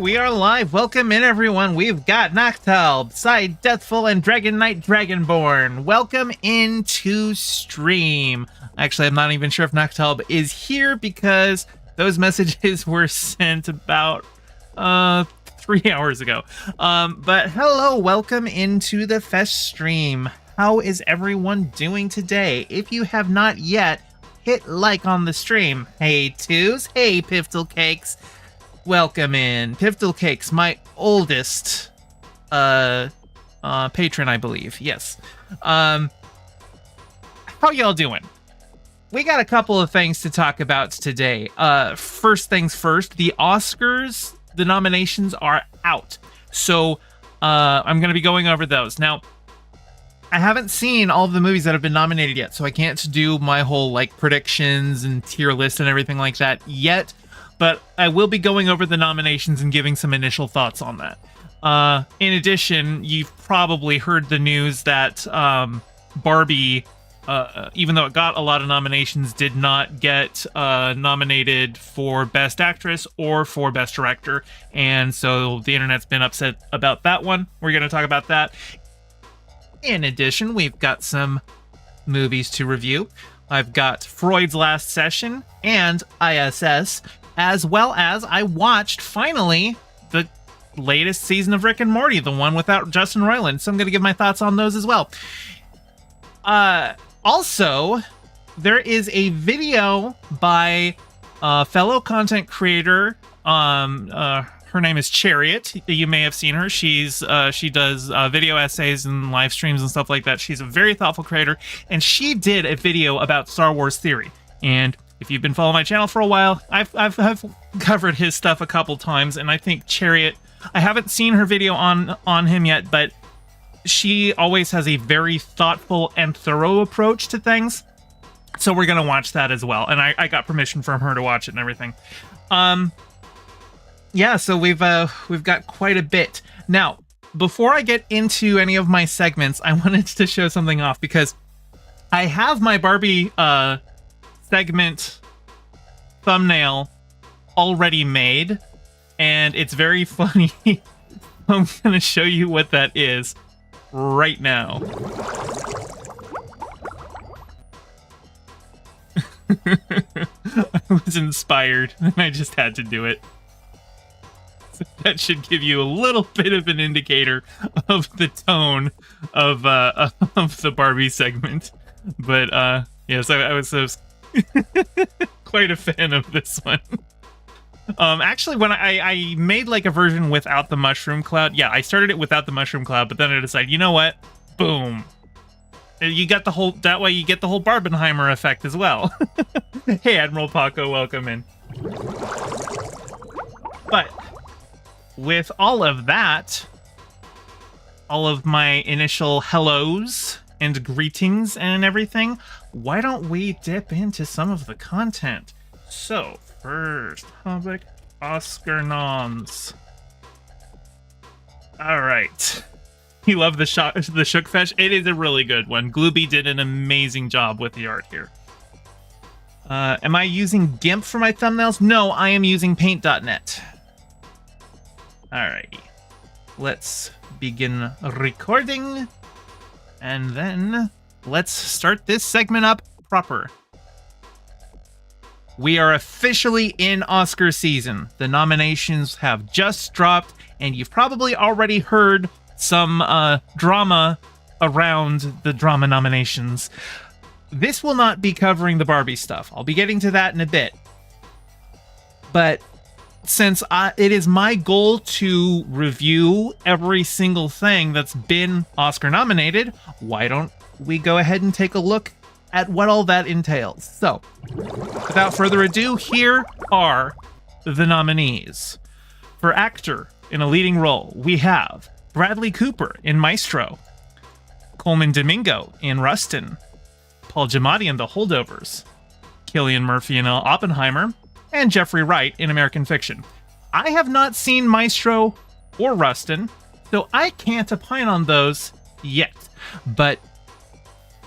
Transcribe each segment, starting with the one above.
we are live. Welcome in, everyone. We've got Noctalb, Side Deathful, and Dragon Knight Dragonborn. Welcome into stream. Actually, I'm not even sure if Noctalb is here because those messages were sent about 3 hours ago. But hello, welcome into the Fest stream. How is everyone doing today? If you have not yet, hit like on the stream. Hey, Twos. Hey, Piftle Cakes. Welcome in. Piftle Cakes, my oldest patron, I believe. Yes. How y'all doing? We got a couple of things to talk about today. First things first, the Oscars, the nominations are out. So I'm going to be going over those. Now, I haven't seen all of the movies that have been nominated yet, so I can't do my whole like predictions and tier list and everything like that yet. But I will be going over the nominations and giving some initial thoughts on that. In addition, you've probably heard the news that Barbie, even though it got a lot of nominations, did not get nominated for Best Actress or for Best Director. And so the internet's been upset about that one. We're going to talk about that. In addition, we've got some movies to review. I've got Freud's Last Session and I.S.S., as well as I watched, finally, the latest season of Rick and Morty, the one without Justin Roiland. So I'm going to give my thoughts on those as well. Also, there is a video by a fellow content creator. Her name is Chariot. You may have seen her. She does video essays and live streams and stuff like that. She's a very thoughtful creator, and she did a video about Star Wars Theory. And if you've been following my channel for a while, I've covered his stuff a couple times, and I think Chariot, I haven't seen her video on him yet, but she always has a very thoughtful and thorough approach to things. So we're gonna watch that as well, and I got permission from her to watch it and everything. Yeah, so we've got quite a bit. Now, before I get into any of my segments, I wanted to show something off because I have my Barbie segment thumbnail already made, and it's very funny. I'm gonna show you what that is right now. I was inspired and I just had to do it. So that should give you a little bit of an indicator of the tone of the Barbie segment. But yes, I was quite a fan of this one. Actually, when I made like a version without the mushroom cloud, yeah, I started it without the mushroom cloud, but then I decided, you know what? Boom. You got the whole, that way you get the whole Barbenheimer effect as well. Hey, Admiral Paco, welcome in. But with all of that, all of my initial hellos and greetings and everything, why don't we dip into some of the content? So, first topic, Oscar noms. Alright. You love the Shookfesh? It is a really good one. Glooby did an amazing job with the art here. Am I using GIMP for my thumbnails? No, I am using Paint.net. Alrighty. Let's begin recording. And then let's start this segment up proper. We are officially in Oscar season. The nominations have just dropped, and you've probably already heard some drama around the drama nominations. This will not be covering the Barbie stuff. I'll be getting to that in a bit. But since it is my goal to review every single thing that's been Oscar nominated, why don't we go ahead and take a look at what all that entails? So, without further ado, here are the nominees. For actor in a leading role, we have Bradley Cooper in Maestro, Coleman Domingo in Rustin, Paul Giamatti in The Holdovers, Cillian Murphy in Oppenheimer, and Jeffrey Wright in American Fiction. I have not seen Maestro or Rustin, so I can't opine on those yet. But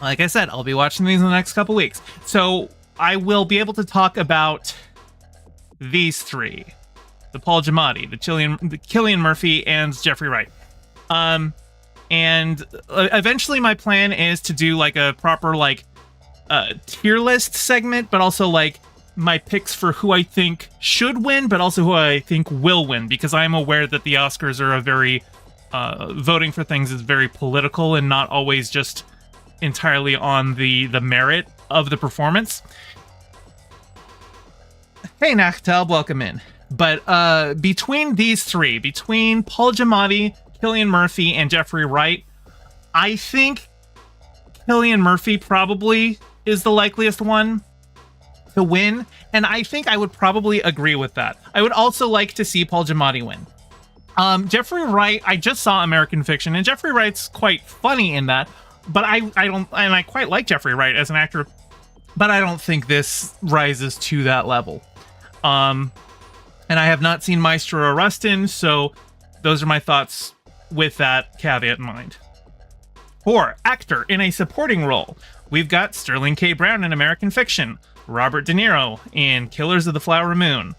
like I said, I'll be watching these in the next couple weeks. So I will be able to talk about these three. the Paul Giamatti, the Cillian Murphy, and Jeffrey Wright. And eventually my plan is to do like a proper like tier list segment, but also like my picks for who I think should win, but also who I think will win, because I'm aware that the Oscars are a very voting for things is very political and not always just entirely on the merit of the performance. Hey Nachtel, welcome in. But between these three, between Paul Giamatti, Cillian Murphy, and Jeffrey Wright, I think Cillian Murphy probably is the likeliest one to win, and I think I would probably agree with that. I would also like to see Paul Giamatti win. Jeffrey Wright, I just saw American Fiction, and Jeffrey Wright's quite funny in that, but I don't, and I quite like Jeffrey Wright as an actor, but I don't think this rises to that level. And I have not seen Maestro or Rustin, so those are my thoughts with that caveat in mind. For actor in a supporting role, we've got Sterling K. Brown in American Fiction, Robert De Niro in Killers of the Flower Moon,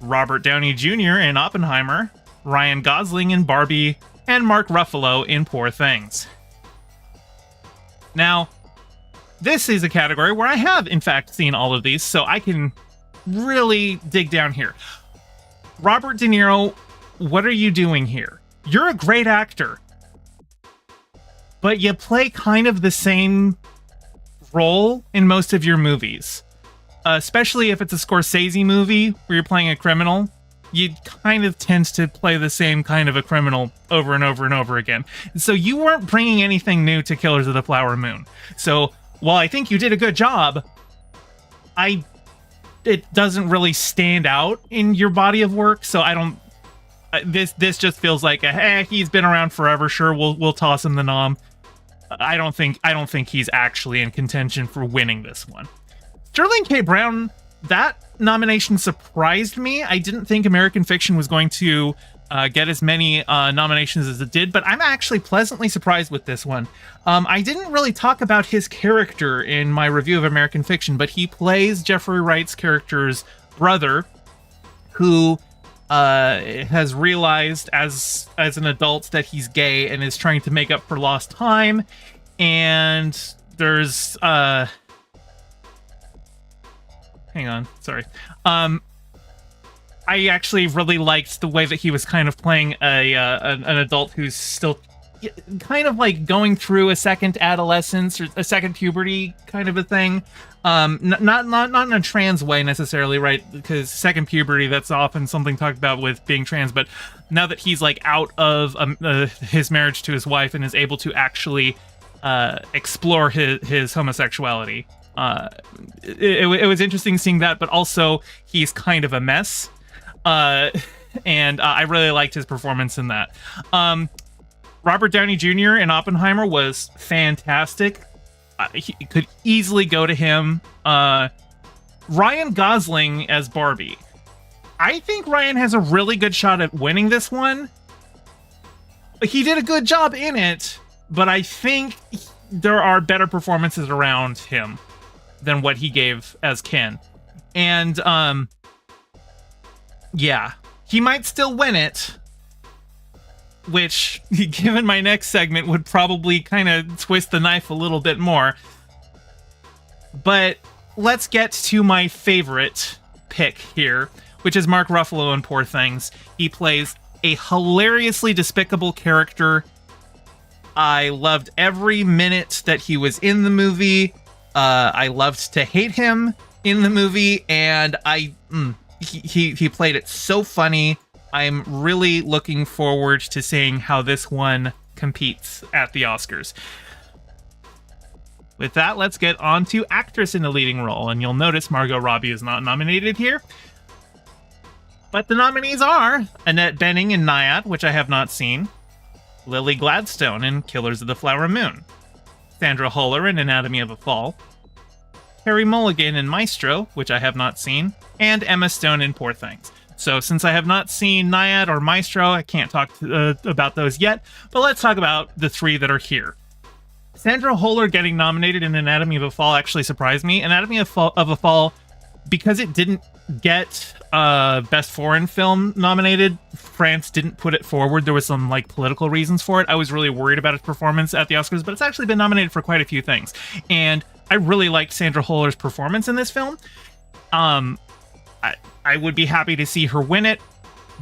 Robert Downey Jr. in Oppenheimer, Ryan Gosling in Barbie, and Mark Ruffalo in Poor Things. Now, this is a category where I have, in fact, seen all of these, so I can really dig down here. Robert De Niro, what are you doing here? You're a great actor, but you play kind of the same role in most of your movies. Especially if it's a Scorsese movie where you're playing a criminal, you kind of tend to play the same kind of a criminal over and over and over again. So you weren't bringing anything new to Killers of the Flower Moon. So while I think you did a good job, it doesn't really stand out in your body of work. So I don't. This just feels like he's been around forever. Sure, we'll toss him the nom. I don't think he's actually in contention for winning this one. Sterling K. Brown, that nomination surprised me. I didn't think American Fiction was going to get as many nominations as it did, but I'm actually pleasantly surprised with this one. I didn't really talk about his character in my review of American Fiction, but he plays Jeffrey Wright's character's brother, who has realized as an adult that he's gay and is trying to make up for lost time. And there's hang on, sorry. I actually really liked the way that he was kind of playing an adult who's still kind of like going through a second adolescence or a second puberty kind of a thing. Not in a trans way necessarily, right? Because second puberty, that's often something talked about with being trans. But now that he's like out of his marriage to his wife and is able to actually explore his homosexuality, it was interesting seeing that. But also, he's kind of a mess, and I really liked his performance in that. Robert Downey Jr. in Oppenheimer was fantastic. He could easily go to him. Ryan Gosling as Barbie. I think Ryan has a really good shot at winning this one. He did a good job in it, but I think there are better performances around him than what he gave as Ken. And, yeah, he might still win it, which, given my next segment, would probably kind of twist the knife a little bit more. But let's get to my favorite pick here, which is Mark Ruffalo in Poor Things. He plays a hilariously despicable character. I loved every minute that he was in the movie. I loved to hate him in the movie, and he played it so funny. I'm really looking forward to seeing how this one competes at the Oscars. With that, let's get on to actress in a leading role, and you'll notice Margot Robbie is not nominated here. But the nominees are Annette Bening in Nyad, which I have not seen, Lily Gladstone in Killers of the Flower Moon, Sandra Huller in Anatomy of a Fall, Carey Mulligan in Maestro, which I have not seen, and Emma Stone in Poor Things. So since I have not seen Nyad or Maestro, I can't talk about those yet, but let's talk about the three that are here. Sandra Huller getting nominated in Anatomy of a Fall actually surprised me. Anatomy of a Fall because it didn't get Best Foreign Film nominated, France didn't put it forward. There was some like political reasons for it. I was really worried about its performance at the Oscars, but it's actually been nominated for quite a few things. And I really liked Sandra Huller's performance in this film. I would be happy to see her win it,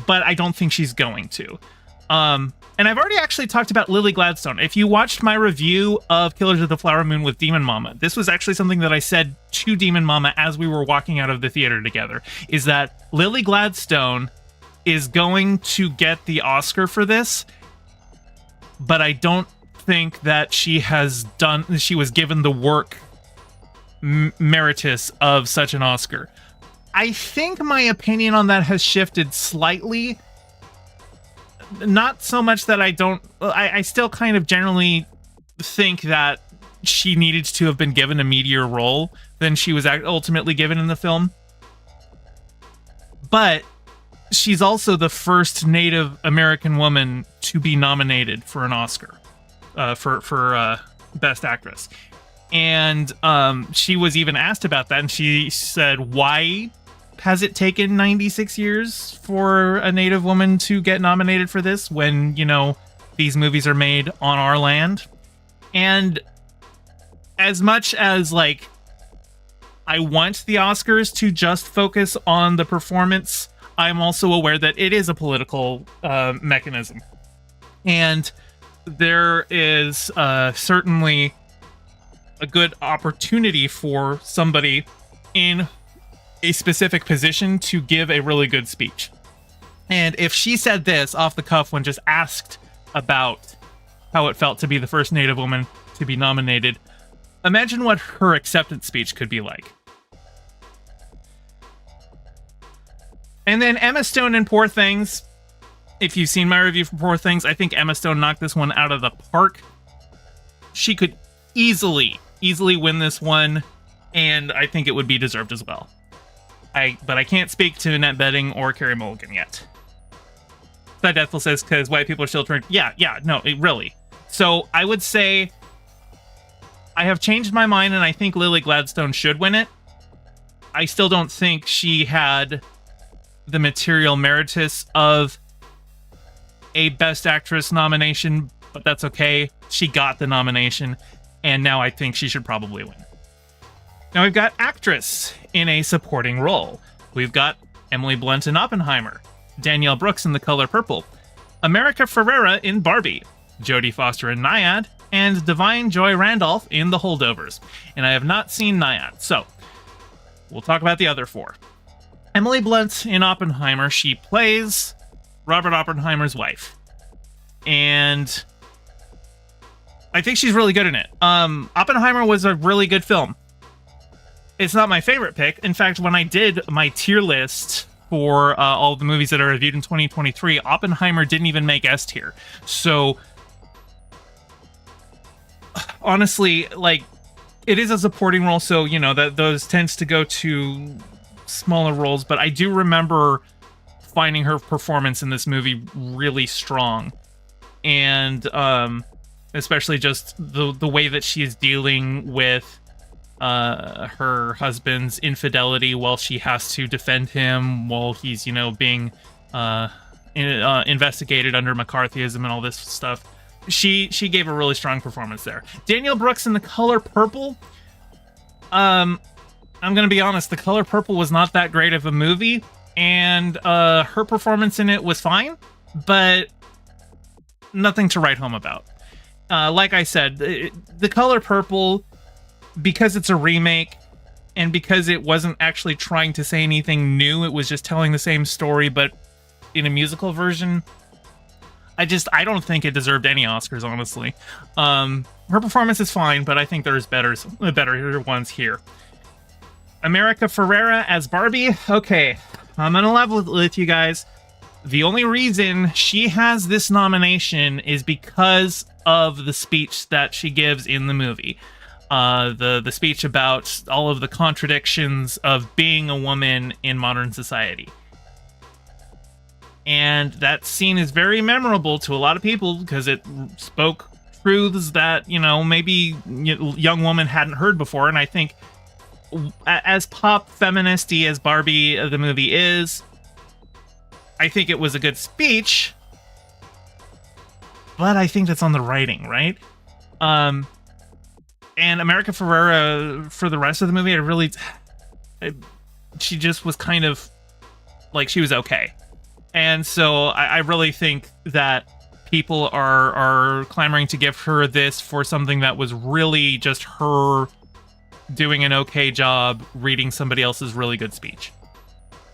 but I don't think she's going to. And I've already actually talked about Lily Gladstone. If you watched my review of Killers of the Flower Moon with Demon Mama, this was actually something that I said to Demon Mama as we were walking out of the theater together, is that Lily Gladstone is going to get the Oscar for this, but I don't think that she was given the work meritorious of such an Oscar. I think my opinion on that has shifted slightly. Not so much that I still kind of generally think that she needed to have been given a meatier role than she was ultimately given in the film. But she's also the first Native American woman to be nominated for an Oscar for Best Actress. And she was even asked about that, and she said, why has it taken 96 years for a Native woman to get nominated for this when, you know, these movies are made on our land? And as much as, like, I want the Oscars to just focus on the performance, I'm also aware that it is a political mechanism. And there is certainly a good opportunity for somebody in a specific position to give a really good speech. And if she said this off the cuff when just asked about how it felt to be the first Native woman to be nominated, imagine what her acceptance speech could be like. And then Emma Stone in Poor Things. If you've seen my review for Poor Things, I think Emma Stone knocked this one out of the park. She could easily win this one, and I think it would be deserved as well. But I can't speak to Annette Bening or Carey Mulligan yet. That Deathful says, because white people are still trying. Yeah, no, really. So I would say I have changed my mind, and I think Lily Gladstone should win it. I still don't think she had the material meritus of a Best Actress nomination, but that's okay. She got the nomination, and now I think she should probably win. Now we've got actress in a supporting role. We've got Emily Blunt in Oppenheimer, Danielle Brooks in The Color Purple, America Ferrera in Barbie, Jodie Foster in Nyad, and Divine Joy Randolph in The Holdovers. And I have not seen Nyad, so we'll talk about the other four. Emily Blunt in Oppenheimer, she plays Robert Oppenheimer's wife. And I think she's really good in it. Oppenheimer was a really good film. It's not my favorite pick. In fact, when I did my tier list for all of the movies that are reviewed in 2023, Oppenheimer didn't even make S tier. So, honestly, like, it is a supporting role, so, you know, that those tends to go to smaller roles, but I do remember finding her performance in this movie really strong. And especially just the way that she is dealing with her husband's infidelity while she has to defend him while he's, you know, being investigated under McCarthyism and all this stuff. She gave a really strong performance there. Danielle Brooks in The Color Purple. I'm gonna be honest, The Color Purple was not that great of a movie, and her performance in it was fine, but nothing to write home about. Like I said, The Color Purple, because it's a remake and because it wasn't actually trying to say anything new, it was just telling the same story but in a musical version, I don't think it deserved any Oscars, honestly. Her performance is fine, but I think there's better ones here. America Ferrera as Barbie. Okay, I'm gonna level with you guys. The only reason she has this nomination is because of the speech that she gives in the movie. The speech about all of the contradictions of being a woman in modern society. And that scene is very memorable to a lot of people because it spoke truths that, you know, maybe young woman hadn't heard before. And I think as pop feministy as Barbie the movie is, I think it was a good speech, but I think that's on the writing, right? And America Ferrera, for the rest of the movie, she just was kind of like, she was okay. And so I really think that people are clamoring to give her this for something that was really just her doing an okay job reading somebody else's really good speech.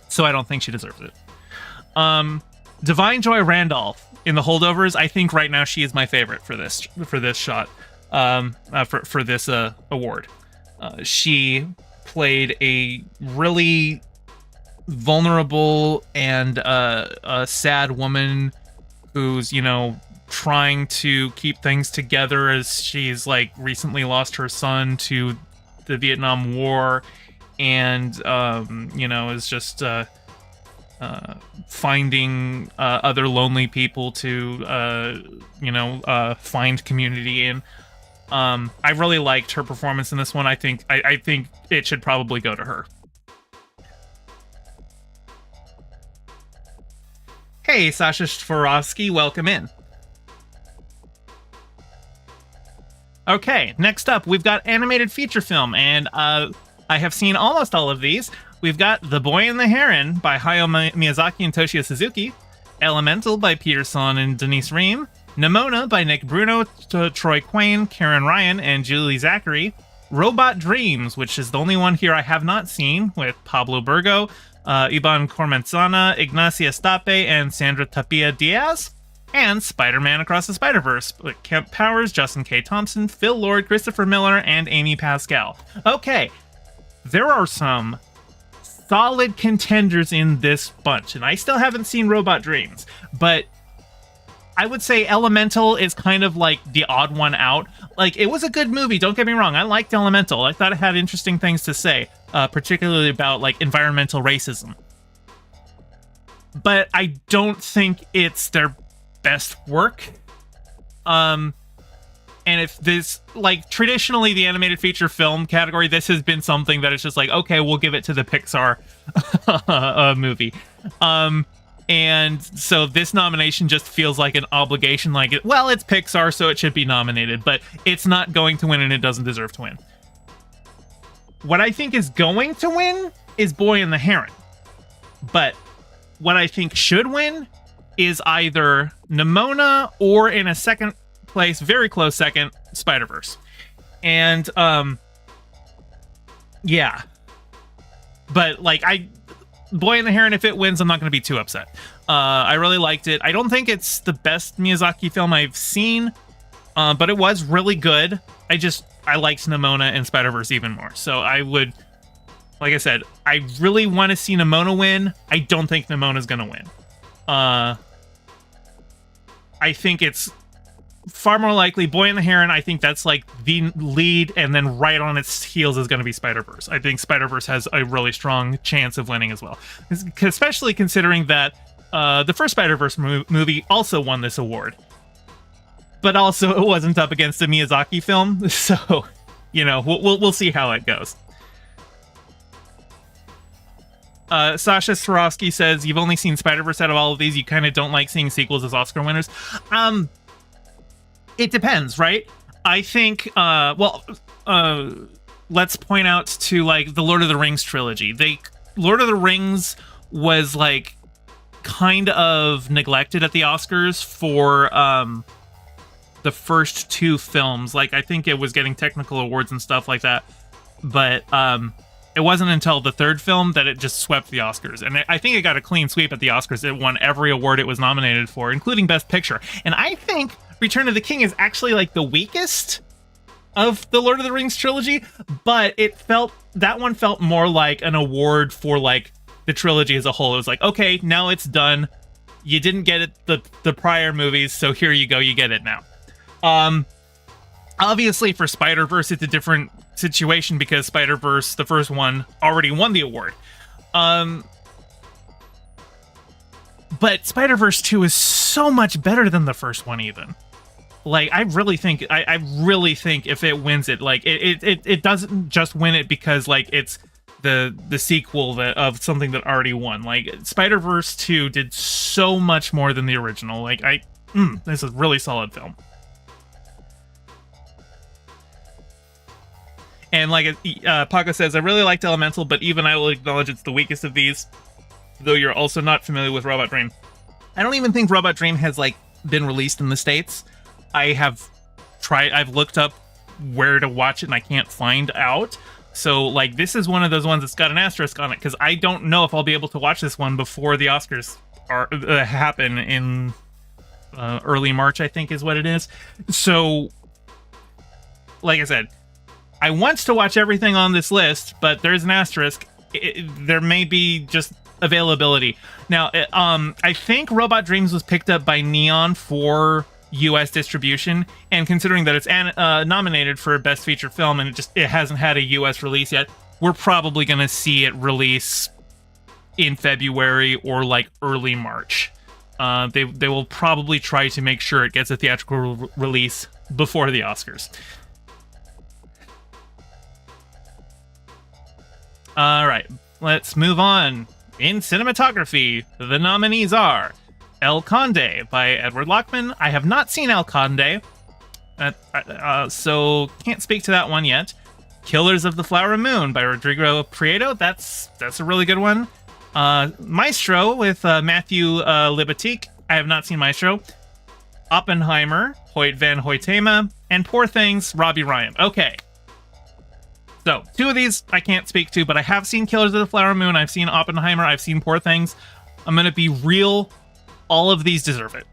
So I don't think she deserves it. Divine Joy Randolph in The Holdovers, I think right now she is my favorite for this shot, for this award. She played a really vulnerable and a sad woman who's, you know, trying to keep things together as she's like recently lost her son to the Vietnam War, and you know, is just finding other lonely people to find community in. I really liked her performance in this one. I think it should probably go to her. Hey, Sasha Swarovski, welcome in. Okay, next up, we've got animated feature film, and I have seen almost all of these. We've got The Boy and the Heron by Hayao Miyazaki and Toshio Suzuki, Elemental by Peter Sohn and Denise Ream, Nimona by Nick Bruno, Troy Quayne, Karen Ryan, and Julie Zachary, Robot Dreams, which is the only one here I have not seen, with Pablo Burgo, Iban Cormenzana, Ignacia Stape, and Sandra Tapia Diaz, and Spider-Man Across the Spider-Verse with Kemp Powers, Justin K. Thompson, Phil Lord, Christopher Miller, and Amy Pascal. Okay, there are some solid contenders in this bunch, and I still haven't seen Robot Dreams, but I would say Elemental is kind of like the odd one out. Like, it was a good movie, don't get me wrong. I liked Elemental. I thought it had interesting things to say, particularly about, like, environmental racism. But I don't think it's their best work. And if this, like, traditionally the animated feature film category, this has been something that is just like, okay, we'll give it to the Pixar movie. And so this nomination just feels like an obligation, like, well, it's Pixar, so it should be nominated, but it's not going to win and it doesn't deserve to win. What I think is going to win is Boy and the Heron. But what I think should win is either Nimona or, in a second place, very close second, Spider-Verse. And, yeah. But, like, Boy and the Heron, if it wins, I'm not going to be too upset. I really liked it. I don't think it's the best Miyazaki film I've seen, but it was really good. I liked Nimona and Spider-Verse even more. So I would, like I said, I really want to see Nimona win. I don't think Nimona's going to win. I think it's far more likely Boy and the Heron. I think that's like the lead, and then right on its heels is going to be Spider-Verse. I think Spider-Verse has a really strong chance of winning as well, especially considering that the first Spider-Verse movie also won this award, but also it wasn't up against a Miyazaki film, so you know, we'll see how it goes. Sasha Swarovski says, you've only seen Spider-Verse out of all of these. You kind of don't like seeing sequels as Oscar winners. It depends, right? I think, let's point out to, like, the Lord of the Rings trilogy. Lord of the Rings was, like, kind of neglected at the Oscars for the first two films. Like, I think it was getting technical awards and stuff like that. But it wasn't until the third film that it just swept the Oscars. And I think it got a clean sweep at the Oscars. It won every award it was nominated for, including Best Picture. And I think Return of the King is actually, like, the weakest of the Lord of the Rings trilogy, but that one felt more like an award for, like, the trilogy as a whole. It was like, okay, now it's done. You didn't get it the prior movies, so here you go, you get it now. Obviously for Spider-Verse, it's a different situation because Spider-Verse, the first one, already won the award. But Spider-Verse 2 is so much better than the first one even. Like, I really think if it wins it, like, it doesn't just win it because, like, it's the sequel of something that already won. Like, Spider-Verse 2 did so much more than the original. Like, this is a really solid film. And like Paco says, I really liked Elemental, but even I will acknowledge it's the weakest of these, though you're also not familiar with Robot Dream. I don't even think Robot Dream has, like, been released in the States. I've looked up where to watch it and I can't find out. So, like, this is one of those ones that's got an asterisk on it, because I don't know if I'll be able to watch this one before the Oscars happen in early March, I think is what it is. So, like I said, I want to watch everything on this list, but there's an asterisk. There may be just availability. Now, I think Robot Dreams was picked up by Neon for U.S. distribution, and considering that it's nominated for Best Feature Film and it hasn't had a U.S. release yet, we're probably going to see it release in February or, like, early March. They will probably try to make sure it gets a theatrical release before the Oscars. All right, let's move on. In cinematography, the nominees are El Conde by Edward Lockman. I have not seen El Conde, so can't speak to that one yet. Killers of the Flower Moon by Rodrigo Prieto. That's a really good one. Maestro with Matthew Libatique. I have not seen Maestro. Oppenheimer, Hoyt van Hoytema. And Poor Things, Robbie Ryan. Okay. So, two of these I can't speak to, but I have seen Killers of the Flower Moon, I've seen Oppenheimer, I've seen Poor Things. I'm gonna be real, all of these deserve it.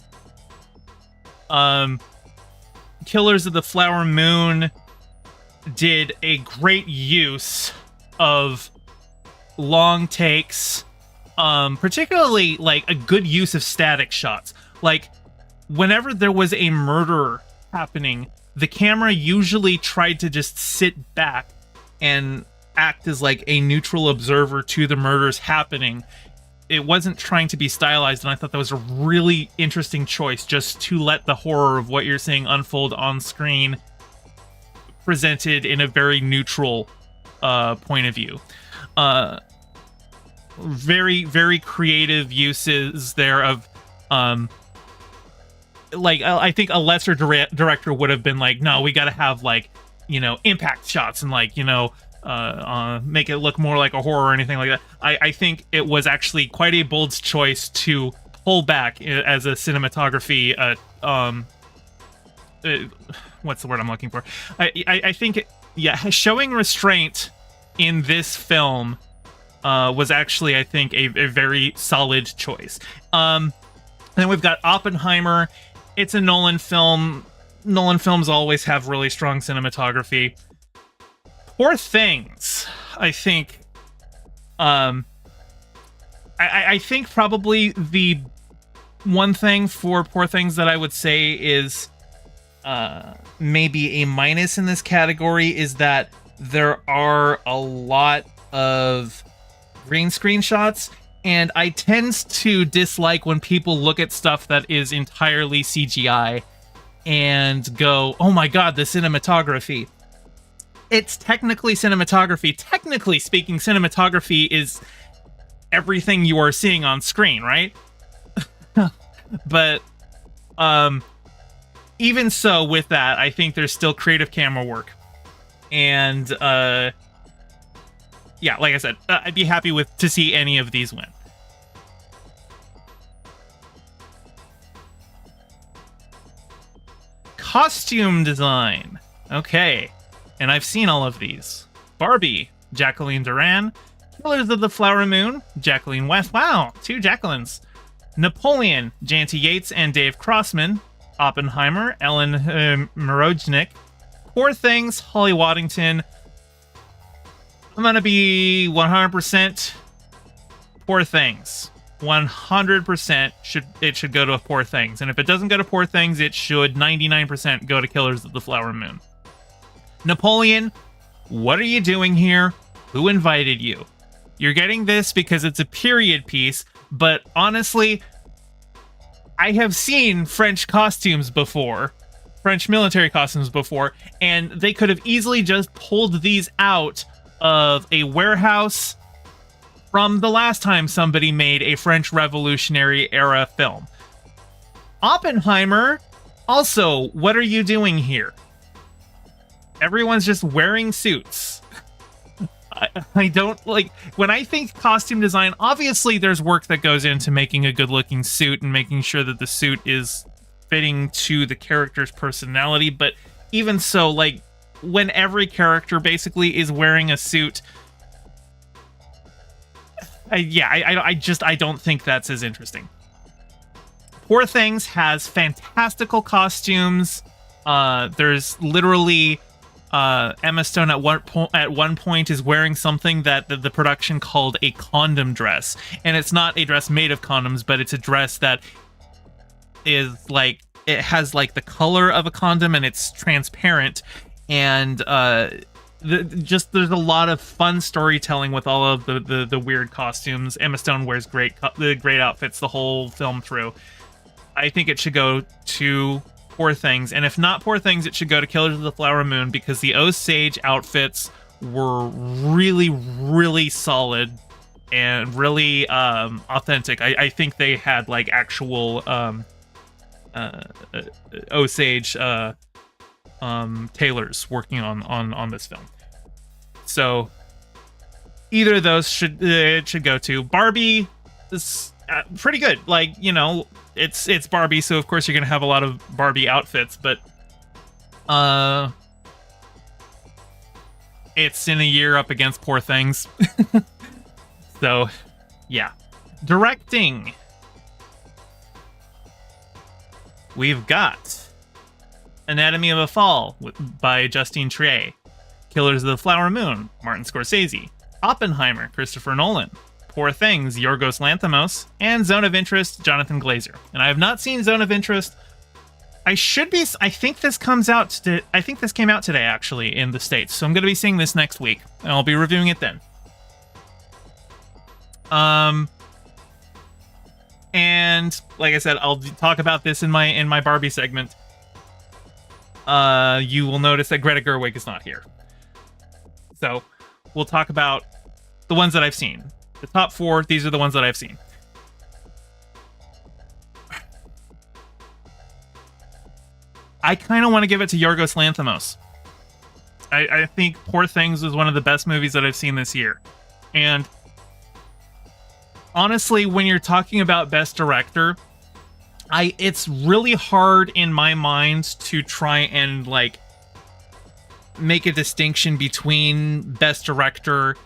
Killers of the Flower Moon did a great use of long takes, particularly, like, a good use of static shots. Like, whenever there was a murder happening, the camera usually tried to just sit back and act as, like, a neutral observer to the murders happening. It wasn't trying to be stylized, and I thought that was a really interesting choice, just to let the horror of what you're seeing unfold on screen presented in a very neutral point of view. Very, very creative uses there of, like, I think a lesser director would have been like, no, we gotta have, like, you know, impact shots and, like, you know, make it look more like a horror or anything like that. I think it was actually quite a bold choice to pull back as a cinematography, what's the word I'm looking for? I think, showing restraint in this film was actually, I think, a very solid choice. And then we've got Oppenheimer. It's a Nolan film. Nolan films always have really strong cinematography. Poor Things, I think. I think probably the one thing for Poor Things that I would say is maybe a minus in this category is that there are a lot of green screen shots, and I tend to dislike when people look at stuff that is entirely CGI and go, oh my god, the cinematography. It's technically cinematography. Technically speaking, cinematography is everything you are seeing on screen, right? But even so, with that, I think there's still creative camera work. And yeah, like I said, I'd be happy to see any of these win. Costume design. Okay. And I've seen all of these. Barbie, Jacqueline Duran. Killers of the Flower Moon, Jacqueline West. Wow, 2 Jacquelines. Napoleon, Janty Yates and Dave Crossman. Oppenheimer, Ellen Mirojnik. Poor Things, Holly Waddington. I'm gonna be 100% Poor Things. 100% should go to Poor Things. And if it doesn't go to Poor Things, it should 99% go to Killers of the Flower Moon. Napoleon, what are you doing here? Who invited you? You're getting this because it's a period piece, but honestly, I have seen French costumes before. French military costumes before, and they could have easily just pulled these out of a warehouse from the last time somebody made a French Revolutionary era film. Oppenheimer, also, what are you doing here? Everyone's just wearing suits. I don't like, when I think costume design, obviously there's work that goes into making a good looking suit and making sure that the suit is fitting to the character's personality, but even so, like, when every character basically is wearing a suit, I don't think that's as interesting. Poor Things has fantastical costumes. There's literally Emma Stone at one point is wearing something that the production called a condom dress, and it's not a dress made of condoms, but it's a dress that is like, it has like the color of a condom and it's transparent, and there's a lot of fun storytelling with all of the weird costumes. Emma Stone wears great outfits the whole film through. I think it should go to Poor Things, and if not Poor Things, it should go to Killers of the Flower Moon, because the Osage outfits were really, really solid and really authentic. I think they had like actual Osage tailors working on this film. So either of those should go to. Barbie is pretty good. Like, you know, it's Barbie, so of course you're gonna have a lot of Barbie outfits, but it's in a year up against Poor Things. So yeah. Directing, we've got Anatomy of a Fall by Justine Triet, Killers of the Flower Moon, Martin Scorsese, Oppenheimer, Christopher Nolan, Poor Things, Yorgos Lanthimos, and Zone of Interest, Jonathan Glazer. And I have not seen Zone of Interest. I think this came out today, actually, in the States. So I'm going to be seeing this next week, and I'll be reviewing it then. And like I said, I'll talk about this in my Barbie segment. You will notice that Greta Gerwig is not here. So we'll talk about the ones that I've seen. The top 4, these are the ones that I've seen. I kind of want to give it to Yorgos Lanthimos. I think Poor Things was one of the best movies that I've seen this year. And honestly, when you're talking about Best Director, it's really hard in my mind to try and, like, make a distinction between Best Director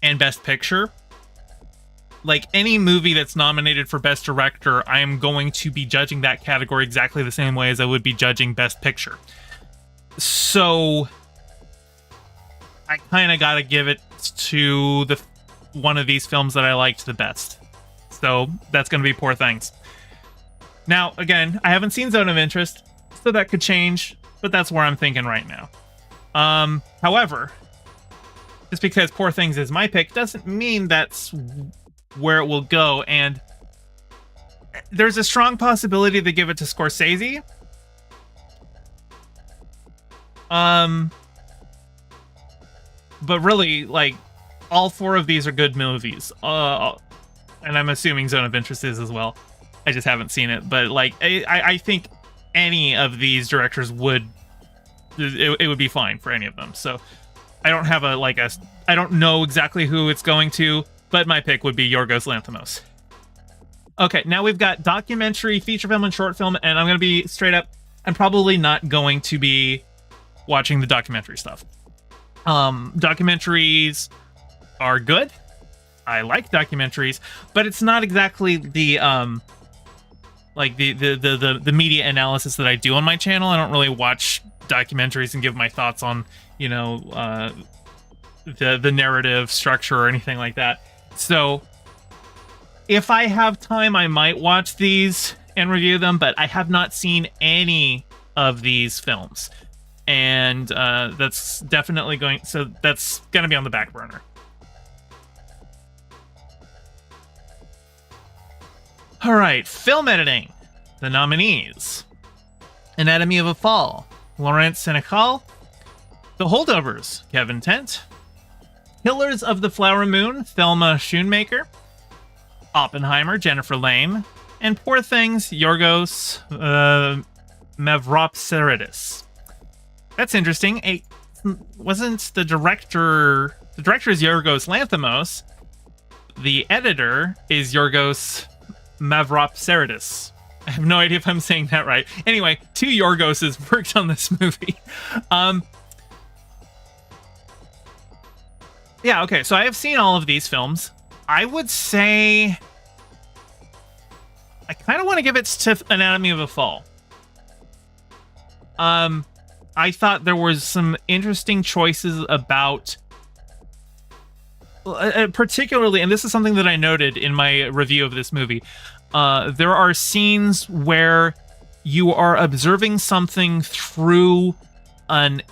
and Best Picture. Like, any movie that's nominated for Best Director, I am going to be judging that category exactly the same way as I would be judging Best Picture. So I kind of got to give it to one of these films that I liked the best. So that's going to be Poor Things. Now, again, I haven't seen Zone of Interest, so that could change, but that's where I'm thinking right now. However, just because Poor Things is my pick doesn't mean that's where it will go, and there's a strong possibility they give it to Scorsese. But really, like, all 4 of these are good movies. And I'm assuming Zone of Interest is as well. I just haven't seen it, but like, I think any of these directors would be fine for any of them. So I don't have I don't know exactly who it's going to, but my pick would be Yorgos Lanthimos. Okay, now we've got documentary, feature film, and short film, and I'm going to be straight up, I'm probably not going to be watching the documentary stuff. Documentaries are good. I like documentaries, but it's not exactly the the media analysis that I do on my channel. I don't really watch documentaries and give my thoughts on, you know, the narrative structure or anything like that. So if I have time, I might watch these and review them, but I have not seen any of these films. And that's definitely that's going to be on the back burner. All right, film editing. The nominees. Anatomy of a Fall, Laurent Senecal. The Holdovers, Kevin Tent. Killers of the Flower Moon, Thelma Schoonmaker. Oppenheimer, Jennifer Lame. And Poor Things, Yorgos Mavropseridis. That's interesting. Wasn't the director... The director is Yorgos Lanthimos. The editor is Yorgos Mavropseridis. I have no idea if I'm saying that right. Anyway, 2 Yorgoses worked on this movie. Yeah, okay, so I have seen all of these films. I would say... I kind of want to give it to Anatomy of a Fall. I thought there was some interesting choices about... particularly, and this is something that I noted in my review of this movie, there are scenes where you are observing something through an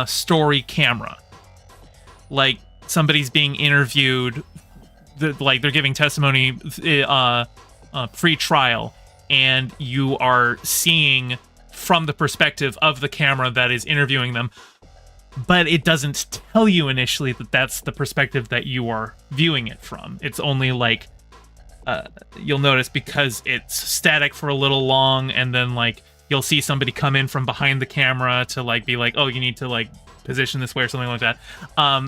story camera. Like, somebody's being interviewed, like they're giving testimony pre-trial, and you are seeing from the perspective of the camera that is interviewing them, but it doesn't tell you initially that that's the perspective that you are viewing it from. It's only like, you'll notice because it's static for a little long, and then like you'll see somebody come in from behind the camera to like be like, oh, you need to like position this way or something like that.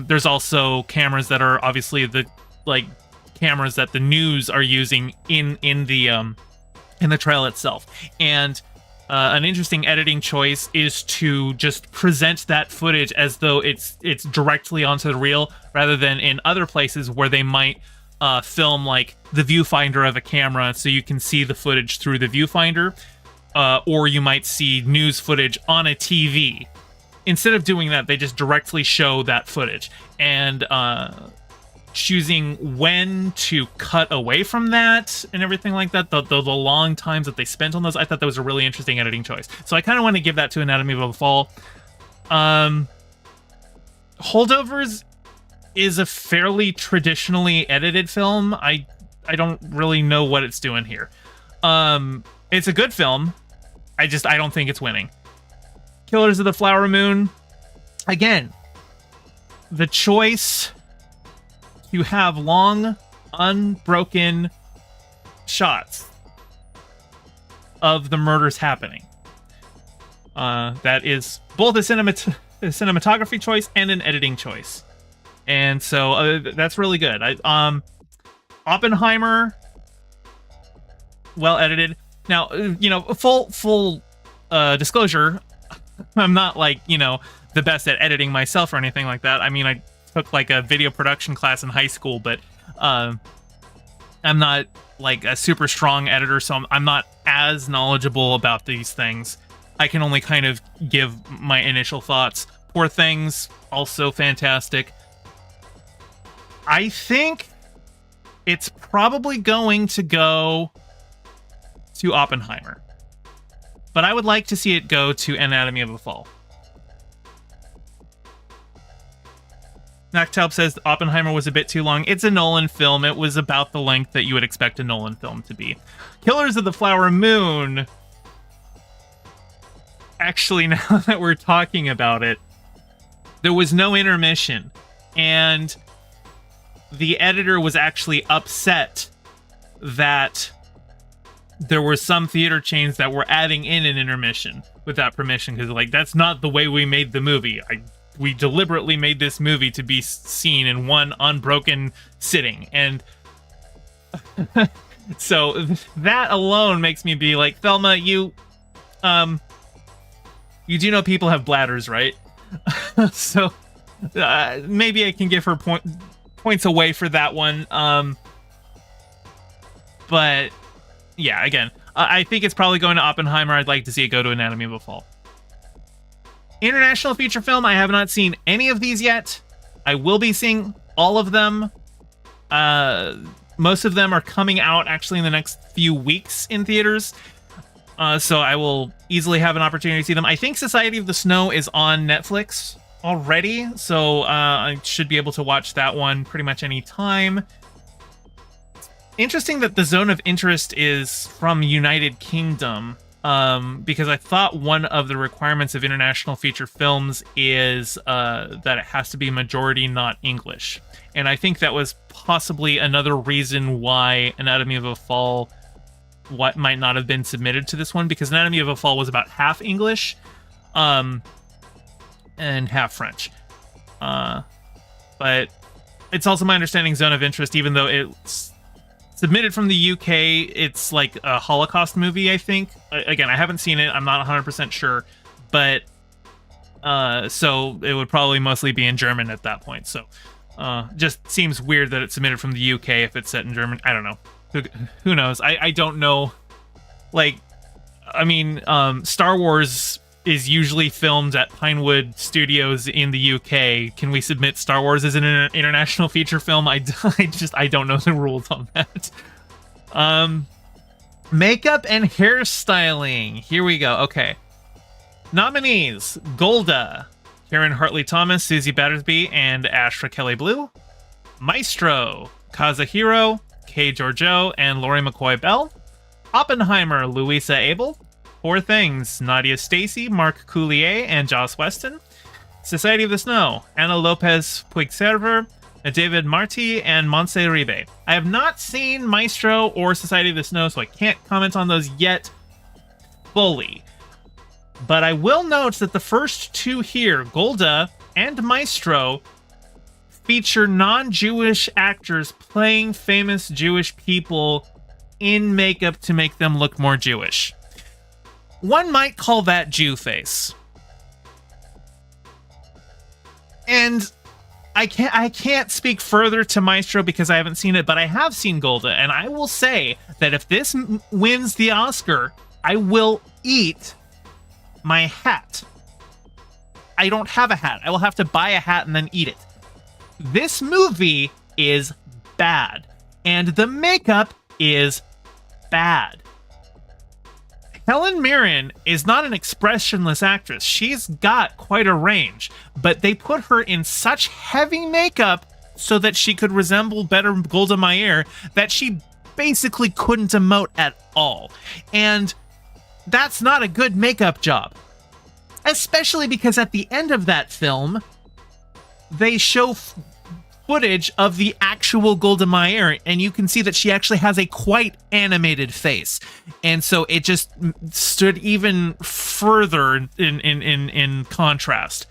There's also cameras that are obviously the like cameras that the news are using in the trail itself. And an interesting editing choice is to just present that footage as though it's directly onto the reel, rather than in other places where they might film like the viewfinder of a camera so you can see the footage through the viewfinder, or you might see news footage on a TV. Instead of doing that, they just directly show that footage, and choosing when to cut away from that and everything like that, the long times that they spent on those, I thought that was a really interesting editing choice. So I kind of want to give that to Anatomy of a Fall. Holdovers is a fairly traditionally edited film. I don't really know what it's doing here. It's a good film. I don't think it's winning. Killers of the Flower Moon, again, the choice to have long, unbroken shots of the murders happening. That is both a cinematography choice and an editing choice. And so that's really good. Oppenheimer, well edited. Now, full disclosure, I'm not like, the best at editing myself or anything like that. I mean, I took like a video production class in high school, but I'm not like a super strong editor, so I'm not as knowledgeable about these things. I can only kind of give my initial thoughts. Poor Things, also fantastic. I think it's probably going to go to Oppenheimer, but I would like to see it go to Anatomy of a Fall. Naktaub says Oppenheimer was a bit too long. It's a Nolan film. It was about the length that you would expect a Nolan film to be. Killers of the Flower Moon. Actually, now that we're talking about it, there was no intermission, and the editor was actually upset that there were some theater chains that were adding in an intermission without permission, because like, that's not the way we made the movie. We deliberately made this movie to be seen in one unbroken sitting, and so that alone makes me be like, Thelma, you do know people have bladders, right? So maybe I can give her points away for that one. But yeah, again, I think it's probably going to Oppenheimer. I'd like to see it go to Anatomy of a Fall. International feature film, I have not seen any of these yet. I will be seeing all of them. Most of them are coming out actually in the next few weeks in theaters. So I will easily have an opportunity to see them. I think Society of the Snow is on Netflix already, so I should be able to watch that one pretty much any time. Interesting that the zone of interest is from United Kingdom, because I thought one of the requirements of international feature films is that it has to be majority, not English. And I think that was possibly another reason why Anatomy of a Fall might not have been submitted to this one, because Anatomy of a Fall was about half English and half French. But it's also my understanding Zone of Interest, even though it's submitted from the UK, it's like a Holocaust movie, I think. Again, I haven't seen it. I'm not 100% sure. But so it would probably mostly be in German at that point. So just seems weird that it's submitted from the UK if it's set in German. I don't know. Who knows? I don't know. Like, I mean, Star Wars is usually filmed at Pinewood Studios in the UK. Can we submit Star Wars as an international feature film? I don't know the rules on that. Makeup and hairstyling. Here we go. Okay. Nominees: Golda, Karen Hartley Thomas, Susie Battersby, and Ashra Kelly Blue. Maestro, Kazuhiro, Kay Giorgio, and Laurie McCoy Bell. Oppenheimer, Louisa Abel. Poor Things, Nadia Stacy, Mark Coulier, and Joss Weston. Society of the Snow, Ana Lopez Puigcerver, David Marti, and Montse Ribe. I have not seen Maestro or Society of the Snow, so I can't comment on those yet fully. But I will note that the first two here, Golda and Maestro, feature non-Jewish actors playing famous Jewish people in makeup to make them look more Jewish. One might call that Jew face. And I can't speak further to Maestro because I haven't seen it, but I have seen Golda, and I will say that if this wins the Oscar, I will eat my hat. I don't have a hat. I will have to buy a hat and then eat it. This movie is bad, and the makeup is bad. Helen Mirren is not an expressionless actress. She's got quite a range, but they put her in such heavy makeup so that she could resemble better Golda Meir that she basically couldn't emote at all. And that's not a good makeup job. Especially because at the end of that film, they show footage of the actual Golda Meir, and you can see that she actually has a quite animated face. And so it just stood even further in contrast.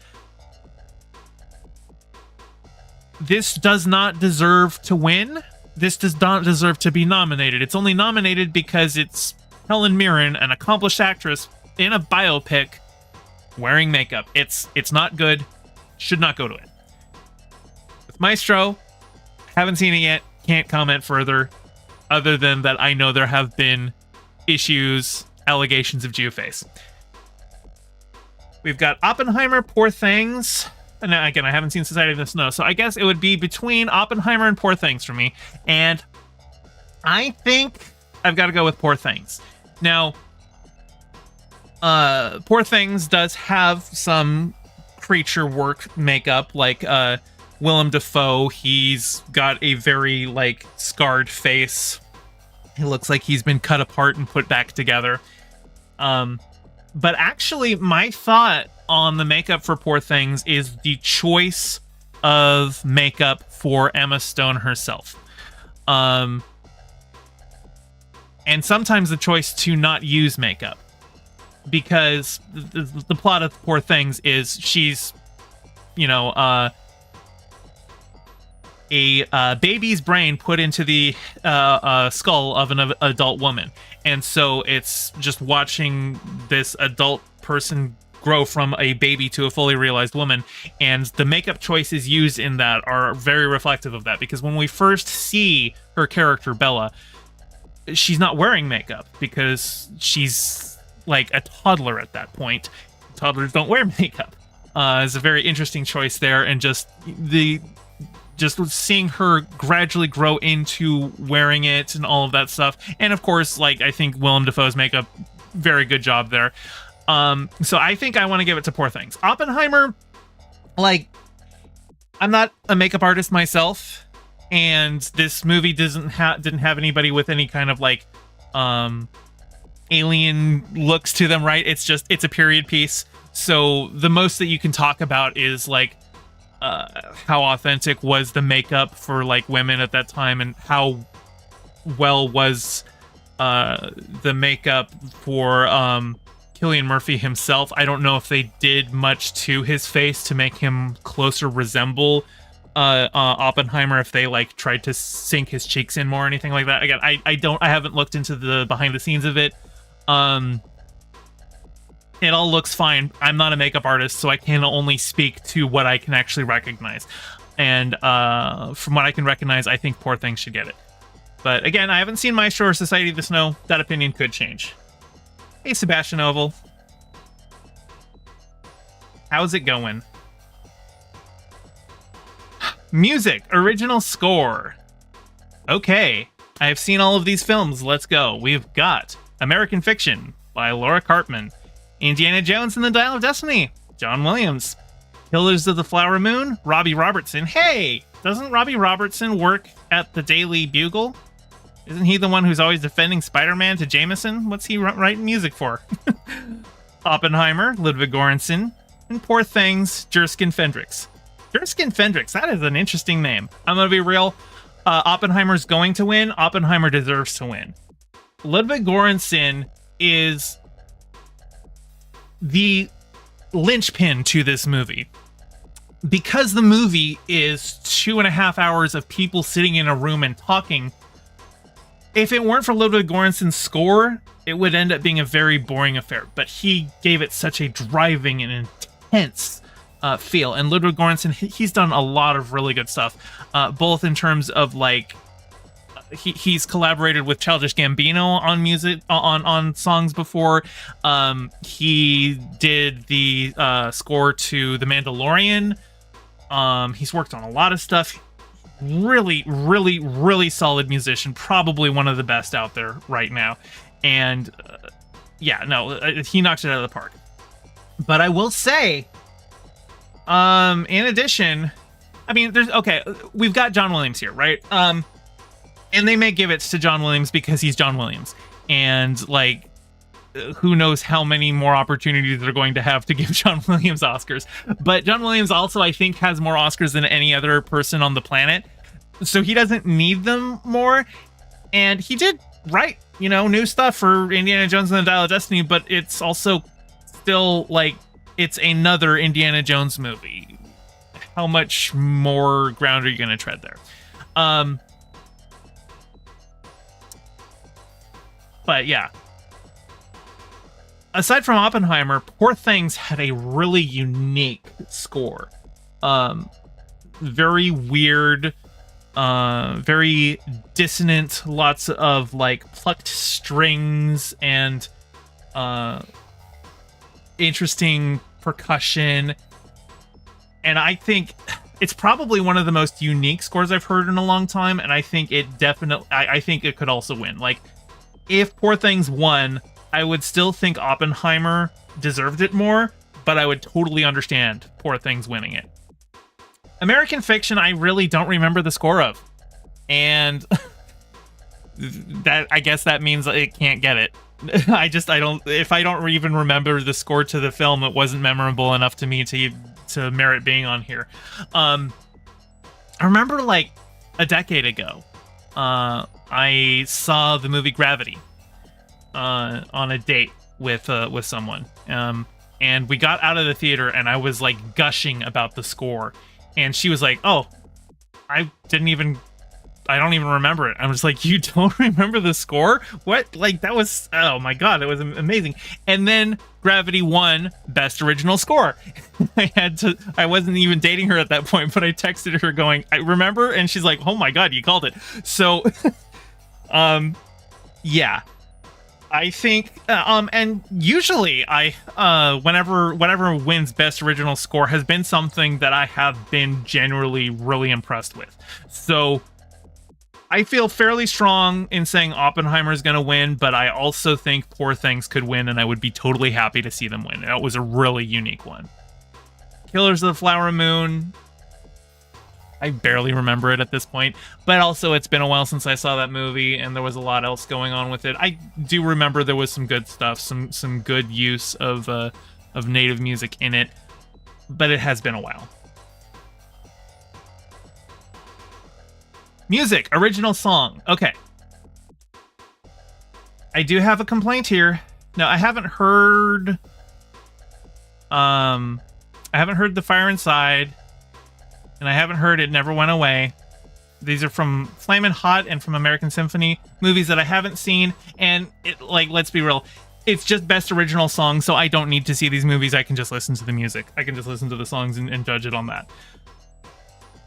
This does not deserve to win. This does not deserve to be nominated. It's only nominated because it's Helen Mirren, an accomplished actress in a biopic, wearing makeup. It's not good. Should not go to it. Maestro, haven't seen it yet, can't comment further, other than that I know there have been issues, allegations of Jew face. We've got Oppenheimer, Poor Things, and again, I haven't seen Society of the Snow, so I guess it would be between Oppenheimer and Poor Things for me, and I think I've got to go with Poor Things. Now, Poor Things does have some creature work makeup, like, Willem Dafoe. He's got a very, like, scarred face. He looks like he's been cut apart and put back together. But actually, my thought on the makeup for Poor Things is the choice of makeup for Emma Stone herself. And sometimes the choice to not use makeup. Because the plot of Poor Things is she's, you know, a baby's brain put into the skull of an adult woman. And so it's just watching this adult person grow from a baby to a fully realized woman. And the makeup choices used in that are very reflective of that. Because when we first see her character, Bella, she's not wearing makeup because she's like a toddler at that point. Toddlers don't wear makeup. It's a very interesting choice there. And just seeing her gradually grow into wearing it and all of that stuff. And of course, like, I think Willem Dafoe's makeup, very good job there. So I think I want to give it to Poor Things. Oppenheimer, like, I'm not a makeup artist myself, and this movie didn't have anybody with any kind of like alien looks to them, right? It's a period piece, so the most that you can talk about is like how authentic was the makeup for like women at that time, and how well was the makeup for Cillian Murphy himself. I don't know if they did much to his face to make him closer resemble Oppenheimer, if they like tried to sink his cheeks in more or anything like that. Again, I haven't looked into the behind the scenes of it. It all looks fine. I'm not a makeup artist, so I can only speak to what I can actually recognize. And from what I can recognize, I think Poor Things should get it. But again, I haven't seen Maestro or Society of the Snow. That opinion could change. Hey, Sebastian Oval. How's it going? Music, original score. Okay, I have seen all of these films. Let's go. We've got American Fiction by Laura Cartman, Indiana Jones and the Dial of Destiny, John Williams, Killers of the Flower Moon, Robbie Robertson. Hey, doesn't Robbie Robertson work at the Daily Bugle? Isn't he the one who's always defending Spider-Man to Jameson? What's he writing music for? Oppenheimer, Ludwig Göransson, and Poor Things, Jerskin Fendrix. Jerskin Fendrix, that is an interesting name. I'm gonna be real. Oppenheimer's going to win. Oppenheimer deserves to win. Ludwig Göransson is the linchpin to this movie. Because the movie is 2.5 hours of people sitting in a room and talking, if it weren't for Ludwig Göransson's score, it would end up being a very boring affair. But he gave it such a driving and intense feel. And Ludwig Göransson, he's done a lot of really good stuff, both in terms of like he's collaborated with Childish Gambino on music on songs before. He did the score to The Mandalorian. He's worked on a lot of stuff. Really, really, really solid musician. Probably one of the best out there right now. And yeah, no, he knocks it out of the park. But I will say, in addition, I mean, we've got John Williams here, right? And they may give it to John Williams because he's John Williams. And like, who knows how many more opportunities they're going to have to give John Williams Oscars. But John Williams also, I think, has more Oscars than any other person on the planet. So he doesn't need them more. And he did write, new stuff for Indiana Jones and the Dial of Destiny, but it's also still like, it's another Indiana Jones movie. How much more ground are you going to tread there? But yeah. Aside from Oppenheimer, Poor Things had a really unique score. Very weird, very dissonant, lots of like plucked strings and interesting percussion. And I think it's probably one of the most unique scores I've heard in a long time, and I think it definitely I think it could also win. Like, if Poor Things won, I would still think Oppenheimer deserved it more, but I would totally understand Poor Things winning it. American Fiction, I really don't remember the score of. And I guess that means it can't get it. If I don't even remember the score to the film, it wasn't memorable enough to me to merit being on here. I remember like a decade ago, I saw the movie Gravity on a date with someone, and we got out of the theater, and I was like gushing about the score, and she was like, "Oh, I don't even remember it." I was like, "You don't remember the score? What? Like, that was, oh my god, it was amazing." And then Gravity won Best Original Score. I wasn't even dating her at that point, but I texted her going, "I remember," and she's like, "Oh my god, you called it." So, yeah. I think, and usually whenever wins Best Original Score has been something that I have been generally really impressed with. So I feel fairly strong in saying Oppenheimer is going to win, but I also think Poor Things could win, and I would be totally happy to see them win. That was a really unique one. Killers of the Flower Moon. I barely remember it at this point, but also it's been a while since I saw that movie, and there was a lot else going on with it. I do remember there was some good stuff, some good use of native music in it, but it has been a while. Music, original song. Okay. I do have a complaint here. Now, I haven't heard The Fire Inside, and I haven't heard It Never Went Away. These are from Flamin' Hot and from American Symphony, movies that I haven't seen, and let's be real, it's just best original song, so I don't need to see these movies. I can just listen to the music. I can just listen to the songs and judge it on that.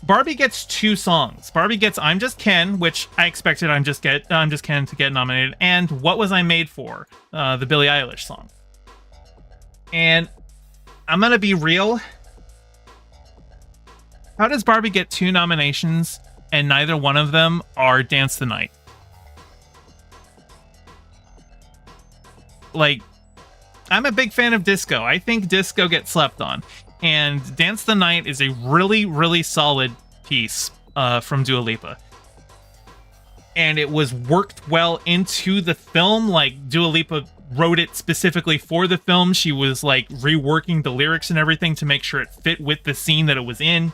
Barbie gets 2 songs. Barbie gets I'm Just Ken, which I expected I'm Just Ken to get nominated, and What Was I Made For, the Billie Eilish song. And I'm gonna be real. How does Barbie get 2 nominations and neither one of them are Dance the Night? Like, I'm a big fan of disco. I think disco gets slept on. And Dance the Night is a really, really solid piece from Dua Lipa. And it was worked well into the film. Like, Dua Lipa wrote it specifically for the film. She was, like, reworking the lyrics and everything to make sure it fit with the scene that it was in.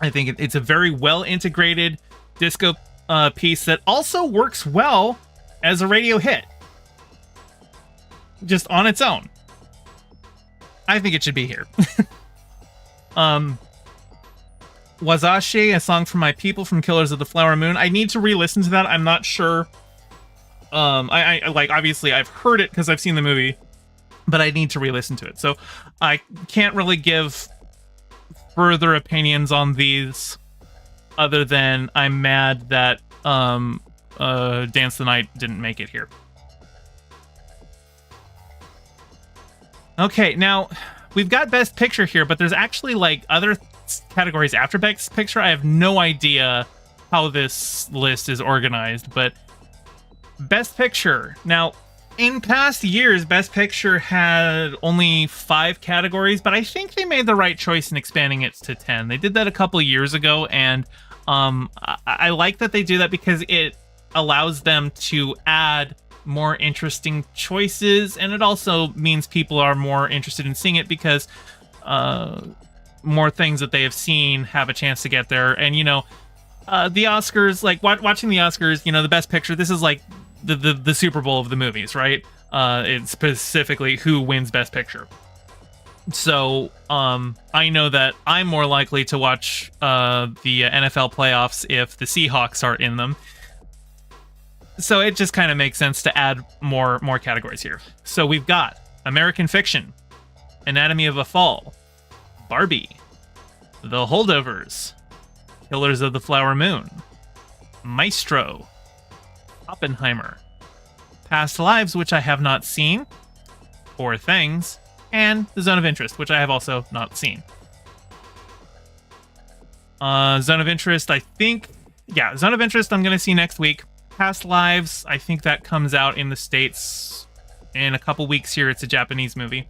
I think it's a very well-integrated disco piece that also works well as a radio hit. Just on its own. I think it should be here. Wazashi, a song from my people from Killers of the Flower Moon. I need to re-listen to that. I'm not sure. I obviously I've heard it because I've seen the movie, but I need to re-listen to it. So I can't really give further opinions on these other than I'm mad that Dance the Night didn't make it here. Okay, now we've got Best Picture here, but there's actually like other categories after Best Picture. I have no idea how this list is organized, but Best Picture. Now, in past years, Best Picture had only 5 categories, but I think they made the right choice in expanding it to 10. They did that a couple years ago, and I like that they do that because it allows them to add more interesting choices, and it also means people are more interested in seeing it because more things that they have seen have a chance to get there. And, you know, the Oscars, like watching the Oscars, you know, the Best Picture, this is like the Super Bowl of the movies, right? It's specifically who wins Best Picture. So I know that I'm more likely to watch the NFL playoffs if the Seahawks are in them. So it just kind of makes sense to add more categories here. So we've got American Fiction, Anatomy of a Fall, Barbie, The Holdovers, Killers of the Flower Moon, Maestro, Oppenheimer, Past Lives, which I have not seen, Poor Things, and The Zone of Interest, which I have also not seen. Zone of Interest, I think... Yeah, Zone of Interest I'm going to see next week. Past Lives, I think that comes out in the States in a couple weeks here. It's a Japanese movie.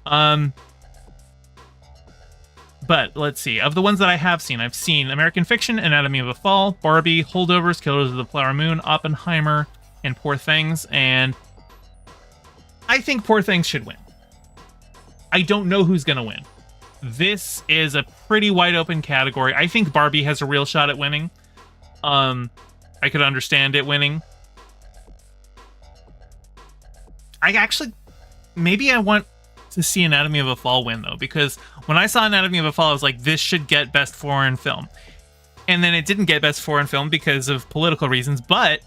But let's see. Of the ones that I have seen, I've seen American Fiction, Anatomy of a Fall, Barbie, Holdovers, Killers of the Flower Moon, Oppenheimer, and Poor Things. And I think Poor Things should win. I don't know who's going to win. This is a pretty wide open category. I think Barbie has a real shot at winning. I could understand it winning. Maybe I want to see Anatomy of a Fall win, though, because when I saw Anatomy of a Fall, I was like, this should get Best Foreign Film. And then it didn't get Best Foreign Film because of political reasons, but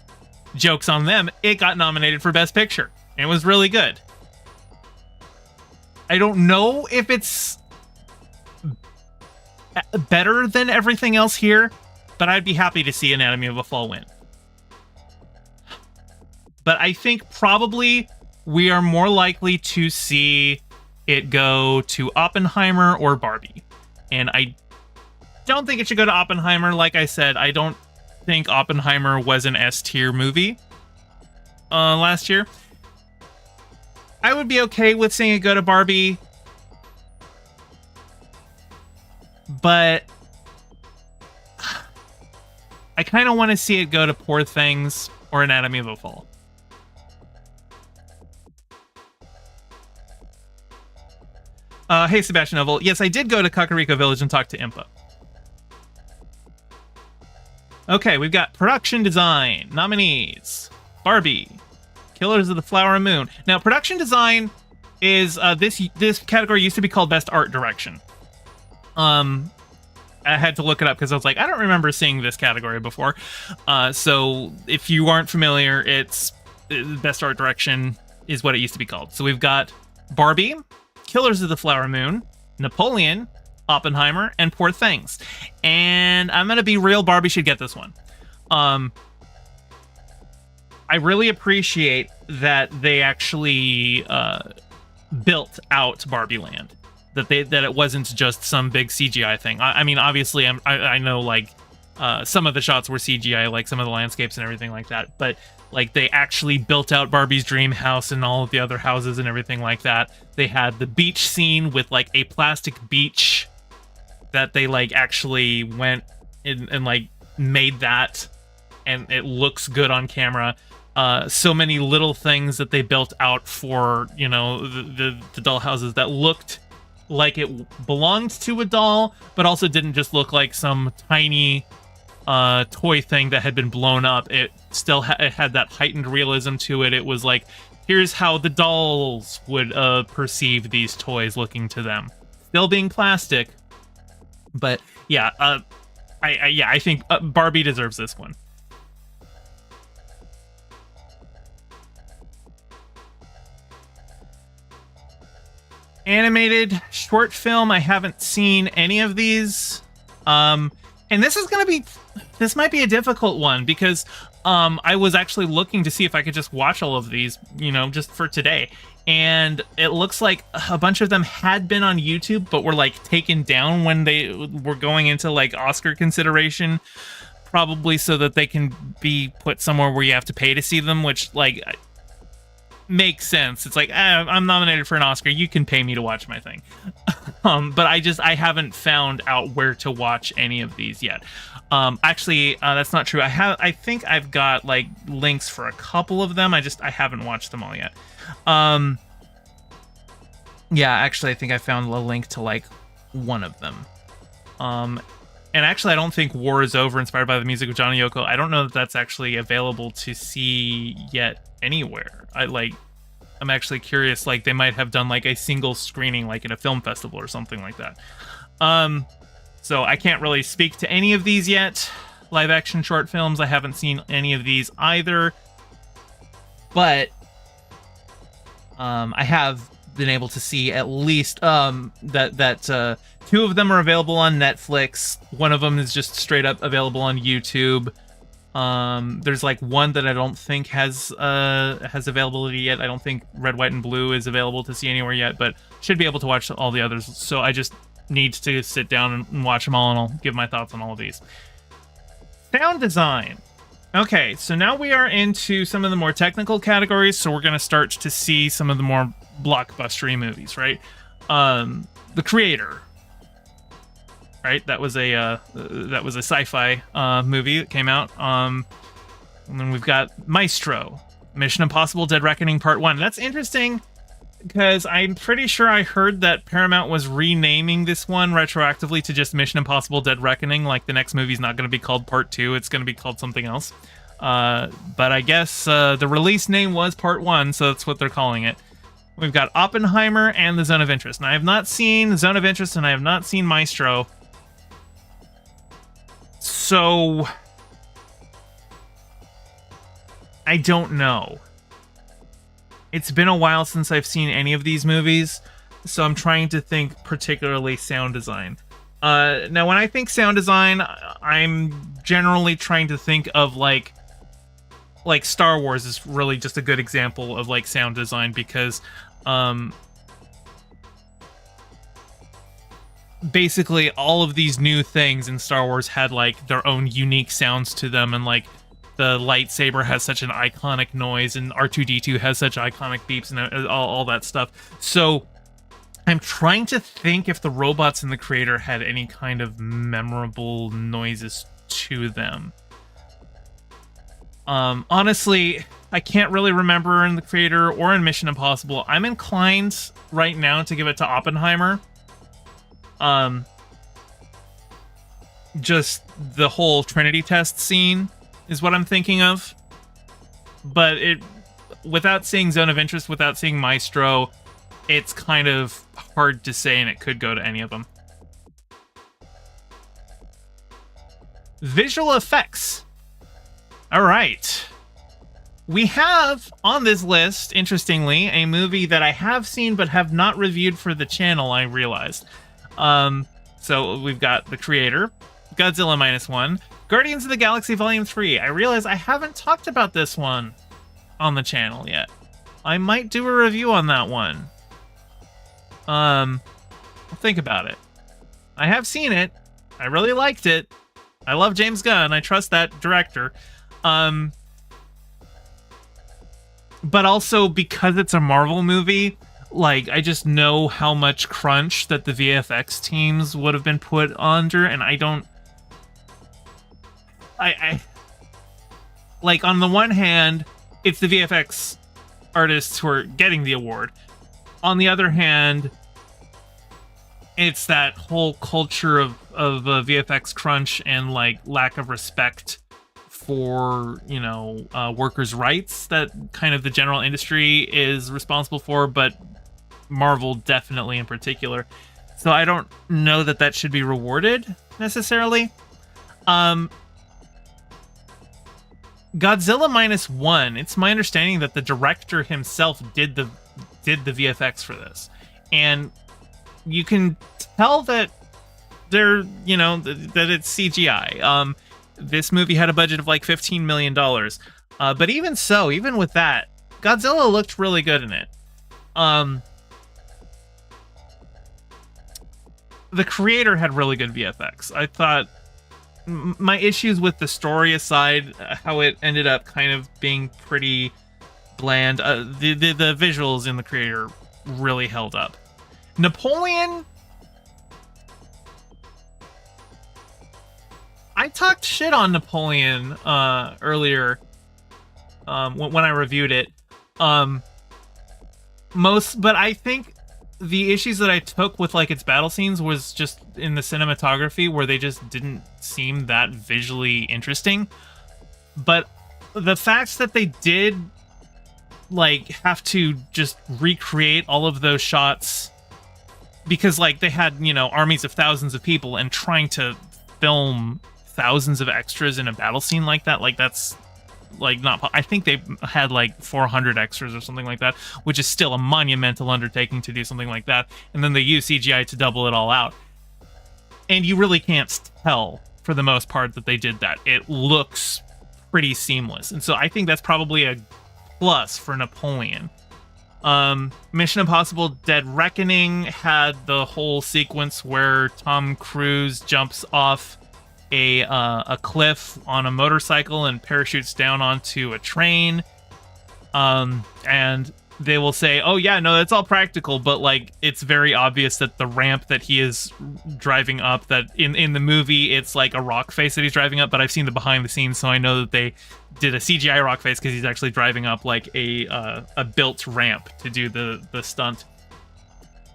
joke's on them, it got nominated for Best Picture. And it was really good. I don't know if it's better than everything else here, but I'd be happy to see Anatomy of a Fall win. But I think probably we are more likely to see it go to Oppenheimer or Barbie. And I don't think it should go to Oppenheimer. Like I said, I don't think Oppenheimer was an S-tier movie last year. I would be okay with seeing it go to Barbie. But I kind of want to see it go to Poor Things or Anatomy of a Fall. Hey, Sebastian Oval. Yes, I did go to Kakariko Village and talk to Impa. Okay, we've got production design nominees. Barbie, Killers of the Flower Moon. Now, production design is this category used to be called Best Art Direction. I had to look it up because I was like, I don't remember seeing this category before. So if you aren't familiar, it's Best Art Direction is what it used to be called. So we've got Barbie, Killers of the Flower Moon, Napoleon, Oppenheimer, and Poor Things. And I'm gonna be real, Barbie should get this one. I really appreciate that they actually built out Barbie Land. That it wasn't just some big CGI thing. I mean, obviously, I know like some of the shots were CGI, like some of the landscapes and everything like that. But like they actually built out Barbie's dream house and all of the other houses and everything like that. They had the beach scene with like a plastic beach that they like actually went in and like made that, and it looks good on camera. So many little things that they built out for, you know, the doll houses that looked like it belonged to a doll, but also didn't just look like some tiny toy thing that had been blown up. It still it had that heightened realism to it. It was like, here's how the dolls would perceive these toys looking to them. Still being plastic, but yeah, I think Barbie deserves this one. Animated short film, I haven't seen any of these. And this might be a difficult one because I was actually looking to see if I could just watch all of these, you know, just for today. And it looks like a bunch of them had been on YouTube, but were like taken down when they were going into like Oscar consideration, probably so that they can be put somewhere where you have to pay to see them, which like makes sense. It's like, I'm nominated for an Oscar, you can pay me to watch my thing. But I haven't found out where to watch any of these yet. Actually, that's not true. I think I've got like links for a couple of them. I haven't watched them all yet. Yeah, actually, I think I found a link to like one of them. And actually, I don't think War is Over, inspired by the music of John and Yoko. I don't know that that's actually available to see yet anywhere. I'm actually curious, like they might have done like a single screening, like in a film festival or something like that. So I can't really speak to any of these yet. Live action short films, I haven't seen any of these either. But I have been able to see at least that two of them are available on Netflix. One of them is just straight up available on YouTube. There's like one that I don't think has availability yet. I don't think Red, White, and Blue is available to see anywhere yet, but should be able to watch all the others. So I just need to sit down and watch them all, and I'll give my thoughts on all of these. Sound design. Okay, so now we are into some of the more technical categories, so we're going to start to see some of the more blockbustery movies, right? The Creator. Right, that was a sci-fi movie that came out. And then we've got Maestro, Mission Impossible: Dead Reckoning Part 1. That's interesting because I'm pretty sure I heard that Paramount was renaming this one retroactively to just Mission Impossible: Dead Reckoning. Like the next movie's not going to be called Part 2; it's going to be called something else. But I guess the release name was Part 1, so that's what they're calling it. We've got Oppenheimer and The Zone of Interest. And I have not seen The Zone of Interest, and I have not seen Maestro. So I don't know. It's been a while since I've seen any of these movies, so I'm trying to think particularly sound design. Now, when I think sound design, I'm generally trying to think of like Star Wars is really just a good example of like sound design because basically all of these new things in Star Wars had like their own unique sounds to them, and like the lightsaber has such an iconic noise, and R2-D2 has such iconic beeps and all that stuff. So I'm trying to think if the robots in The Creator had any kind of memorable noises to them. Honestly, I can't really remember in The Creator or in Mission Impossible. I'm inclined right now to give it to Oppenheimer. Just the whole Trinity test scene is what I'm thinking of. But without seeing Zone of Interest, without seeing Maestro, it's kind of hard to say, and it could go to any of them. Visual effects. All right. We have on this list, interestingly, a movie that I have seen but have not reviewed for the channel, I realized. So we've got The Creator, Godzilla -1, Guardians of the Galaxy Volume 3. I realize I haven't talked about this one on the channel yet. I might do a review on that one. I'll think about it. I have seen it. I really liked it. I love James Gunn. I trust that director. But also because it's a Marvel movie, like, I just know how much crunch that the VFX teams would have been put under, and I don't... I like, on the one hand, it's the VFX artists who are getting the award. On the other hand, it's that whole culture of VFX crunch and, like, lack of respect for, you know, workers' rights that kind of the general industry is responsible for, but Marvel definitely in particular. So I don't know that that should be rewarded necessarily. Godzilla -1, it's my understanding that the director himself did the VFX for this, and you can tell that they're, you know, that it's CGI. This movie had a budget of like $15 million, but even so, even with that, Godzilla looked really good in it. The Creator had really good VFX. I thought my issues with the story aside, how it ended up kind of being pretty bland, the visuals in The Creator really held up. Napoleon, I talked shit on Napoleon earlier when I reviewed it. But I think the issues that I took with, like, its battle scenes was just in the cinematography, where they just didn't seem that visually interesting. But the fact that they did, like, have to just recreate all of those shots because, like, they had, you know, armies of thousands of people, and trying to film thousands of extras in a battle scene like that, like, that's, like, not... I think they had, like, 400 extras or something like that, which is still a monumental undertaking to do something like that, and then they use CGI to double it all out. And you really can't tell, for the most part, that they did that. It looks pretty seamless, and so I think that's probably a plus for Napoleon. Mission Impossible Dead Reckoning had the whole sequence where Tom Cruise jumps off a cliff on a motorcycle and parachutes down onto a train. And they will say, oh yeah, no, that's all practical, but, like, it's very obvious that the ramp that he is driving up, that in the movie it's like a rock face that he's driving up, but I've seen the behind the scenes, so I know that they did a CGI rock face because he's actually driving up, like, a built ramp to do the stunt.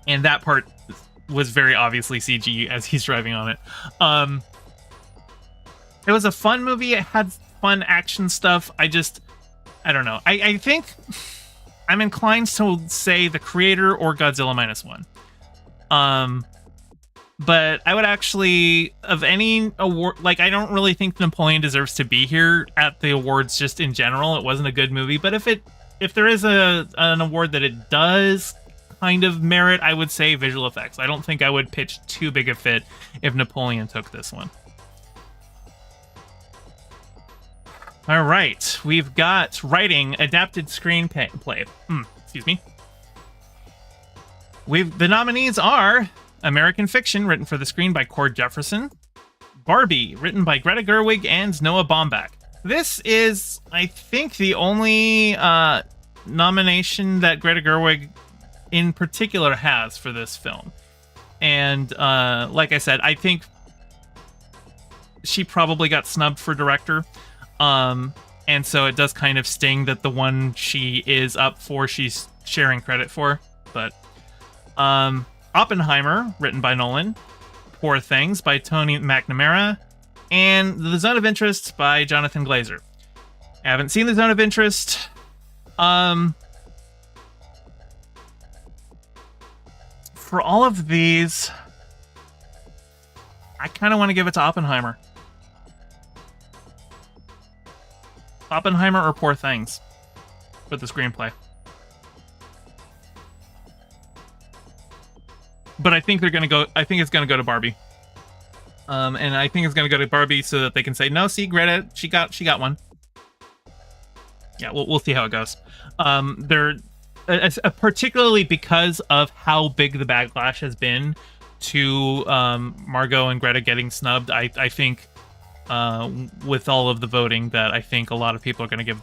And that part was very obviously CG as he's driving on it. It was a fun movie. It had fun action stuff. I don't know. I think I'm inclined to say The Creator or Godzilla -1. But I would actually, of any award, like, I don't really think Napoleon deserves to be here at the awards just in general. It wasn't a good movie, but if there is an award that it does kind of merit, I would say visual effects. I don't think I would pitch too big a fit if Napoleon took this one. All right, we've got writing, adapted screenplay. Excuse me. The nominees are American Fiction, written for the screen by Cord Jefferson; Barbie, written by Greta Gerwig and Noah Baumbach. This is, I think, the only nomination that Greta Gerwig in particular has for this film. And like I said, I think she probably got snubbed for director. And so it does kind of sting that the one she is up for, she's sharing credit for. But Oppenheimer, written by Nolan. Poor Things by Tony McNamara. And The Zone of Interest by Jonathan Glazer. I haven't seen The Zone of Interest. For all of these, I kind of want to give it to Oppenheimer. Oppenheimer or Poor Things for the screenplay. But I think they're gonna go. I think it's gonna go to Barbie. And I think it's gonna go to Barbie so that they can say, no, see, Greta, she got one. Yeah, we'll see how it goes. They're particularly because of how big the backlash has been to Margot and Greta getting snubbed. I think with all of the voting, that I think a lot of people are going to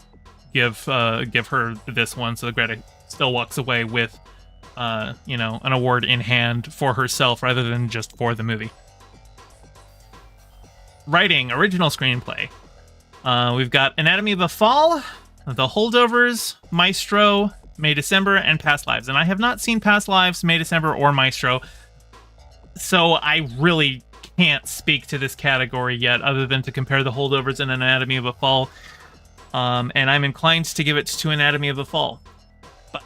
give her this one, so Greta still walks away with an award in hand for herself rather than just for the movie. Writing, original screenplay. We've got Anatomy of a Fall, The Holdovers, Maestro, May December, and Past Lives. And I have not seen Past Lives, May December, or Maestro, so I really can't speak to this category yet, other than to compare The Holdovers and Anatomy of a Fall. And I'm inclined to give it to Anatomy of a Fall. But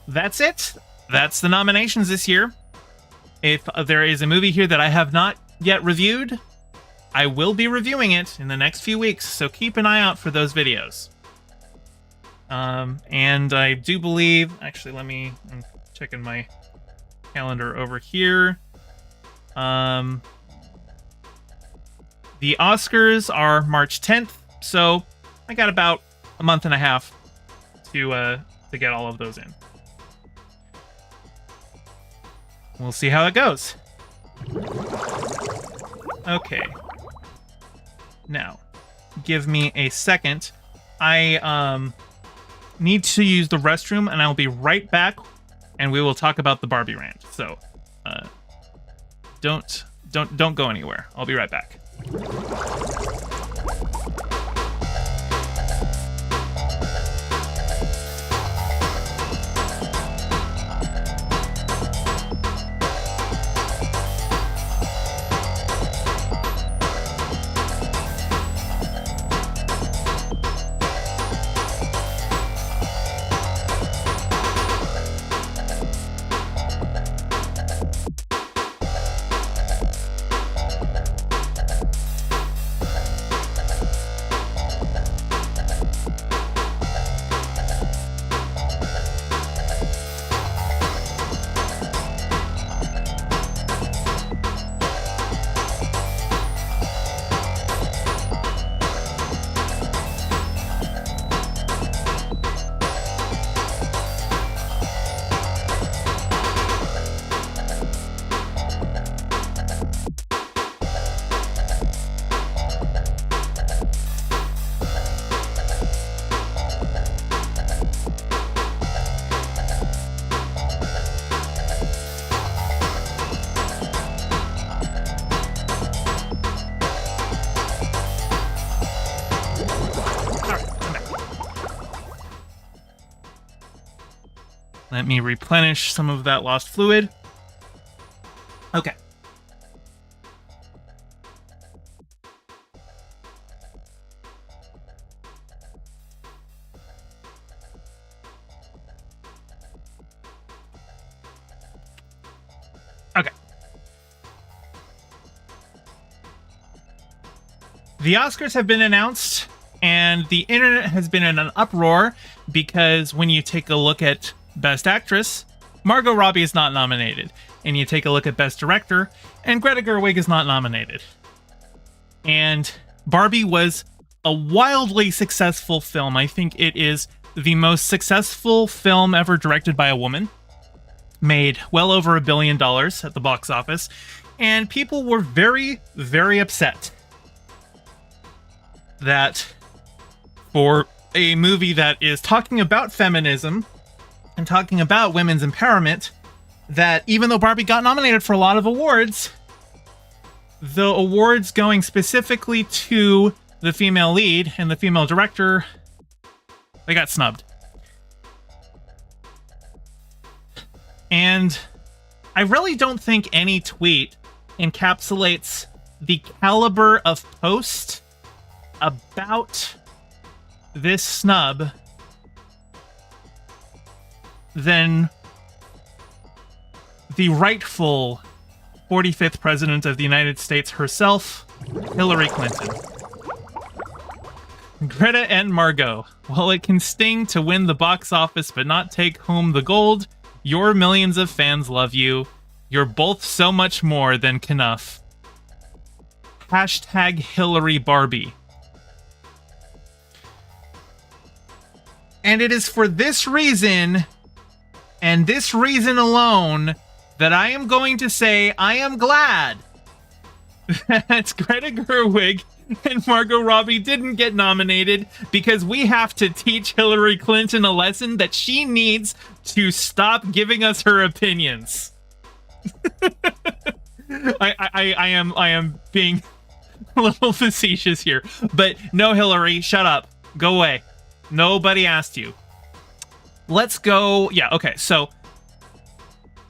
that's it. That's the nominations this year. If there is a movie here that I have not yet reviewed, I will be reviewing it in the next few weeks, so keep an eye out for those videos. And I do believe... Actually, I'm checking my calendar over here. The Oscars are March 10th, so I got about a month and a half to get all of those in. We'll see how it goes. Okay. Now, give me a second. I need to use the restroom, and I'll be right back, and we will talk about the Barbie rant. So, don't go anywhere. I'll be right back. Let me replenish some of that lost fluid. Okay. Okay. The Oscars have been announced, and the internet has been in an uproar because when you take a look at Best Actress, Margot Robbie is not nominated. And you take a look at Best Director, and Greta Gerwig is not nominated. And Barbie was a wildly successful film. I think it is the most successful film ever directed by a woman. Made well over $1 billion at the box office. And people were very, very upset that for a movie that is talking about feminism and talking about women's empowerment, that even though Barbie got nominated for a lot of awards, the awards going specifically to the female lead and the female director, they got snubbed. And I really don't think any tweet encapsulates the caliber of post about this snub than the rightful 45th president of the United States herself, Hillary Clinton. Greta and Margot, while it can sting to win the box office but not take home the gold, your millions of fans love you. You're both so much more than Knuff. Hashtag Hillary Barbie. And it is for this reason, and this reason alone, that I am going to say I am glad that Greta Gerwig and Margot Robbie didn't get nominated, because we have to teach Hillary Clinton a lesson that she needs to stop giving us her opinions. I am being a little facetious here, but no, Hillary, shut up. Go away. Nobody asked you. Let's go. Yeah, okay, so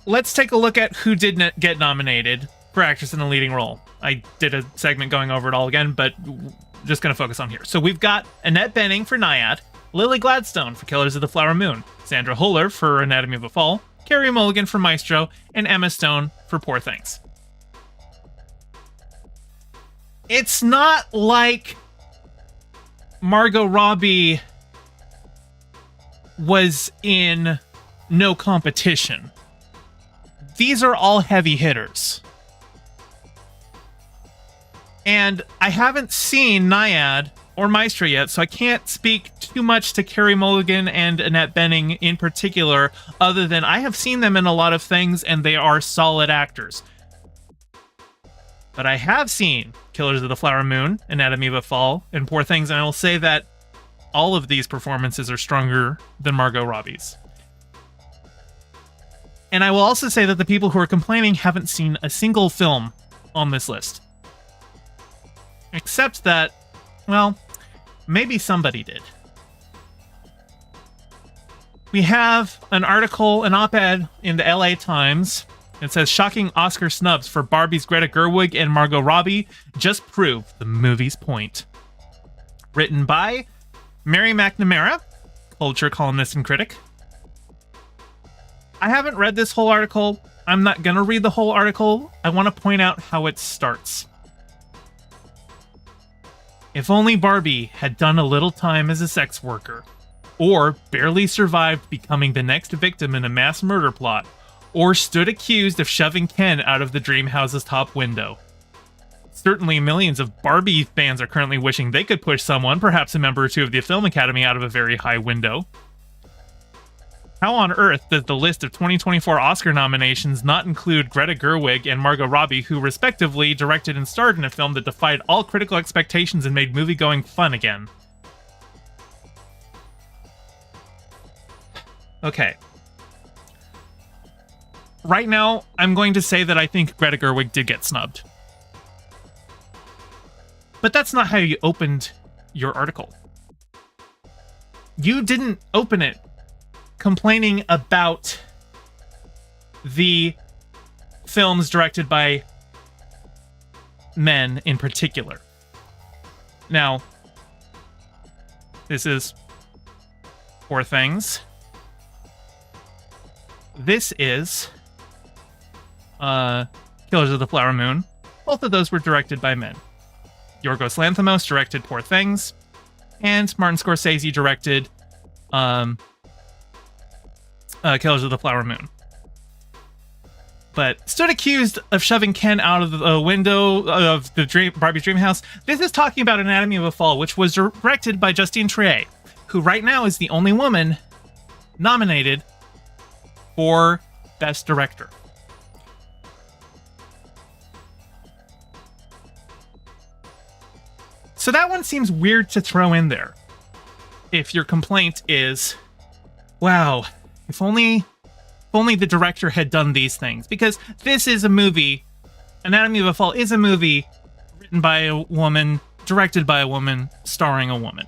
let's take a look at who did get nominated for actress in a leading role. I did a segment going over it all again, but just going to focus on here. So we've got Annette Bening for Naiad, Lily Gladstone for Killers of the Flower Moon, Sandra Huller for Anatomy of a Fall, Carey Mulligan for Maestro, and Emma Stone for Poor Things. It's not like Margot Robbie was in no competition. These are all heavy hitters. And I haven't seen Naiad or Maestro yet, so I can't speak too much to Carey Mulligan and Annette Bening in particular, other than I have seen them in a lot of things and they are solid actors. But I have seen Killers of the Flower Moon, Anatomy of a Fall, and Poor Things, and I will say that all of these performances are stronger than Margot Robbie's. And I will also say that the people who are complaining haven't seen a single film on this list. Except that, well, maybe somebody did. We have an article, an op-ed in the LA Times. It says, shocking Oscar snubs for Barbie's Greta Gerwig and Margot Robbie just prove the movie's point. Written by Mary McNamara, culture columnist and critic. I haven't read this whole article. I'm not gonna read the whole article. I want to point out how it starts. If only Barbie had done a little time as a sex worker, or barely survived becoming the next victim in a mass murder plot, or stood accused of shoving Ken out of the dream house's top window. Certainly millions of Barbie fans are currently wishing they could push someone, perhaps a member or two of the Film Academy, out of a very high window. How on earth does the list of 2024 Oscar nominations not include Greta Gerwig and Margot Robbie, who respectively directed and starred in a film that defied all critical expectations and made movie-going fun again? Okay. Right now, I'm going to say that I think Greta Gerwig did get snubbed. But that's not how you opened your article. You didn't open it complaining about the films directed by men in particular. Now, this is Poor Things. This is Killers of the Flower Moon. Both of those were directed by men. Yorgos Lanthimos directed Poor Things, and Martin Scorsese directed Killers of the Flower Moon. But stood accused of shoving Ken out of the window of the Barbie's dream house. This is talking about Anatomy of a Fall, which was directed by Justine Triet, who right now is the only woman nominated for Best Director. So that one seems weird to throw in there. If your complaint is, wow, if only the director had done these things. Because this is a movie, Anatomy of a Fall is a movie written by a woman, directed by a woman, starring a woman.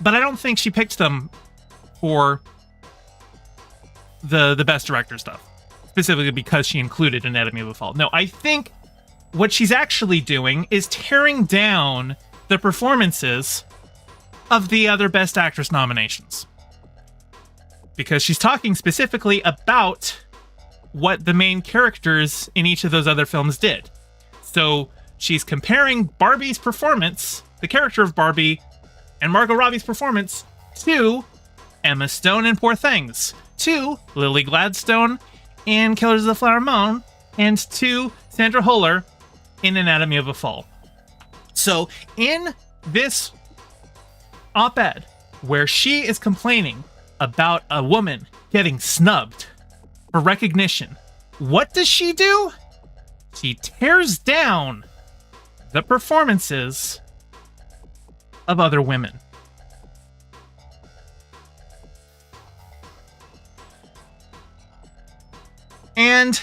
But I don't think she picked them for the best director stuff, specifically because she included Anatomy of a Fall. No, I think what she's actually doing is tearing down the performances of the other Best Actress nominations. Because she's talking specifically about what the main characters in each of those other films did. So she's comparing Barbie's performance, the character of Barbie, and Margot Robbie's performance to Emma Stone in Poor Things, to Lily Gladstone in Killers of the Flower Moon, and to Sandra Huller in Anatomy of a Fall. So in this op-ed, where she is complaining about a woman getting snubbed for recognition, what does she do? She tears down the performances of other women. And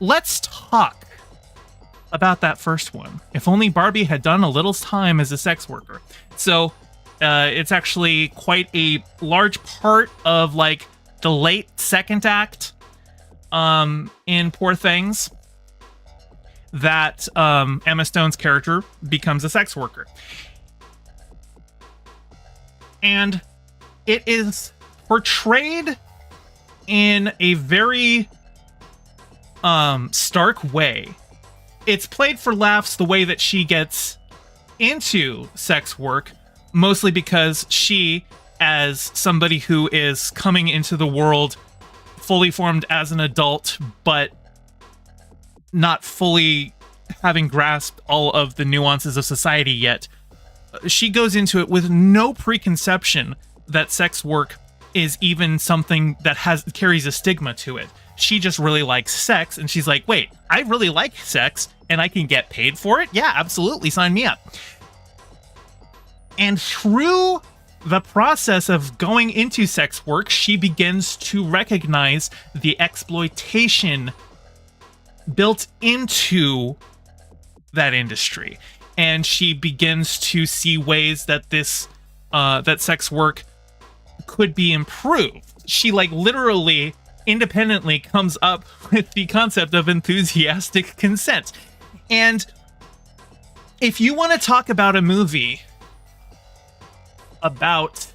let's talk about that first one. If only Barbie had done a little time as a sex worker. So it's actually quite a large part of like the late second act in Poor Things that Emma Stone's character becomes a sex worker. And it is portrayed in a very stark way. It's played for laughs the way that she gets into sex work, mostly because she, as somebody who is coming into the world fully formed as an adult, but not fully having grasped all of the nuances of society yet, she goes into it with no preconception that sex work is even something that carries a stigma to it. She just really likes sex, and she's like, wait, I really like sex, and I can get paid for it? Yeah, absolutely, sign me up. And through the process of going into sex work, she begins to recognize the exploitation built into that industry. And she begins to see ways that that sex work could be improved. She literally independently comes up with the concept of enthusiastic consent. And if you want to talk about a movie about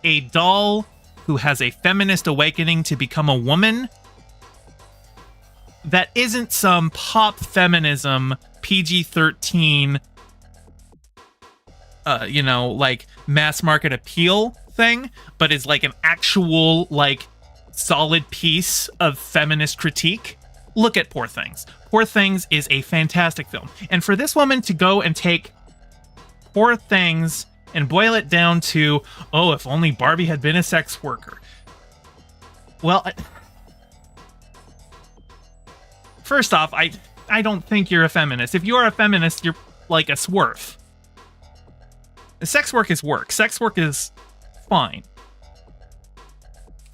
a doll who has a feminist awakening to become a woman, that isn't some pop feminism, PG-13, mass market appeal thing, but is an actual, solid piece of feminist critique, look at Poor Things. Poor Things is a fantastic film. And for this woman to go and take Poor Things and boil it down to, oh, if only Barbie had been a sex worker. Well, first off, I don't think you're a feminist. If you are a feminist, you're like a swerve. Sex work is work. Sex work is fine.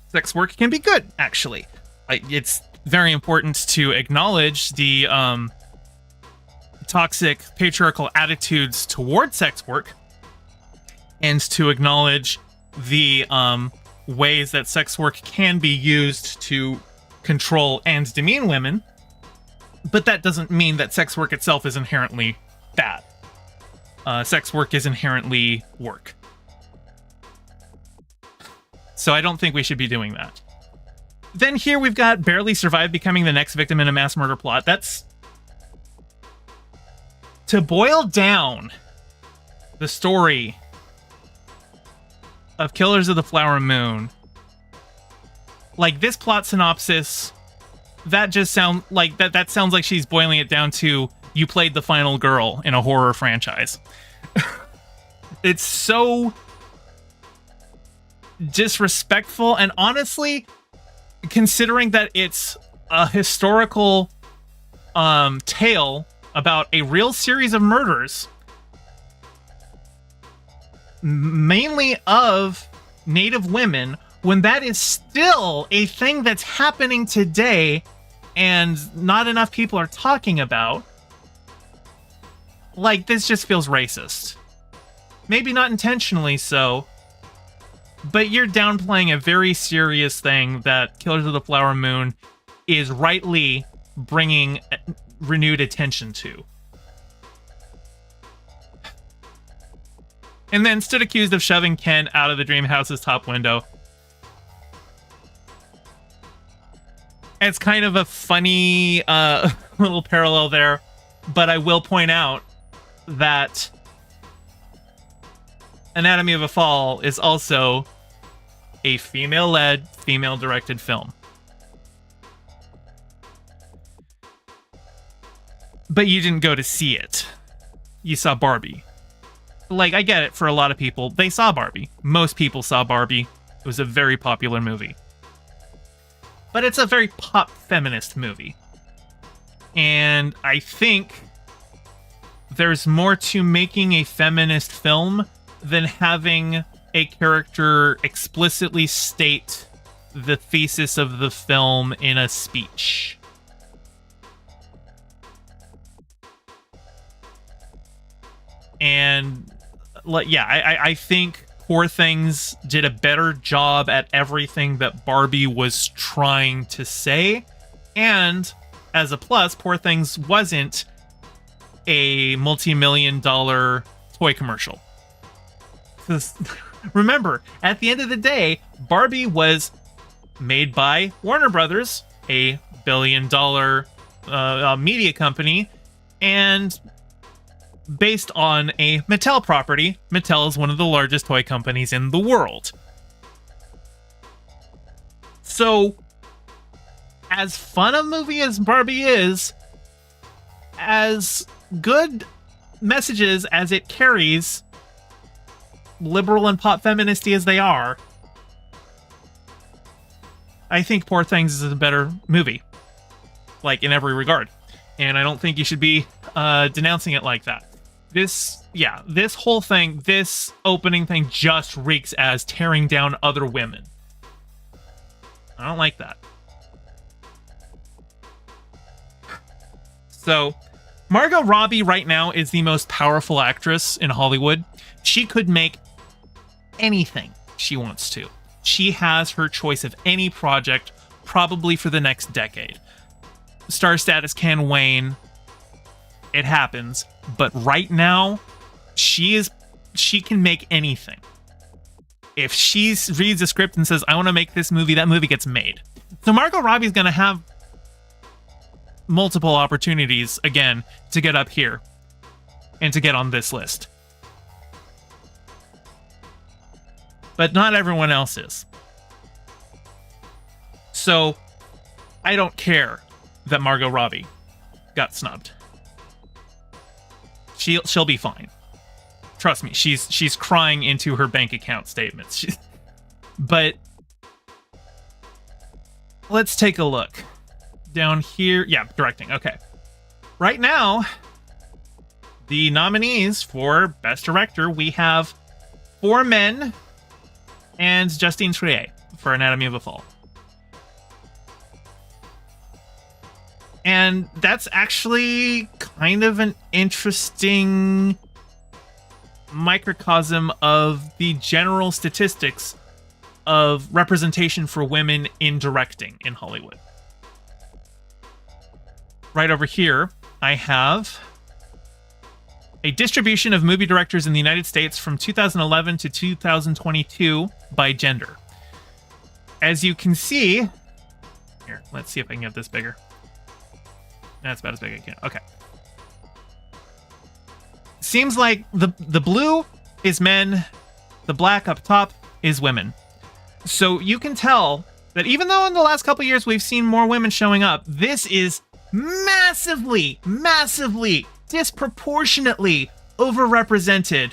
Sex work can be good, actually. It's very important to acknowledge the toxic patriarchal attitudes toward sex work, and to acknowledge the ways that sex work can be used to control and demean women. But that doesn't mean that sex work itself is inherently bad. Sex work is inherently work. So I don't think we should be doing that. Then here we've got barely survived becoming the next victim in a mass murder plot. That's... to boil down the story of Killers of the Flower Moon, this plot synopsis, that just sounds like that sounds like she's boiling it down to, you played the final girl in a horror franchise. It's so disrespectful, and honestly, considering that it's a historical tale about a real series of murders, mainly of Native women, when that is still a thing that's happening today and not enough people are talking about, like, this just feels racist. Maybe not intentionally so, but you're downplaying a very serious thing that Killers of the Flower Moon is rightly bringing renewed attention to. And then stood accused of shoving Ken out of the dream house's top window. It's kind of a funny little parallel there, but I will point out that Anatomy of a Fall is also a female-led, female-directed film. But you didn't go to see it. You saw Barbie. Like, I get it, for a lot of people, they saw Barbie. Most people saw Barbie. It was a very popular movie. But it's a very pop feminist movie. And I think there's more to making a feminist film than having a character explicitly state the thesis of the film in a speech. And yeah, I think Poor Things did a better job at everything that Barbie was trying to say. And as a plus, Poor Things wasn't a multi-million-dollar toy commercial. Because remember, at the end of the day, Barbie was made by Warner Brothers, a billion-dollar media company, and based on a Mattel property. Mattel is one of the largest toy companies in the world. So, as fun a movie as Barbie is, as good messages as it carries, liberal and pop feministy as they are, I think Poor Things is a better movie. Like, in every regard. And I don't think you should be denouncing it like that. This whole thing, this opening thing just reeks as tearing down other women. I don't like that. So, Margot Robbie right now is the most powerful actress in Hollywood. She could make anything she wants to. She has her choice of any project, probably for the next decade. Star status can wane. It happens. But right now, she can make anything. If she reads a script and says, I want to make this movie, that movie gets made. So Margot Robbie's going to have multiple opportunities, again, to get up here and to get on this list. But not everyone else is. So, I don't care that Margot Robbie got snubbed. She'll be fine. Trust me, she's crying into her bank account statements. But let's take a look. Down here, yeah, directing, okay. Right now, the nominees for Best Director, we have 4 men and Justine Triet for Anatomy of a Fall. And that's actually kind of an interesting microcosm of the general statistics of representation for women in directing in Hollywood. Right over here, I have a distribution of movie directors in the United States from 2011 to 2022 by gender. As you can see, here, let's see if I can get this bigger. That's about as big as I can. Okay. Seems like the blue is men, the black up top is women. So you can tell that even though in the last couple years we've seen more women showing up, this is massively, disproportionately overrepresented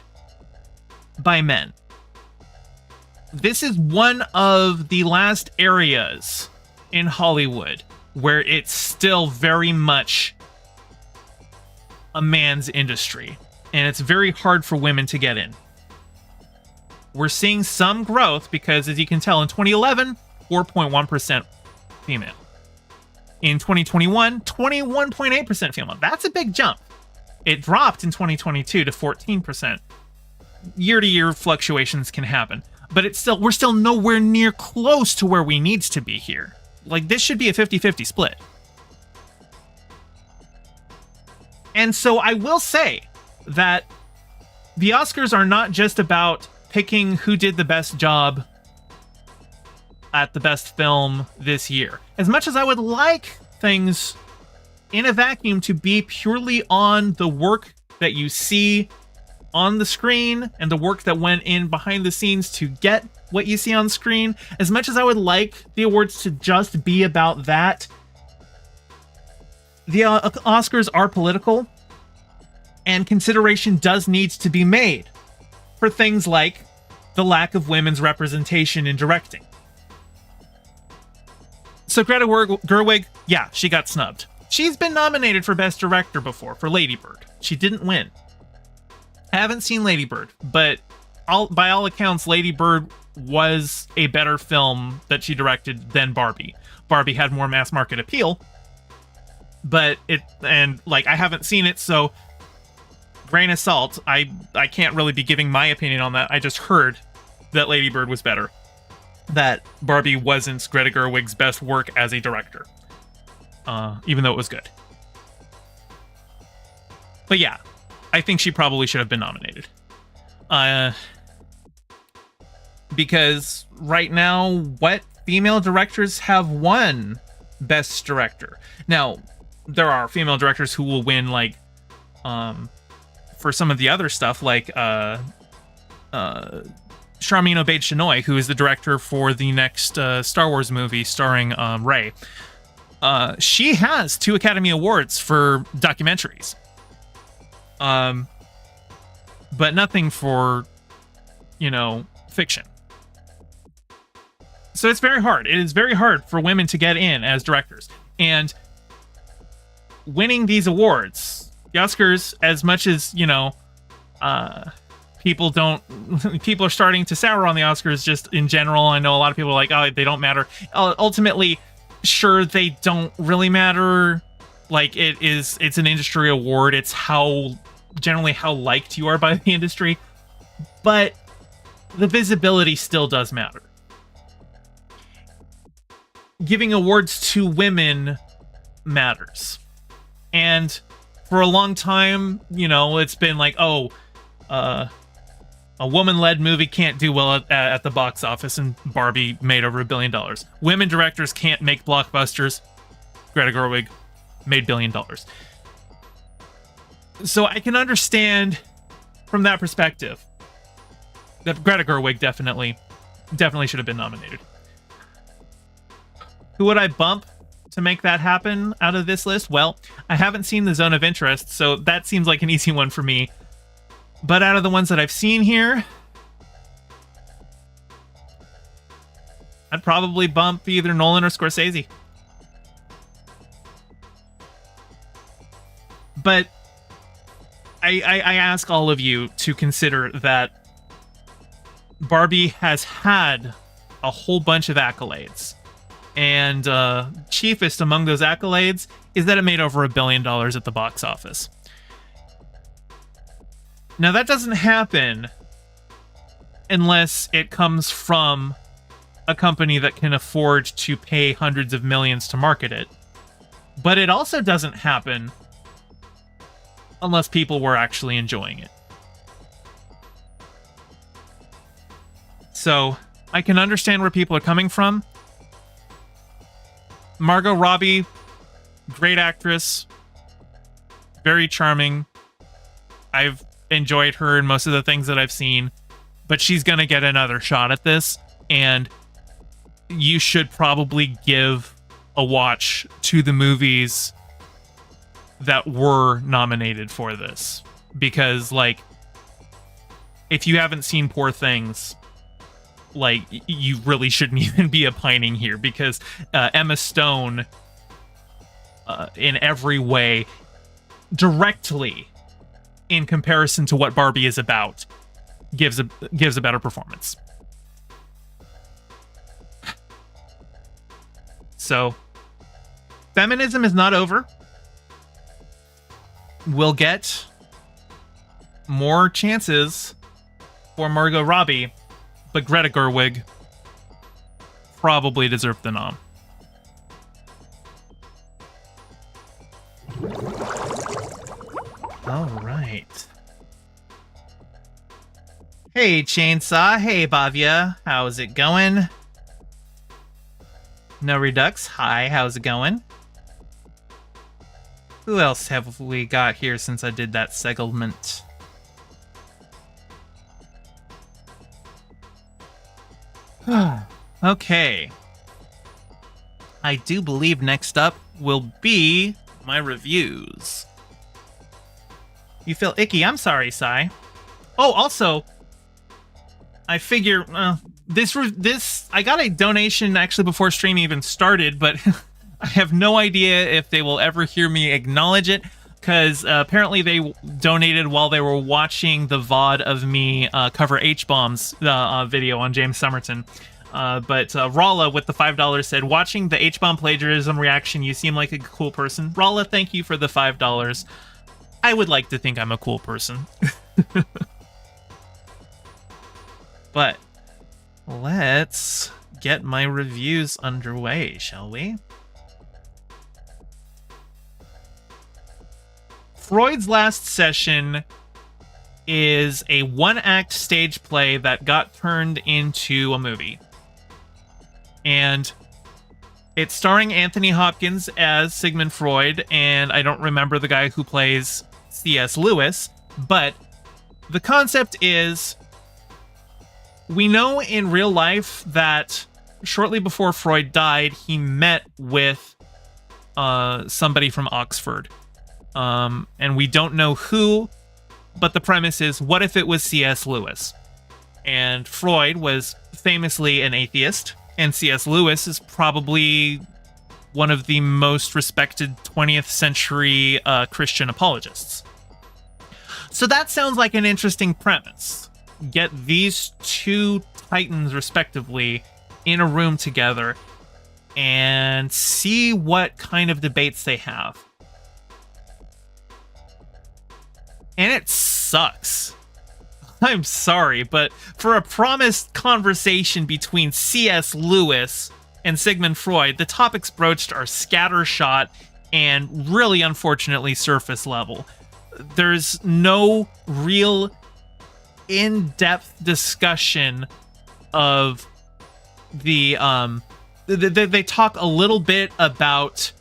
by men. This is one of the last areas in Hollywood where it's still very much a man's industry, and it's very hard for women to get in. We're seeing some growth because, as you can tell, in 2011, 4.1% female. In 2021, 21.8% female. That's a big jump. It dropped in 2022 to 14%. Year-to-year fluctuations can happen, but we're still nowhere near close to where we need to be here. Like, this should be a 50-50 split. And so I will say that the Oscars are not just about picking who did the best job at the best film this year. As much as I would like things in a vacuum to be purely on the work that you see on the screen and the work that went in behind the scenes to get what you see on screen, as much as I would like the awards to just be about that, the Oscars are political, and consideration does need to be made for things like the lack of women's representation in directing. So Greta Gerwig, yeah, she got snubbed. She's been nominated for Best Director before, for Lady Bird. She didn't win. I haven't seen Lady Bird, but by all accounts, Lady Bird was a better film that she directed than Barbie. Barbie had more mass market appeal, but I haven't seen it, so grain of salt. I can't really be giving my opinion on that. I just heard that Lady Bird was better, that Barbie wasn't Greta Gerwig's best work as a director, even though it was good. But yeah, I think she probably should have been nominated. Because right now, what female directors have won Best Director? Now, there are female directors who will win, like, for some of the other stuff, like Charmin Obaid-Chinoy, who is the director for the next Star Wars movie starring Rey. She has 2 Academy Awards for documentaries. But nothing for, fiction. So it's very hard. It is very hard for women to get in as directors. And winning these awards, the Oscars, as much as, people are starting to sour on the Oscars just in general. I know a lot of people are like, oh, they don't matter. Ultimately, sure, they don't really matter. Like, it's an industry award. It's generally how liked you are by the industry. But the visibility still does matter. Giving awards to women matters. And for a long time, it's been like, a woman-led movie can't do well at the box office, and Barbie made over $1 billion. Women directors can't make blockbusters. Greta Gerwig made $1 billion. So I can understand from that perspective that Greta Gerwig definitely should have been nominated. Who would I bump to make that happen out of this list? Well, I haven't seen The Zone of Interest, so that seems like an easy one for me. But out of the ones that I've seen here, I'd probably bump either Nolan or Scorsese. But I ask all of you to consider that Barbie has had a whole bunch of accolades. And chiefest among those accolades is that it made over $1 billion at the box office. Now, that doesn't happen unless it comes from a company that can afford to pay hundreds of millions to market it. But it also doesn't happen unless people were actually enjoying it. So, I can understand where people are coming from. Margot Robbie, great actress, very charming. I've enjoyed her in most of the things that I've seen, but she's gonna get another shot at this, and you should probably give a watch to the movies that were nominated for this, because, like, if you haven't seen Poor Things, like, you really shouldn't even be opining here, because Emma Stone, in every way, directly in comparison to what Barbie is about, gives a better performance. So feminism is not over. We'll get more chances for Margot Robbie, but Greta Gerwig probably deserved the nom. All right. Hey, Chainsaw. Hey, Bavia. How's it going? No Redux. Hi, how's it going? Who else have we got here since I did that segment? Okay. I do believe next up will be my reviews. You feel icky? I'm sorry, Sai. Oh, also, I figure this I got a donation actually before stream even started, but I have no idea if they will ever hear me acknowledge it, because apparently they donated while they were watching the VOD of me cover H-Bomb's video on James Somerton. But Rala with the $5 said, watching the H-Bomb plagiarism reaction, you seem like a cool person. Rala, thank you for the $5. I would like to think I'm a cool person. But let's get my reviews underway, shall we? Freud's Last Session is a one-act stage play that got turned into a movie. And it's starring Anthony Hopkins as Sigmund Freud, and I don't remember the guy who plays C.S. Lewis, but the concept is, we know in real life that shortly before Freud died, he met with somebody from Oxford. And we don't know who, but the premise is, what if it was C.S. Lewis? And Freud was famously an atheist, and C.S. Lewis is probably one of the most respected 20th century Christian apologists. So that sounds like an interesting premise. Get these two titans, respectively, in a room together and see what kind of debates they have. And it sucks. I'm sorry, but for a promised conversation between C.S. Lewis and Sigmund Freud, the topics broached are scattershot and really, unfortunately, surface level. There's no real in-depth discussion of the they talk a little bit about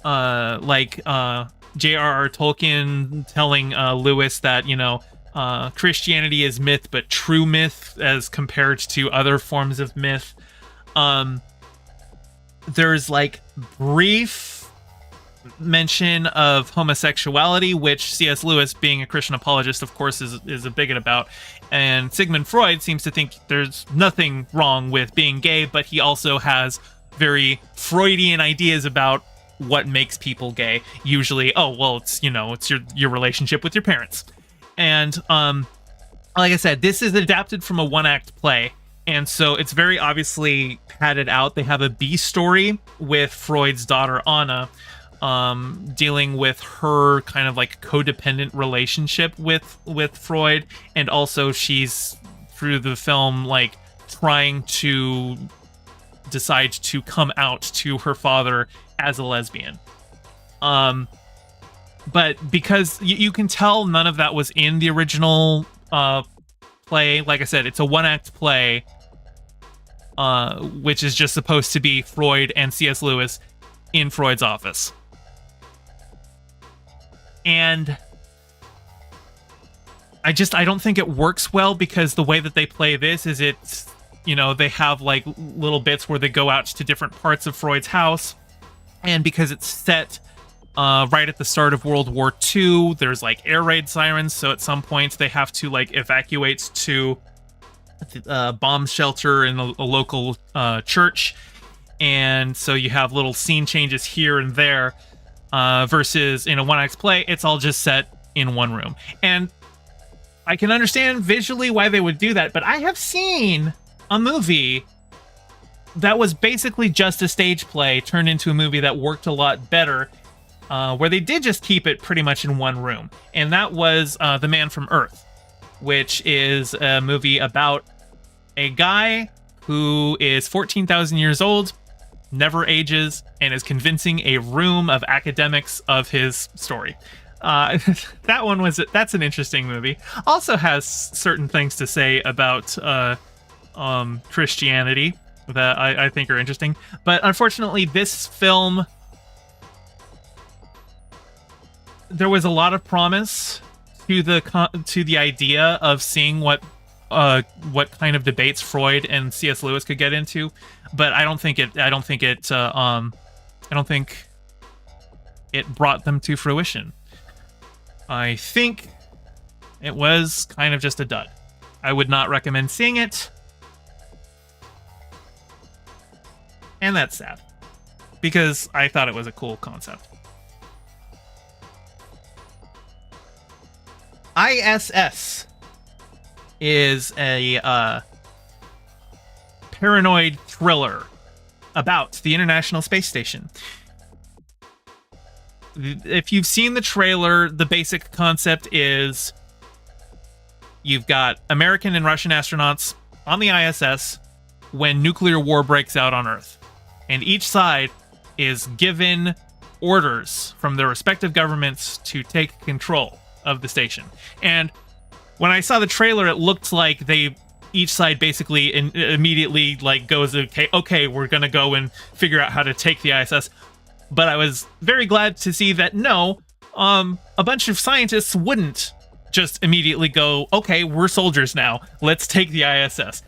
J.R.R. Tolkien telling Lewis that, you know, Christianity is myth, but true myth as compared to other forms of myth. There's like brief mention of homosexuality, which C.S. Lewis, being a Christian apologist, of course, is a bigot about. And Sigmund Freud seems to think there's nothing wrong with being gay, but he also has very Freudian ideas about what makes people gay. Usually, oh, well, it's, you know, it's your relationship with your parents. And like I said, this is adapted from a one-act play, and so it's very obviously padded out. They have a B story with Freud's daughter Anna, dealing with her kind of like codependent relationship with Freud, and also she's through the film like trying to decide to come out to her father as a lesbian. But because you can tell none of that was in the original play. Like I said, it's a one-act play, which is just supposed to be Freud and C.S. Lewis in Freud's office. And I don't think it works well, because the way that they play this is it's, you know, they have like little bits where they go out to different parts of Freud's house. And because it's set right at the start of World War II, there's like air raid sirens. So at some point they have to like evacuate to a bomb shelter in a local church. And so you have little scene changes here and there, versus in a one-act play, it's all just set in one room. And I can understand visually why they would do that, but I have seen a movie that was basically just a stage play turned into a movie that worked a lot better, where they did just keep it pretty much in one room. And that was The Man from Earth, which is a movie about a guy who is 14,000 years old, never ages, and is convincing a room of academics of his story. That's an interesting movie. Also has certain things to say about Christianity that I think are interesting. But unfortunately, this film, there was a lot of promise to the idea of seeing what kind of debates Freud and C.S. Lewis could get into, but I don't think it brought them to fruition. I think it was kind of just a dud. I would not recommend seeing it. And that's sad, because I thought it was a cool concept. I.S.S. is a paranoid thriller about the International Space Station. If you've seen the trailer, the basic concept is you've got American and Russian astronauts on the ISS when nuclear war breaks out on Earth. And each side is given orders from their respective governments to take control of the station. And when I saw the trailer, it looked like each side basically immediately like goes, okay, we're going to go and figure out how to take the ISS. But I was very glad to see that no, a bunch of scientists wouldn't just immediately go, okay, we're soldiers now, let's take the ISS.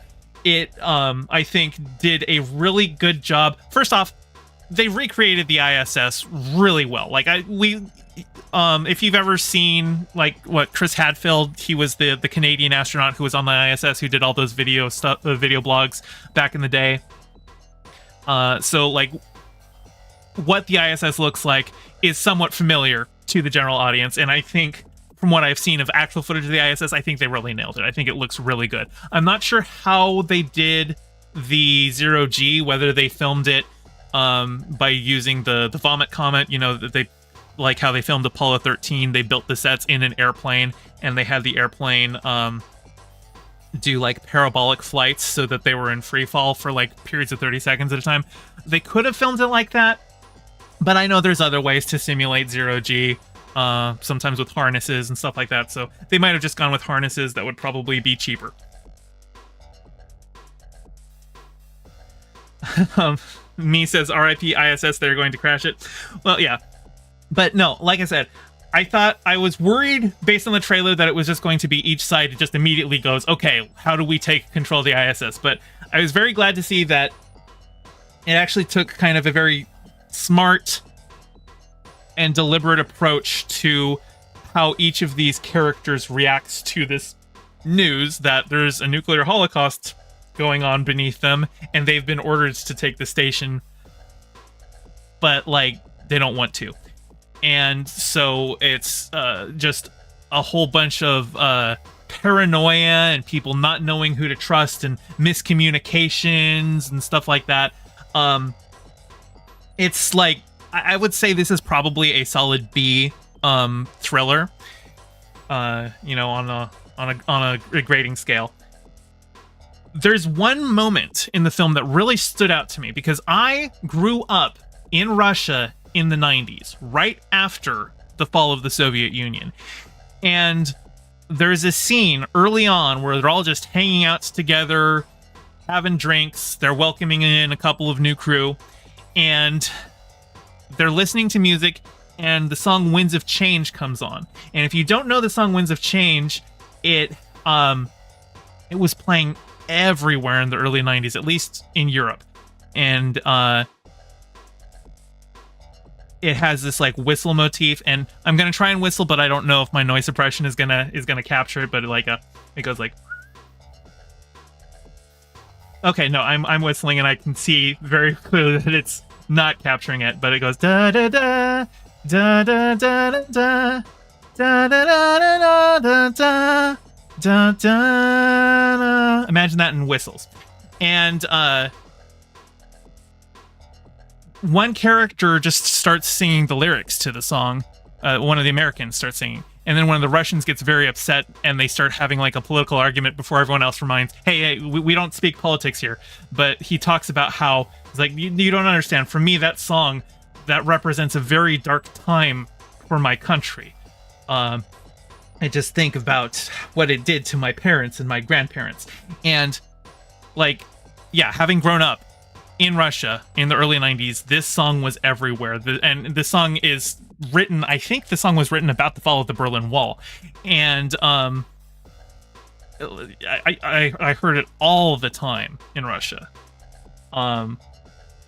It, I think, did a really good job. First off, they recreated the ISS really well. Like, if you've ever seen, like, what Chris Hadfield, he was the Canadian astronaut who was on the ISS, who did all those video blogs back in the day. So, like, what the ISS looks like is somewhat familiar to the general audience, and I think from what I've seen of actual footage of the ISS, I think they really nailed it. I think it looks really good. I'm not sure how they did the zero-G, whether they filmed it by using the vomit comet, you know, that they, like how they filmed Apollo 13, they built the sets in an airplane, and they had the airplane do like parabolic flights so that they were in free fall for like periods of 30 seconds at a time. They could have filmed it like that, but I know there's other ways to simulate zero-G, sometimes with harnesses and stuff like that, so they might have just gone with harnesses that would probably be cheaper. Me says, RIP ISS, they're going to crash it. Well, yeah. But no, like I said, I was worried based on the trailer that it was just going to be each side just immediately goes, okay, how do we take control of the ISS? But I was very glad to see that it actually took kind of a very smart and deliberate approach to how each of these characters reacts to this news that there's a nuclear holocaust going on beneath them, and they've been ordered to take the station, but like they don't want to. And so it's just a whole bunch of paranoia and people not knowing who to trust and miscommunications and stuff like that. It's like, I would say this is probably a solid B thriller, you know, on a grading scale. There's one moment in the film that really stood out to me because I grew up in Russia in the 90s, right after the fall of the Soviet Union. And there's a scene early on where they're all just hanging out together, having drinks, they're welcoming in a couple of new crew, and they're listening to music, and the song Winds of Change comes on. And if you don't know the song Winds of Change, it was playing everywhere in the early 90s, at least in Europe. And it has this like whistle motif, and I'm gonna try and whistle, but I don't know if my noise suppression is gonna capture it, but it goes like, okay, no, I'm whistling and I can see very clearly that it's not capturing it, but it goes da da da da da da da da da da da da da da. Imagine that in whistles. And one character just starts singing the lyrics to the song. One of the Americans starts singing. And then one of the Russians gets very upset and they start having like a political argument before everyone else reminds, hey, we don't speak politics here. But he talks about how, it's like, you don't understand. For me, that song, that represents a very dark time for my country. I just think about what it did to my parents and my grandparents. And like, yeah, having grown up in Russia in the early 90s, this song was everywhere. And the song is written, I think the song was written about the fall of the Berlin Wall. And I heard it all the time in Russia.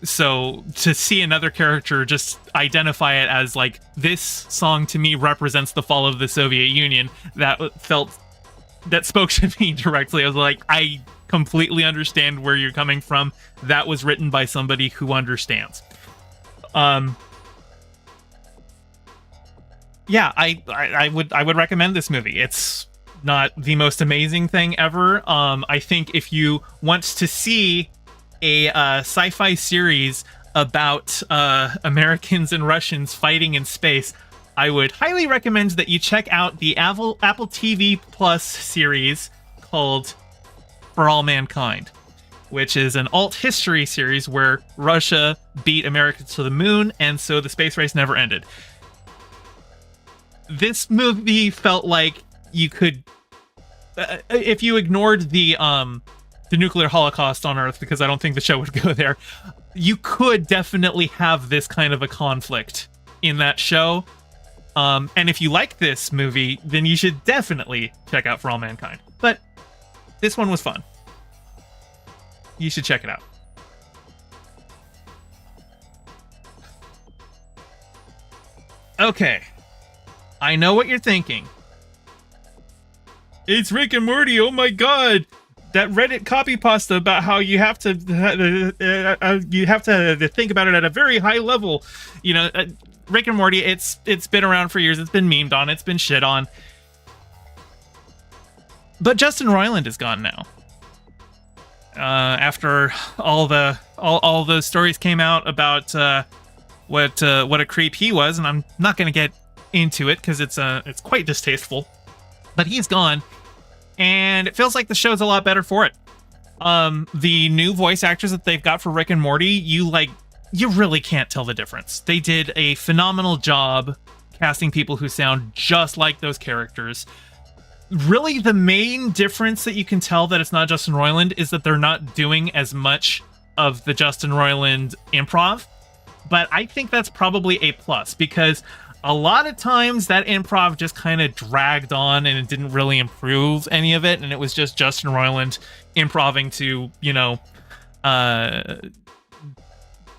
So to see another character just identify it as like, this song to me represents the fall of the Soviet Union, that spoke to me directly. I was like, I completely understand where you're coming from. That was written by somebody who understands. Yeah, I would recommend this movie. It's not the most amazing thing ever. I think if you want to see a sci-fi series about Americans and Russians fighting in space, I would highly recommend that you check out the Apple TV Plus series called For All Mankind, which is an alt history series where Russia beat America to the moon, and so the space race never ended. This movie felt like you could, if you ignored the nuclear holocaust on Earth, because I don't think the show would go there, you could definitely have this kind of a conflict in that show. And if you like this movie, then you should definitely check out For All Mankind. But this one was fun. You should check it out. Okay. I know what you're thinking. It's Rick and Morty, oh my god! That Reddit copy pasta about how you have to think about it at a very high level. You know, Rick and Morty, it's been around for years, it's been memed on, it's been shit on. But Justin Roiland is gone now. After all the stories came out about what a creep he was, and I'm not going to get into it because it's quite distasteful. But he's gone, and it feels like the show's a lot better for it. The new voice actors that they've got for Rick and Morty, you really can't tell the difference. They did a phenomenal job casting people who sound just like those characters. Really, the main difference that you can tell that it's not Justin Roiland is that they're not doing as much of the Justin Roiland improv. But I think that's probably a plus, because a lot of times that improv just kind of dragged on and it didn't really improve any of it. And it was just Justin Roiland improving to,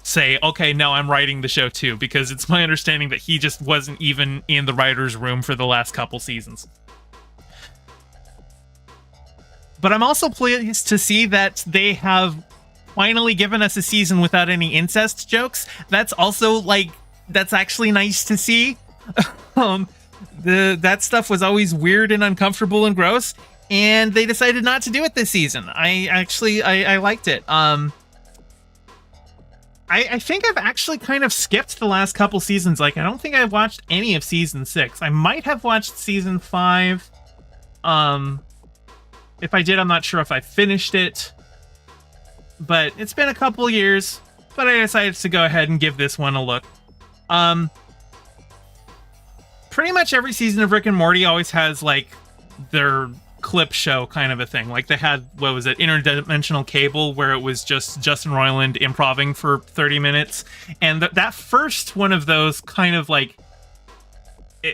say, okay, no, I'm writing the show too, because it's my understanding that he just wasn't even in the writer's room for the last couple seasons. But I'm also pleased to see that they have finally given us a season without any incest jokes. That's also, that's actually nice to see. That stuff was always weird and uncomfortable and gross, and they decided not to do it this season. I liked it. I think I've actually kind of skipped the last couple seasons. I don't think I've watched any of season 6. I might have watched season 5. If I did, I'm not sure if I finished it. But it's been a couple years, but I decided to go ahead and give this one a look. Pretty much every season of Rick and Morty always has, their clip show kind of a thing. They had, what was it, Interdimensional Cable, where it was just Justin Roiland improvising for 30 minutes. And that first one of those kind of,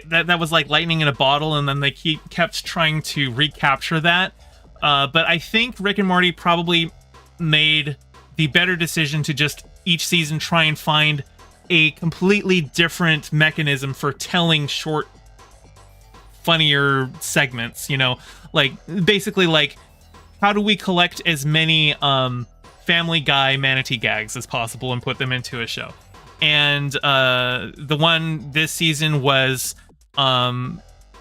that was like lightning in a bottle, and then they kept trying to recapture that. But I think Rick and Morty probably made the better decision to just each season try and find a completely different mechanism for telling short, funnier segments, basically how do we collect as many Family Guy manatee gags as possible and put them into a show. And the one this season was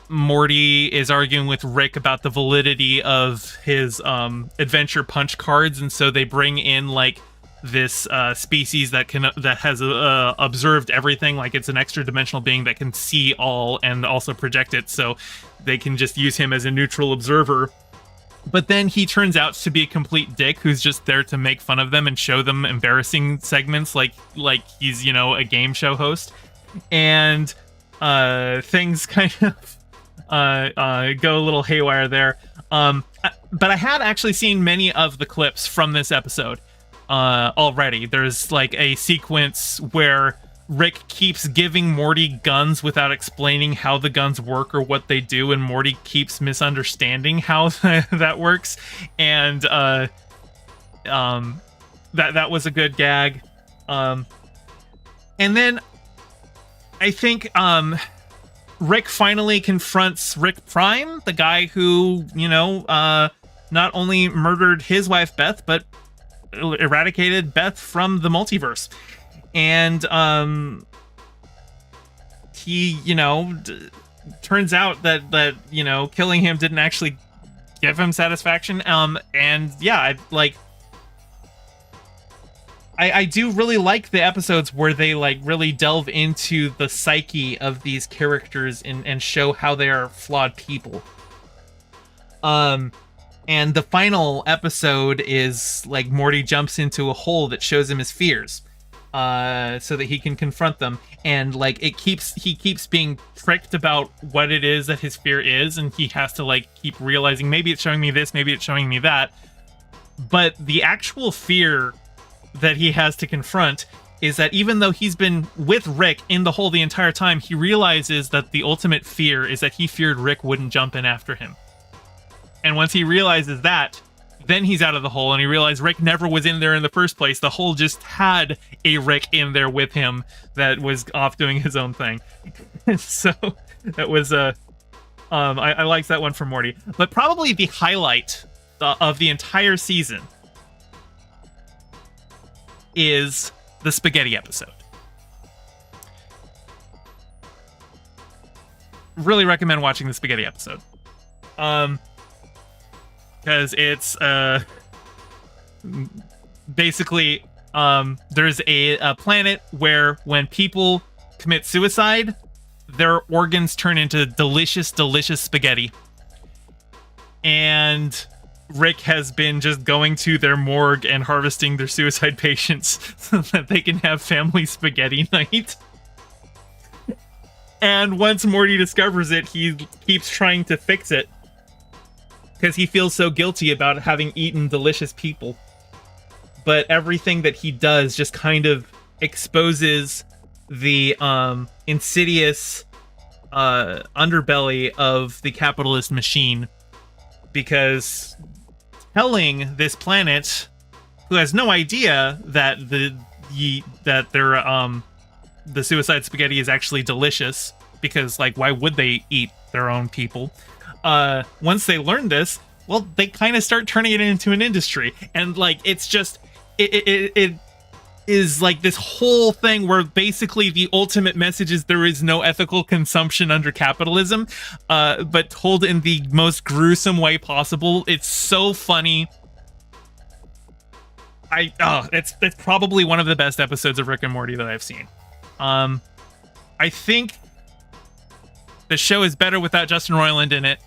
Morty is arguing with Rick about the validity of his adventure punch cards, and so they bring in this species that has observed everything, like it's an extra dimensional being that can see all and also project it, so they can just use him as a neutral observer. But then he turns out to be a complete dick who's just there to make fun of them and show them embarrassing segments like he's, you know, a game show host. And things kind of go a little haywire there. But I had actually seen many of the clips from this episode already. There's like a sequence where Rick keeps giving Morty guns without explaining how the guns work or what they do, and Morty keeps misunderstanding how that works. And that was a good gag. And then I think Rick finally confronts Rick Prime, the guy who, you know, not only murdered his wife Beth, but eradicated Beth from the multiverse. And he, you know, turns out that you know, killing him didn't actually give him satisfaction. And yeah, I do really like the episodes where they like really delve into the psyche of these characters and show how they are flawed people. And the final episode is like Morty jumps into a hole that shows him his fears, so that he can confront them. And like he keeps being tricked about what it is that his fear is, and he has to like keep realizing, maybe it's showing me this, maybe it's showing me that. But the actual fear that he has to confront is that even though he's been with Rick in the hole the entire time, he realizes that the ultimate fear is that he feared Rick wouldn't jump in after him. And once he realizes that, then he's out of the hole, and he realized Rick never was in there in the first place. The hole just had a Rick in there with him that was off doing his own thing. So that was I liked that one for Morty. But probably the highlight of the entire season is the spaghetti episode. Really recommend watching the spaghetti episode. Because it's basically there's a planet where when people commit suicide, their organs turn into delicious spaghetti. And Rick has been just going to their morgue and harvesting their suicide patients so that they can have family spaghetti night. And once Morty discovers it, he keeps trying to fix it because he feels so guilty about having eaten delicious people. But everything that he does just kind of exposes the insidious underbelly of the capitalist machine, because telling this planet, who has no idea that the suicide spaghetti is actually delicious, because like why would they eat their own people? Once they learn this, well, they kind of start turning it into an industry, and like it's just it is like this whole thing where basically the ultimate message is there is no ethical consumption under capitalism, but told in the most gruesome way possible. It's so funny. It's probably one of the best episodes of Rick and Morty that I've seen. I think the show is better without Justin Roiland in it.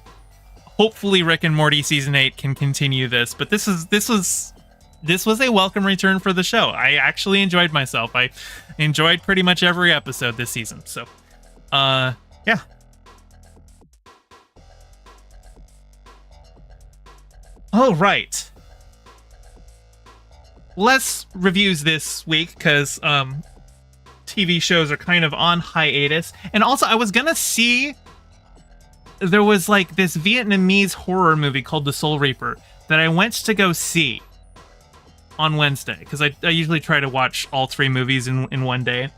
Hopefully Rick and Morty season 8 can continue this, but this was a welcome return for the show. I actually enjoyed myself. I enjoyed pretty much every episode this season. So, yeah. All right. Less reviews this week because TV shows are kind of on hiatus. And also, I was gonna see, there was like this Vietnamese horror movie called The Soul Reaper that I went to go see on Wednesday, because I usually try to watch all 3 movies in one day.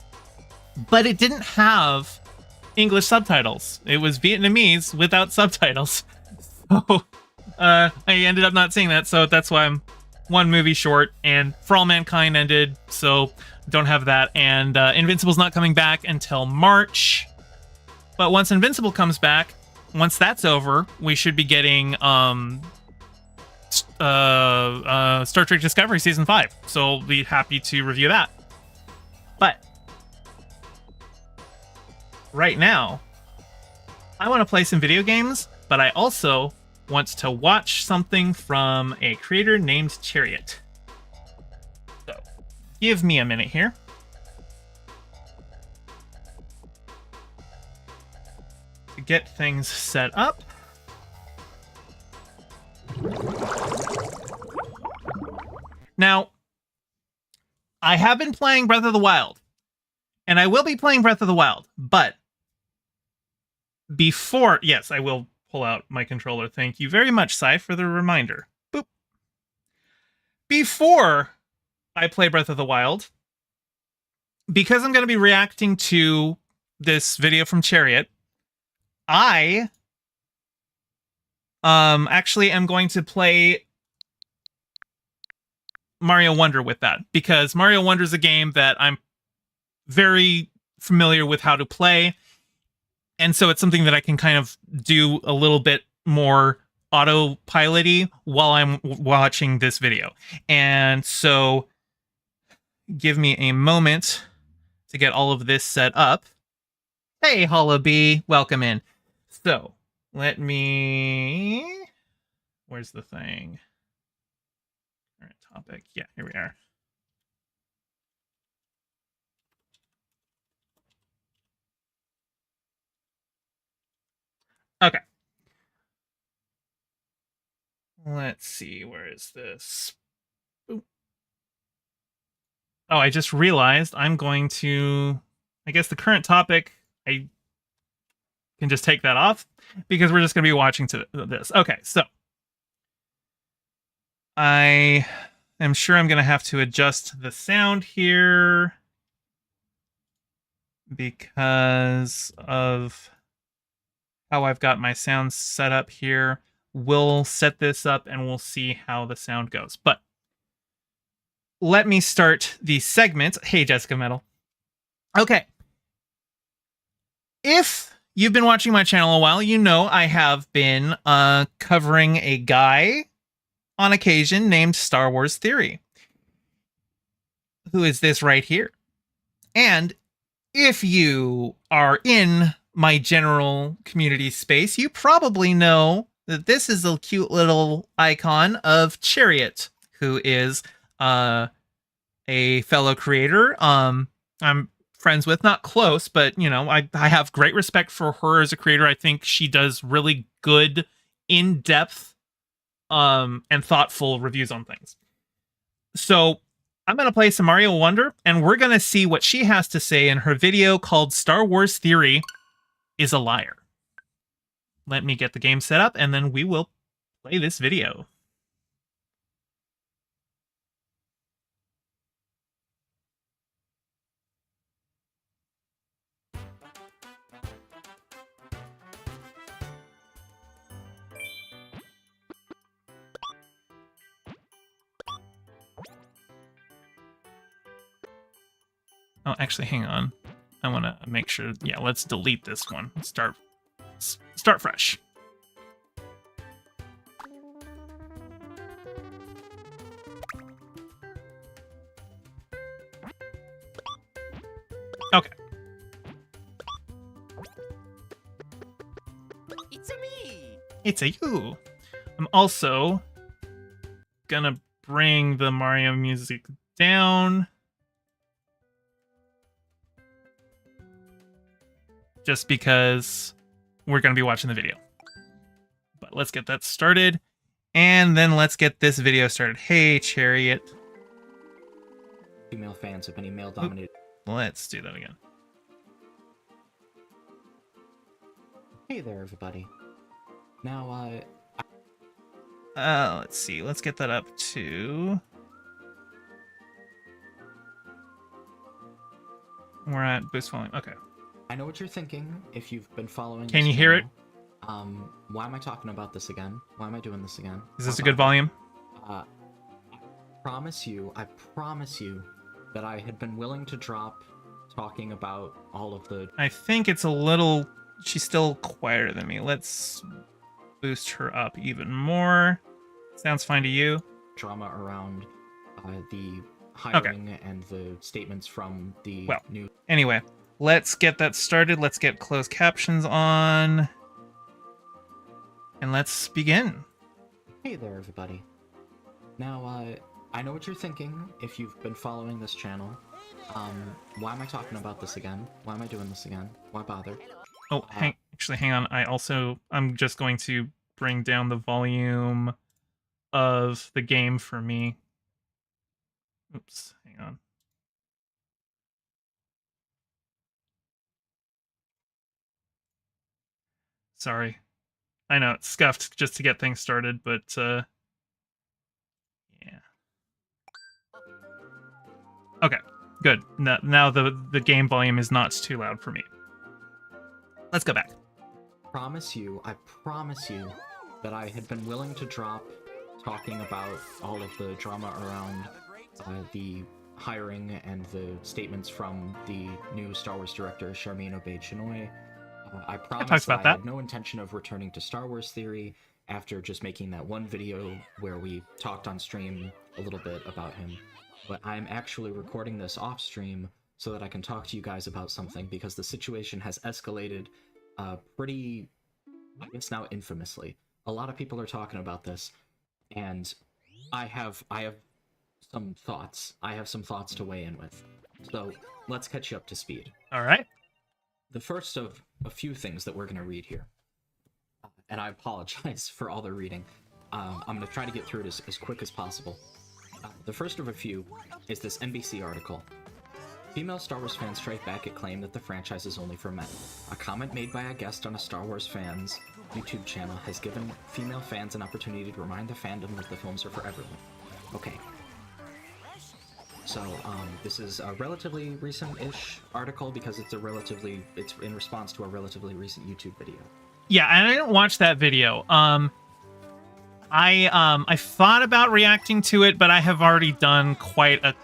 But it didn't have English subtitles. It was Vietnamese without subtitles. So I ended up not seeing that, so that's why I'm one movie short. And For All Mankind ended, so don't have that. And Invincible's not coming back until March. But once Invincible comes back, once that's over, we should be getting Star Trek Discovery Season 5, so I'll be happy to review that. But right now, I want to play some video games, but I also want to watch something from a creator named Chariot. So, give me a minute here. To get things set up. Now, I have been playing Breath of the Wild, and I will be playing Breath of the Wild, but before... Yes, I will pull out my controller. Thank you very much, Sai, for the reminder. Boop. Before I play Breath of the Wild, because I'm going to be reacting to this video from Chariot, I actually am going to play Mario Wonder with that, because Mario Wonder is a game that I'm very familiar with how to play, and so it's something that I can kind of do a little bit more autopilot-y while I'm watching this video. And so give me a moment to get all of this set up. Hey, Hollow B, welcome in. So let me... Where's the thing? Current topic. Yeah, here we are. Okay. Let's see, where is this? Boop. Oh, I just realized I'm going to... I guess the current topic, I can just take that off, because we're just going to be watching to this. Okay, so I am sure I'm going to have to adjust the sound here because of how I've got my sound set up here. We'll set this up and we'll see how the sound goes. But let me start the segment. Hey, Jessica Metal. Okay. If you've been watching my channel a while, you know I have been covering a guy on occasion named StarWarsTheory, who is this right here. And if you are in my general community space, you probably know that this is a cute little icon of Chariot, who is a fellow creator I'm friends with, not close, but you know, I have great respect for her as a creator. I think she does really good, in-depth and thoughtful reviews on things. So I'm going to play some Mario Wonder, and we're going to see what she has to say in her video called StarWarsTheory is a Liar. Let me get the game set up, and then we will play this video. Oh, actually, hang on. I want to make sure... Yeah, let's delete this one. Start fresh. Okay. It's a me. It's a you. I'm also gonna bring the Mario music down. Just because we're going to be watching the video. But let's get that started. And then let's get this video started. Hey, Chariot. Female fans have been male-dominated. Let's do that again. Hey there, everybody. Now, let's see. Let's get that up to... We're at boost volume. Okay. I know what you're thinking if you've been following. Can you hear it? Why am I talking about this again? Why am I doing this again? Is this a good volume? I promise you that I had been willing to drop talking about all of the... I think it's a little... She's still quieter than me. Let's boost her up even more. Sounds fine to you? Drama around the hiring and the statements from the new... Anyway, let's get that started. Let's get closed captions on. And let's begin. Hey there, everybody. Now, I know what you're thinking if you've been following this channel. Why am I talking about this again? Why am I doing this again? Why bother? Oh, hang on. I'm just going to bring down the volume of the game for me. Oops, hang on. Sorry. I know, it's scuffed just to get things started, but, yeah. Okay, good. Now the game volume is not too loud for me. Let's go back. I promise you that I had been willing to drop talking about all of the drama around the hiring and the statements from the new Star Wars director, Charmin Obaid-Chinoy. I promise that I had no intention of returning to Star Wars Theory after just making that one video where we talked on stream a little bit about him. But I'm actually recording this off stream so that I can talk to you guys about something, because the situation has escalated pretty, I guess now infamously. A lot of people are talking about this, and I have some thoughts. I have some thoughts to weigh in with. So let's catch you up to speed. All right. The first of a few things that we're going to read here, and I apologize for all the reading. I'm going to try to get through it as quick as possible. The first of a few is this NBC article. Female Star Wars fans strike back at claim that the franchise is only for men. A comment made by a guest on a Star Wars fans YouTube channel has given female fans an opportunity to remind the fandom that the films are for everyone. Okay. So, this is a relatively recent-ish article because it's in response to a relatively recent YouTube video. Yeah, and I didn't watch that video. I thought about reacting to it, but I have already done quite a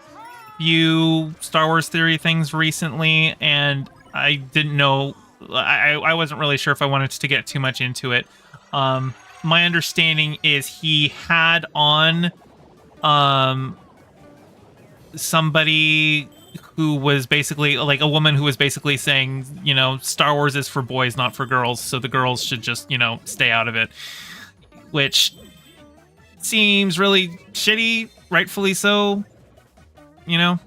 few Star Wars Theory things recently, and I didn't know, I wasn't really sure if I wanted to get too much into it. My understanding is he had on, somebody who was basically like a woman who was basically saying, you know, Star Wars is for boys, not for girls, so the girls should just, you know, stay out of it, which seems really shitty, rightfully so, you know.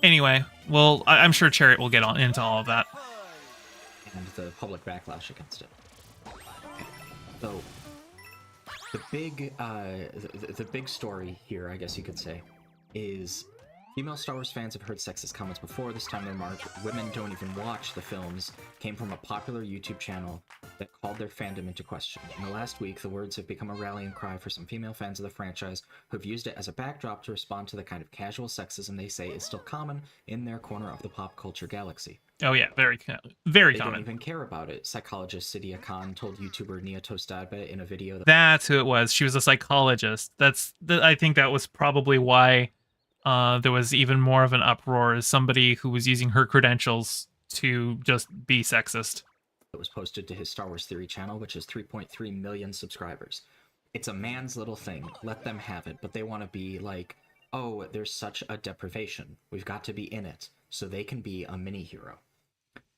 Anyway, well, I'm sure Chariot will get on into all of that and the public backlash against it. Okay. So the big story here, I guess you could say, is female Star Wars fans have heard sexist comments before. This time their march, women don't even watch the films, came from a popular YouTube channel that called their fandom into question. In the last week, the words have become a rallying cry for some female fans of the franchise who have used it as a backdrop to respond to the kind of casual sexism they say is still common in their corner of the pop culture galaxy. Oh yeah, very common. They don't even care about it. Psychologist Sidia Khan told YouTuber Nia Tostadbe in a video that's who it was. She was a psychologist. I think that was probably why there was even more of an uproar, as somebody who was using her credentials to just be sexist. It was posted to his Star Wars Theory channel, which has 3.3 million subscribers. It's a man's little thing. Let them have it. But they want to be like, oh, there's such a deprivation. We've got to be in it so they can be a mini-hero.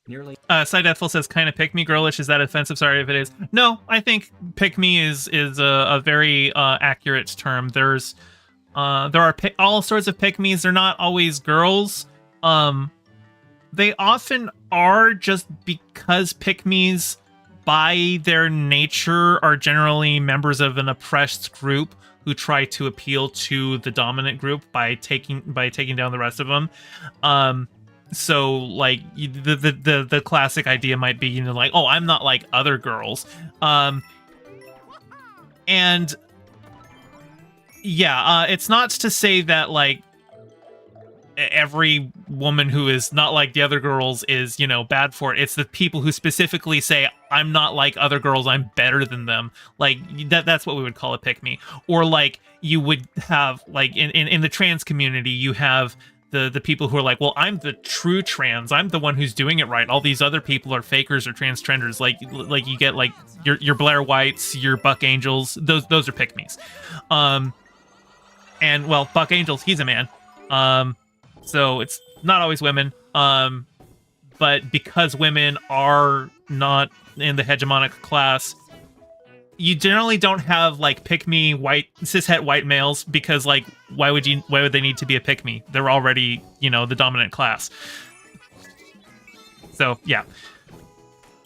Nearly. Side Ethel says, kind of pick me girlish. Is that offensive? Sorry if it is. No, I think pick me is a very accurate term. There are all sorts of pick-me's. They're not always girls. They often are, just because pick-me's by their nature are generally members of an oppressed group who try to appeal to the dominant group by taking down the rest of them. So like the classic idea might be, you know, like, oh, I'm not like other girls. And yeah, it's not to say that like every woman who is not like the other girls is, you know, bad for it. It's the people who specifically say, I'm not like other girls, I'm better than them. Like that's what we would call a pick me. Or like you would have like in the trans community, you have the people who are like, well, I'm the true trans. I'm the one who's doing it right. All these other people are fakers or trenders. Like you get like your Blair Whites, your Buck Angels. Those are pick-me's. And well, Buck Angels, he's a man. So it's not always women. But because women are not in the hegemonic class, you generally don't have like pick-me white cishet white males, because like why would they need to be a pick-me? They're already, you know, the dominant class. So yeah.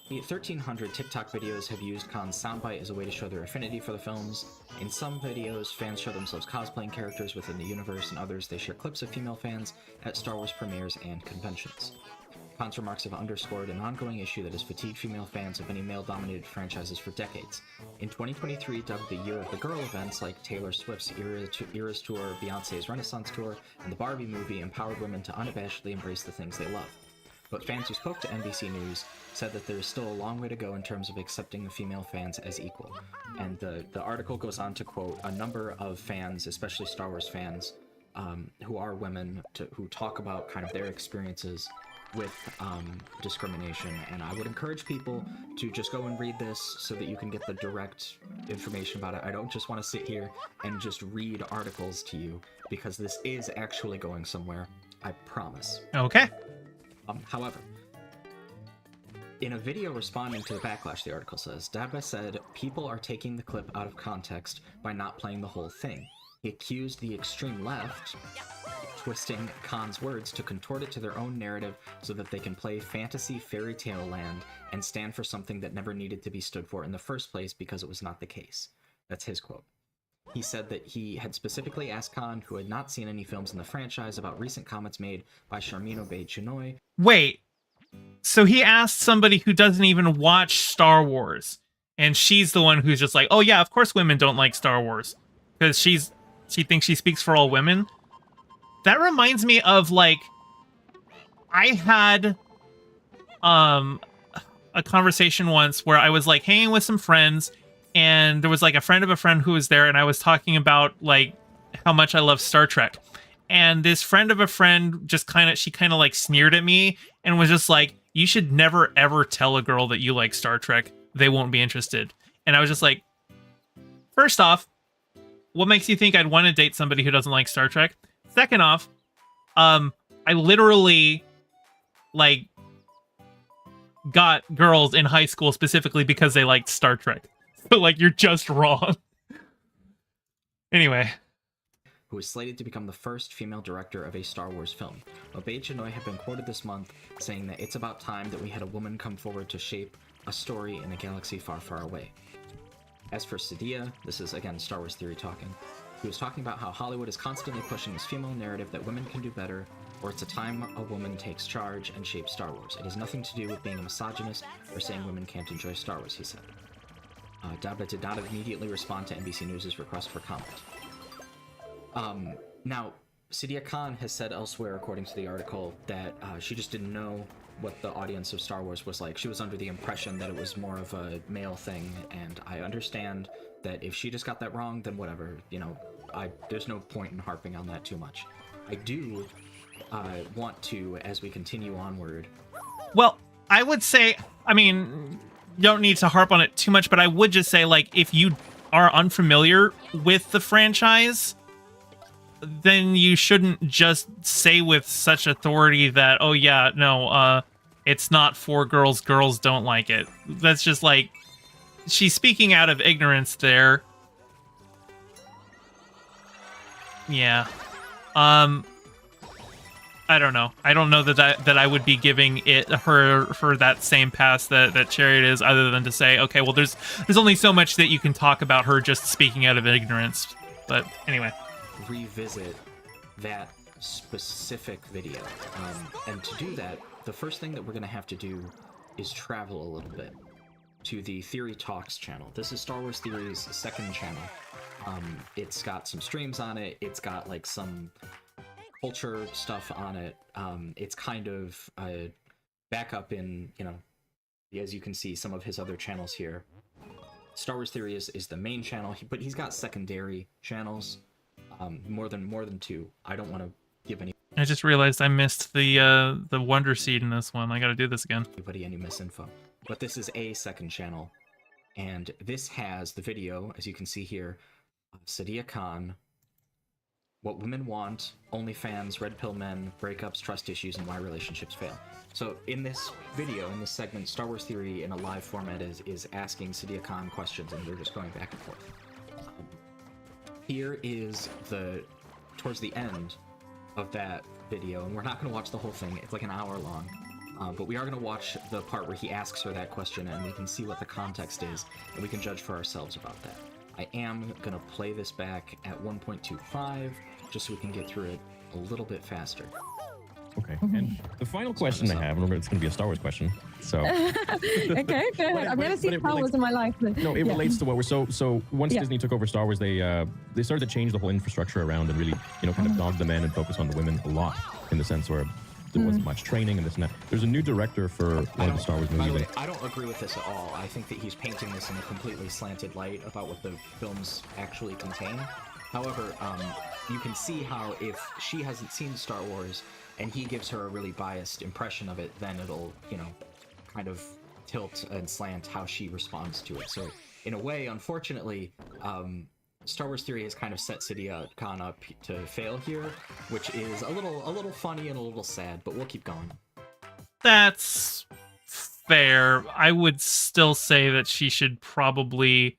The 1,300 TikTok videos have used Khan's soundbite as a way to show their affinity for the films. In some videos, fans show themselves cosplaying characters within the universe, and others they share clips of female fans at Star Wars premieres and conventions. Khan's remarks have underscored an ongoing issue that has fatigued female fans of many male-dominated franchises for decades. In 2023, dubbed the Year of the Girl, events like Taylor Swift's Eras Tour, Beyoncé's Renaissance Tour, and the Barbie movie empowered women to unabashedly embrace the things they love. But fans who spoke to NBC News said that there is still a long way to go in terms of accepting the female fans as equal. And the article goes on to quote a number of fans, especially Star Wars fans, who are women, who talk about kind of their experiences with discrimination. And I would encourage people to just go and read this so that you can get the direct information about it. I don't just want to sit here and just read articles to you, because this is actually going somewhere. I promise. Okay. However, in a video responding to the backlash, the article says, Dabba said people are taking the clip out of context by not playing the whole thing. He accused the extreme left twisting Khan's words to contort it to their own narrative so that they can play fantasy fairy tale land and stand for something that never needed to be stood for in the first place because it was not the case. That's his quote. He said that he had specifically asked Khan, who had not seen any films in the franchise, about recent comments made by Sharmeen Obaid-Chinoy. Wait, so he asked somebody who doesn't even watch Star Wars, and she's the one who's just like, oh yeah, of course women don't like Star Wars, because she thinks she speaks for all women? That reminds me of, like, I had a conversation once where I was like hanging with some friends, and there was like a friend of a friend who was there, and I was talking about like how much I love Star Trek. And this friend of a friend just she kind of like sneered at me and was just like, you should never ever tell a girl that you like Star Trek. They won't be interested. And I was just like, first off, what makes you think I'd want to date somebody who doesn't like Star Trek? Second off, I literally like got girls in high school specifically because they liked Star Trek. So like, you're just wrong. Anyway. Who is slated to become the first female director of a Star Wars film. Obaid-Chinoy had been quoted this month saying that it's about time that we had a woman come forward to shape a story in a galaxy far, far away. As for Sadia, this is again Star Wars Theory talking, he was talking about how Hollywood is constantly pushing this female narrative that women can do better, or it's a time a woman takes charge and shapes Star Wars. It has nothing to do with being a misogynist or saying women can't enjoy Star Wars, he said. Dabba did not immediately respond to NBC News' request for comment. Now, Sadia Khan has said elsewhere, according to the article, that she just didn't know what the audience of Star Wars was like. She was under the impression that it was more of a male thing, and I understand that if she just got that wrong, then whatever, you know, there's no point in harping on that too much. I do want to, as we continue onward... Well, I would say, I mean, you don't need to harp on it too much, but I would just say, like, if you are unfamiliar with the franchise, then you shouldn't just say with such authority that, oh yeah, no, it's not for girls, girls don't like it. That's just like, she's speaking out of ignorance there. Yeah. I don't know. I don't know that I would be giving her that same pass that Chariot is, other than to say, okay, well, there's only so much that you can talk about her just speaking out of ignorance. But anyway. Revisit that specific video. And to do that, the first thing that we're going to have to do is travel a little bit to the Theory Talks channel. This is Star Wars Theory's second channel. It's got some streams on it. It's got like some culture stuff on it. It's kind of a backup in, you know, as you can see, some of his other channels here. Star Wars Theory is the main channel, but he's got secondary channels. More than two. I don't want to give I just realized I missed the Wonder Seed in this one. I gotta do this again. anybody any misinfo. But this is a second channel, and this has the video, as you can see here, of Sadia Khan, What Women Want, OnlyFans, Red Pill Men, Breakups, Trust Issues, and Why Relationships Fail. So in this video, in this segment, Star Wars Theory in a live format is asking Sadia Khan questions, and they're just going back and forth. Here is towards the end of that video, and we're not going to watch the whole thing. It's like an hour long. But we are going to watch the part where he asks her that question, and we can see what the context is, and we can judge for ourselves about that. I am going to play this back at 1.25, just so we can get through it a little bit faster. Okay, and the final question I have, remember it's going to be a Star Wars question, so... Okay, go ahead. I've never seen Star Wars in my life. But, no, it relates to what we're... So once Disney took over Star Wars, they started to change the whole infrastructure around and really, kind of dog the men and focus on the women a lot, in the sense where there wasn't much training and this and that. There's a new director for one of the Star Wars movies. By the way, I don't agree with this at all. I think that he's painting this in a completely slanted light about what the films actually contain. However, you can see how if she hasn't seen Star Wars and he gives her a really biased impression of it, then it'll, kind of tilt and slant how she responds to it. So in a way, unfortunately, Star Wars Theory has kind of set Sadia Khan up to fail here, which is a little funny and a little sad, but we'll keep going. That's fair. I would still say that she should probably,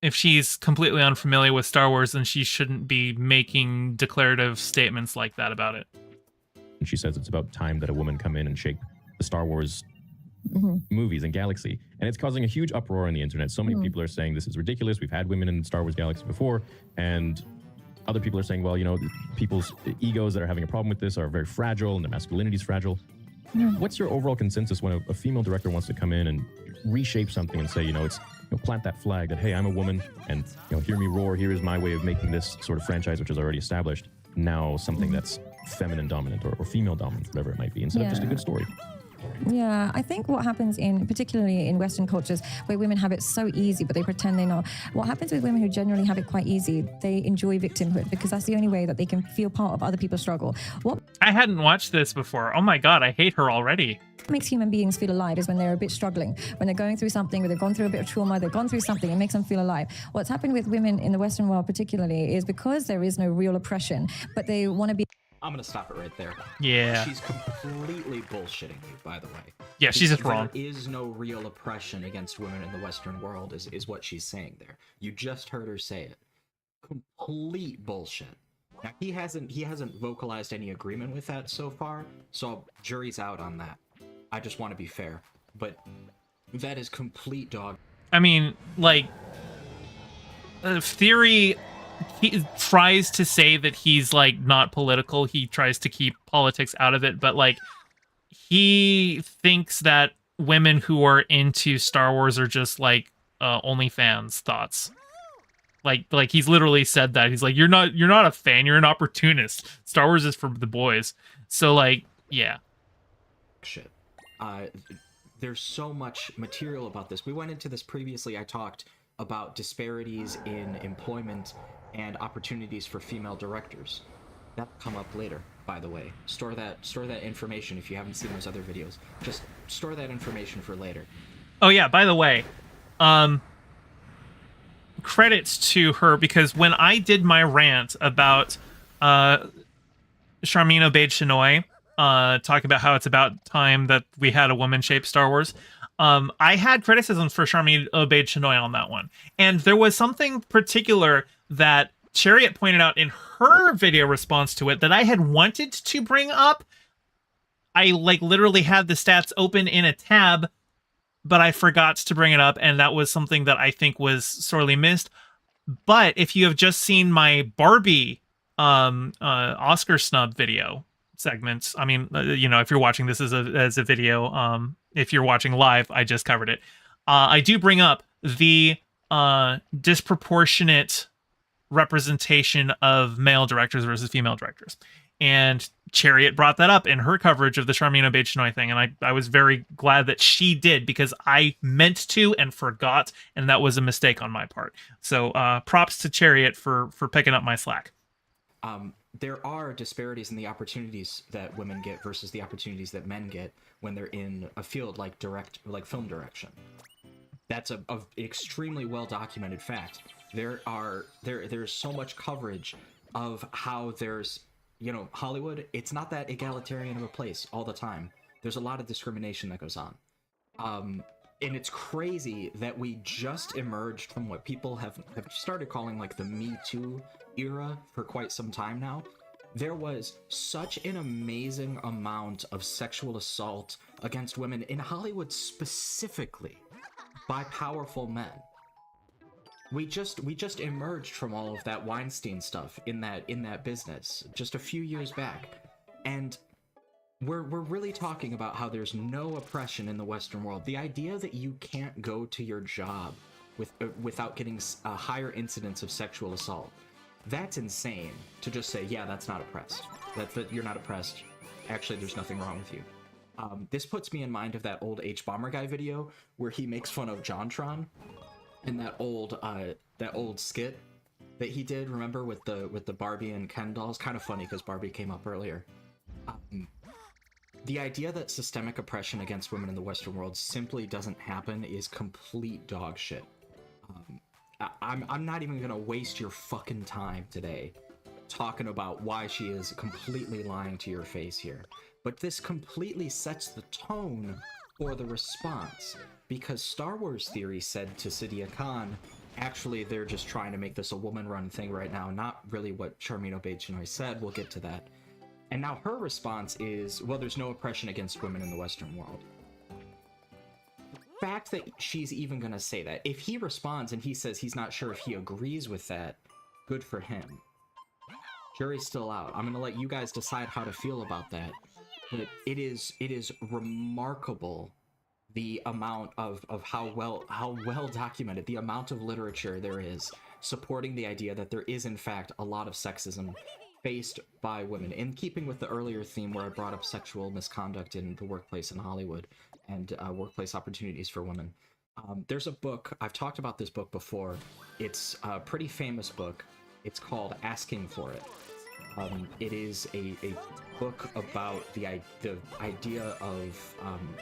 if she's completely unfamiliar with Star Wars, then she shouldn't be making declarative statements like that about it. And she says it's about time that a woman come in and shape the Star Wars movies and galaxy, and it's causing a huge uproar on the internet. So many people are saying this is ridiculous. We've had women in Star Wars galaxy before, and other people are saying, well, people's egos that are having a problem with this are very fragile and their masculinity is fragile. What's your overall consensus when a female director wants to come in and reshape something and say, it's plant that flag that, hey, I'm a woman, and hear me roar, here is my way of making this sort of franchise which is already established now something that's feminine dominant or female dominant, whatever it might be, instead of just a good story. Yeah, I think what happens particularly in Western cultures where women have it so easy, but they pretend they're not. What happens with women who generally have it quite easy, they enjoy victimhood because that's the only way that they can feel part of other people's struggle. What I hadn't watched this before. Oh my God, I hate her already. makes human beings feel alive is when they're a bit struggling, when they're going through something, when they've gone through a bit of trauma, they've gone through something, it makes them feel alive. What's happened with women in the Western world particularly is because there is no real oppression, but they want to be... I'm going to stop it right there. Yeah. She's completely bullshitting you, by the way. Yeah, she's just wrong. There is no real oppression against women in the Western world, is what she's saying there. You just heard her say it. Complete bullshit. Now, he hasn't vocalized any agreement with that so far, so jury's out on that. I just want to be fair. But that is complete dog. I mean, Theory... he tries to say that he's not political. He tries to keep politics out of it, but he thinks that women who are into Star Wars are just OnlyFans thoughts. Like he's literally said that. He's like, you're not a fan, you're an opportunist. Star Wars is for the boys. So yeah. Shit. There's so much material about this. We went into this previously. I talked about disparities in employment and opportunities for female directors. That'll come up later, by the way. Store that information if you haven't seen those other videos. Just store that information for later. Oh yeah, by the way, credits to her, because when I did my rant about Charmin Obaid Chinoy, talking about how it's about time that we had a woman-shaped Star Wars, I had criticisms for Charmin Obaid Chinoy on that one. And there was something particular that Chariot pointed out in her video response to it that I had wanted to bring up. I literally had the stats open in a tab, but I forgot to bring it up, and that was something that I think was sorely missed. But if you have just seen my Barbie Oscar snub video segments, I mean, if you're watching this as a video, if you're watching live, I just covered it. I do bring up the disproportionate representation of male directors versus female directors. And Chariot brought that up in her coverage of the Charmin Obaid Chinoy thing, and I was very glad that she did, because I meant to and forgot, and that was a mistake on my part. So props to Chariot for picking up my slack. there are disparities in the opportunities that women get versus the opportunities that men get when they're in a field like film direction. That's a extremely well documented fact. There's so much coverage of how there's, Hollywood, it's not that egalitarian of a place all the time. There's a lot of discrimination that goes on. And it's crazy that we just emerged from what people have started calling like the Me Too era for quite some time now. There was such an amazing amount of sexual assault against women in Hollywood specifically by powerful men. We just emerged from all of that Weinstein stuff in that business just a few years back, and we're really talking about how there's no oppression in the Western world. The idea that you can't go to your job without getting a higher incidence of sexual assault, that's insane. To just say, yeah, that's not oppressed. That you're not oppressed. Actually, there's nothing wrong with you. This puts me in mind of that old H-Bomber Guy video where he makes fun of JonTron in that old skit that he did. Remember with the Barbie and Ken dolls? Kind of funny because Barbie came up earlier. The idea that systemic oppression against women in the Western world simply doesn't happen is complete dog shit. I'm not even gonna waste your fucking time today talking about why she is completely lying to your face here. But this completely sets the tone for the response, because Star Wars Theory said to Sidia Khan, actually they're just trying to make this a woman-run thing right now, not really what Charmino Beit-Chinoy said. We'll get to that. And now her response is, well, there's no oppression against women in the Western world. The fact that she's even gonna say that, if he responds and he says he's not sure if he agrees with that, good for him. Jury's still out. I'm gonna let you guys decide how to feel about that. But it is remarkable the amount of how well documented, the amount of literature there is supporting the idea that there is in fact a lot of sexism faced by women, in keeping with the earlier theme where I brought up sexual misconduct in the workplace in Hollywood and workplace opportunities for women. There's a book, I've talked about this book before. It's a pretty famous book. It's called Asking for It. It is a book about the idea of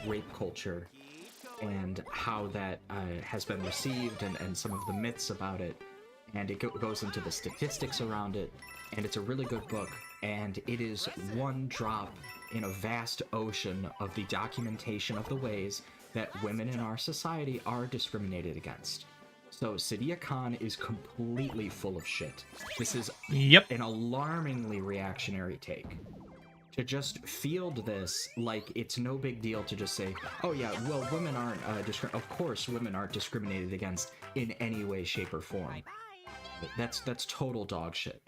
rape culture and how that has been received and some of the myths about it. And it goes into the statistics around it. And it's a really good book. And it is one drop in a vast ocean of the documentation of the ways that women in our society are discriminated against. So Sidia Khan is completely full of shit. This is an alarmingly reactionary take. To just field this like it's no big deal to just say, oh yeah, well, women aren't, of course women aren't discriminated against in any way, shape, or form. That's total dog shit.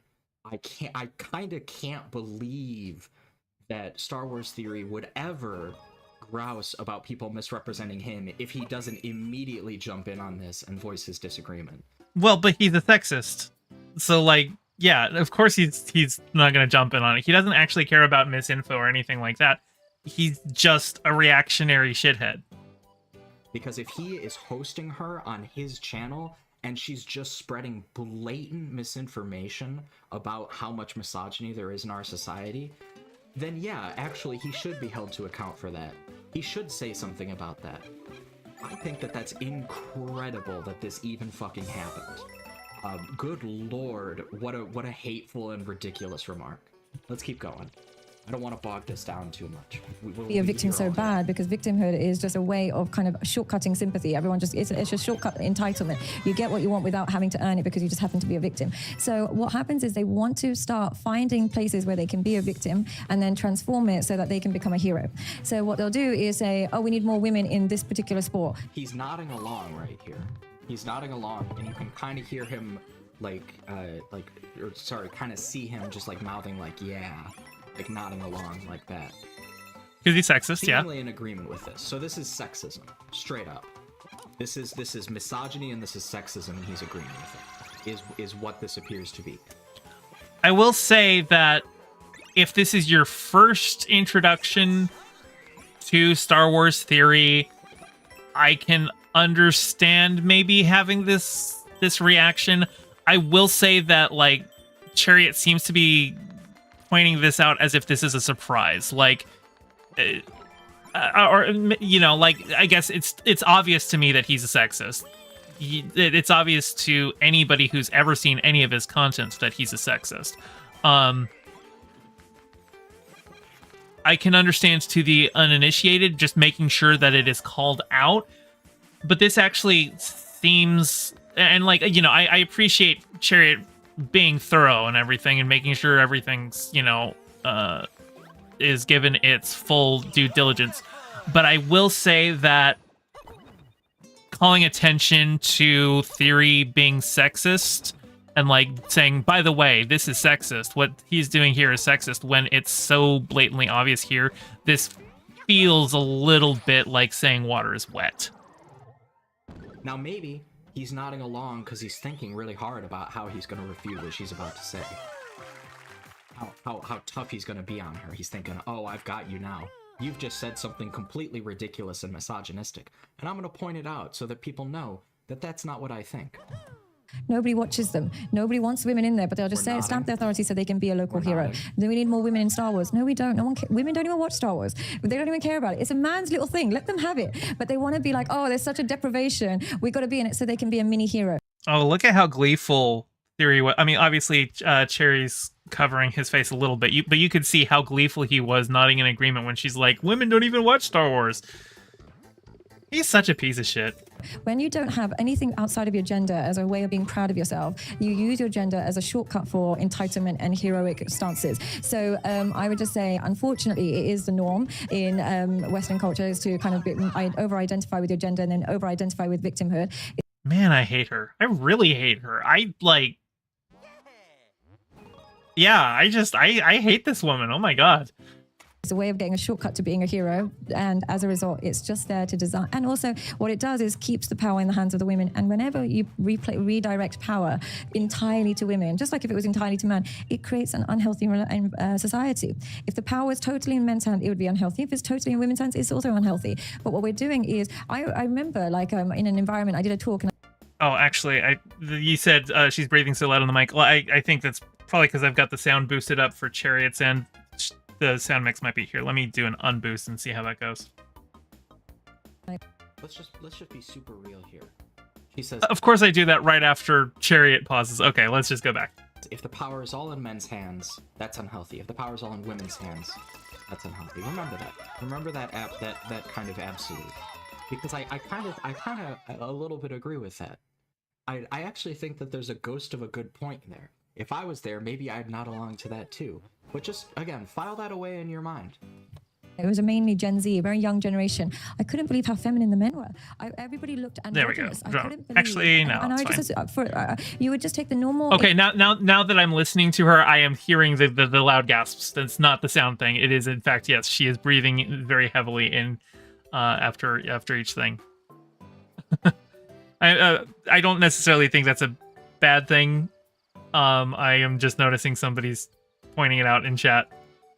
I kind of can't believe that Star Wars Theory would ever grouse about people misrepresenting him if he doesn't immediately jump in on this and voice his disagreement. Well, but he's a sexist. So, like, yeah, of course he's not going to jump in on it. He doesn't actually care about misinfo or anything like that. He's just a reactionary shithead. Because if he is hosting her on his channel and she's just spreading blatant misinformation about how much misogyny there is in our society, then yeah, actually he should be held to account for that. He should say something about that. I think that that's incredible that this even fucking happened. Good lord, what a hateful and ridiculous remark. Let's keep going. I don't want to bog this down too much. Be a victim so bad because victimhood is just a way of kind of shortcutting sympathy. Everyone just, it's just shortcut entitlement. You get what you want without having to earn it because you just happen to be a victim. So what happens is they want to start finding places where they can be a victim and then transform it so that they can become a hero. So what they'll do is say, oh, we need more women in this particular sport. He's nodding along right here. He's nodding along and you can kind of hear him kind of see him just like mouthing like, yeah. Like nodding along like that. Because he's sexist, seemingly in agreement with this. So this is sexism, straight up. This is misogyny and this is sexism, and he's agreeing with it. Is what this appears to be. I will say that if this is your first introduction to Star Wars Theory, I can understand maybe having this reaction. I will say that, like, Chariot seems to be pointing this out as if this is a surprise. Like, or, you know, like, I guess it's obvious to me that he's a sexist. It's obvious to anybody who's ever seen any of his content that he's a sexist. I can understand to the uninitiated just making sure that it is called out, but this actually seems, and like, you know, I appreciate Chariot being thorough and everything and making sure everything's, you know, is given its full due diligence. But I will say that calling attention to theory being sexist and like saying, by the way, this is sexist, what he's doing here is sexist, when it's so blatantly obvious here, this feels a little bit like saying water is wet. Now maybe he's nodding along because he's thinking really hard about how he's going to refute what she's about to say. How tough he's going to be on her. He's thinking, oh, I've got you now. You've just said something completely ridiculous and misogynistic, and I'm going to point it out so that people know that that's not what I think. Nobody watches them. Nobody wants women in there, but they'll just say, stamp their authority so they can be a local hero. Then we need more women in Star Wars. No, we don't. No one. Women don't even watch Star Wars. They don't even care about it. It's a man's little thing. Let them have it. But they want to be like, oh, there's such a deprivation. We got to be in it so they can be a mini hero. Oh, look at how gleeful Theory was. I mean, obviously, Cherry's covering his face a little bit, but you could see how gleeful he was, nodding in agreement when she's like, women don't even watch Star Wars. He's such a piece of shit. When you don't have anything outside of your gender as a way of being proud of yourself, you use your gender as a shortcut for entitlement and heroic stances. So I would just say, unfortunately, it is the norm in Western cultures to kind of over-identify with your gender and then over-identify with victimhood. Man, I hate her. I really hate her. Yeah, I hate this woman. Oh my God. It's a way of getting a shortcut to being a hero, and as a result, it's just there to design. And also, what it does is keeps the power in the hands of the women. And whenever you redirect power entirely to women, just like if it was entirely to men, it creates an unhealthy society. If the power is totally in men's hands, it would be unhealthy. If it's totally in women's hands, it's also unhealthy. But what we're doing is, I remember, like, in an environment, I did a talk. And oh, actually, you said she's breathing so loud on the mic. Well, I think that's probably because I've got the sound boosted up for Chariots, and the sound mix might be here. Let me do an unboost and see how that goes. Let's just be super real here. She says, of course I do that right after Chariot pauses. Okay, let's just go back. If the power is all in men's hands, that's unhealthy. If the power is all in women's hands, that's unhealthy. Remember that. Remember that kind of absolute. Because I kind of a little bit agree with that. I actually think that there's a ghost of a good point there. If I was there, maybe I'd nod along to that too. But just, again, file that away in your mind. It was a mainly Gen Z, a very young generation. I couldn't believe how feminine the men were. Everybody looked and there we go. I couldn't believe. Actually, no, and it's fine. You would just take the normal. Okay, now that I'm listening to her, I am hearing the loud gasps. That's not the sound thing. It is, in fact, yes, she is breathing very heavily in after each thing. I don't necessarily think that's a bad thing. I am just noticing somebody's pointing it out in chat.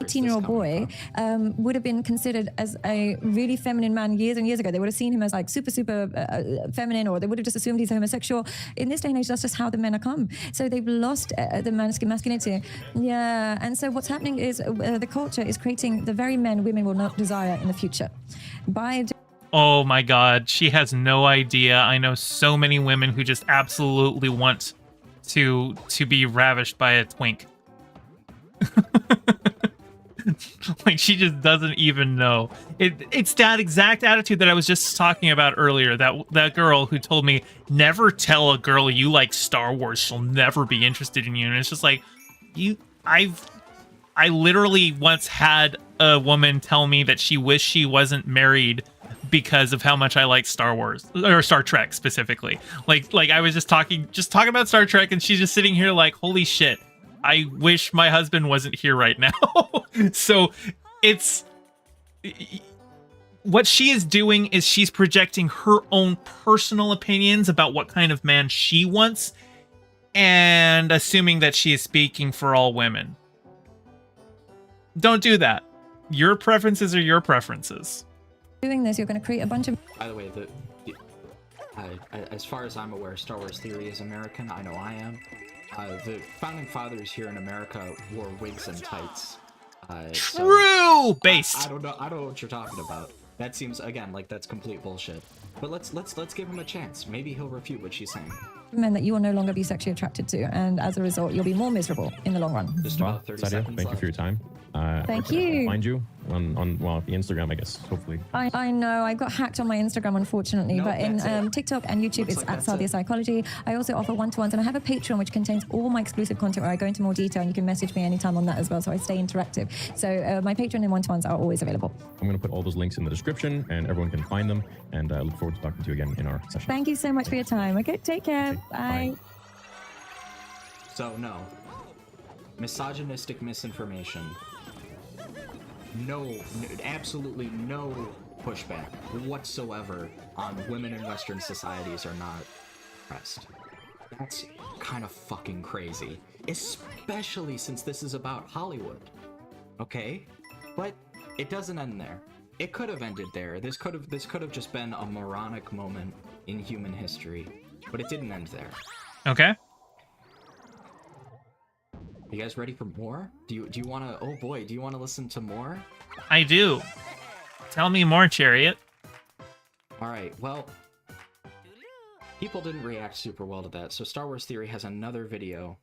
18-year-old boy would have been considered as a really feminine man years and years ago. They would have seen him as like super feminine, or they would have just assumed he's homosexual. In this day and age, that's just how the men are come. So they've lost the masculinity. Yeah, and so what's happening is the culture is creating the very men women will not desire in the future. Oh my God, she has no idea. I know so many women who just absolutely want to be ravished by a twink. Like, she just doesn't even know. It's that exact attitude that I was just talking about earlier. That girl who told me, never tell a girl you like Star Wars, she'll never be interested in you. And it's just like, I literally once had a woman tell me that she wished she wasn't married because of how much I like Star Wars, or Star Trek specifically. Like I was just talking about Star Trek, and she's just sitting here like, holy shit, I wish my husband wasn't here right now. So it's, what she is doing is she's projecting her own personal opinions about what kind of man she wants, and assuming that she is speaking for all women. Don't do that. Your preferences are your preferences. Doing this, you're going to create a bunch of. By the way, as far as I'm aware, Star Wars Theory is American. I know I am. The founding fathers here in America wore wigs and tights. True! Based. I don't know what you're talking about. That seems, again, like that's complete bullshit. But let's give him a chance. Maybe he'll refute what she's saying. Men that you will no longer be sexually attracted to, and as a result, you'll be more miserable in the long run. Just about 30 Sadia, seconds thank you for your time. Thank you. Find you on the Instagram, I guess, hopefully. I know I got hacked on my Instagram, unfortunately, No, but in that's it. TikTok and YouTube, Looks it's like at that's Salvia it. Psychology. I also offer one-to-ones, and I have a Patreon which contains all my exclusive content where I go into more detail, and you can message me anytime on that as well. So I stay interactive. So my Patreon and one-to-ones are always available. I'm going to put all those links in the description, and everyone can find them. And I look forward to talking to you again in our session. Thank you so much for your time. Okay, take care. Bye. So, no. Misogynistic misinformation. No, absolutely no pushback whatsoever on women in Western societies are not oppressed. That's kind of fucking crazy. Especially since this is about Hollywood. Okay? But it doesn't end there. It could have ended there. This could have just been a moronic moment in human history. But it didn't end there. Okay. You guys ready for more? Do you want to? Oh boy, do you want to listen to more? I do. Tell me more, Chariot. All right. Well, people didn't react super well to that, so Star Wars Theory has another video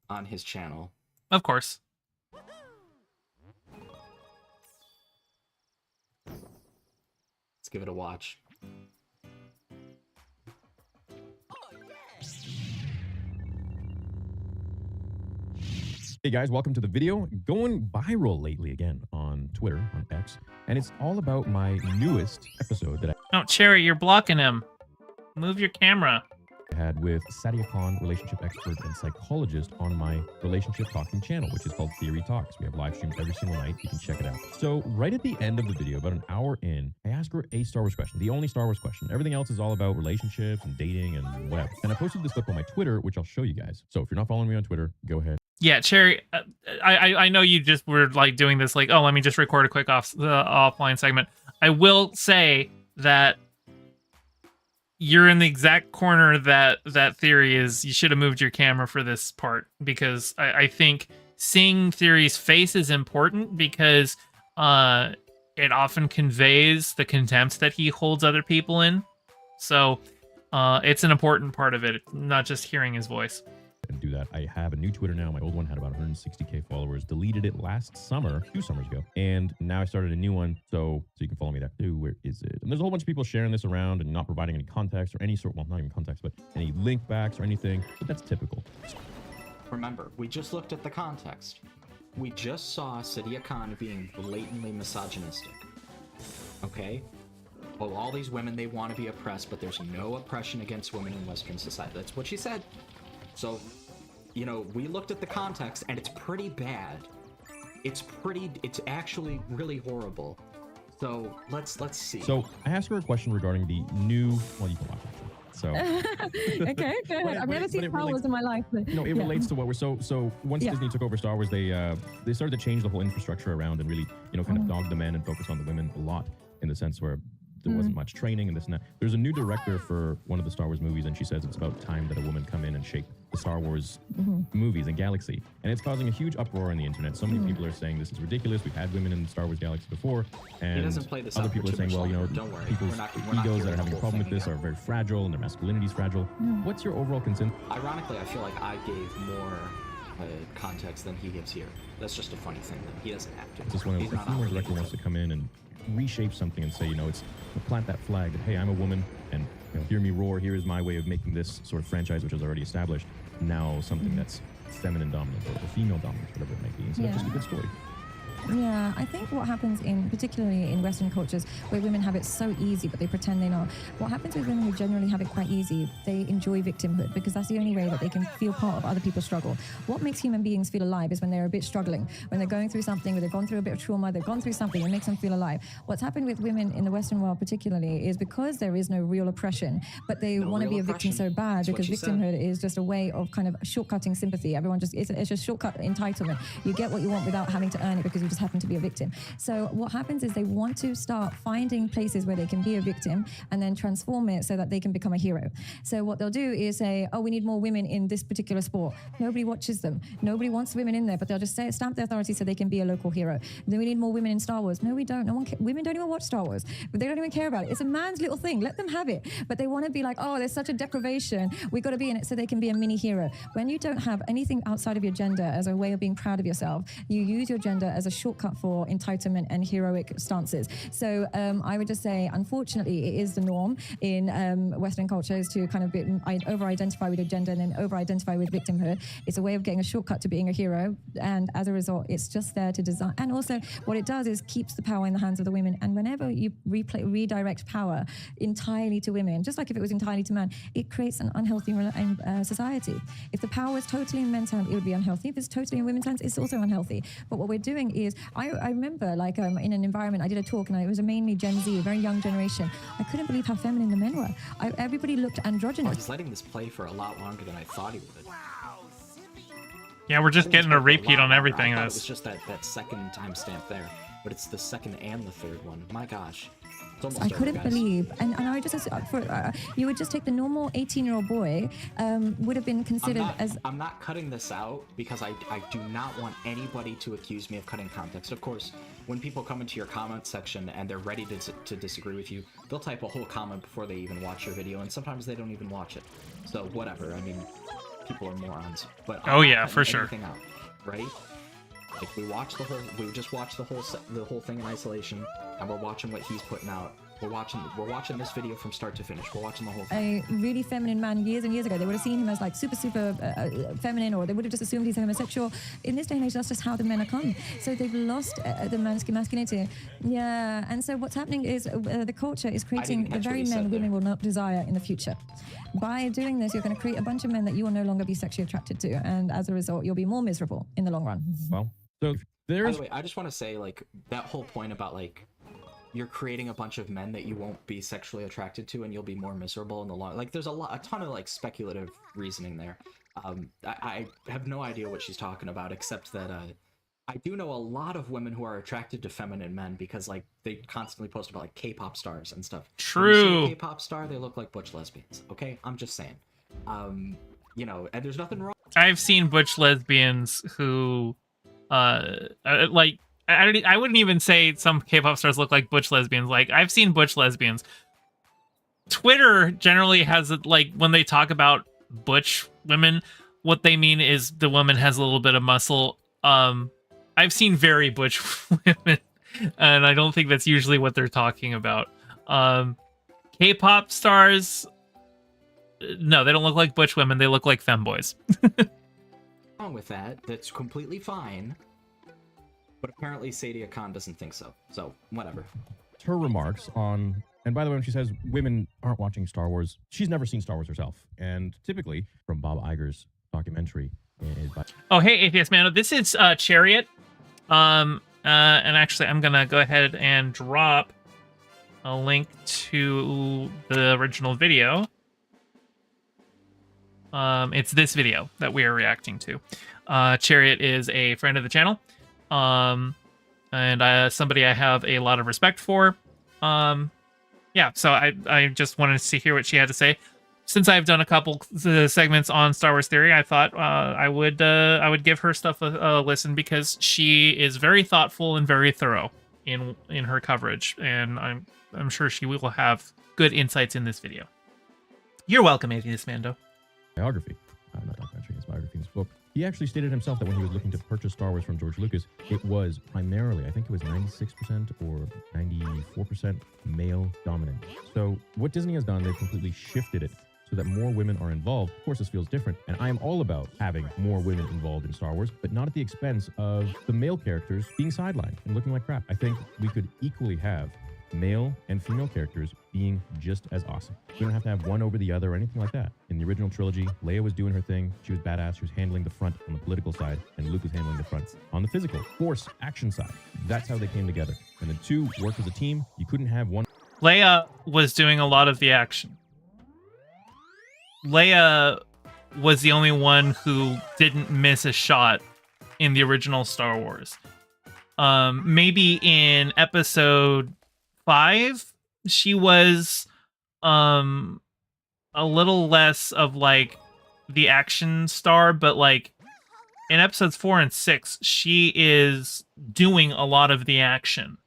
on his channel. Of course. Let's give it a watch. Hey guys, welcome to the video. Going viral lately again on Twitter, on X, and it's all about my newest episode that Oh, Cherry, you're blocking him. Move your camera. I had with Sadia Khan, relationship expert and psychologist, on my relationship talking channel, which is called Theory Talks. We have live streams every single night. You can check it out. So right at the end of the video, about an hour in, I asked her a Star Wars question, the only Star Wars question. Everything else is all about relationships and dating and whatever. And I posted this clip on my Twitter, which I'll show you guys. So if you're not following me on Twitter, go ahead. Yeah, Cherry, I know you just were like doing this like, oh, let me just record a quick offline segment. I will say that you're in the exact corner that Theory is. You should have moved your camera for this part, because I think seeing Theory's face is important, because it often conveys the contempt that he holds other people in. So it's an important part of it, not just hearing his voice. And do that. I have a new Twitter now. My old one had about 160k followers. Deleted it last summer, 2 summers ago, and now I started a new one. So you can follow me there too. Where is it? And there's a whole bunch of people sharing this around and not providing any context or any sort. Well, not even context, but any link backs or anything. But that's typical. Remember, we just looked at the context. We just saw Sadia Khan being blatantly misogynistic. Okay? Oh, all these women, they want to be oppressed, but there's no oppression against women in Western society. That's what she said. So, you know, we looked at the context, and it's pretty bad. It's actually really horrible. So, let's see. So I asked her a question regarding the new, well, you can watch it. So Okay, go ahead. I've never seen Star Wars in my life. But, no, it relates to what we're so once Disney took over Star Wars, they started to change the whole infrastructure around and really, you know, kind of dog the men and focus on the women a lot, in the sense where there wasn't much training and this and that. There's a new director for one of the Star Wars movies, and she says it's about time that a woman come in and shape the Star Wars movies and galaxy. And it's causing a huge uproar on the internet. So many people are saying this is ridiculous. We've had women in the Star Wars galaxy before. And He doesn't play this other out people for are saying, too well, much you know, longer. Don't worry. people's We're not egos hearing that are the having a whole problem with thing this yet. are very fragile and their masculinity is fragile. What's your overall concern? Ironically, I feel like I gave more context than he gives here. That's just a funny thing that he doesn't have to. It's just when He's a not female obligated director wants to. to come in and reshape something and say, you know, it's plant that flag that, hey, I'm a woman, and you know, hear me roar. Here is my way of making this sort of franchise, which is already established, now something that's feminine dominant or female dominant, whatever it might be, instead of just a good story. Yeah, I think what happens particularly in Western cultures, where women have it so easy, but they pretend they're not. What happens with women who generally have it quite easy, they enjoy victimhood, because that's the only way that they can feel part of other people's struggle. What makes human beings feel alive is when they're a bit struggling, when they're going through something, when they've gone through a bit of trauma, they've gone through something, it makes them feel alive. What's happened with women in the Western world particularly is because there is no real oppression, but they want to be a victim so bad, That's what because she said. victimhood is just a way of kind of shortcutting sympathy. Everyone just, it's just shortcut entitlement. You get what you want without having to earn it, because you just just happen to be a victim. So what happens is they want to start finding places where they can be a victim and then transform it so that they can become a hero. So what they'll do is say, oh, we need more women in this particular sport. Nobody watches them. Nobody wants women in there, but they'll just say, stamp their authority so they can be a local hero. Then we need more women in Star Wars. No, we don't. Women don't even watch Star Wars, but they don't even care about it. It's a man's little thing. Let them have it. But they want to be like, oh, there's such a deprivation. We got to be in it so they can be a mini hero. When you don't have anything outside of your gender as a way of being proud of yourself, you use your gender as a shortcut for entitlement and heroic stances. So I would just say, unfortunately, it is the norm in Western cultures to kind of over-identify with your gender and then over-identify with victimhood. It's a way of getting a shortcut to being a hero. And as a result, it's just there to design. And also what it does is keeps the power in the hands of the women. And whenever you redirect power entirely to women, just like if it was entirely to men, it creates an unhealthy society. If the power is totally in men's hands, it would be unhealthy. If it's totally in women's hands, it's also unhealthy. But what we're doing is, I remember like in an environment, I did a talk and it was mainly Gen Z, a very young generation. I couldn't believe how feminine the men were. Everybody looked androgynous. He's letting this play for a lot longer than I thought he would. Yeah, we're just getting a repeat on everything. It was just that second timestamp there, but it's the second and the third one. My gosh. I couldn't believe, and I just you would just take the normal 18-year-old boy would have been considered as. I'm not cutting this out because I do not want anybody to accuse me of cutting context. Of course, when people come into your comment section and they're ready to disagree with you, they'll type a whole comment before they even watch your video, and sometimes they don't even watch it. So whatever. I mean, people are morons. But oh yeah, for sure. Out, right? Like we just watched the whole thing in isolation, and we're watching what he's putting out. We're watching this video from start to finish. We're watching the whole thing. A really feminine man years and years ago, they would have seen him as like super feminine, or they would have just assumed he's homosexual. In this day and age, that's just how the men are come. So they've lost the masculinity. Yeah, and so what's happening is the culture is creating the very men women will not desire in the future. By doing this, you're going to create a bunch of men that you will no longer be sexually attracted to, and as a result, you'll be more miserable in the long run. Well, so there's. By the way, I just want to say, like, that whole point about like you're creating a bunch of men that you won't be sexually attracted to, and you'll be more miserable in the long. Like, there's a ton of like speculative reasoning there. I have no idea what she's talking about, except that I do know a lot of women who are attracted to feminine men because like they constantly post about like K-pop stars and stuff. True. When you see a K-pop star, they look like butch lesbians. Okay, I'm just saying. You know, and there's nothing wrong. I've seen butch lesbians who, like. I wouldn't even say some K-pop stars look like butch lesbians. Like, I've seen butch lesbians. Twitter generally has, like, when they talk about butch women, what they mean is the woman has a little bit of muscle. I've seen very butch women, and I don't think that's usually what they're talking about. K-pop stars, no, they don't look like butch women. They look like femboys. Wrong with that. That's completely fine. But apparently Sadia Khan doesn't think so. So, whatever. Her remarks on... And by the way, when she says women aren't watching Star Wars, she's never seen Star Wars herself. And typically, from Bob Iger's documentary... Oh, hey, Atheist Man. This is Chariot. And actually, I'm going to go ahead and drop a link to the original video. It's this video that we are reacting to. Chariot is a friend of the channel. And somebody I have a lot of respect for. Yeah, so I just wanted to hear what she had to say. Since I've done a couple segments on Star Wars Theory, I thought I would give her stuff a listen because she is very thoughtful and very thorough in her coverage, and I'm sure she will have good insights in this video. You're welcome, Atheist Mando. Biography, not documentary, his biography in his book. He actually stated himself that when he was looking to purchase Star Wars from George Lucas, it was primarily, I think it was 96% or 94% male dominant. So what Disney has done, they've completely shifted it so that more women are involved. Of course, this feels different, and I am all about having more women involved in Star Wars, but not at the expense of the male characters being sidelined and looking like crap. I think we could equally have male and female characters being just as awesome. We don't have to have one over the other or anything like that. In the original trilogy, Leia was doing her thing. She was badass. She was handling the front on the political side, and Luke was handling the front on the physical, force, action side. That's how they came together. And the two worked as a team. You couldn't have one. Leia was doing a lot of the action. Leia was the only one who didn't miss a shot in the original Star Wars. Maybe in episode 5, she was a little less of like the action star, but like in episodes 4 and 6, she is doing a lot of the action.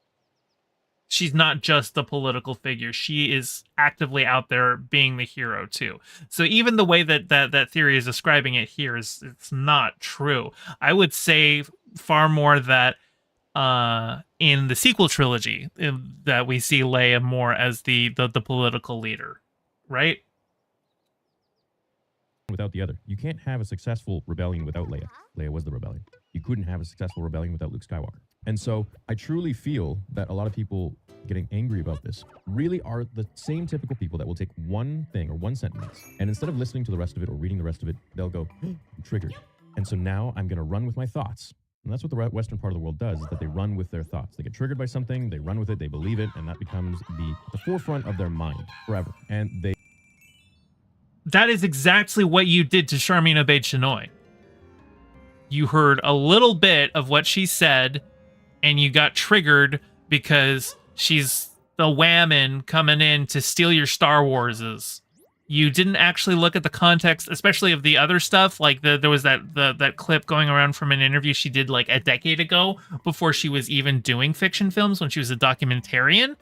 She's not just the political figure. She is actively out there being the hero too. So even the way that theory is describing it here it's not true. I would say far more that in the sequel trilogy that we see Leia more as the political leader, right? Without the other. You can't have a successful rebellion without Leia. Leia was the rebellion. You couldn't have a successful rebellion without Luke Skywalker. And so I truly feel that a lot of people getting angry about this really are the same typical people that will take one thing or one sentence, and instead of listening to the rest of it or reading the rest of it, they'll go, I'm triggered. And so now I'm going to run with my thoughts. And that's what the Western part of the world does, is that they run with their thoughts. They get triggered by something, they run with it, they believe it, and that becomes the forefront of their mind forever. And that is exactly what you did to Charmin Obaid-Chinoy. You heard a little bit of what she said, and you got triggered because she's the whammon coming in to steal your Star Warses. You didn't actually look at the context, especially of the other stuff. Like there was that clip going around from an interview she did like a decade ago, before she was even doing fiction films, when she was a documentarian.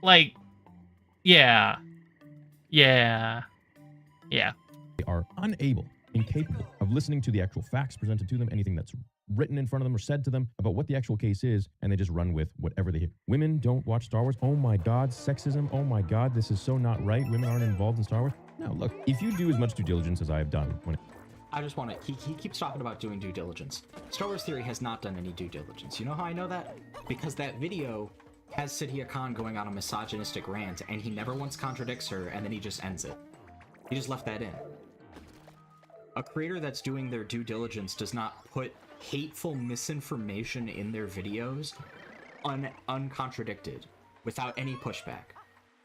Like, yeah. They are unable, incapable of listening to the actual facts presented to them, anything that's written in front of them or said to them about what the actual case is, and they just run with whatever they hear. Women don't watch Star Wars. Oh my God, sexism. Oh my God, this is so not right. Women aren't involved in Star Wars. No, look, if you do as much due diligence as I have done, I just want to... He keeps talking about doing due diligence. Star Wars Theory has not done any due diligence. You know how I know that? Because that video has Siddhia Khan going on a misogynistic rant, and he never once contradicts her, and then he just ends it. He just left that in. A creator that's doing their due diligence does not put hateful misinformation in their videos uncontradicted, without any pushback.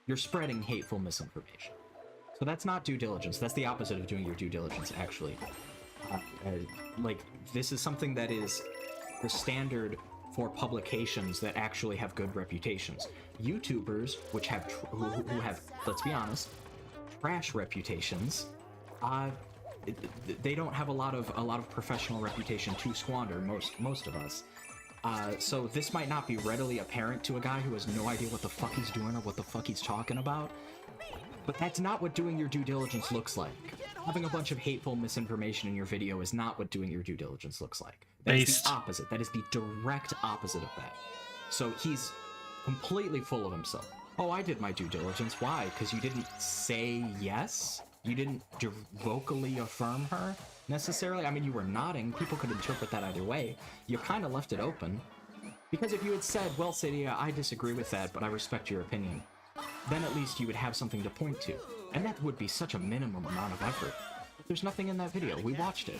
You're spreading hateful misinformation. So that's not due diligence. That's the opposite of doing your due diligence, actually. Like, this is something that is the standard for publications that actually have good reputations. YouTubers, which have who have, let's be honest, trash reputations, they don't have a lot of professional reputation to squander, most of us. So this might not be readily apparent to a guy who has no idea what the fuck he's doing or what the fuck he's talking about. But that's not what doing your due diligence looks like. Having a bunch of hateful misinformation in your video is not what doing your due diligence looks like. That is the opposite. That is the direct opposite of that. So he's completely full of himself. Oh, I did my due diligence. Why? Because you didn't say yes? You didn't vocally affirm her, necessarily? I mean, you were nodding. People could interpret that either way. You kind of left it open. Because if you had said, well, Siddhia, I disagree with that, but I respect your opinion, then at least you would have something to point to. And that would be such a minimum amount of effort. But there's nothing in that video. We watched it.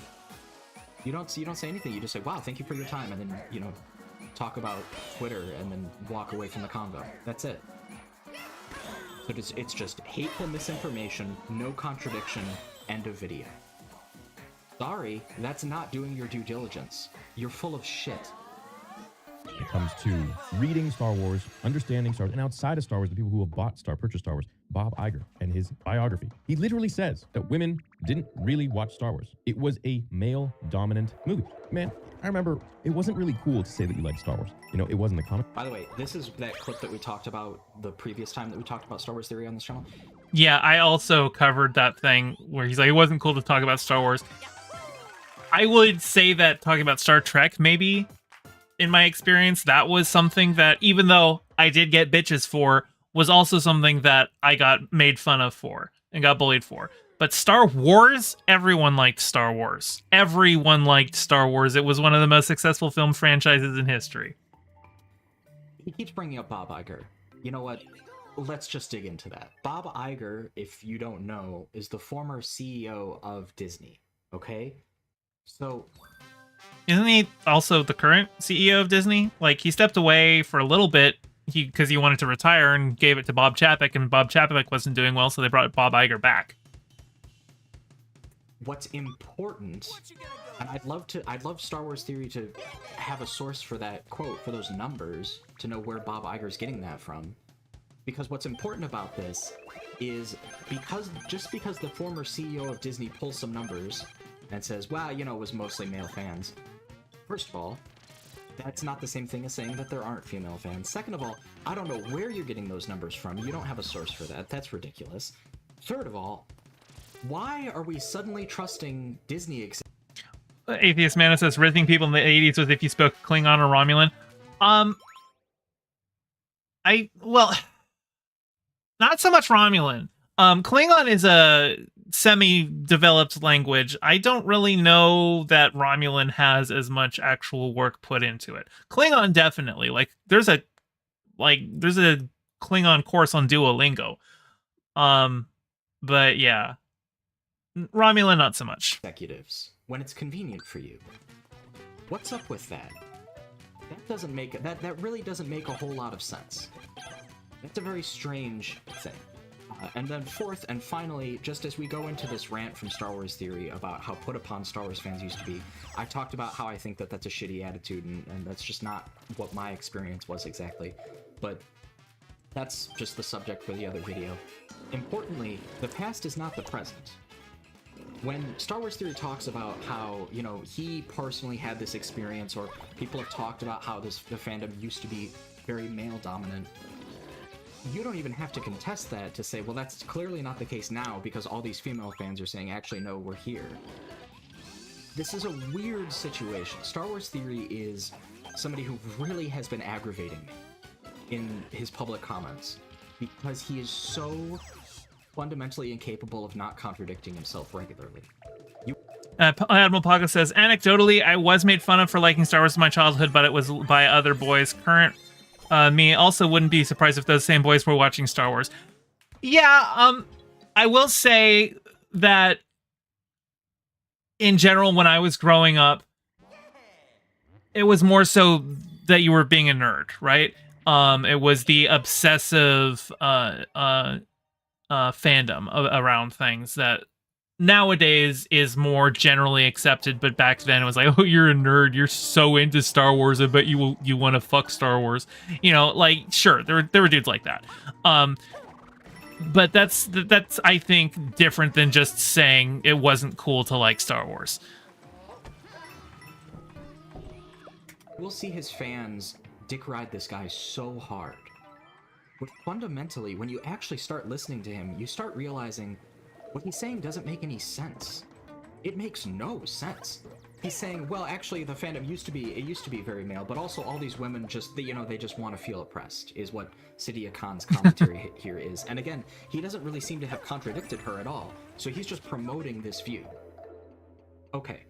You don't say anything. You just say, wow, thank you for your time, and then, you know, talk about Twitter, and then walk away from the convo. That's it. So it's just hateful misinformation, no contradiction, end of video. Sorry, that's not doing your due diligence. You're full of shit. When it comes to reading Star Wars, understanding Star Wars, and outside of Star Wars, the people who have purchased Star Wars, Bob Iger and his biography, he literally says that women didn't really watch Star Wars. It was a male-dominant movie. Man, I remember it wasn't really cool to say that you liked Star Wars. You know, it wasn't the comic. By the way, this is that clip that we talked about the previous time that we talked about Star Wars Theory on this channel. Yeah, I also covered that thing where he's like, it wasn't cool to talk about Star Wars. I would say that talking about Star Trek, maybe, in my experience, that was something that, even though I did get bitches for, was also something that I got made fun of for and got bullied for. But Star Wars, everyone liked Star Wars. Everyone liked Star Wars. It was one of the most successful film franchises in history. He keeps bringing up Bob Iger. You know what? Let's just dig into that. Bob Iger, if you don't know, is the former CEO of Disney. Okay? So... Isn't he also the current CEO of Disney? Like, he stepped away for a little bit because he wanted to retire and gave it to Bob Chapek, and Bob Chapek wasn't doing well, so they brought Bob Iger back. What's important And I'd love Star Wars Theory to have a source for that quote, for those numbers, to know where Bob Iger's getting that from. Because what's important about this is just because the former CEO of Disney pulls some numbers and says, well, you know, it was mostly male fans. First of all, that's not the same thing as saying that there aren't female fans. Second of all, I don't know where you're getting those numbers from. You don't have a source for that. That's ridiculous. Third of all, why are we suddenly trusting Disney? Atheist Mana says, rizzing people in the 80s was if you spoke Klingon or Romulan. Well, not so much Romulan. Klingon is a semi-developed language. I don't really know that Romulan has as much actual work put into it. Klingon definitely. Like there's a Klingon course on Duolingo. But yeah. Romulan not so much. Executives when it's convenient for you. What's up with that? That really doesn't make a whole lot of sense. That's a very strange thing. And then fourth and finally, just as we go into this rant from Star Wars Theory about how put upon Star Wars fans used to be, I talked about how I think that that's a shitty attitude, and that's just not what my experience was exactly. But that's just the subject for the other video. Importantly, the past is not the present. When Star Wars Theory talks about how, you know, he personally had this experience, or people have talked about how the fandom used to be very male-dominant, you don't even have to contest that to say, well, that's clearly not the case now because all these female fans are saying, actually, no, we're here. This is a weird situation. Star Wars Theory is somebody who really has been aggravating me in his public comments because he is so fundamentally incapable of not contradicting himself regularly. Admiral Paga says, anecdotally, I was made fun of for liking Star Wars in my childhood, but it was by other boys. Current me also wouldn't be surprised if those same boys were watching Star Wars. Yeah, I will say that in general, when I was growing up, it was more so that you were being a nerd, right? It was the obsessive fandom around things that nowadays is more generally accepted, but back then it was like, oh, you're a nerd, you're so into Star Wars, I bet you want to fuck Star Wars, you know, like, sure, there were dudes like that, but that's I think different than just saying it wasn't cool to like Star Wars. We'll see his fans dick ride this guy so hard, but fundamentally, when you actually start listening to him, you start realizing what he's saying doesn't make any sense. It makes no sense. He's saying, well, actually, the fandom used to be very male, but also all these women just, they just want to feel oppressed, is what Sidia Khan's commentary here is. And again, he doesn't really seem to have contradicted her at all, so he's just promoting this view. Okay,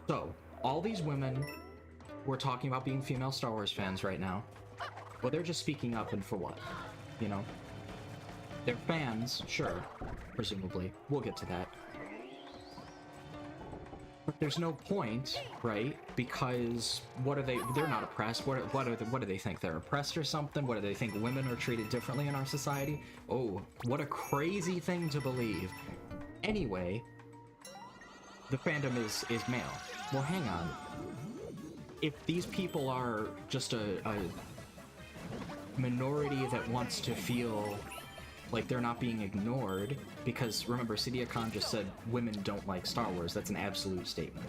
so all these women who are talking about being female Star Wars fans right now, well, they're just speaking up, and for what? You know? They're fans, sure, presumably. We'll get to that. But there's no point, right? Because what are they? They're not oppressed. What do they think? They're oppressed or something? What do they think? Women are treated differently in our society? Oh, what a crazy thing to believe. Anyway, the fandom is male. Well, hang on. If these people are just a minority that wants to feel like they're not being ignored, because remember, Sidia Khan just said women don't like Star Wars. That's an absolute statement.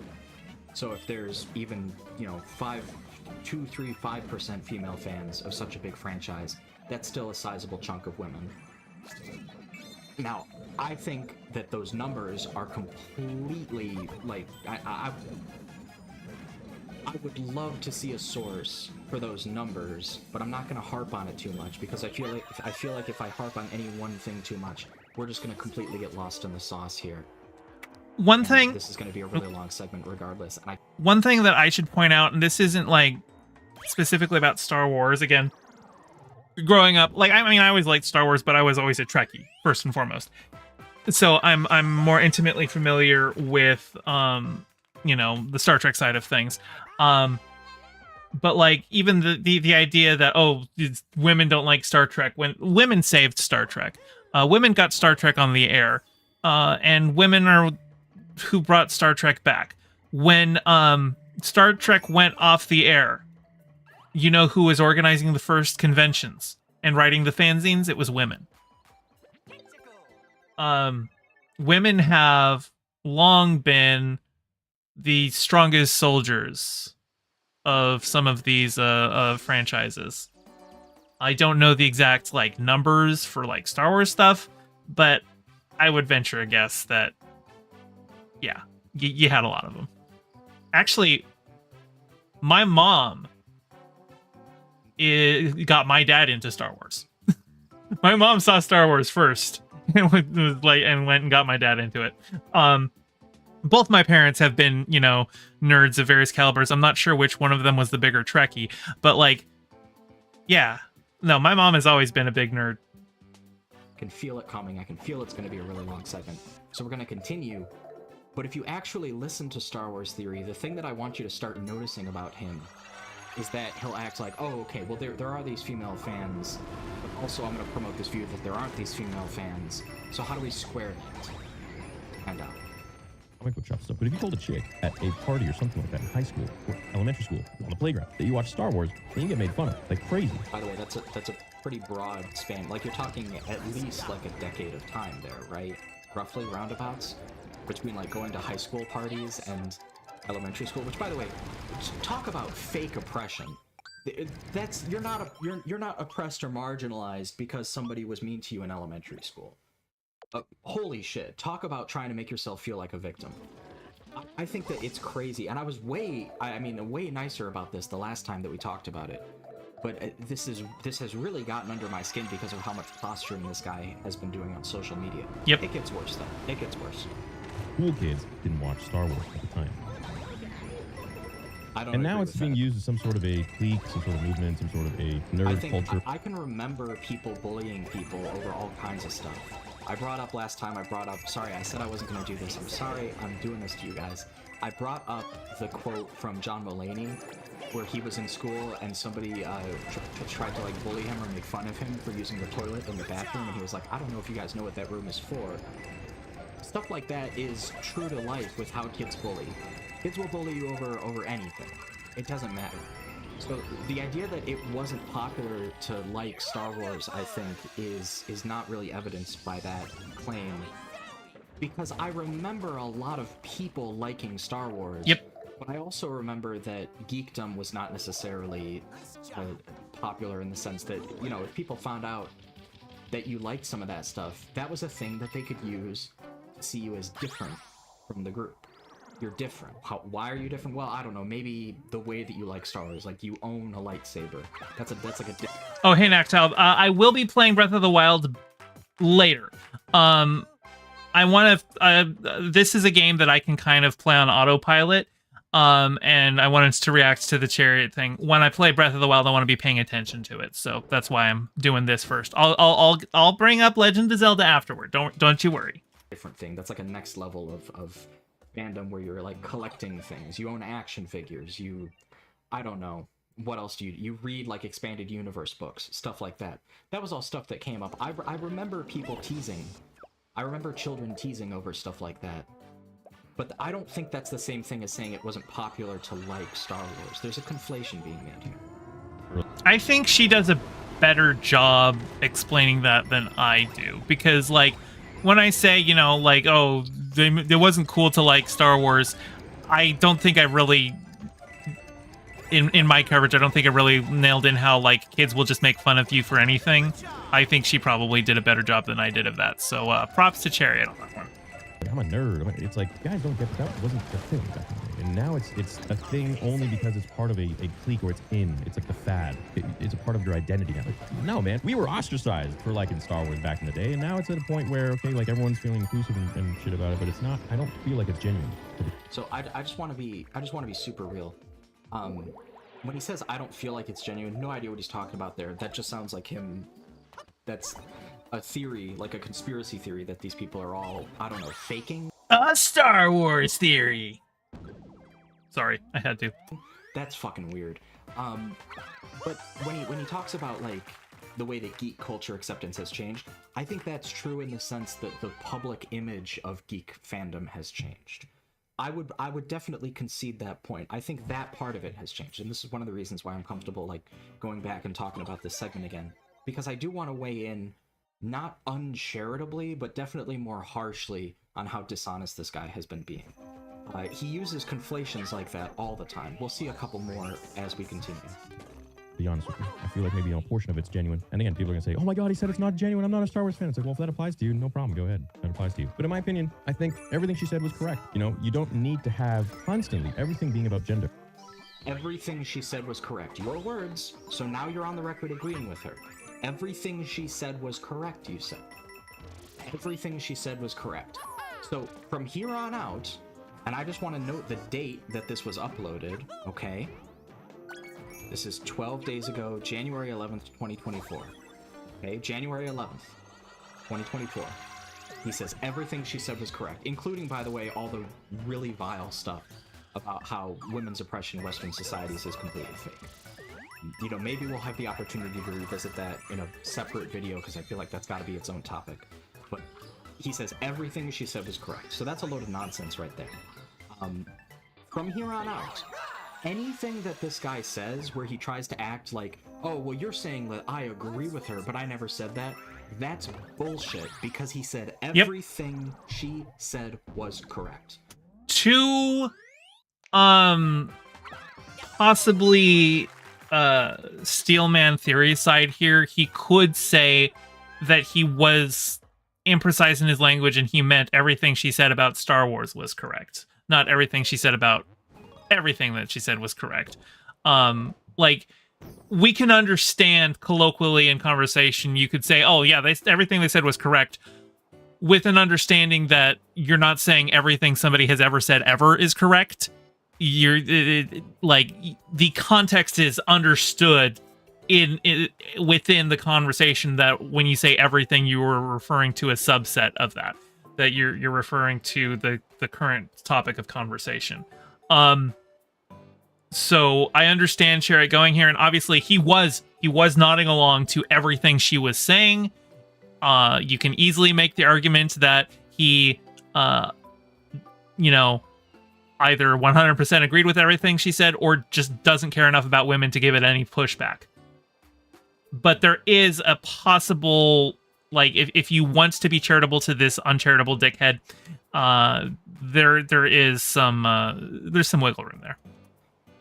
So if there's even, you know, 5% female fans of such a big franchise, that's still a sizable chunk of women. Now, I think that those numbers are completely, like, I would love to see a source for those numbers, but I'm not going to harp on it too much, because I feel like if I harp on any one thing too much, we're just going to completely get lost in the sauce here. This is going to be a really long segment regardless. And one thing that I should point out, and this isn't like specifically about Star Wars, again, growing up, like, I mean, I always liked Star Wars, but I was always a Trekkie first and foremost. So I'm more intimately familiar with you know, the Star Trek side of things. But like, even the idea that, oh, women don't like Star Trek, when women saved Star Trek, women got Star Trek on the air, and women are who brought Star Trek back. when Star Trek went off the air, you know who was organizing the first conventions and writing the fanzines? It was women. Women have long been the strongest soldiers of some of these franchises. I don't know the exact like numbers for like Star Wars stuff, but I would venture a guess that yeah, you had a lot of them. Actually, my mom got my dad into Star Wars. My mom saw Star Wars first and went and got my dad into it. Both my parents have been, you know, nerds of various calibers. I'm not sure which one of them was the bigger Trekkie, but like, yeah, no, my mom has always been a big nerd. I can feel it coming. I can feel it's going to be a really long segment. So we're going to continue. But if you actually listen to Star Wars Theory, the thing that I want you to start noticing about him is that he'll act like, oh, okay, well, there are these female fans, but also I'm going to promote this view that there aren't these female fans. So how do we square that? Find out. Comic book shop stuff. But if you told a chick at a party or something like that in high school or elementary school on the playground that you watch Star Wars, then you get made fun of like crazy. By the way, that's a pretty broad span. Like, you're talking at least like a decade of time there, right? Roughly roundabouts between like going to high school parties and elementary school. Which, by the way, talk about fake oppression. That's you're not oppressed or marginalized because somebody was mean to you in elementary school. Holy shit, talk about trying to make yourself feel like a victim. I think that it's crazy, and I was way nicer about this the last time that we talked about it. But this has really gotten under my skin because of how much posturing this guy has been doing on social media. Yep. It gets worse, though. It gets worse. Cool kids didn't watch Star Wars at the time. And now it's being used as some sort of a clique, some sort of movement, some sort of a nerd culture. I can remember people bullying people over all kinds of stuff. I brought up last time, sorry, I said I wasn't going to do this. I'm sorry, I'm doing this to you guys. I brought up the quote from John Mulaney, where he was in school and somebody tried to like bully him or make fun of him for using the toilet in the bathroom, and he was like, I don't know if you guys know what that room is for. Stuff like that is true to life with how kids bully. Kids will bully you over anything. It doesn't matter. So the idea that it wasn't popular to like Star Wars, I think, is not really evidenced by that claim. Because I remember a lot of people liking Star Wars. Yep. But I also remember that geekdom was not necessarily popular in the sense that, you know, if people found out that you liked some of that stuff, that was a thing that they could use to see you as different from the group. You're different. Why are you different? Well, I don't know. Maybe the way that you like Star Wars, like you own a lightsaber. That's like a. Oh, hey, Nactal. I will be playing Breath of the Wild later. I want to. This is a game that I can kind of play on autopilot. And I wanted to react to the chariot thing. When I play Breath of the Wild, I want to be paying attention to it. So that's why I'm doing this first. I'll bring up Legend of Zelda afterward. Don't you worry. Different thing. That's like a next level of fandom where you're like collecting things. You own action figures. I don't know. What else do you read like expanded universe books, stuff like that. That was all stuff that came up. I remember people teasing. I remember children teasing over stuff like that. But I don't think that's the same thing as saying it wasn't popular to like Star Wars. There's a conflation being made here. I think she does a better job explaining that than I do. Because, like, when I say, you know, like, oh, it wasn't cool to like Star Wars, I don't think I really, in my coverage, I don't think I really nailed in how, like, kids will just make fun of you for anything. I think she probably did a better job than I did of that. So props to Chariot on that one. I'm a nerd. It's like, guys don't get that. It wasn't a thing back in the day. And now it's a thing only because it's part of a clique or it's in. It's like the fad. It's a part of your identity now. No, man. We were ostracized for liking Star Wars back in the day. And now it's at a point where, okay, like everyone's feeling inclusive and shit about it, but it's not, I don't feel like it's genuine. So I just want to be super real. When he says, I don't feel like it's genuine, no idea what he's talking about there. That just sounds like him. That's a theory, like a conspiracy theory that these people are all, I don't know, faking. A Star Wars theory. Sorry, I had to. That's fucking weird. But when he talks about like the way that geek culture acceptance has changed, I think that's true in the sense that the public image of geek fandom has changed. I would definitely concede that point. I think that part of it has changed, and this is one of the reasons why I'm comfortable like going back and talking about this segment again, because I do want to weigh in, not uncharitably, but definitely more harshly on how dishonest this guy has been being. He uses conflations like that all the time. We'll see a couple more as we continue. To be honest with you, I feel like maybe a portion of it's genuine. And again, people are gonna say, "Oh my God, he said it's not genuine. I'm not a Star Wars fan." It's like, well, if that applies to you, no problem. Go ahead. That applies to you. But in my opinion, I think everything she said was correct. You know, you don't need to have constantly everything being about gender. Everything she said was correct. Your words. So now you're on the record agreeing with her. Everything she said was correct, you said. Everything she said was correct. So from here on out, and I just want to note the date that this was uploaded, okay? This is 12 days ago, January 11th, 2024. Okay, January 11th, 2024. He says everything she said was correct, including, by the way, all the really vile stuff about how women's oppression in Western societies is completely fake. You know, maybe we'll have the opportunity to revisit that in a separate video, because I feel like that's got to be its own topic. But he says everything she said was correct, so that's a load of nonsense right there. From here on out, anything that this guy says where he tries to act like, oh, well, you're saying that I agree with her, but I never said that, that's bullshit, because he said everything she said was correct. To possibly Steelman theory side here, he could say that he was imprecise in his language and he meant everything she said about Star Wars was correct, not everything she said about everything that she said was correct. Like, we can understand colloquially in conversation, you could say, oh yeah, everything they said was correct, with an understanding that you're not saying everything somebody has ever said ever is correct. Like, the context is understood within the conversation, that when you say everything, you are referring to a subset of that you're referring to the current topic of conversation. So I understand Sherry going here, and obviously he was nodding along to everything she was saying. You can easily make the argument that he, either 100% agreed with everything she said, or just doesn't care enough about women to give it any pushback. But there is a possible, like, if you want to be charitable to this uncharitable dickhead, there's some wiggle room there.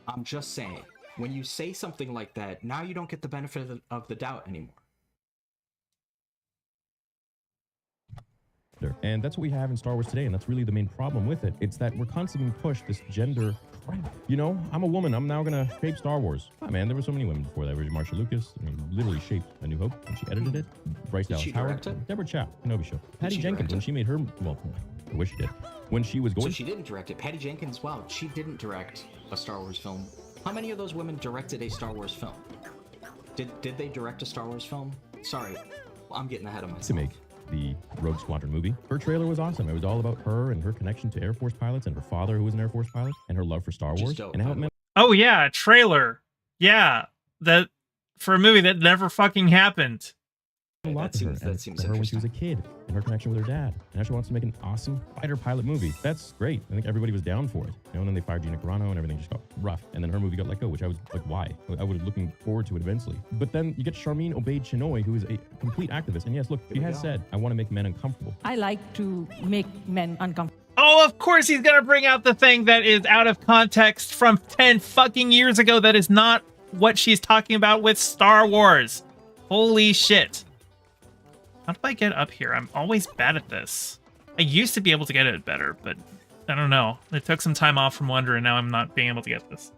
I'm just saying, when you say something like that, now you don't get the benefit of the doubt anymore. And that's what we have in Star Wars today, and that's really the main problem with it. It's that we're constantly being pushed this gender crap. You know, I'm a woman. I'm now gonna shape Star Wars. Oh man, there were so many women before that. Marsha Lucas, I mean, literally shaped A New Hope when she edited it. Bryce Dallas Howard, Deborah Chow, Kenobi Show. Patty Jenkins, when she made her, well, I wish she did. When she was going. So she didn't direct it. Patty Jenkins, wow, she didn't direct a Star Wars film. How many of those women directed a Star Wars film? Did they direct a Star Wars film? Sorry, I'm getting ahead of myself. To make the Rogue Squadron movie. Her trailer was awesome. It was all about her and her connection to Air Force pilots and her father, who was an Air Force pilot, and her love for Star Wars. Dope, and how it meant. Oh yeah, trailer. Yeah, that for a movie that never fucking happened. A lot to her, and seems to her when she was a kid, and her connection with her dad. And now she wants to make an awesome fighter pilot movie. That's great. I think everybody was down for it. You know, and then they fired Gina Carano, and everything just got rough. And then her movie got let go, which I was like, why? I was looking forward to it eventually. But then you get Charmin Obaid-Chinoy, who is a complete activist. And yes, look, she has said, I want to make men uncomfortable. I like to make men uncomfortable. Oh, of course he's gonna bring out the thing that is out of context from 10 fucking years ago that is not what she's talking about with Star Wars. Holy shit. How do I get up here? I'm always bad at this. I used to be able to get it better, but I don't know. It took some time off from Wonder, and now I'm not being able to get this.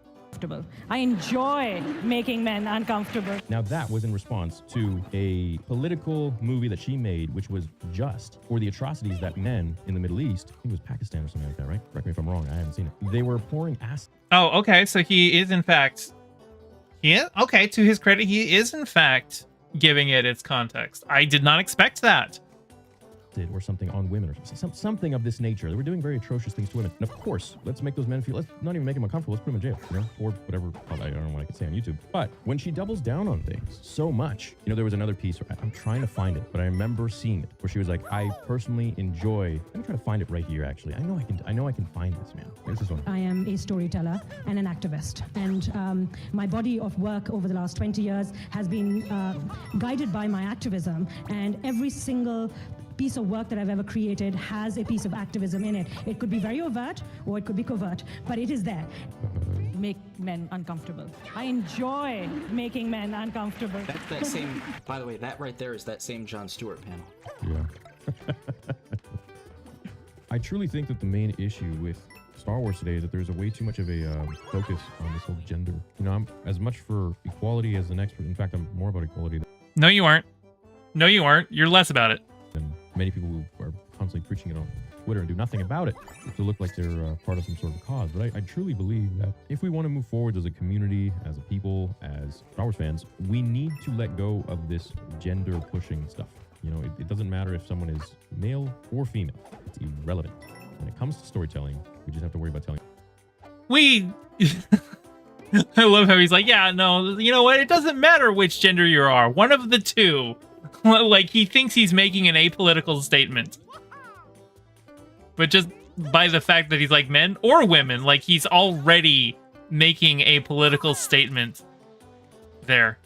I enjoy making men uncomfortable. Now that was in response to a political movie that she made, which was just for the atrocities that men in the Middle East, I think it was Pakistan or something like that, right? Correct me if I'm wrong, I haven't seen it. They were pouring acid. Oh, okay, so he is in fact... Yeah, okay, to his credit, he is in fact giving it its context. I did not expect that. or something on women or something of this nature. They were doing very atrocious things to women. And of course, let's make those men feel, let's not even make them uncomfortable, let's put them in jail, you know, or whatever. I don't know what I can say on YouTube. But when she doubles down on things so much, you know, there was another piece, I'm trying to find it, but I remember seeing it, where she was like, I personally enjoy, let me try to find it right here actually. I know I can find this, man. Where's this one? I am a storyteller and an activist. And my body of work over the last 20 years has been guided by my activism. And every single piece of work that I've ever created has a piece of activism in it. It could be very overt or it could be covert, but it is there. Make men uncomfortable. I enjoy making men uncomfortable. That's that same, by the way, that right there is that same Jon Stewart panel. Yeah. I truly think that the main issue with Star Wars today is that there's a way too much of a focus on this whole gender. You know, I'm as much for equality as an expert. In fact, I'm more about equality No, you aren't. No, you aren't. You're less about it. than many people who are constantly preaching it on Twitter and do nothing about it to look like they're part of some sort of cause. But I truly believe that if we want to move forward as a community, as a people, as Star Wars fans, we need to let go of this gender pushing stuff. You know, it doesn't matter if someone is male or female. It's irrelevant. When it comes to storytelling, we just have to worry about telling. I love how he's like, yeah, no, you know what? It doesn't matter which gender you are. One of the two. Like, he thinks he's making an apolitical statement. But just by the fact that he's like men or women, like, he's already making a political statement there.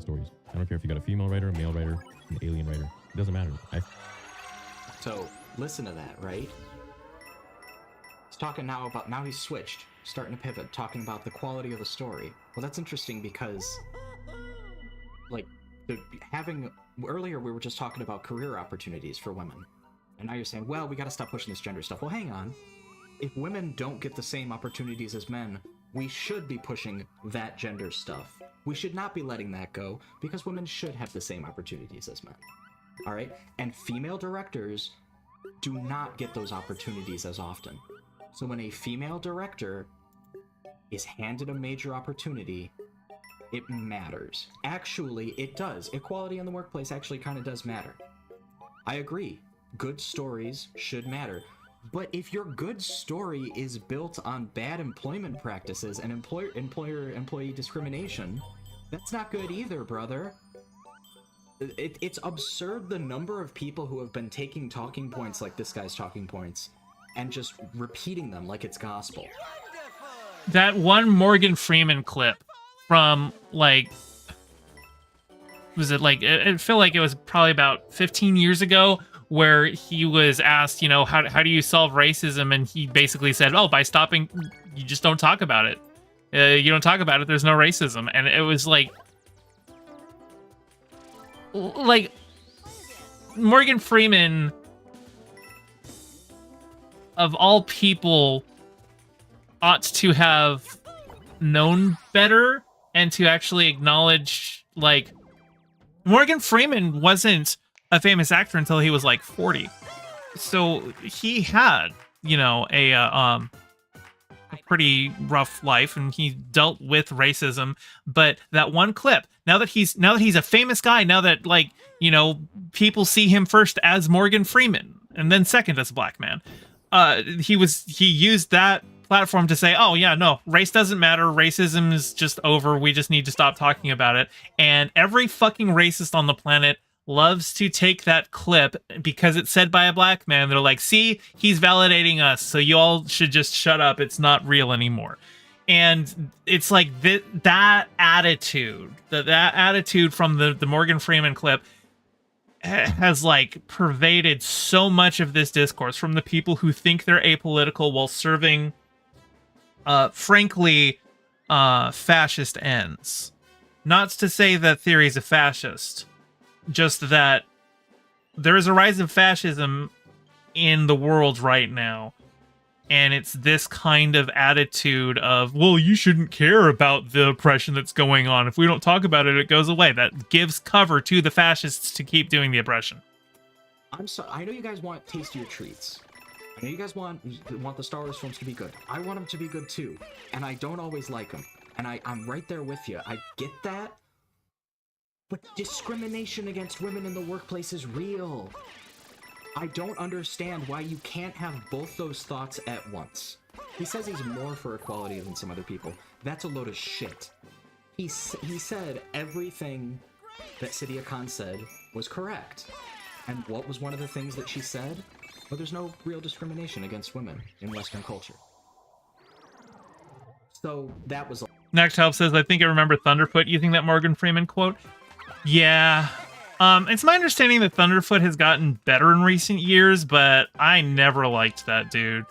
Stories. I don't care if you got a female writer, a male writer, an alien writer. It doesn't matter. So listen to that, right? He's talking now about, now he's switched, starting to pivot, talking about the quality of the story. Well, that's interesting because, like, earlier we were just talking about career opportunities for women. And now you're saying, well, we gotta stop pushing this gender stuff. Well, hang on. If women don't get the same opportunities as men, we should be pushing that gender stuff. We should not be letting that go, because women should have the same opportunities as men. Alright? And female directors do not get those opportunities as often. So when a female director is handed a major opportunity, it matters. Actually, it does. Equality in the workplace actually kind of does matter. I agree. Good stories should matter. But if your good story is built on bad employment practices and employer-employee discrimination, that's not good either, brother. It's absurd the number of people who have been taking talking points like this guy's talking points and just repeating them like it's gospel. That one Morgan Freeman clip from, like, was it like, I feel like it was probably about 15 years ago, where he was asked, you know, how do you solve racism? And he basically said, oh, by stopping, you just don't talk about it. You don't talk about it, there's no racism. And it was like Morgan Freeman, of all people, ought to have known better and to actually acknowledge, like, Morgan Freeman wasn't a famous actor until he was like 40. So he had, you know, a pretty rough life, and he dealt with racism. But that one clip, now that he's a famous guy, now that, like, you know, people see him first as Morgan Freeman and then second as a black man, he used that platform to say, oh yeah, no, race doesn't matter, racism is just over, we just need to stop talking about it. And every fucking racist on the planet loves to take that clip because it's said by a black man. They're like, see, he's validating us, so you all should just shut up, it's not real anymore. And it's like that attitude, that attitude from the Morgan Freeman clip has, like, pervaded so much of this discourse from the people who think they're apolitical while serving frankly fascist ends. Not to say that theory's a fascist, just that there is a rise of fascism in the world right now, and it's this kind of attitude of, well, you shouldn't care about the oppression that's going on. If we don't talk about it, it goes away. That gives cover to the fascists to keep doing the oppression. I'm sorry. I know you guys want tastier treats. I know you guys want the Star Wars films to be good. I want them to be good too, and I don't always like them. And I'm right there with you. I get that. But discrimination against women in the workplace is real. I don't understand why you can't have both those thoughts at once. He says he's more for equality than some other people. That's a load of shit. He said everything that Sidia Khan said was correct. And what was one of the things that she said? Well, there's no real discrimination against women in Western culture. So that was... Next Help says, I think I remember Thunderfoot using that Morgan Freeman quote. Yeah. It's my understanding that Thunderfoot has gotten better in recent years, but I never liked that dude.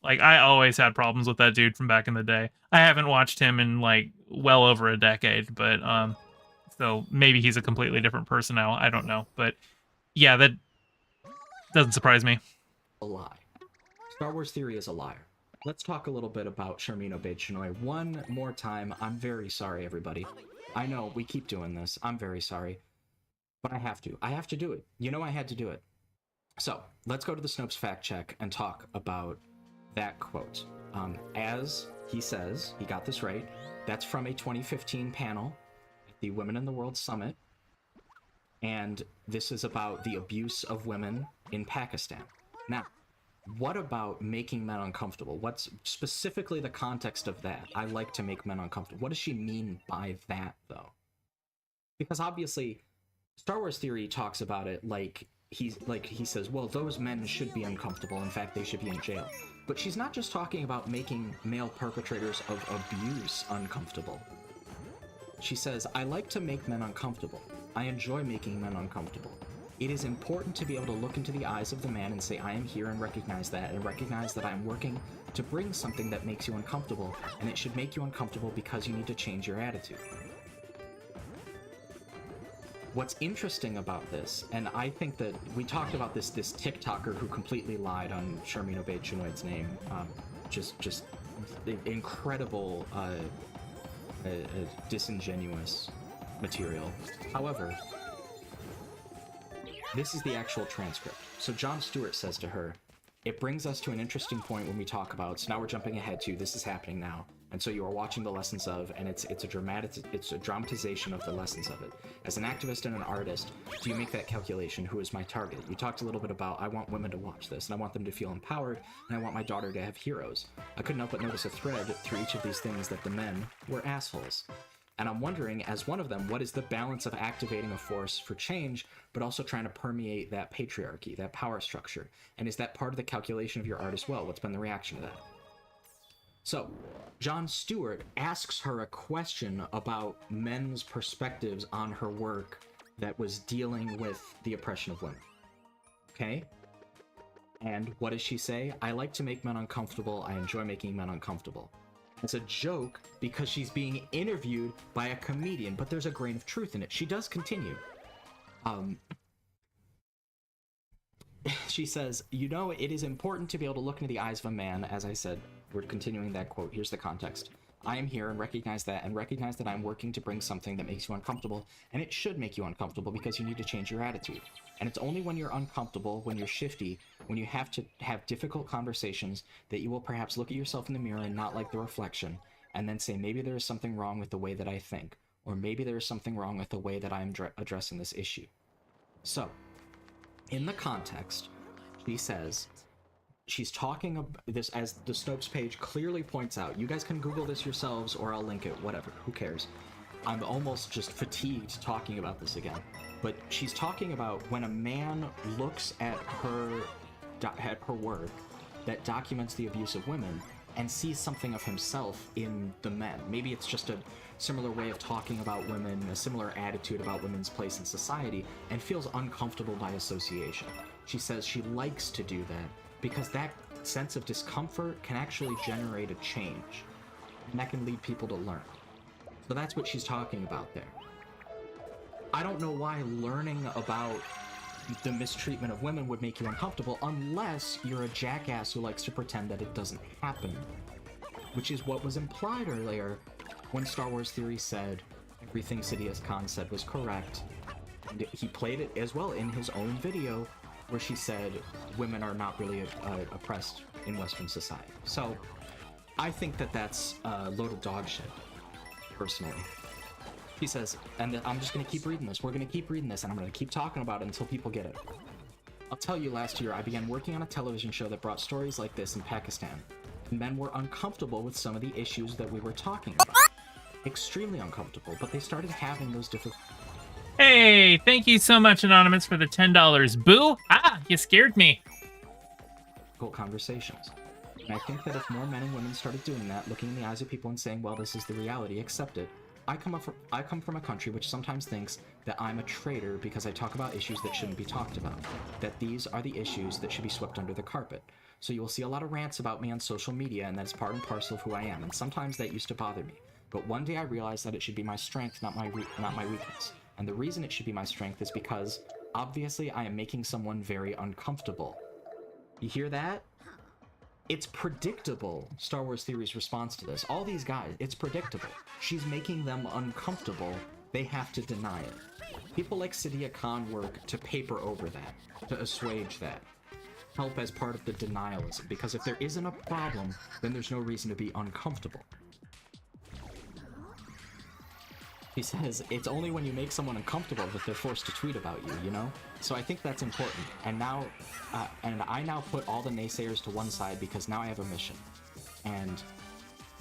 Like, I always had problems with that dude from back in the day. I haven't watched him in, like, well over a decade, but, so maybe he's a completely different person now. I don't know. But, yeah, that doesn't surprise me. A lie. Star Wars Theory is a liar. Let's talk a little bit about Sharmeen Obaid-Chinoy one more time. I'm very sorry, everybody. I know, we keep doing this. I'm very sorry. But I have to. I have to do it. You know I had to do it. So, let's go to the Snopes fact check and talk about that quote. As he says, he got this right, that's from a 2015 panel at the Women in the World Summit. And this is about the abuse of women in Pakistan. Now, what about making men uncomfortable? What's specifically the context of that? I like to make men uncomfortable. What does she mean by that, though? Because obviously, Star Wars Theory talks about it like he says, well, those men should be uncomfortable. In fact, they should be in jail. But she's not just talking about making male perpetrators of abuse uncomfortable. She says, I like to make men uncomfortable. I enjoy making men uncomfortable. It is important to be able to look into the eyes of the man and say, I am here, and recognize that I am working to bring something that makes you uncomfortable, and it should make you uncomfortable because you need to change your attitude. What's interesting about this, and I think that we talked about this TikToker who completely lied on Sharmeen Obaid-Chinoy's name, just incredible disingenuous material. However, this is the actual transcript. So Jon Stewart says to her, it brings us to an interesting point when we talk about, so now we're jumping ahead to, this is happening now. And so you are watching the lessons of, and it's a dramatization of the lessons of it. As an activist and an artist, do you make that calculation? Who is my target? You talked a little bit about, I want women to watch this, and I want them to feel empowered, and I want my daughter to have heroes. I couldn't help but notice a thread through each of these things that the men were assholes. And I'm wondering, as one of them, what is the balance of activating a force for change, but also trying to permeate that patriarchy, that power structure? And is that part of the calculation of your art as well? What's been the reaction to that? So, Jon Stewart asks her a question about men's perspectives on her work that was dealing with the oppression of women. Okay? And what does she say? I like to make men uncomfortable. I enjoy making men uncomfortable. It's a joke because she's being interviewed by a comedian, but there's a grain of truth in it. She does continue. She says, you know, it is important to be able to look into the eyes of a man. As I said, we're continuing that quote. Here's the context. I am here and recognize that I'm working to bring something that makes you uncomfortable, and it should make you uncomfortable because you need to change your attitude. And it's only when you're uncomfortable, when you're shifty, when you have to have difficult conversations that you will perhaps look at yourself in the mirror and not like the reflection, and then say, maybe there is something wrong with the way that I think, or maybe there is something wrong with the way that I'm addressing this issue. So, in the context, she says, she's talking about this, as the Snopes page clearly points out. You guys can Google this yourselves, or I'll link it, whatever, who cares. I'm almost just fatigued talking about this again. But she's talking about when a man looks at her work that documents the abuse of women and sees something of himself in the men. Maybe it's just a similar way of talking about women, a similar attitude about women's place in society, and feels uncomfortable by association. She says she likes to do that because that sense of discomfort can actually generate a change, and that can lead people to learn. So that's what she's talking about there. I don't know why learning about the mistreatment of women would make you uncomfortable unless you're a jackass who likes to pretend that it doesn't happen, which is what was implied earlier when Star Wars Theory said everything Sidia Khan said was correct. And he played it as well in his own video where she said women are not really oppressed in Western society. So I think that that's a load of dog shit, personally. He says, and I'm just going to keep reading this. We're going to keep reading this, and I'm going to keep talking about it until people get it. I'll tell you, last year, I began working on a television show that brought stories like this in Pakistan. And men were uncomfortable with some of the issues that we were talking about. Extremely uncomfortable, but they started having those difficult... Hey, thank you so much, Anonymous, for the $10. Boo! Ah, you scared me. conversations. And I think that if more men and women started doing that, looking in the eyes of people and saying, well, this is the reality, accept it. I come from a country which sometimes thinks that I'm a traitor because I talk about issues that shouldn't be talked about, that these are the issues that should be swept under the carpet. So you will see a lot of rants about me on social media, and that's part and parcel of who I am, and sometimes that used to bother me. But one day I realized that it should be my strength, not my weakness. And the reason it should be my strength is because, obviously, I am making someone very uncomfortable. You hear that? It's predictable, Star Wars Theory's response to this. All these guys, it's predictable. She's making them uncomfortable. They have to deny it. People like Sadia Khan work to paper over that, to assuage that. Help as part of the denialism, because if there isn't a problem, then there's no reason to be uncomfortable. He says, it's only when you make someone uncomfortable that they're forced to tweet about you, you know? So I think that's important. And now, I now put all the naysayers to one side because now I have a mission. And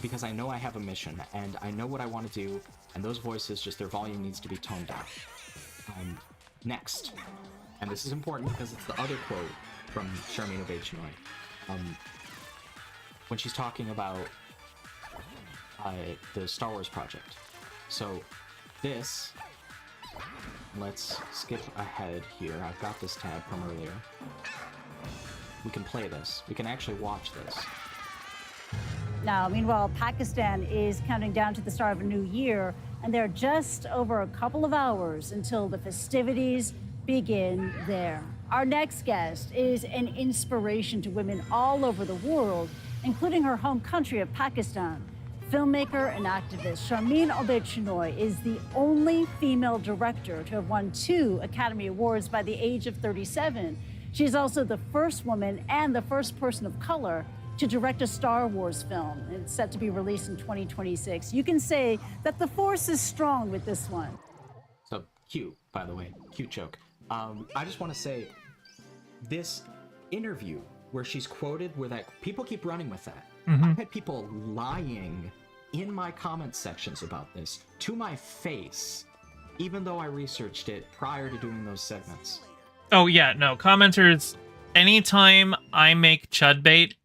because I know I have a mission, and I know what I want to do, and those voices, just their volume needs to be toned down. Next, and this is important because it's the other quote from Sharmeen Obaid-Chinoy, when she's talking about the Star Wars project. So this, let's skip ahead here. I've got this tab from earlier. We can play this. We can actually watch this. Now, meanwhile, Pakistan is counting down to the start of a new year, and they're just over a couple of hours until the festivities begin there. Our next guest is an inspiration to women all over the world, including her home country of Pakistan. Filmmaker and activist Sharmeen Obaid-Chinoy is the only female director to have won 2 Academy Awards by the age of 37. She's also the first woman and the first person of color to direct a Star Wars film. It's set to be released in 2026. You can say that the force is strong with this one. So, cute, by the way. Cute joke. I just want to say, this interview where she's quoted, where that people keep running with that. I've had people lying in my comment sections about this to my face, even though I researched it prior to doing those segments. Oh, yeah, no, commenters, anytime I make chudbait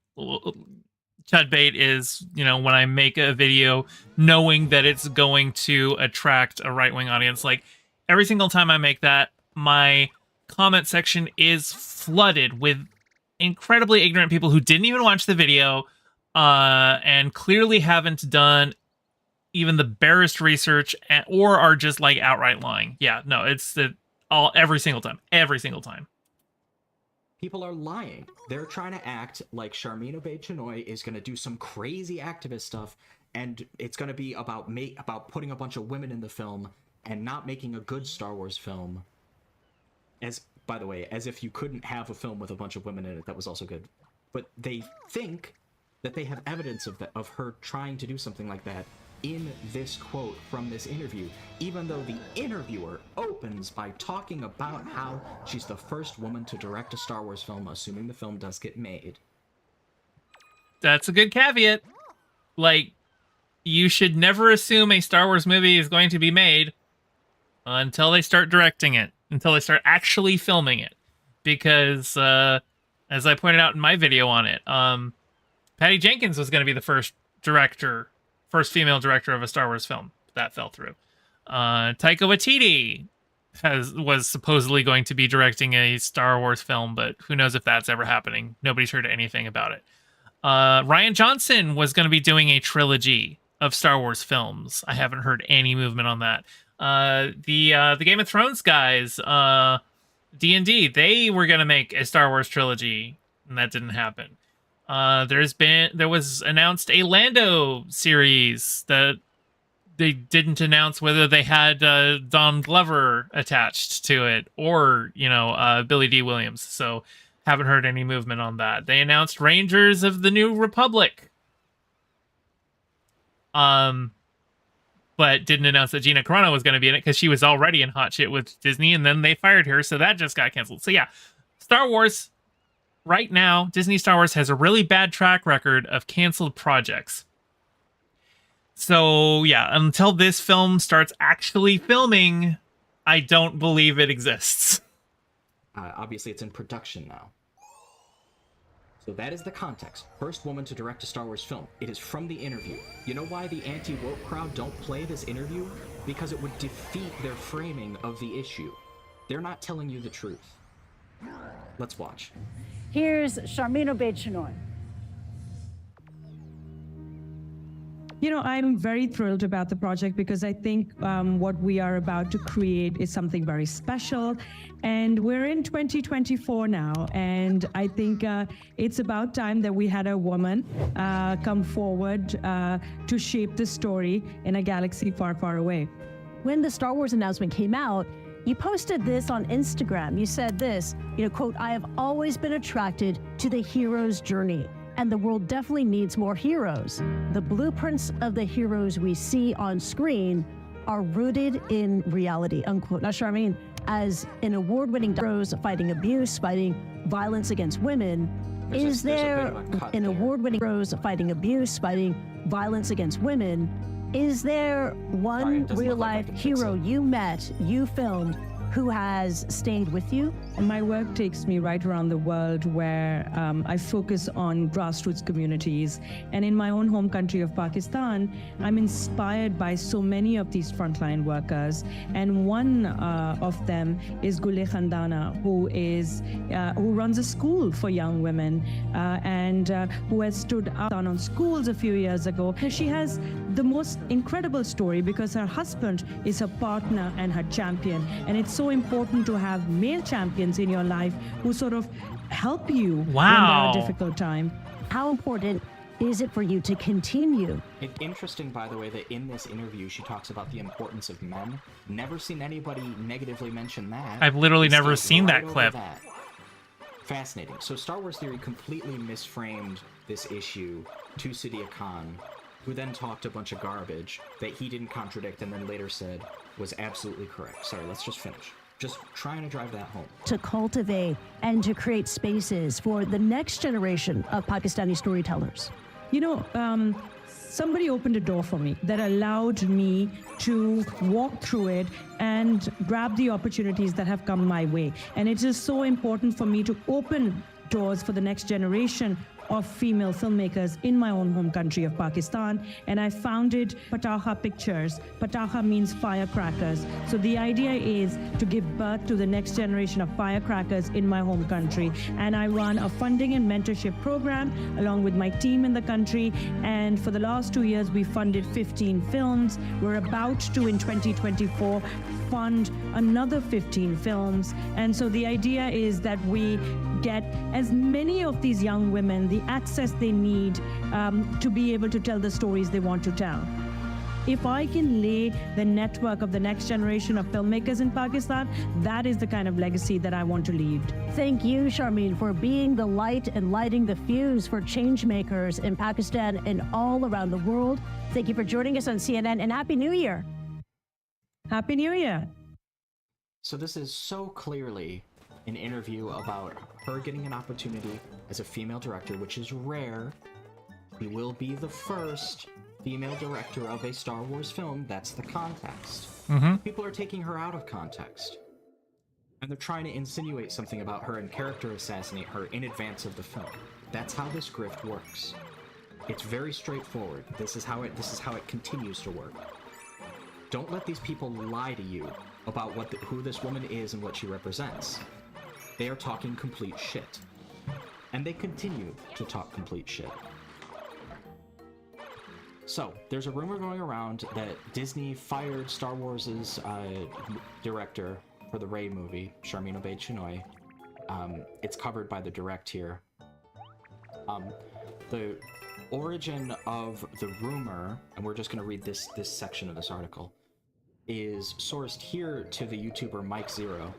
is, you know, when I make a video knowing that it's going to attract a right-wing audience. Like, every single time I make that, my comment section is flooded with incredibly ignorant people who didn't even watch the video, and clearly haven't done even the barest research, or are just like outright lying. Yeah, no, it's every single time. People are lying. They're trying to act like Sharmeen Obaid-Chinoy is going to do some crazy activist stuff, and it's going to be about putting a bunch of women in the film and not making a good Star Wars film. By the way, as if you couldn't have a film with a bunch of women in it that was also good. But they think that they have evidence of her trying to do something like that in this quote from this interview, even though the interviewer opens by talking about how she's the first woman to direct a Star Wars film, assuming the film does get made. That's a good caveat. Like, you should never assume a Star Wars movie is going to be made until they start directing it, until they start actually filming it. Because, as I pointed out in my video on it, Patty Jenkins was going to be the first female director of a Star Wars film. That fell through. Taika Waititi was supposedly going to be directing a Star Wars film, but who knows if that's ever happening. Nobody's heard anything about it. Rian Johnson was going to be doing a trilogy of Star Wars films. I haven't heard any movement on that. The Game of Thrones guys, D&D, they were going to make a Star Wars trilogy, and that didn't happen. There was announced a Lando series that they didn't announce whether they had Don Glover attached to it or, Billy D. Williams. So haven't heard any movement on that. They announced Rangers of the New Republic. But but didn't announce that Gina Carano was going to be in it because she was already in hot shit with Disney, and then they fired her, so that just got canceled. So yeah, Star Wars, right now, Disney Star Wars has a really bad track record of canceled projects. So yeah, until this film starts actually filming, I don't believe it exists. Obviously, it's in production now. So that is the context. First woman to direct a Star Wars film. It is from the interview. You know why the anti-woke crowd don't play this interview? Because it would defeat their framing of the issue. They're not telling you the truth. Let's watch. Here's Charmin Obaid-Chinoy. You know, I'm very thrilled about the project because I think what we are about to create is something very special. And we're in 2024 now. And I think it's about time that we had a woman come forward to shape the story in a galaxy far, far away. When the Star Wars announcement came out, you posted this on Instagram. You said this, quote, "I have always been attracted to the hero's journey. And the world definitely needs more heroes. The blueprints of the heroes we see on screen are rooted in reality," unquote. Now, Charmaine, as an award-winning heroes fighting abuse, fighting violence against women, is there an award-winning heroes fighting abuse, fighting violence against women? Is there one real-life hero you met, you filmed, who has stayed with you? And my work takes me right around the world where I focus on grassroots communities. And in my own home country of Pakistan, I'm inspired by so many of these frontline workers. And one of them is Gule Khandana, who runs a school for young women and who has stood up on schools a few years ago. She has the most incredible story because her husband is her partner and her champion. And it's so important to have male champions in your life who sort of help you when there are difficult time. How important is it for you to continue? It's interesting, by the way, that in this interview she talks about the importance of men. Never seen anybody negatively mention that. I've literally never seen that clip. Fascinating. So Star Wars Theory completely misframed this issue to Sadia Khan, who then talked a bunch of garbage that he didn't contradict and then later said was absolutely correct. Sorry, let's just finish. Just trying to drive that home. To cultivate and to create spaces for the next generation of Pakistani storytellers. Somebody opened a door for me that allowed me to walk through it and grab the opportunities that have come my way. And it is so important for me to open doors for the next generation of female filmmakers in my own home country of Pakistan, and I founded Botw Pictures. Botw means firecrackers. So the idea is to give birth to the next generation of firecrackers in my home country. And I run a funding and mentorship program along with my team in the country. And for the last 2 years, we funded 15 films. We're about to, in 2024, fund another 15 films. And so the idea is that we get as many of these young women the access they need to be able to tell the stories they want to tell. If I can lay the network of the next generation of filmmakers in Pakistan, that is the kind of legacy that I want to leave. Thank you, Charmaine, for being the light and lighting the fuse for change makers in Pakistan and all around the world. Thank you for joining us on CNN, and Happy New Year. Happy New Year. So this is so clearly an interview about her getting an opportunity as a female director, which is rare. She will be the first female director of a Star Wars film. That's the context. People are taking her out of context. And they're trying to insinuate something about her and character assassinate her in advance of the film. That's how this grift works. It's very straightforward. This is how it continues to work. Don't let these people lie to you about who this woman is and what she represents. They are talking complete shit. And they continue to talk complete shit. So, there's a rumor going around that Disney fired Star Wars' director for the Rey movie, Charmin Obaid-Chinoy. It's covered by the direct here. The origin of the rumor, and we're just going to read this section of this article, is sourced here to the YouTuber Mike Zero,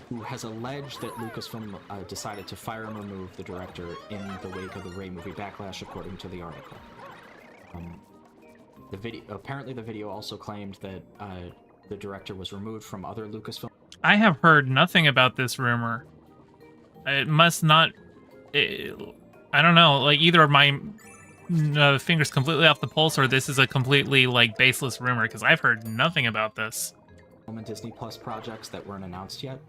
who has alleged that Lucasfilm decided to fire and remove the director in the wake of the Rey movie backlash, according to the article. Apparently, the video also claimed that the director was removed from other Lucasfilm. I have heard nothing about this rumor. It must not. I don't know. Like either my fingers completely off the pulse, or this is a completely like baseless rumor because I've heard nothing about this. And Disney Plus projects that weren't announced yet.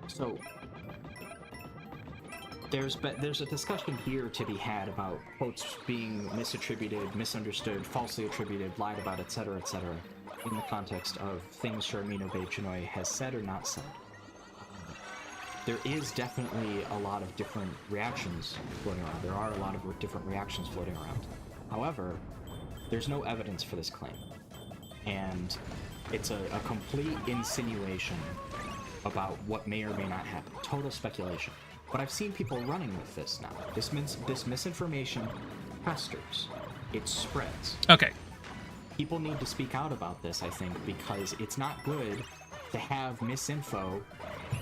So there's a discussion here to be had about quotes being misattributed, misunderstood, falsely attributed, lied about, etc., in the context of things Sharmino Bechinoy has said or not said. There is definitely a lot of different reactions floating around. There are a lot of different reactions floating around. However, there's no evidence for this claim. And it's a complete insinuation about what may or may not happen. Total speculation. But I've seen people running with this now. This misinformation festers. It spreads. Okay. People need to speak out about this, I think, because it's not good to have misinfo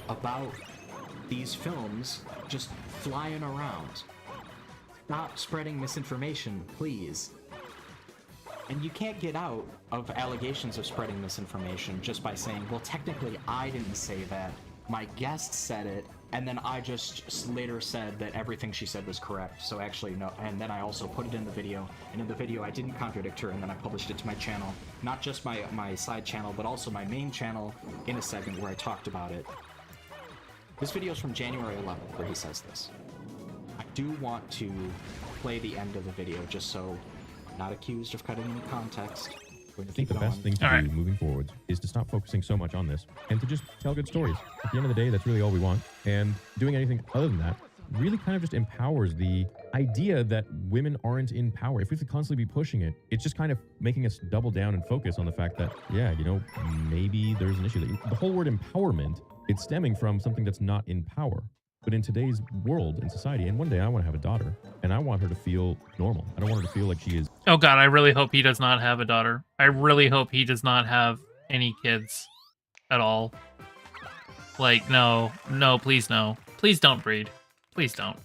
about these films just flying around. Stop spreading misinformation, please. And you can't get out of allegations of spreading misinformation just by saying, well, technically I didn't say that. My guest said it, and then I just later said that everything she said was correct. So actually, no. And then I also put it in the video, and in the video I didn't contradict her, and then I published it to my channel. Not just my side channel, but also my main channel in a segment where I talked about it. This video is from January 11th, where he says this. I do want to play the end of the video just so I'm not accused of cutting any context. I think the best thing to do moving forward is to stop focusing so much on this and to just tell good stories. At the end of the day, that's really all we want. And doing anything other than that really kind of just empowers the idea that women aren't in power. If we have to constantly be pushing it, it's just kind of making us double down and focus on the fact that, yeah, you know, maybe there's an issue. The whole word empowerment, it's stemming from something that's not in power. But in today's world and society, and one day I want to have a daughter, and I want her to feel normal. I don't want her to feel like she is. Oh God, I really hope he does not have a daughter. I really hope he does not have any kids at all. Like, no, please no. Please don't breed. Please don't.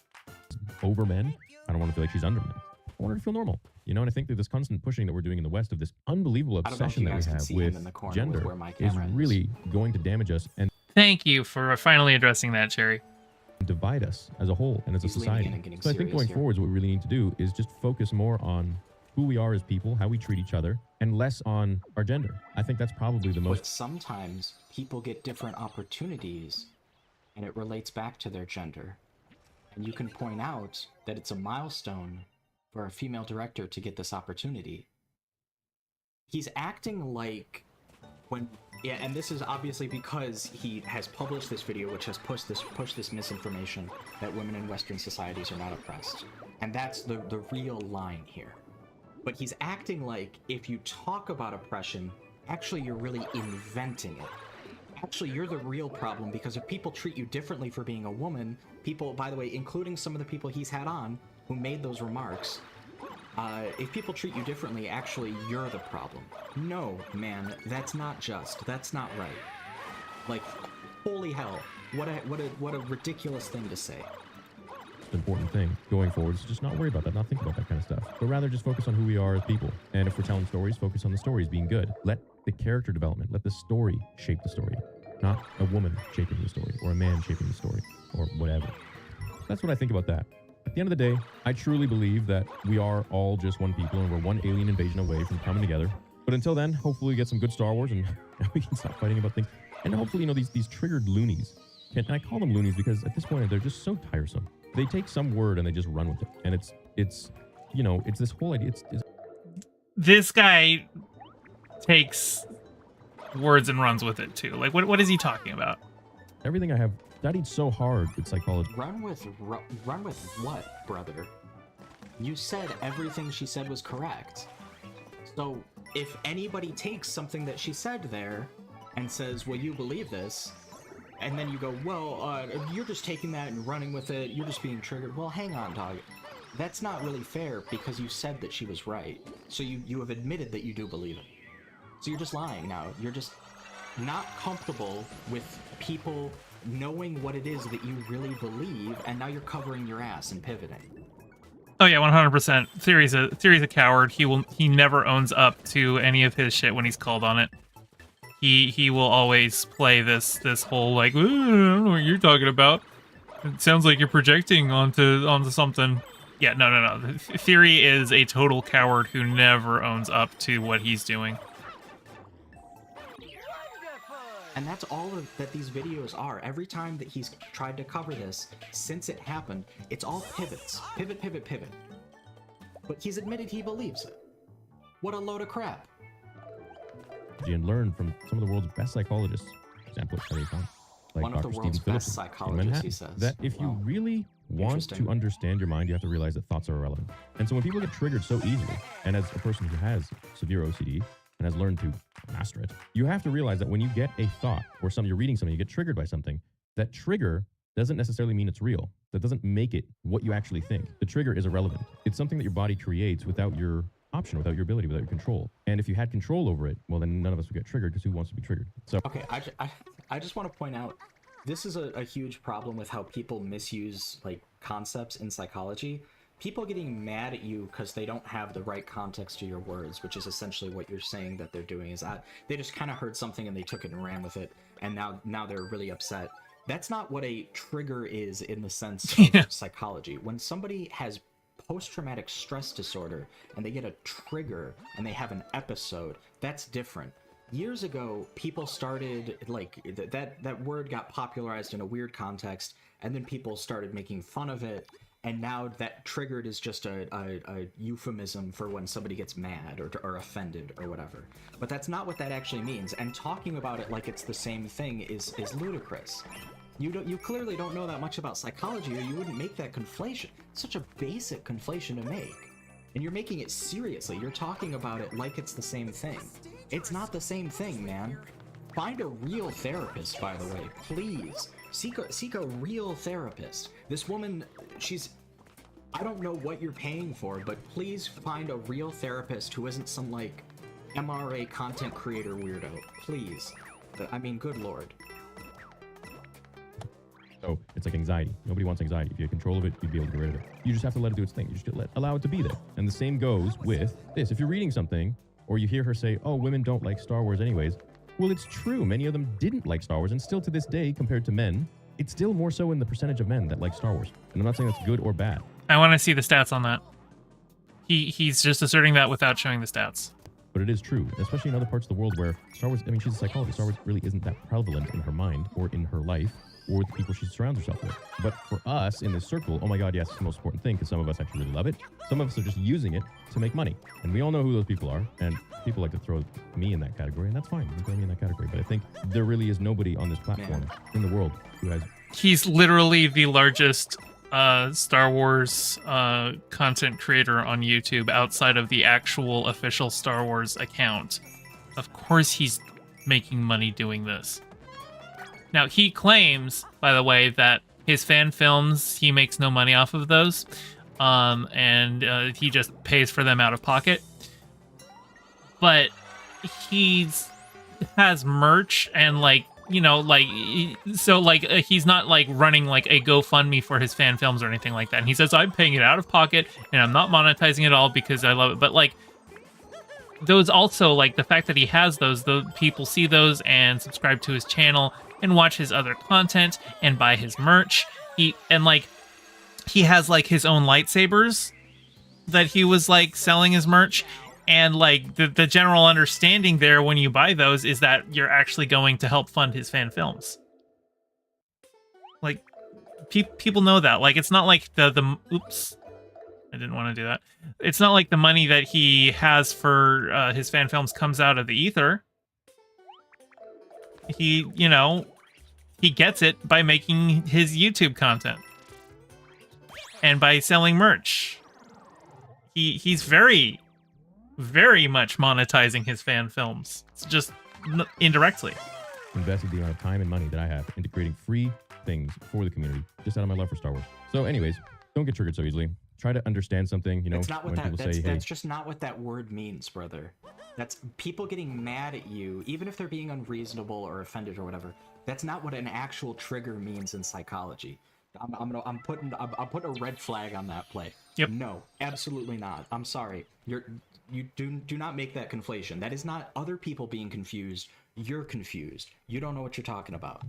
Over men. I don't want to feel like she's under men. I want her to feel normal. You know, and I think that this constant pushing that we're doing in the West of this unbelievable obsession that we have with gender is really going to damage us and thank you for finally addressing that, Cherry. Divide us as a whole and as a society. So I think going forwards, what we really need to do is just focus more on who we are as people, how we treat each other, and less on our gender. I think that's probably the most. But sometimes people get different opportunities, and it relates back to their gender. And you can point out that it's a milestone for a female director to get this opportunity. He's acting like when. Yeah, and this is obviously because he has published this video, which has pushed this misinformation that women in Western societies are not oppressed. And that's the real line here. But he's acting like if you talk about oppression, actually you're really inventing it. Actually, you're the real problem, because if people treat you differently for being a woman, people, by the way, including some of the people he's had on who made those remarks, if people treat you differently, actually, you're the problem. No, man, that's not just. That's not right. Like, holy hell, what a ridiculous thing to say. The important thing going forward is just not worry about that, not think about that kind of stuff, but rather just focus on who we are as people. And if we're telling stories, focus on the stories being good. Let the character development, let the story shape the story, not a woman shaping the story or a man shaping the story or whatever. That's what I think about that. At the end of the day, I truly believe that we are all just one people and we're one alien invasion away from coming together. But until then, hopefully we get some good Star Wars and we can stop fighting about things. And hopefully, you know, these triggered loonies. And I call them loonies because at this point, they're just so tiresome. They take some word and they just run with it. And it's you know, it's this whole idea. It's this guy takes words and runs with it too. Like, what is he talking about? Everything I have studied so hard with psychology. Run with what, brother? You said everything she said was correct. So if anybody takes something that she said there and says, well, you believe this, and then you go, well, you're just taking that and running with it, you're just being triggered. Well, hang on, dog. That's not really fair, because you said that she was right. So you have admitted that you do believe it. So you're just lying now. You're just not comfortable with people knowing what it is that you really believe, and now you're covering your ass and pivoting. Oh yeah, 100%. Theory's a coward. He never owns up to any of his shit when he's called on it. He will always play this whole like, I don't know what you're talking about. It sounds like you're projecting onto something. Yeah, no. Theory is a total coward who never owns up to what he's doing. And that's all that these videos are. Every time that he's tried to cover this, since it happened, it's all pivots. Pivot, pivot, pivot. But he's admitted he believes it. What a load of crap. And learn from some of the world's best psychologists. For example, like one of the Dr. world's Stephen best Phillips psychologists, he says. That if you really want to understand your mind, you have to realize that thoughts are irrelevant. And so when people get triggered so easily, and as a person who has severe OCD and has learned to master it, you have to realize that when you get a thought or you're reading something, you get triggered by something, that trigger doesn't necessarily mean it's real. That doesn't make it what you actually think. The trigger is irrelevant. It's something that your body creates without your option, without your ability, without your control. And if you had control over it, well, then none of us would get triggered, because who wants to be triggered? So okay, I just want to point out, this is a huge problem with how people misuse like concepts in psychology. People getting mad at you because they don't have the right context to your words, which is essentially what you're saying that they're doing, is that they just kind of heard something and they took it and ran with it, and now they're really upset. That's not what a trigger is in the sense of psychology. When somebody has post-traumatic stress disorder and they get a trigger and they have an episode, that's different. Years ago, people started, like, that word got popularized in a weird context, and then people started making fun of it, and now that triggered is just a euphemism for when somebody gets mad or offended or whatever. But that's not what that actually means, and talking about it like it's the same thing is ludicrous. You clearly don't know that much about psychology, or you wouldn't make that conflation. It's such a basic conflation to make. And you're making it seriously. You're talking about it like it's the same thing. It's not the same thing, man. Find a real therapist, by the way, please. Seek a real therapist. This woman, I don't know what you're paying for, but please find a real therapist who isn't some, like, MRA content creator weirdo. Please. I mean, good lord. So it's like anxiety. Nobody wants anxiety. If you had control of it, you'd be able to get rid of it. You just have to let it do its thing. You just allow it to be there. And the same goes with this. If you're reading something, or you hear her say, oh, women don't like Star Wars anyways, well, it's true. Many of them didn't like Star Wars, and still to this day, compared to men, it's still more so in the percentage of men that like Star Wars. And I'm not saying that's good or bad. I want to see the stats on that. He's just asserting that without showing the stats. But it is true, especially in other parts of the world where Star Wars, I mean, she's a psychologist. Star Wars really isn't that prevalent in her mind or in her life or the people she surrounds herself with. But for us in this circle, oh my God, yes, it's the most important thing, because some of us actually really love it. Some of us are just using it to make money. And we all know who those people are. And people like to throw me in that category, and that's fine. You can throw me in that category. But I think there really is nobody on this platform in the world who has... He's literally the largest Star Wars content creator on YouTube outside of the actual official Star Wars account. Of course he's making money doing this. Now, he claims, by the way, that his fan films, he makes no money off of those, and he just pays for them out of pocket. But he's has merch and, like, you know, like, so, like, he's not, like, running, like, a GoFundMe for his fan films or anything like that. And he says, I'm paying it out of pocket, and I'm not monetizing it all because I love it. But, like, those also, like, the fact that he has those, the people see those and subscribe to his channel and watch his other content and buy his merch. He has, like, his own lightsabers that he was, like, selling his merch. And, like, the general understanding there when you buy those is that you're actually going to help fund his fan films. Like, people know that. Like, it's not like the oops, I didn't want to do that. It's not like the money that he has for his fan films comes out of the ether. He, you know, he gets it by making his YouTube content and by selling merch. He's very, very much monetizing his fan films. It's just indirectly. Invested the amount of time and money that I have into creating free things for the community, just out of my love for Star Wars. So anyways, don't get triggered so easily. Try to understand something, you know, that's not what when people say, hey, that's just not what that word means, brother. That's people getting mad at you, even if they're being unreasonable or offended or whatever. That's not what an actual trigger means in psychology. I'm putting a red flag on that play. Yep. No, absolutely not. I'm sorry. You do not make that conflation. That is not other people being confused. You're confused. You don't know what you're talking about.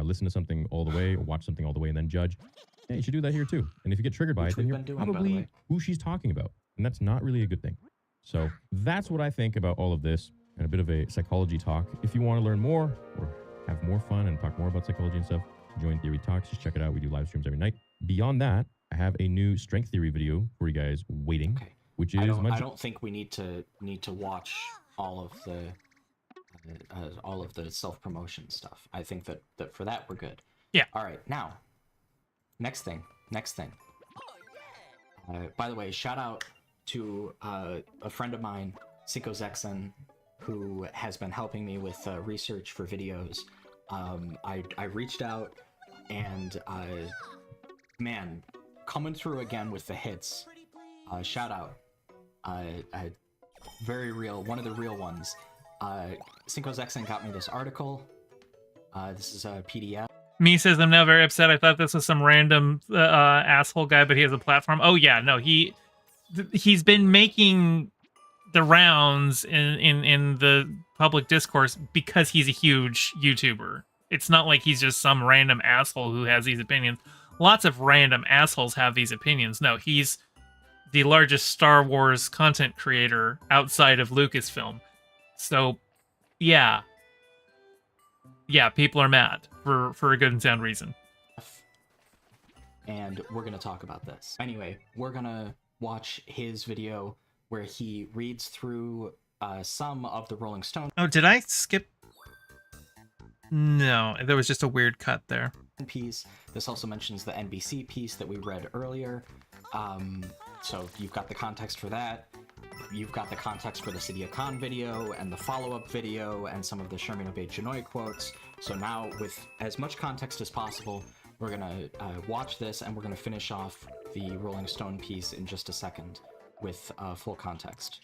Listen to something all the way, or watch something all the way, and then judge. Yeah, you should do that here too. And if you get triggered by it, then you're probably who she's talking about, and that's not really a good thing. So that's what I think about all of this, and a bit of a psychology talk. If you want to learn more or have more fun and talk more about psychology and stuff, join Theory Talks. Just check it out. We do live streams every night. Beyond that, I have a new strength theory video for you guys waiting, which is I don't think we need to watch all of the self-promotion stuff. I think that for that we're good. Yeah. All right. Now, next thing. By the way, shout out to a friend of mine, Cinco Zexen, who has been helping me with research for videos. I reached out and man, coming through again with the hits. Shout out. Very real, one of the real ones. Cinco Zexen got me this article. This is a PDF. Me says, I'm now very upset. I thought this was some random asshole guy, but he has a platform. Oh yeah, no, he's been making the rounds in the public discourse because he's a huge YouTuber. It's not like he's just some random asshole who has these opinions. Lots of random assholes have these opinions. No, he's the largest Star Wars content creator outside of Lucasfilm. So, yeah, people are mad for a good and sound reason. And we're gonna talk about this. Anyway, we're gonna watch his video where he reads through some of the Rolling Stone. Oh, did I skip? No, there was just a weird cut there. Piece. This also mentions the NBC piece that we read earlier. So you've got the context for that. You've got the context for the City of Khan video and the follow-up video and some of the Sherman Obey Janoi quotes. So now, with as much context as possible, we're gonna watch this and we're gonna finish off the Rolling Stone piece in just a second with full context.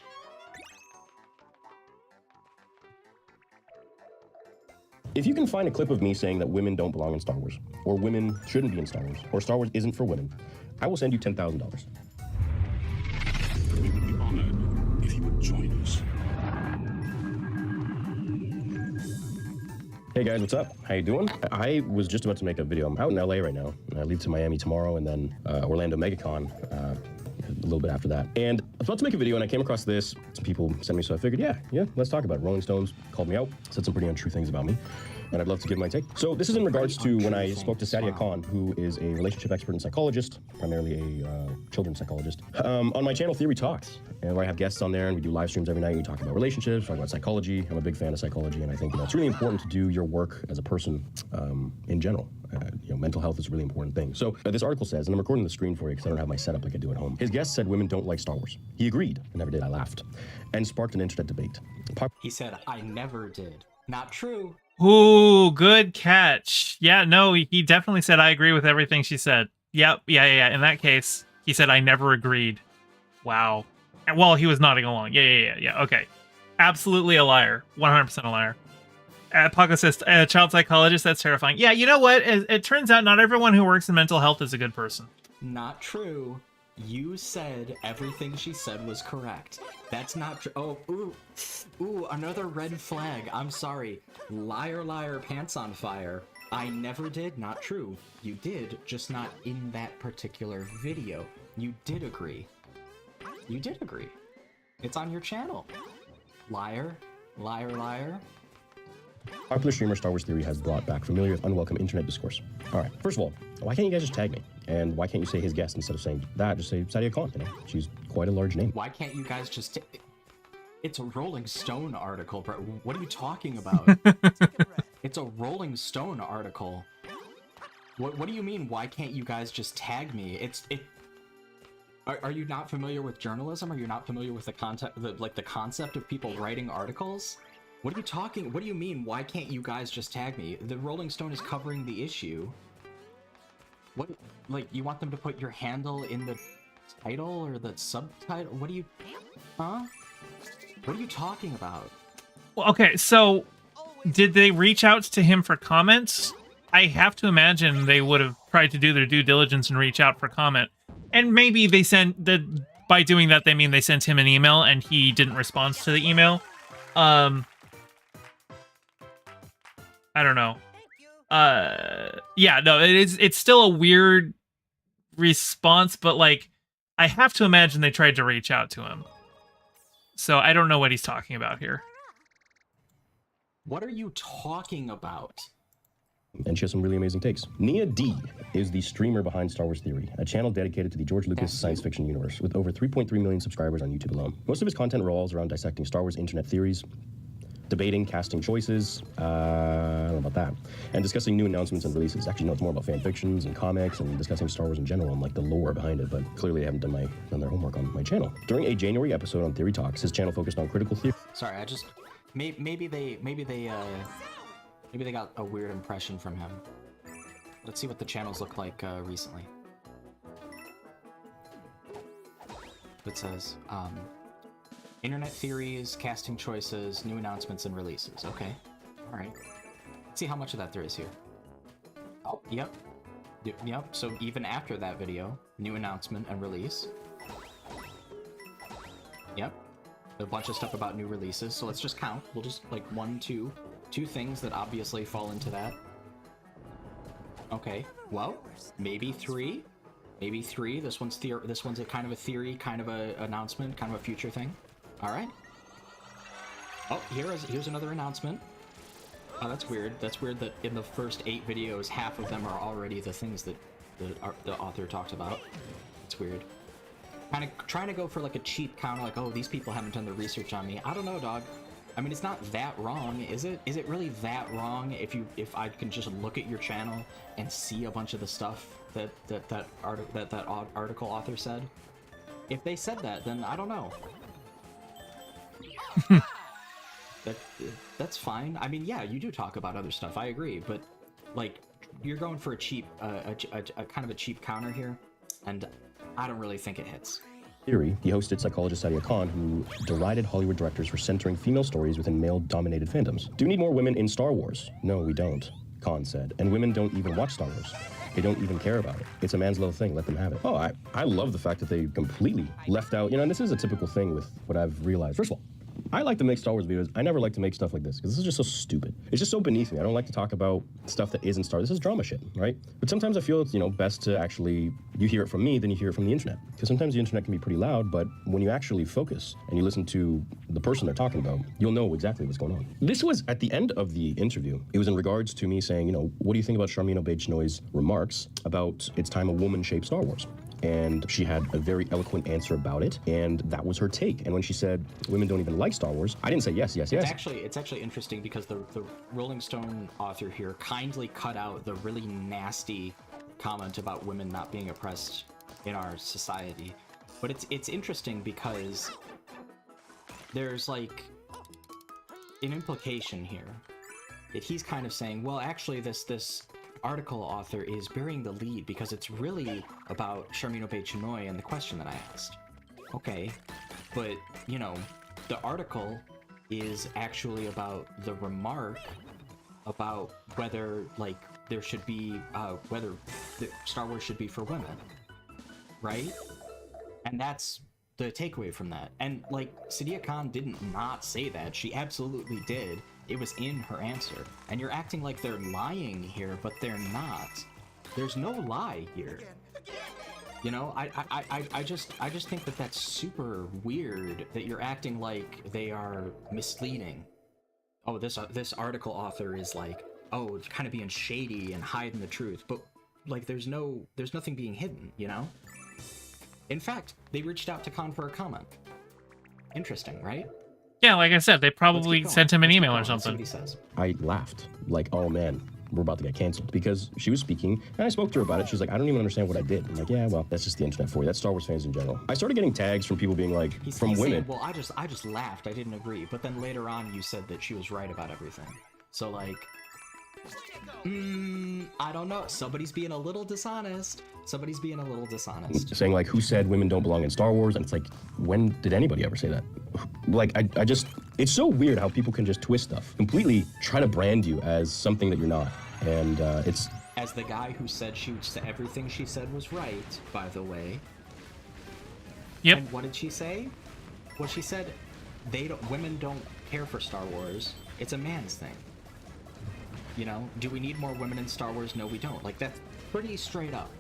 If you can find a clip of me saying that women don't belong in Star Wars, or women shouldn't be in Star Wars, or Star Wars isn't for women, I will send you $10,000. We would be honored if you would join us. Hey guys, what's up? How you doing? I was just about to make a video. I'm out in LA right now. I leave to Miami tomorrow and then Orlando MegaCon a little bit after that. And I was about to make a video and I came across this. Some people sent me, so I figured, yeah, let's talk about it. Rolling Stones called me out, said some pretty untrue things about me, and I'd love to give my take. So this is in regards to when I spoke to Sadia Khan, who is a relationship expert and psychologist, primarily a children's psychologist, on my channel Theory Talks, and where I have guests on there and we do live streams every night. We talk about relationships, talk about psychology. I'm a big fan of psychology, and I think it's really important to do your work as a person in general. Mental health is a really important thing. So this article says, and I'm recording the screen for you because I don't have my setup like I do at home. His guest said women don't like Star Wars. He agreed. I never did. I laughed. And sparked an internet debate. He said, I never did. Not true. Ooh, good catch. Yeah, no, he definitely said, I agree with everything she said. Yep, yeah. In that case, he said, I never agreed. Wow. Well, he was nodding along. Yeah. Okay. Absolutely a liar. 100% a liar. Paco says, child psychologist, that's terrifying. Yeah, you know what? It turns out not everyone who works in mental health is a good person. Not true. You said everything she said was correct. That's not true. Oh, ooh, another red flag. I'm sorry. Liar, pants on fire. I never did. Not true. You did, just not in that particular video. You did agree. You did agree. It's on your channel. Liar. Popular streamer Star Wars Theory has brought back familiar, unwelcome internet discourse. All right, first of all, why can't you guys just tag me? And why can't you say his guest instead of saying that? Just say Sadia Khan, She's quite a large name. Why can't you guys just... It's a Rolling Stone article, bro. What are you talking about? It's a Rolling Stone article. What do you mean, why can't you guys just tag me? Are you not familiar with journalism? Are you not familiar with the concept of people writing articles? What do you mean, why can't you guys just tag me? The Rolling Stone is covering the issue. What, you want them to put your handle in the title or the subtitle? What are you talking about? Well, okay, so did they reach out to him for comments? I have to imagine they would have tried to do their due diligence and reach out for comment. And maybe they sent the by doing that they mean they sent him an email and he didn't respond to the email. I don't know. Yeah, no, it's still a weird response, but like I have to imagine they tried to reach out to him. So I don't know what he's talking about here. What are you talking about? And she has some really amazing takes. Nia D is the streamer behind Star Wars Theory, a channel dedicated to the George Lucas science fiction universe, with over 3.3 million subscribers on YouTube alone. Most of his content revolves around dissecting Star Wars internet theories, debating casting choices, I don't know about that, and discussing new announcements and releases. Actually, no, it's more about fan fictions and comics and discussing Star Wars in general and like the lore behind it, but clearly they haven't done their homework on my channel. During a January episode on Theory Talks, his channel focused on critical theory. Sorry, I just maybe they got a weird impression from him. Let's see what the channels look like recently. It says, internet theories, casting choices, new announcements, and releases. Okay, all right. Let's see how much of that there is here. Oh, yep. Yep, so even after that video, new announcement and release. Yep. A bunch of stuff about new releases, so let's just count. We'll just, like, two things that obviously fall into that. Okay, well, maybe three. Maybe three. This one's a kind of a theory, kind of a announcement, kind of a future thing. All right. Oh, here's another announcement. Oh, that's weird. That's weird that in the first 8 videos, half of them are already the things that the author talks about. It's weird. Kind of trying to go for like a cheap counter, like, oh, these people haven't done the research on me. I don't know, dog. I mean, it's not that wrong, is it? Is it really that wrong if I can just look at your channel and see a bunch of the stuff that article author said? If they said that, then I don't know. That's fine. I mean, yeah, you do talk about other stuff. I agree, but like, you're going for a cheap, a kind of a cheap counter here, and I don't really think it hits. Theory, he hosted psychologist Sadia Khan, who derided Hollywood directors for centering female stories within male-dominated fandoms. Do we need more women in Star Wars? No, we don't, Khan said. And women don't even watch Star Wars. They don't even care about it. It's a man's little thing. Let them have it. Oh, I love the fact that they completely left out, and this is a typical thing with what I've realized. First of all, I like to make Star Wars videos. I never like to make stuff like this because this is just so stupid. It's just so beneath me. I don't like to talk about stuff that isn't Star Wars. This is drama shit, right? But sometimes I feel it's, best to actually, you hear it from me, then you hear it from the internet. Because sometimes the internet can be pretty loud, but when you actually focus and you listen to the person they're talking about, you'll know exactly what's going on. This was at the end of the interview. It was in regards to me saying, what do you think about Sharmeen Obaid-Chinoy's remarks about it's time a woman shaped Star Wars? And she had a very eloquent answer about it, and that was her take. And when she said women don't even like Star Wars, I didn't say yes. It's actually interesting because the Rolling Stone author here kindly cut out the really nasty comment about women not being oppressed in our society. But it's interesting because there's like an implication here that he's kind of saying, well, actually this article author is burying the lead because it's really about Sharmeen Obaid-Chinoy and the question that I asked. Okay, but the article is actually about the remark about whether there should be whether Star Wars should be for women, right? And that's the takeaway from that. And Sadia Khan didn't not say that. She absolutely did. It was in her answer. And you're acting like they're lying here, but they're not. There's no lie here. I just think that that's super weird that you're acting like they are misleading. Oh, this article author is kind of being shady and hiding the truth, but there's nothing being hidden, In fact, they reached out to Khan for a comment. Interesting, right? Yeah, like I said, they probably sent him an email or something. I laughed, oh man, we're about to get canceled, because she was speaking, and I spoke to her about it. She's like, I don't even understand what I did. I'm like, yeah, well, that's just the internet for you. That's Star Wars fans in general. I started getting tags from people being like, from women. Saying, well, I just laughed. I didn't agree. But then later on, you said that she was right about everything. So I don't know. Somebody's being a little dishonest. Saying who said women don't belong in Star Wars? And it's when did anybody ever say that? It's so weird how people can just twist stuff, completely try to brand you as something that you're not. And it's... As the guy who said everything she said was right, by the way. Yep. And what did she say? Well, she said women don't care for Star Wars. It's a man's thing. You know, do we need more women in Star Wars? No, we don't. Like, that's pretty straight up.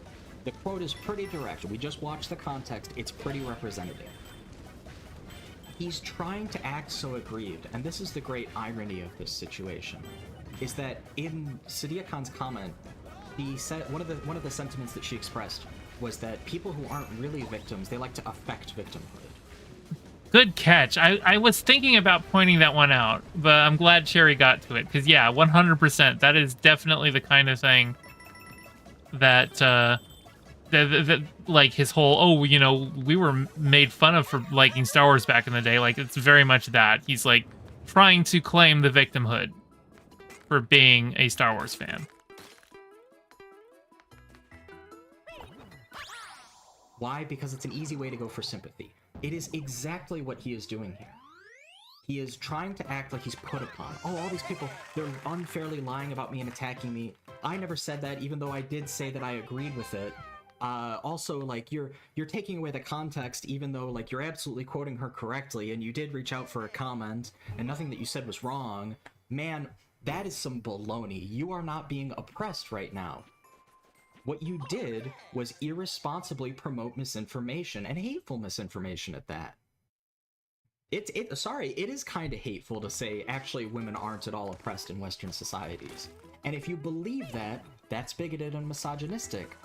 The quote is pretty direct. We just watched the context. It's pretty representative. He's trying to act so aggrieved, and this is the great irony of this situation, is that in Sadia Khan's comment, he said one of the sentiments that she expressed was that people who aren't really victims, they like to affect victimhood. Good catch. I was thinking about pointing that one out, but I'm glad Sherry got to it, because yeah, 100%. That is definitely the kind of thing that, that like his whole, oh, you know, we were made fun of for liking Star Wars back in the day. Like, it's very much that. He's like trying to claim the victimhood for being a Star Wars fan. Why? Because it's an easy way to go for sympathy. It is exactly what he is doing here. He is trying to act like he's put upon. Oh, all these people, they're unfairly lying about me and attacking me. I never said that, even though I did say that I agreed with it. Also, like, you're taking away the context, even though, like, you're absolutely quoting her correctly, and you did reach out for a comment, and nothing that you said was wrong. Man, that is some baloney. You are not being oppressed right now. What you did was irresponsibly promote misinformation, and hateful misinformation at that. Sorry, it is kind of hateful to say, actually, women aren't at all oppressed in Western societies. And if you believe that, that's bigoted and misogynistic.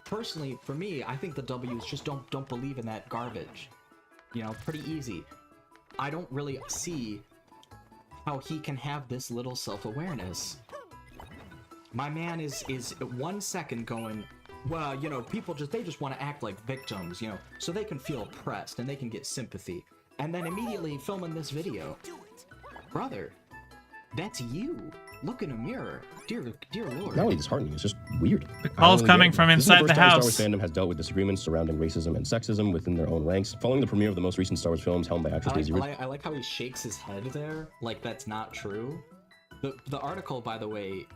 Personally, for me, I think the W's just don't believe in that garbage. You know, pretty easy. I don't really see how he can have this little self-awareness. My man is 1 second going, well, you know, people they just want to act like victims, you know, so they can feel oppressed and they can get sympathy. And then immediately filming this video. Brother, that's you. Look in a mirror. Dear Lord. Not only disheartening, it's just weird. The call's coming from inside the house. Star Wars fandom has dealt with disagreements surrounding racism and sexism within their own ranks. Following the premiere of the most recent Star Wars films helmed by actress Daisy Ridley. I like how he shakes his head there, like that's not true. The article, by the way,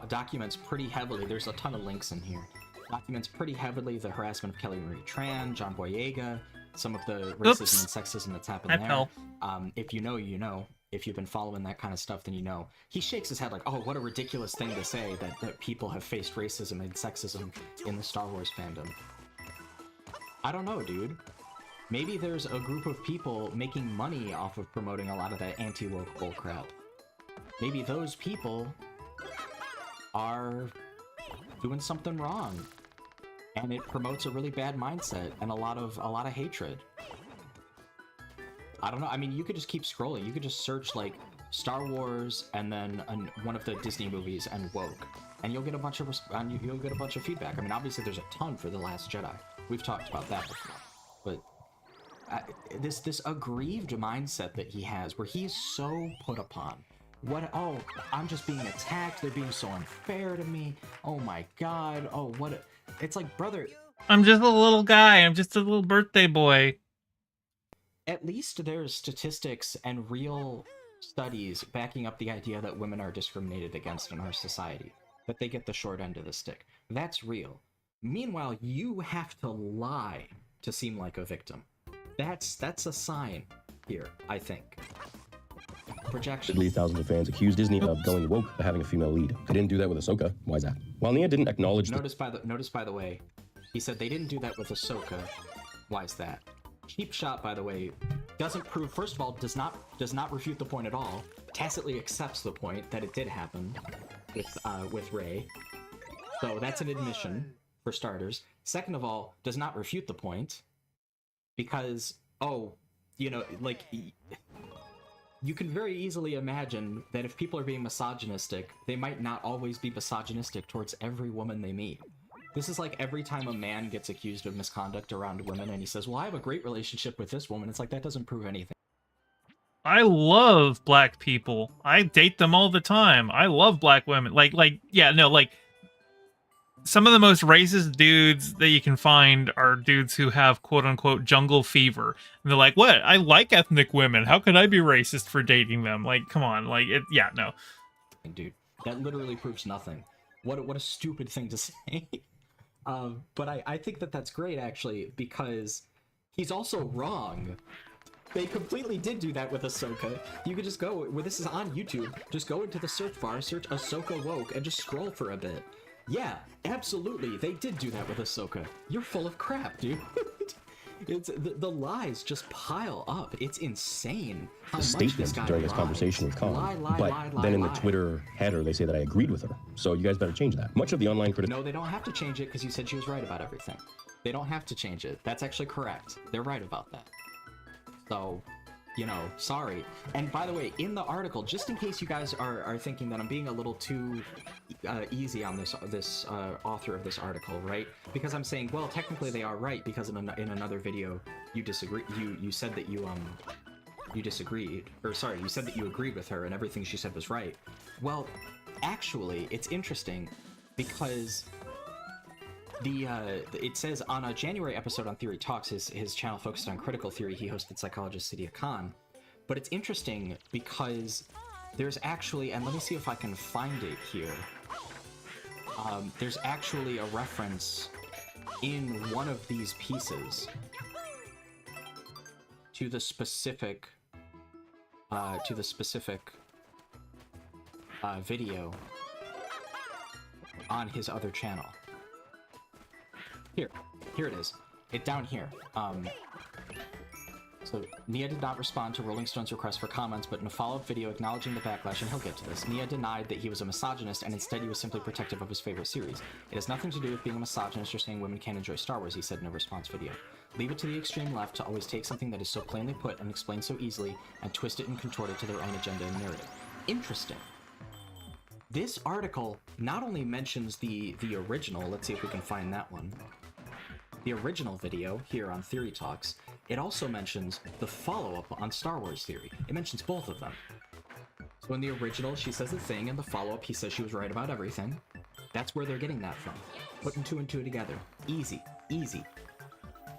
documents pretty heavily, there's a ton of links in here, documents pretty heavily the harassment of Kelly Marie Tran, John Boyega, some of the racism and sexism that's happened there. If you know, you know. If you've been following that kind of stuff, then you know. He shakes his head like, oh, what a ridiculous thing to say, that people have faced racism and sexism in the Star Wars fandom. I don't know, dude. Maybe there's a group of people making money off of promoting a lot of that anti-woke bullcrap. Maybe those people are doing something wrong, and it promotes a really bad mindset and a lot of hatred. I don't know. I mean, you could just keep scrolling. You could just search like Star Wars and then one of the Disney movies and woke, and you'll get a bunch of feedback. I mean, obviously there's a ton for The Last Jedi. We've talked about that before, but this aggrieved mindset that he has, where he is so put upon. Oh, I'm just being attacked. They're being so unfair to me. Oh my God. Oh, it's like, brother. I'm just a little guy. I'm just a little birthday boy. At least there's statistics and real studies backing up the idea that women are discriminated against in our society, that they get the short end of the stick. That's real. Meanwhile, you have to lie to seem like a victim. That's a sign here, I think. Projection. Thousands of fans accused Disney of going woke by having a female lead. They didn't do that with Ahsoka. Why is that? While Nia didn't acknowledge. Notice by the way, he said they didn't do that with Ahsoka. Why is that? Cheap shot, by the way, doesn't prove. First of all, does not refute the point at all. Tacitly accepts the point that it did happen with Rey. So that's an admission for starters. Second of all, does not refute the point because like. You can very easily imagine that if people are being misogynistic, they might not always be misogynistic towards every woman they meet. This is like every time a man gets accused of misconduct around women and he says, well, I have a great relationship with this woman. It's like, that doesn't prove anything. I love black people. I date them all the time. I love black women. Like, some of the most racist dudes that you can find are dudes who have quote-unquote jungle fever. And they're like, what? I like ethnic women. How could I be racist for dating them? Like, come on. Like, no. Dude, That literally proves nothing. What a stupid thing to say. But I think that that's great, actually, because he's also wrong. They completely did do that with Ahsoka. You could just go, well, this is on YouTube, just go into the search bar, search Ahsoka woke, and just scroll for a bit. Yeah, absolutely, they did do that with Ahsoka. You're full of crap, dude. It's the lies just pile up. It's insane how much this Statement guy during his lies. conversation with Colin. Lie, But then in the lie. Twitter header, they say that I agreed with her. So you guys better change that. Much of the online criticism. No, they don't have to change it because you said she was right about everything. They don't have to change it. That's actually correct. They're right about that. So, you know, sorry. And by the way, in the article, just in case you guys are thinking that I'm being a little too easy on this author of this article, right? Because I'm saying, well, technically they are right because in another video you disagree. You said that you disagreed, or sorry, you said that you agreed with her and everything she said was right. Well, actually, it's interesting because it says on a January episode on Theory Talks, his channel focused on critical theory. He hosted psychologist Sadia Khan. But it's interesting because there's actually, and let me see if I can find it here. There's actually a reference in one of these pieces to the specific video on his other channel. Here it is. It down here. So Nia did not respond to Rolling Stone's request for comments, but in a follow-up video acknowledging the backlash, and he'll get to this, Nia denied that he was a misogynist, and instead he was simply protective of his favorite series. It has nothing to do with being a misogynist or saying women can't enjoy Star Wars, he said in a response video. Leave it to the extreme left to always take something that is so plainly put and explained so easily and twist it and contort it to their own agenda and narrative. Interesting. This article not only mentions the original, let's see if we can find that one, the original video here on Theory Talks, it also mentions the follow-up on Star Wars Theory. It mentions both of them. So in the original, she says a thing, and the follow-up, he says she was right about everything. That's where they're getting that from. Putting two and two together. Easy. Easy.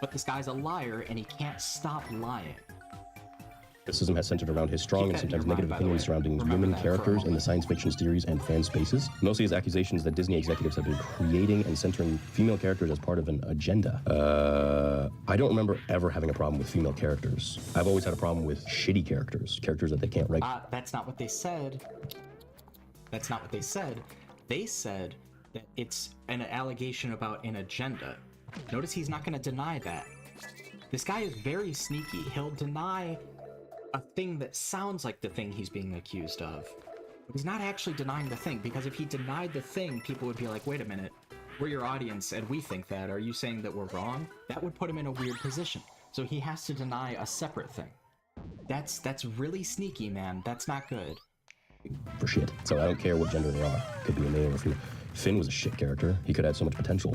But this guy's a liar, and he can't stop lying. Criticism has centered around his strong and sometimes negative mind, by the opinions way. surrounding Remember women that for a characters in the moment. science fiction series and fan spaces. Mostly his accusations that Disney executives have been creating and centering female characters as part of an agenda. I don't remember ever having a problem with female characters. I've always had a problem with shitty characters that they can't write. That's not what they said. That's not what they said. They said that it's an allegation about an agenda. Notice he's not going to deny that. This guy is very sneaky. He'll deny a thing that sounds like the thing he's being accused of. But he's not actually denying the thing, because if he denied the thing, people would be like, wait a minute, we're your audience and we think that. Are you saying that we're wrong? That would put him in a weird position. So he has to deny a separate thing. That's really sneaky, man. That's not good. For shit. So I don't care what gender they are. Could be a male or female. Finn was a shit character. He could have so much potential.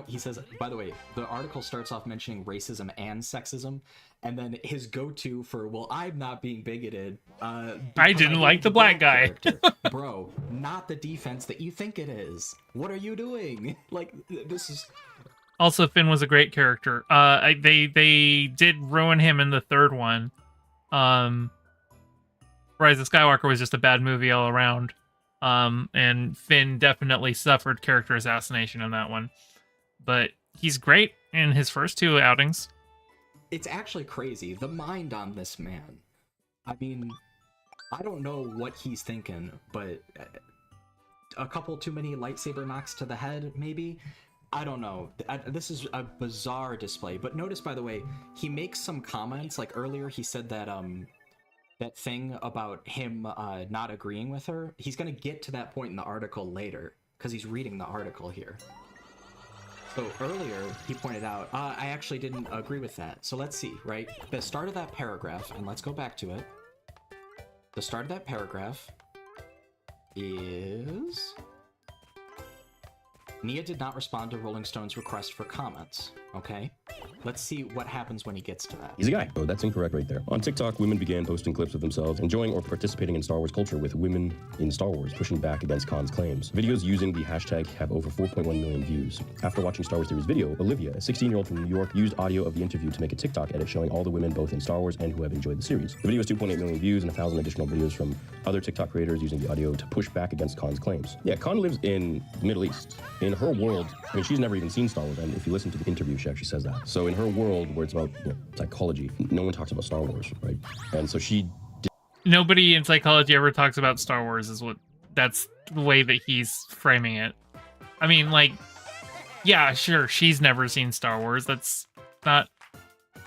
He says, by the way, the article starts off mentioning racism and sexism, and then his go-to for, well, I'm not being bigoted. I didn't like the black guy. Bro, not the defense that you think it is. What are you doing? Like, this is... Also, Finn was a great character. They did ruin him in the third one. Rise of Skywalker was just a bad movie all around. And Finn definitely suffered character assassination in that one. But he's great in his first two outings. It's actually crazy. The mind on this man. I mean, I don't know what he's thinking, but a couple too many lightsaber knocks to the head, maybe? I don't know. This is a bizarre display. But notice, by the way, he makes some comments. Like earlier, he said that that thing about him not agreeing with her. He's going to get to that point in the article later, because he's reading the article here. So earlier, he pointed out, I actually didn't agree with that. So let's see, right? The start of that paragraph, and let's go back to it. The start of that paragraph is... Nia did not respond to Rolling Stone's request for comments, okay? Let's see what happens when he gets to that. He's a guy. Oh, that's incorrect right there. On TikTok, women began posting clips of themselves enjoying or participating in Star Wars culture, with women in Star Wars pushing back against Khan's claims. Videos using the hashtag have over 4.1 million views. After watching Star Wars Theory's video, Olivia, a 16-year-old from New York, used audio of the interview to make a TikTok edit showing all the women both in Star Wars and who have enjoyed the series. The video has 2.8 million views and 1,000 additional videos from other TikTok creators using the audio to push back against Khan's claims. Yeah, Khan lives in the Middle East. In her world, I mean, she's never even seen Star Wars, and if you listen to the interview, she actually says that. So in her world, where it's about psychology, no one talks about Star Wars, right? And so she... Nobody in psychology ever talks about Star Wars, that's the way that he's framing it. I mean, like, yeah, sure, she's never seen Star Wars. That's not...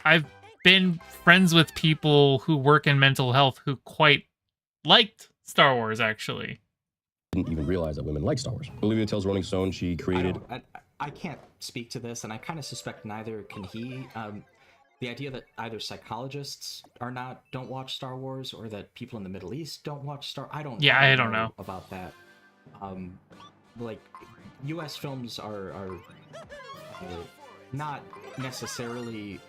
I've been friends with people who work in mental health who quite liked Star Wars, actually. Didn't even realize that women like Star Wars. Olivia tells Rolling Stone she created... I can't speak to this, and I kind of suspect neither can he. The idea that either psychologists don't watch Star Wars, or that people in the Middle East don't watch I don't know about that. Like, U.S. films are not necessarily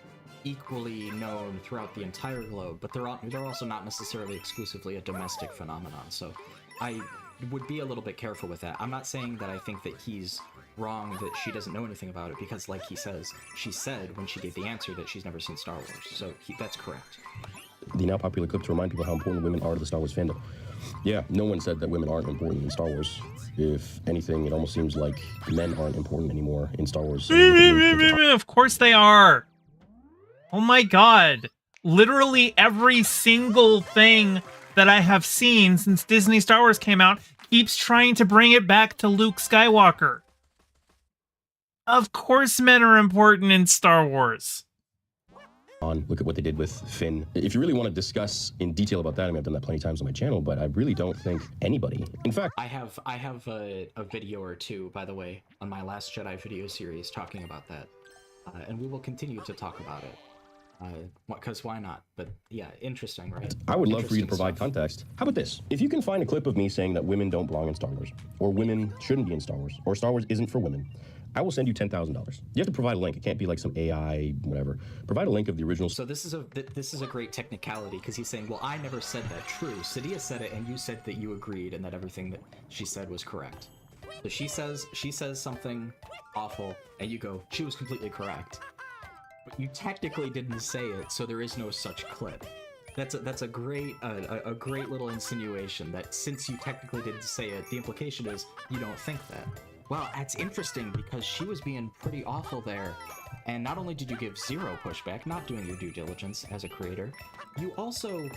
equally known throughout the entire globe, but they're also not necessarily exclusively a domestic phenomenon. So I would be a little bit careful with that. I'm not saying that I think that he's wrong that she doesn't know anything about it, because like he says, she said when she gave the answer that she's never seen Star Wars, so that's correct. The now popular clip to remind people how important women are to the Star Wars fandom. Yeah, no one said that women aren't important in Star Wars. If anything, it almost seems like men aren't important anymore in Star Wars. Of course they are. Oh my god. Literally every single thing that I have seen since Disney Star Wars came out keeps trying to bring it back to Luke Skywalker. Of course men are important in Star Wars. Look at what they did with Finn. If you really want to discuss in detail about that, I mean, I've done that plenty of times on my channel, but I really don't think anybody... In fact... I have a video or two, by the way, on my Last Jedi video series talking about that. And we will continue to talk about it. Because why not? But yeah, interesting, right? I would love for you to provide context. How about this? If you can find a clip of me saying that women don't belong in Star Wars, or women shouldn't be in Star Wars, or Star Wars isn't for women, I will send you $10,000. You have to provide a link. It can't be like some AI, whatever. Provide a link of the original. So this is a great technicality, because he's saying, well, I never said that. True, Sadia said it, and you said that you agreed, and that everything that she said was correct. So she says something awful, and you go, she was completely correct. But you technically didn't say it, so there is no such clip. That's a great little insinuation that since you technically didn't say it, the implication is you don't think that. Well, that's interesting, because she was being pretty awful there. And not only did you give zero pushback, not doing your due diligence as a creator, you also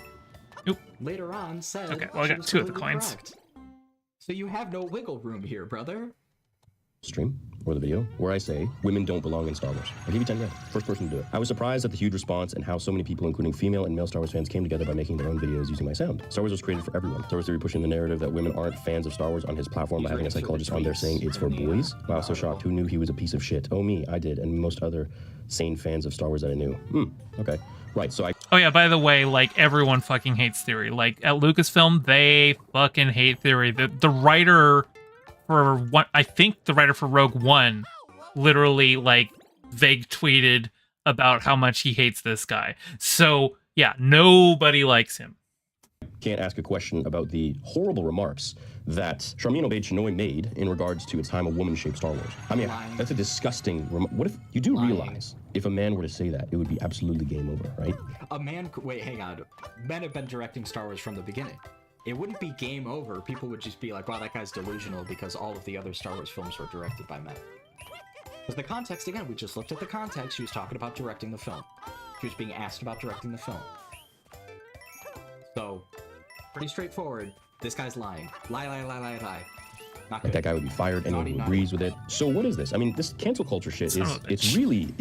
later on said, okay, well, I got two of the coins. Correct. So you have no wiggle room here, brother. Stream or the video where I say women don't belong in Star Wars. I'll give you 10 grand. First person to do it. I was surprised at the huge response and how so many people, including female and male Star Wars fans, came together by making their own videos using my sound. Star Wars was created for everyone. Star Wars Theory pushing the narrative that women aren't fans of Star Wars on his platform by having a psychologist on there saying it's for boys. Wow, so shocked. Who knew he was a piece of shit? Oh, me, I did, and most other sane fans of Star Wars that I knew. Okay. Right, so Oh yeah, by the way, like, everyone fucking hates Theory. Like, at Lucasfilm, they fucking hate Theory. The writer for what I think the writer for Rogue One literally like vague tweeted about how much he hates this guy. So yeah, nobody likes him. Can't ask a question about the horrible remarks that Charmin Obaid-Chinoy made in regards to its time a woman shaped Star Wars. I mean, that's a disgusting what if you do realize if a man were to say that, it would be absolutely game over, right? A man, wait, hang on. Men have been directing Star Wars from the beginning. It wouldn't be game over. People would just be like, wow, that guy's delusional because all of the other Star Wars films were directed by men. Because the context, again, we just looked at the context. She was talking about directing the film. She was being asked about directing the film. So, pretty straightforward. This guy's lying. Lie. Not good. That guy would be fired, anyone who agrees with it. So what is this? I mean, this cancel culture shit it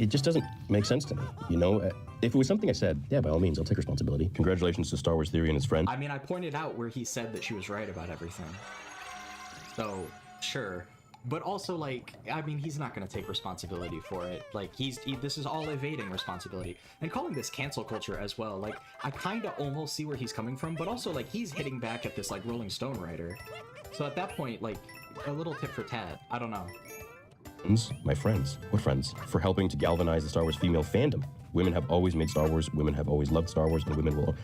just doesn't make sense to me, you know? If it was something I said, yeah, by all means, I'll take responsibility. Congratulations to Star Wars Theory and his friend. I mean, I pointed out where he said that she was right about everything. So, sure. But also, like, I mean, he's not going to take responsibility for it. Like, this is all evading responsibility. And calling this cancel culture as well, like, I kind of almost see where he's coming from, but also, like, he's hitting back at this, like, Rolling Stone writer. So at that point, like, a little tit for tat. I don't know. My friends. What friends? For helping to galvanize the Star Wars female fandom. Women have always made Star Wars, women have always loved Star Wars, and women will...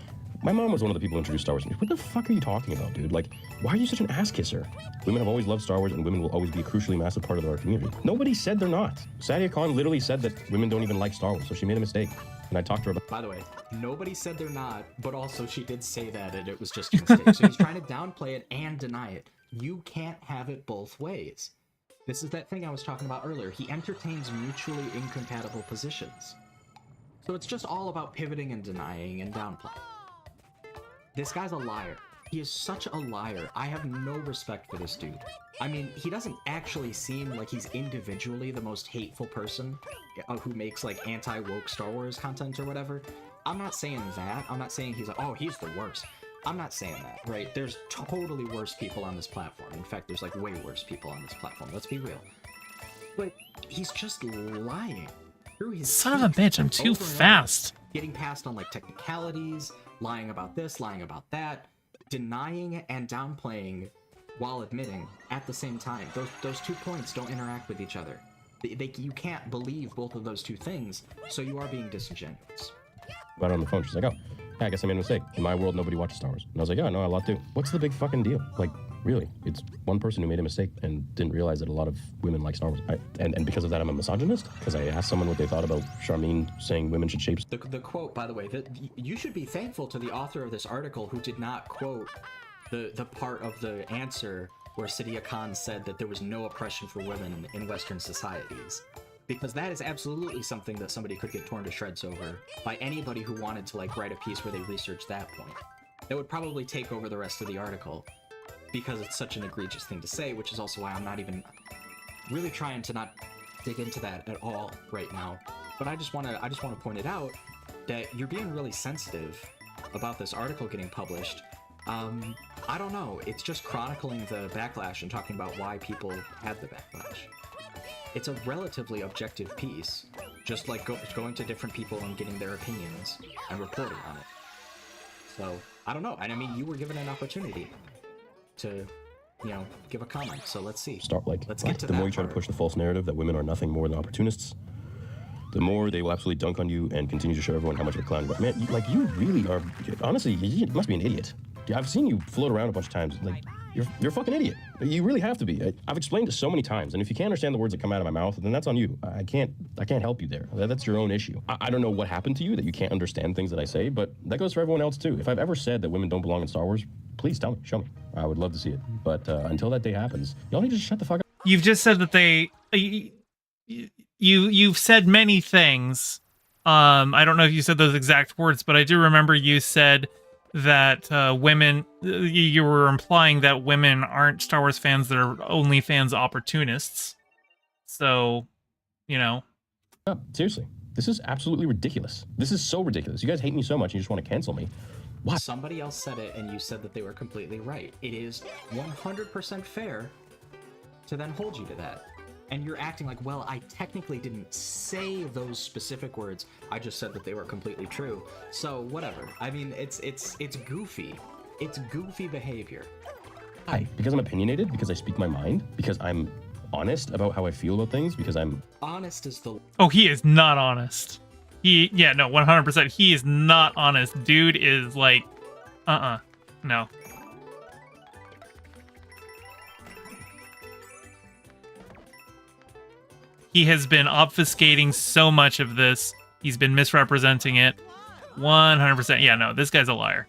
My mom was one of the people who introduced Star Wars. What the fuck are you talking about, dude? Like, why are you such an ass kisser? Women have always loved Star Wars, and women will always be a crucially massive part of our community. Nobody said they're not. Sadia Khan literally said that women don't even like Star Wars, so she made a mistake. And I talked to her about... By the way, nobody said they're not, but also she did say that, and it was just a mistake. So he's trying to downplay it and deny it. You can't have it both ways. This is that thing I was talking about earlier. He entertains mutually incompatible positions. So it's just all about pivoting and denying and downplaying. This guy's a liar. He is such a liar. I have no respect for this dude. I mean, he doesn't actually seem like he's individually the most hateful person who makes like anti-woke Star Wars content or whatever. I'm not saying that. I'm not saying he's like, oh, he's the worst. I'm not saying that, right? There's totally worse people on this platform. In fact, there's like way worse people on this platform. Let's be real. But he's just lying. Through his Son of a bitch, I'm too fast. Getting past on like technicalities, lying about this, lying about that, denying and downplaying while admitting at the same time. Those 2 points don't interact with each other. You can't believe both of those 2 things, so you are being disingenuous. About it on the phone. She's like, oh, yeah, I guess I made a mistake. In my world, nobody watches Star Wars. And I was like, yeah, no, a lot do. What's the big fucking deal? Like, really? It's one person who made a mistake and didn't realize that a lot of women like Star Wars. And because of that, I'm a misogynist? Because I asked someone what they thought about Charmin saying women should shape... The quote, by the way, you should be thankful to the author of this article who did not quote the part of the answer where Sadia Khan said that there was no oppression for women in Western societies. Because that is absolutely something that somebody could get torn to shreds over by anybody who wanted to like write a piece where they researched that point. That would probably take over the rest of the article because it's such an egregious thing to say, which is also why I'm not even really trying to not dig into that at all right now. But I just want to point it out that you're being really sensitive about this article getting published. I don't know. It's just chronicling the backlash and talking about why people had the backlash. It's a relatively objective piece, just like going to different people and getting their opinions and reporting on it. So, I don't know. And I mean, you were given an opportunity to, you know, give a comment. So let's see. Let's get to the more you try to push the false narrative that women are nothing more than opportunists, the more they will absolutely dunk on you and continue to show everyone how much of a clown you are. Man, you really are, honestly, you must be an idiot. I've seen you float around a bunch of times. Like, you're a fucking idiot. You really have to be. I've explained it so many times, and if you can't understand the words that come out of my mouth, then that's on you. I can't help you there. That's your own issue. I don't know what happened to you that you can't understand things that I say, but that goes for everyone else too. If I've ever said that women don't belong in Star Wars, please tell me, show me. I would love to see it. But until that day happens, y'all need to just shut the fuck up. You've just said that you've said many things. I don't know if you said those exact words, but I do remember you said that women, you were implying that women aren't Star Wars fans, they're only fans opportunists. So, you know. No, seriously. This is absolutely ridiculous. This is so ridiculous. You guys hate me so much, you just want to cancel me. What? Somebody else said it, and you said that they were completely right. It is 100% fair to then hold you to that. And you're acting like, well, I technically didn't say those specific words. I just said that they were completely true. So whatever. I mean, it's goofy. It's goofy behavior. Why? Because I'm opinionated? Because I speak my mind? Because I'm honest about how I feel about things? Because I'm... Honest is the... Oh, he is not honest. Yeah, no, 100%. He is not honest. Dude is like, no. He has been obfuscating so much of this. He's been misrepresenting it. 100%. Yeah, no, this guy's a liar.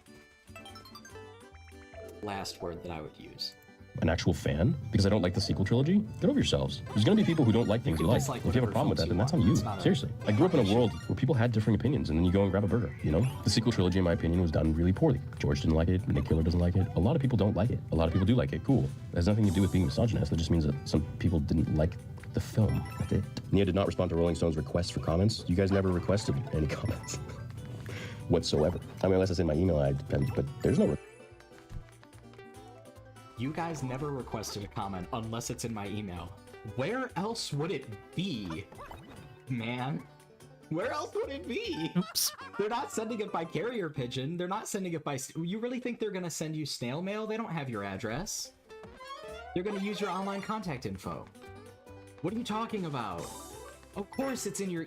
Last word that I would use. An actual fan? Because I don't like the sequel trilogy? Get over yourselves. There's gonna be people who don't like things you like. If you have a problem with that, then that's on you. Seriously. I grew up in a world where people had differing opinions, and then you go and grab a burger, you know? The sequel trilogy, in my opinion, was done really poorly. George didn't like it, Nick Killer doesn't like it. A lot of people don't like it. A lot of people do like it. Cool. It has nothing to do with being misogynist. It just means that some people didn't like the film. That's it. Nia did not respond to Rolling Stone's request for comments. You guys never requested any comments whatsoever. I mean, unless it's in my email, but there's no... You guys never requested a comment unless it's in my email. Where else would it be, man? Where else would it be? Oops. They're not sending it by carrier pigeon. They're not sending it by... You really think they're gonna send you snail mail? They don't have your address. They're gonna use your online contact info. What are you talking about? Of course it's in your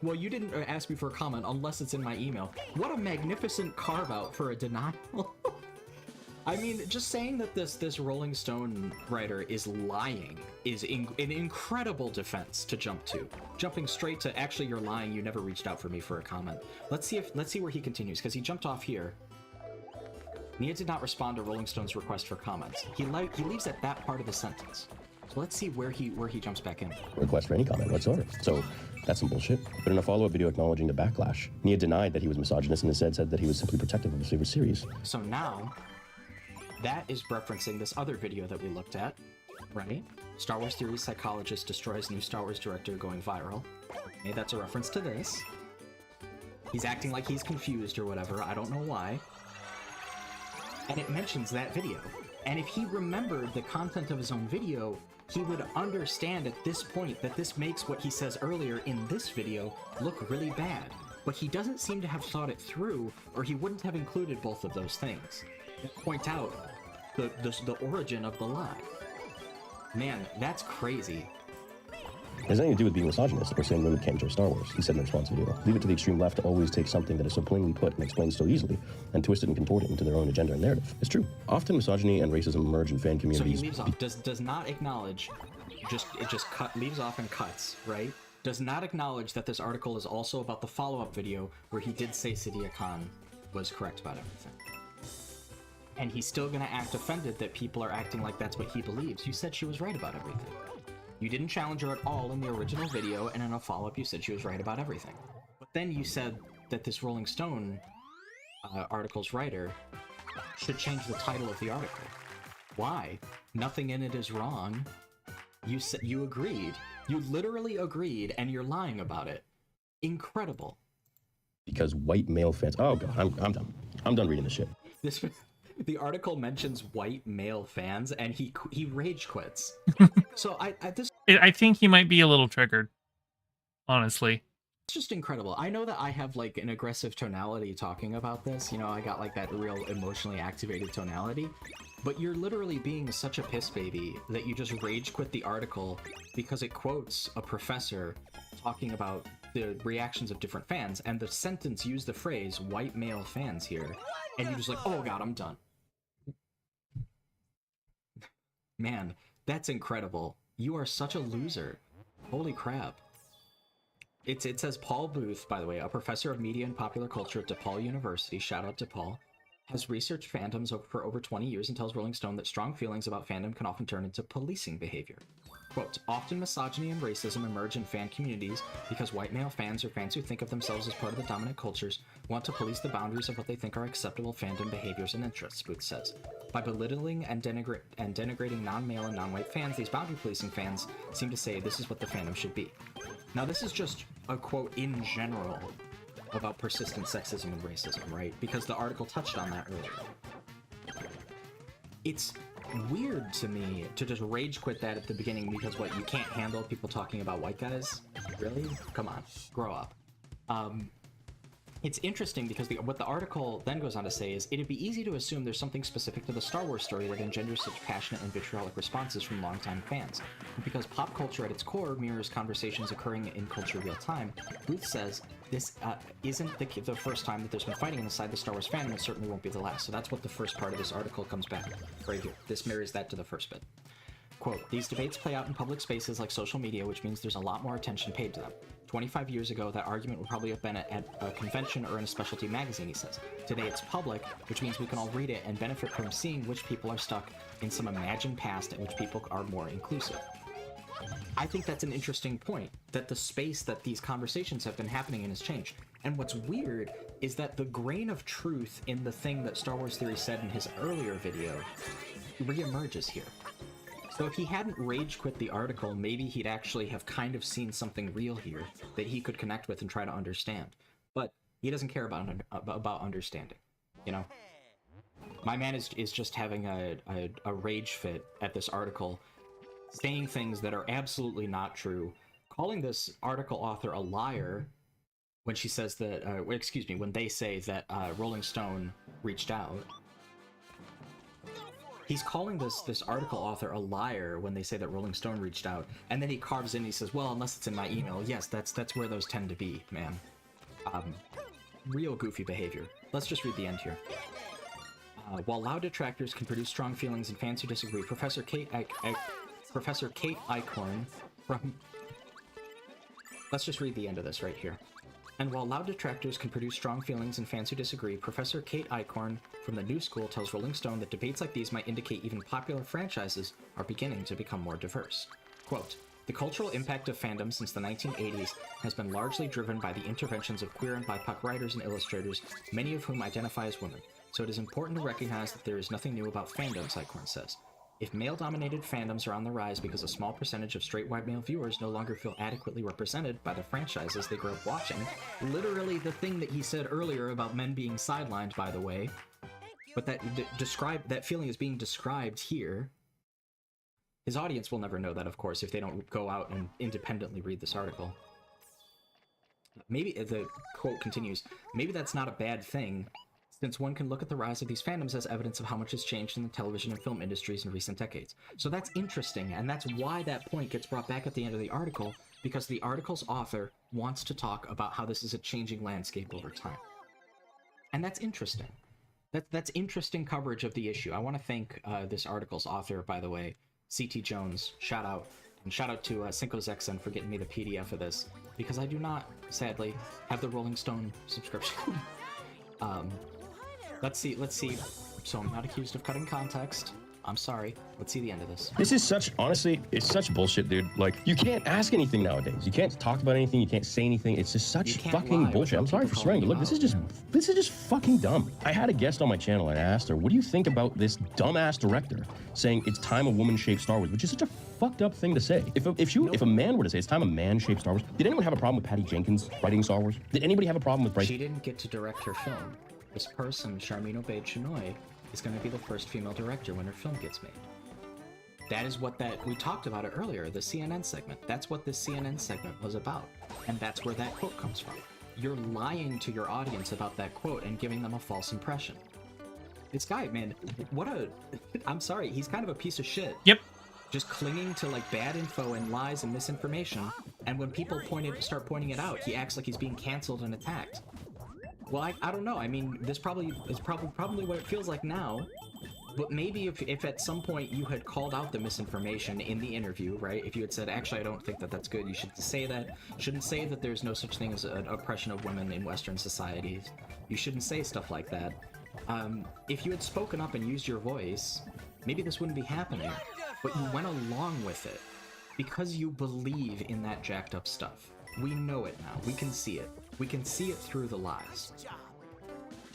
well, you didn't ask me for a comment unless it's in my email. What a magnificent carve-out for a denial. I mean, just saying that this Rolling Stone writer is lying is an incredible defense to jump to. Jumping straight to, actually, you're lying, you never reached out for me for a comment. Let's see where he continues, because he jumped off here. Nia did not respond to Rolling Stone's request for comments. He leaves at that part of the sentence. So let's see where he jumps back in. Request for any comment whatsoever. So that's some bullshit. But in a follow-up video acknowledging the backlash, Nia denied that he was misogynist and instead said that he was simply protective of his favorite series. So now, that is referencing this other video that we looked at, right? Star Wars Theory psychologist destroys new Star Wars director going viral. Okay, that's a reference to this. He's acting like he's confused or whatever, I don't know why. And it mentions that video. And if he remembered the content of his own video, he would understand at this point that this makes what he says earlier in this video look really bad. But he doesn't seem to have thought it through, or he wouldn't have included both of those things. Point out the origin of the lie. Man, that's crazy. It has nothing to do with being misogynist or saying women can't enjoy Star Wars, he said in the response video. Leave it to the extreme left to always take something that is so plainly put and explained so easily and twist it and contort it into their own agenda and narrative. It's true. Often misogyny and racism emerge in fan communities. So he leaves off, does not acknowledge, leaves off and cuts, right? Does not acknowledge that this article is also about the follow-up video where he did say Sadia Khan was correct about everything. And he's still gonna act offended that people are acting like that's what he believes. You said she was right about everything. You didn't challenge her at all in the original video, and in a follow-up you said she was right about everything. But then you said that this Rolling Stone article's writer should change the title of the article. Why? Nothing in it is wrong. You said you agreed. You literally agreed, and you're lying about it. Incredible. Because white male fans... Oh god, I'm done. I'm done reading this shit. The article mentions white male fans, and he rage quits. So I think he might be a little triggered, honestly. It's just incredible. I know that I have like an aggressive tonality talking about this. You know, I got like that real emotionally activated tonality. But you're literally being such a piss baby that you just rage quit the article because it quotes a professor talking about the reactions of different fans, and the sentence used the phrase white male fans here, and you're just like, oh god, I'm done. Man, that's incredible. You are such a loser. Holy crap. It says Paul Booth, by the way, a professor of media and popular culture at DePaul University, shout out to Paul, has researched fandoms for over 20 years and tells Rolling Stone that strong feelings about fandom can often turn into policing behavior. Quote, often misogyny and racism emerge in fan communities because white male fans or fans who think of themselves as part of the dominant cultures want to police the boundaries of what they think are acceptable fandom behaviors and interests, Booth says. By belittling and denigrating non-male and non-white fans, these boundary policing fans seem to say this is what the fandom should be. Now this is just a quote in general about persistent sexism and racism, right? Because the article touched on that earlier. It's weird to me to just rage quit that at the beginning because what, you can't handle people talking about white guys? Really? Come on, grow up. It's interesting because what the article then goes on to say is, it'd be easy to assume there's something specific to the Star Wars story that engenders such passionate and vitriolic responses from longtime fans. And because pop culture at its core mirrors conversations occurring in culture real time, Booth says this isn't the first time that there's been fighting inside the Star Wars fandom, and certainly won't be the last. So that's what the first part of this article comes back right here. This mirrors that to the first bit. Quote, these debates play out in public spaces like social media, which means there's a lot more attention paid to them. 25 years ago, that argument would probably have been at a convention or in a specialty magazine, he says. Today it's public, which means we can all read it and benefit from seeing which people are stuck in some imagined past and which people are more inclusive. I think that's an interesting point, that the space that these conversations have been happening in has changed. And what's weird is that the grain of truth in the thing that Star Wars Theory said in his earlier video reemerges here. So if he hadn't rage quit the article, maybe he'd actually have kind of seen something real here that he could connect with and try to understand. But he doesn't care about understanding, you know? My man is just having a rage fit at this article, saying things that are absolutely not true, calling this article author a liar when she says that, when they say that Rolling Stone reached out. He's calling this article author a liar when they say that Rolling Stone reached out, and then he carves in and he says, well, unless it's in my email. Yes, that's where those tend to be, man. Real goofy behavior. Let's just read the end here. While loud detractors can produce strong feelings and fans who disagree, Professor Kate Eichhorn from... Let's just read the end of this right here. And while loud detractors can produce strong feelings and fans who disagree, Professor Kate Eichhorn from the New School tells Rolling Stone that debates like these might indicate even popular franchises are beginning to become more diverse. Quote, the cultural impact of fandom since the 1980s has been largely driven by the interventions of queer and BIPOC writers and illustrators, many of whom identify as women. So it is important to recognize that there is nothing new about fandoms, Eichhorn says. If male-dominated fandoms are on the rise because a small percentage of straight white male viewers no longer feel adequately represented by the franchises they grew up watching, literally the thing that he said earlier about men being sidelined, by the way, but that feeling is being described here. His audience will never know that, of course, if they don't go out and independently read this article. Maybe, the quote continues, maybe that's not a bad thing, since one can look at the rise of these fandoms as evidence of how much has changed in the television and film industries in recent decades. So that's interesting, and that's why that point gets brought back at the end of the article, because the article's author wants to talk about how this is a changing landscape over time. And that's interesting. That's interesting coverage of the issue. I want to thank this article's author, by the way, C.T. Jones, shout out. And shout out to Cinco Zexen for getting me the PDF of this, because I do not, sadly, have the Rolling Stone subscription. Let's see. So I'm not accused of cutting context. I'm sorry. Let's see the end of this. This is such, honestly, it's such bullshit, dude. Like, you can't ask anything nowadays. You can't talk about anything. You can't say anything. It's just such fucking bullshit. I'm sorry for swearing, but look, this is just fucking dumb. I had a guest on my channel and I asked her, what do you think about this dumbass director saying it's time a woman shaped Star Wars, which is such a fucked up thing to say. If a man were to say it's time a man shaped Star Wars, did anyone have a problem with Patty Jenkins writing Star Wars? Did anybody have a problem with Bryce? She didn't get to direct her film. This person, Sharmeen Obaid-Chinoy, is going to be the first female director when her film gets made. That is what we talked about it earlier, the CNN segment. That's what this CNN segment was about. And that's where that quote comes from. You're lying to your audience about that quote and giving them a false impression. This guy, man, I'm sorry, he's kind of a piece of shit. Yep. Just clinging to like bad info and lies and misinformation. And when people start pointing it out, he acts like he's being canceled and attacked. Well, I don't know. I mean, this probably is probably what it feels like now. But maybe if at some point you had called out the misinformation in the interview, right? If you had said, actually, I don't think that that's good. You should say that. Shouldn't say that there's no such thing as an oppression of women in Western societies. You shouldn't say stuff like that. If you had spoken up and used your voice, maybe this wouldn't be happening. But you went along with it because you believe in that jacked up stuff. We know it now. We can see it. We can see it through the lies.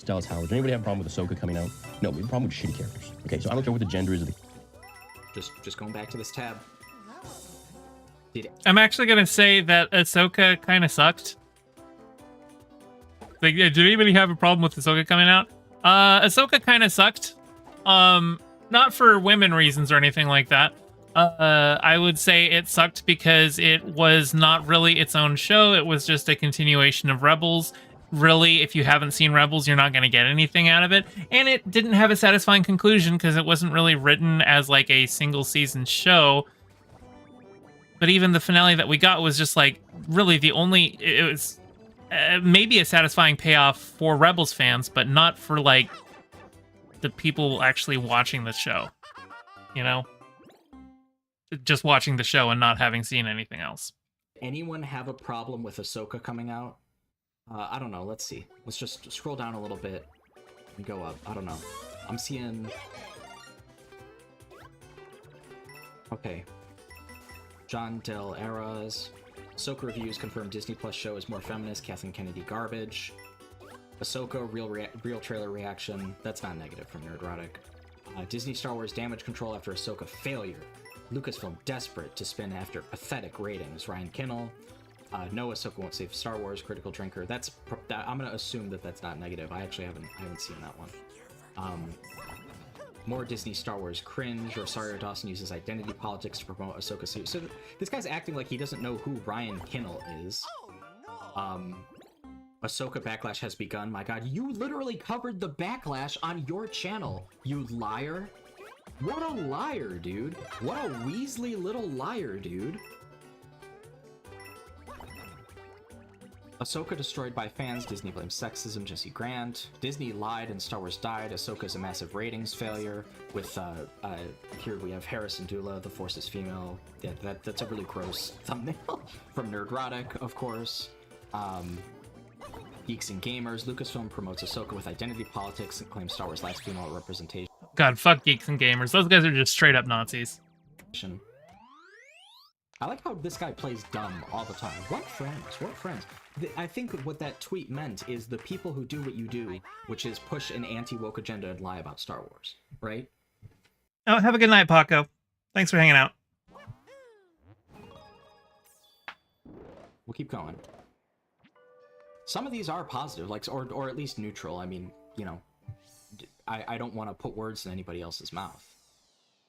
Dallas Howard. Does anybody have a problem with Ahsoka coming out? No, we have a problem with shitty characters. Okay, so I don't care what the gender is. Just going back to this tab. I'm actually gonna say that Ahsoka kind of sucked. Like, did anybody have a problem with Ahsoka coming out? Ahsoka kind of sucked. Not for women reasons or anything like that. I would say it sucked because it was not really its own show. It was just a continuation of Rebels. Really, if you haven't seen Rebels, you're not going to get anything out of it. And it didn't have a satisfying conclusion because it wasn't really written as like a single season show. But even the finale that we got was just like really it was maybe a satisfying payoff for Rebels fans, but not for like the people actually watching the show, you know? Just watching the show and not having seen anything else. Anyone have a problem with Ahsoka coming out? I don't know. Let's see. Let's just scroll down a little bit and go up. I don't know. I'm seeing... Okay. John Del Eras. Ahsoka reviews confirm Disney Plus show is more feminist. Kathleen Kennedy garbage. Ahsoka real trailer reaction. That's not negative from Nerdrotic. Disney Star Wars damage control after Ahsoka failure. Lucasfilm desperate to spin after pathetic ratings. Ryan Kinnell. No, Ahsoka won't save Star Wars. Critical drinker. I'm gonna assume that that's not negative. I actually haven't seen that one. More Disney Star Wars cringe. Rosario Dawson uses identity politics to promote Ahsoka series. So this guy's acting like he doesn't know who Ryan Kinnell is. Ahsoka backlash has begun. My God, you literally covered the backlash on your channel, you liar. What a liar, dude. What a Weasley little liar, dude. Ahsoka destroyed by fans. Disney blames sexism. Jesse Grant. Disney lied and Star Wars died. Ahsoka's a massive ratings failure. With here we have Harrison Dula. The Force is female. Yeah, that's a really gross thumbnail from Nerdrotic, of course. Geeks and Gamers. Lucasfilm promotes Ahsoka with identity politics and claims Star Wars lacks female representation. God, fuck Geeks and Gamers. Those guys are just straight up Nazis. I like how this guy plays dumb all the time. What friends? What friends? I think what that tweet meant is the people who do what you do, which is push an anti-woke agenda and lie about Star Wars, right? Oh, have a good night, Paco. Thanks for hanging out. We'll keep going. Some of these are positive, like, or at least neutral. I mean, you know, I don't want to put words in anybody else's mouth.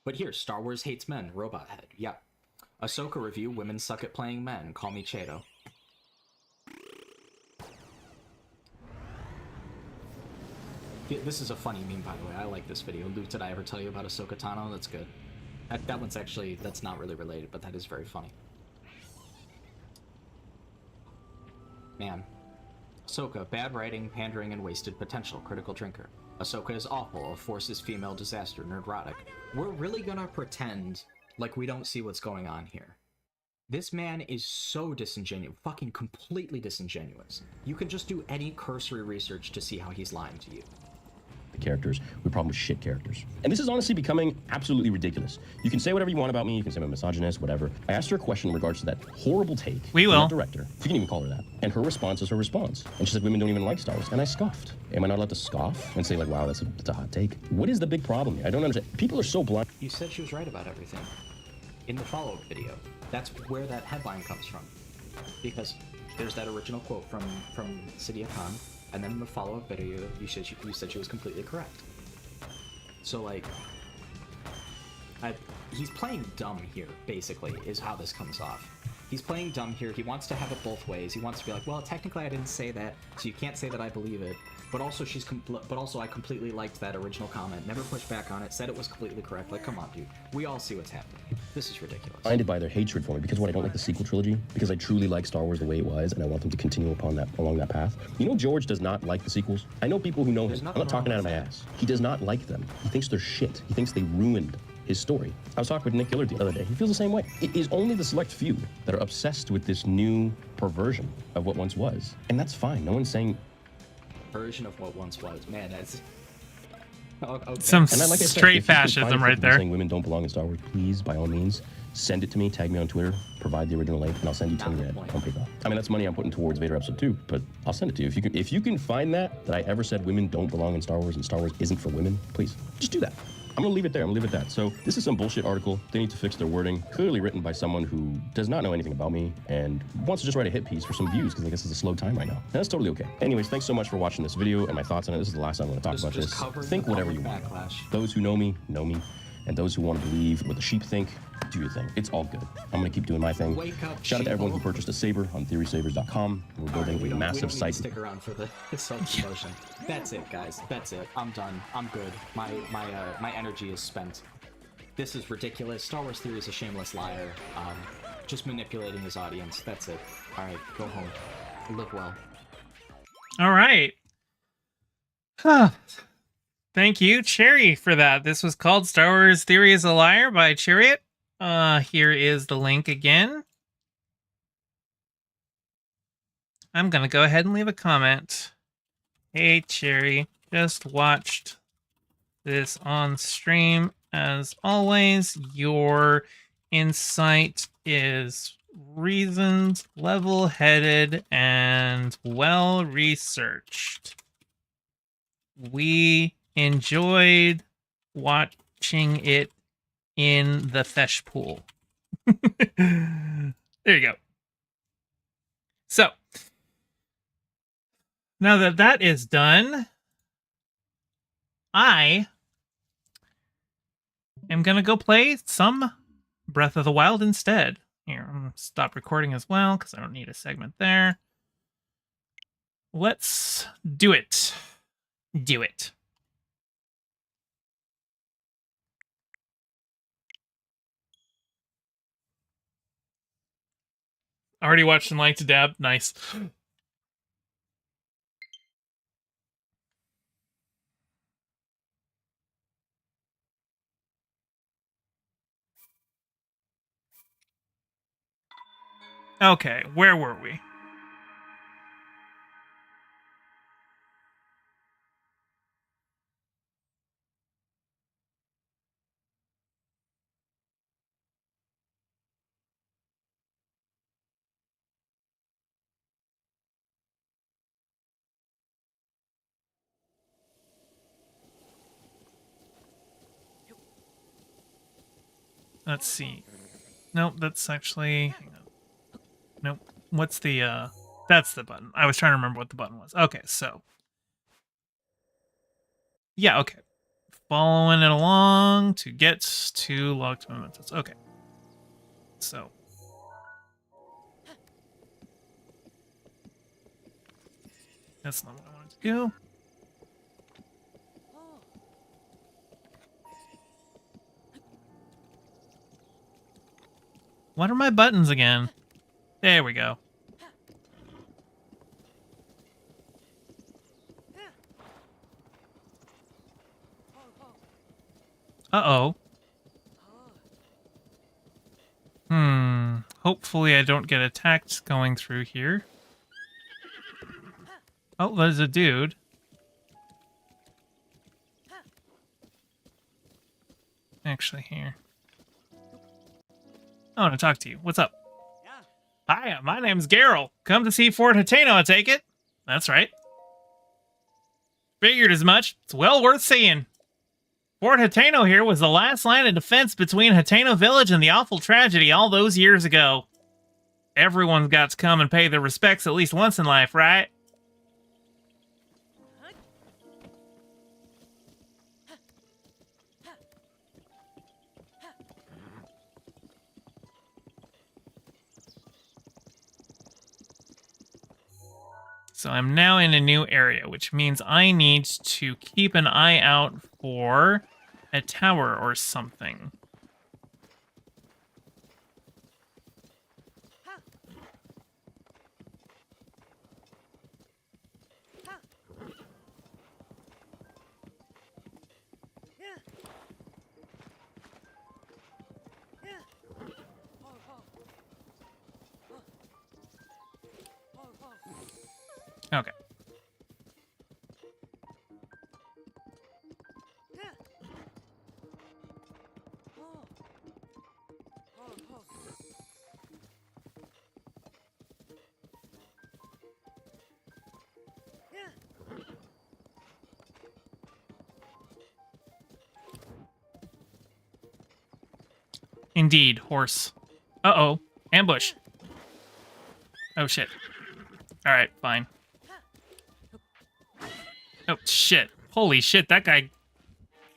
But here, Star Wars hates men, robot head. Yeah. Ahsoka review, women suck at playing men. Call me Cheeto. This is a funny meme, by the way. I like this video. Luke, did I ever tell you about Ahsoka Tano? That's good. That one's actually, that's not really related, but that is very funny. Man. Ahsoka, bad writing, pandering, and wasted potential. Critical drinker. Ahsoka is awful. A Force is female disaster. Nerdrotic. We're really gonna pretend like we don't see what's going on here. This man is so disingenuous. Fucking completely disingenuous. You can just do any cursory research to see how he's lying to you. Characters with problem with shit characters. And this is honestly becoming absolutely ridiculous. You can say whatever you want about me, you can say I'm a misogynist, whatever. I asked her a question in regards to that horrible take we from will. that director, if you can even call her that. And her response is her response. And she said women don't even like Star Wars. And I scoffed. Am I not allowed to scoff and say like, wow, that's a hot take? What is the big problem here? I don't understand. People are so blind. You said she was right about everything. In the follow-up video. That's where that headline comes from. Because there's that original quote from Sidia Khan, and then in the follow-up video, you said she was completely correct. So, like, he's playing dumb here, basically, is how this comes off. He's playing dumb here. He wants to have it both ways. He wants to be like, well, technically I didn't say that, so you can't say that I believe it. But also I completely liked that original comment. Never pushed back on it. Said it was completely correct. Like, come on, dude. We all see what's happening. This is ridiculous. Blinded by their hatred for me because what, I don't like the sequel trilogy because I truly like Star Wars the way it was and I want them to continue along that path. You know, George does not like the sequels. I know people who know him. I'm not talking out of my ass. He does not like them. He thinks they're shit. He thinks they ruined his story. I was talking with Nick Gillard the other day. He feels the same way. It is only the select few that are obsessed with this new perversion of what once was, and that's fine. No one's saying version of what once was. Man, that's okay. Some and like I said, straight fascism right there. Saying women don't belong in Star Wars, please, by all means, send it to me, tag me on Twitter, provide the original link, and I'll send you 20 grand on PayPal. I mean, that's money I'm putting towards Vader Episode 2, but I'll send it to you. If you can find that I ever said women don't belong in Star Wars and Star Wars isn't for women, please, just do that. I'm gonna leave it there. I'm gonna leave it at that. So this is some bullshit article. They need to fix their wording. Clearly written by someone who does not know anything about me and wants to just write a hit piece for some views because I guess it's a slow time right now. And that's totally okay. Anyways, thanks so much for watching this video and my thoughts on it. This is the last time I'm gonna talk about this. Think whatever you want. Those who know me, and those who want to believe what the sheep think, do your thing. It's all good. I'm gonna keep doing my thing. Shout out to everyone who purchased a saber on theorysabers.com. We're building a massive site. We don't need to stick around for the self-promotion. That's it, guys. That's it. I'm done. I'm good. My energy is spent. This is ridiculous. Star Wars Theory is a shameless liar. Just manipulating his audience. That's it. All right, go home. Live well. All right. Thank you, Cherry, for that. This was called Star Wars Theory is a Liar by Chariot. Here is the link again. I'm going to go ahead and leave a comment. Hey, Cherry, just watched this on stream. As always, your insight is reasoned, level-headed, and well-researched. We enjoyed watching it in the fesh pool. There you go. So, now that that is done, I am going to go play some Breath of the Wild instead. Here, I'm going to stop recording as well because I don't need a segment there. Let's do it. Do it. Already watched and liked Dab. Nice. Okay, where were we? Let's see. Nope, that's actually... Hang on. Nope. What's the, That's the button. I was trying to remember what the button was. Okay, so... Yeah, okay. Following it along to get to locked mementos. Okay. So... That's not what I wanted to do. What are my buttons again? There we go. Uh-oh. Hopefully I don't get attacked going through here. Oh, there's a dude. Actually, here. I want to talk to you. What's up? Hi, my name's Garrel. Come to see Fort Hateno, I take it? That's right. Figured as much. It's well worth seeing. Fort Hateno here was the last line of defense between Hateno Village and the awful tragedy all those years ago. Everyone's got to come and pay their respects at least once in life, right? So I'm now in a new area, which means I need to keep an eye out for a tower or something. Okay. Indeed, horse. Uh-oh. Ambush. Oh, shit. Alright, fine. Oh, shit. Holy shit, that guy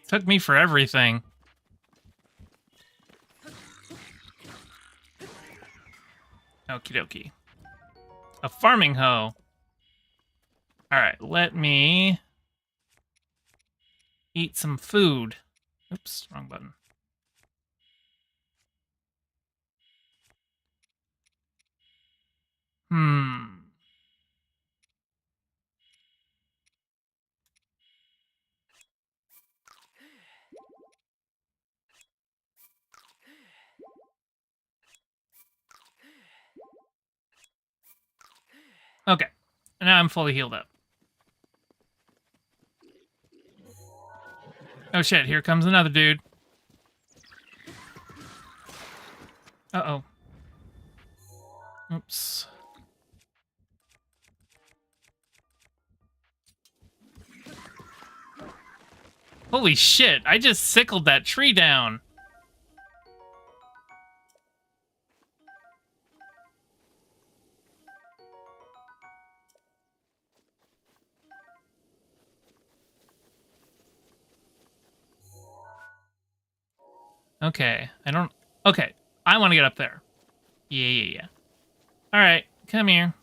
took me for everything. Okie dokie. A farming hoe. Alright, let me eat some food. Oops, wrong button. Okay. Now I'm fully healed up. Oh shit, here comes another dude. Uh-oh. Oops. Holy shit, I just sickled that tree down. Okay, okay, I want to get up there. Yeah. Alright, come here.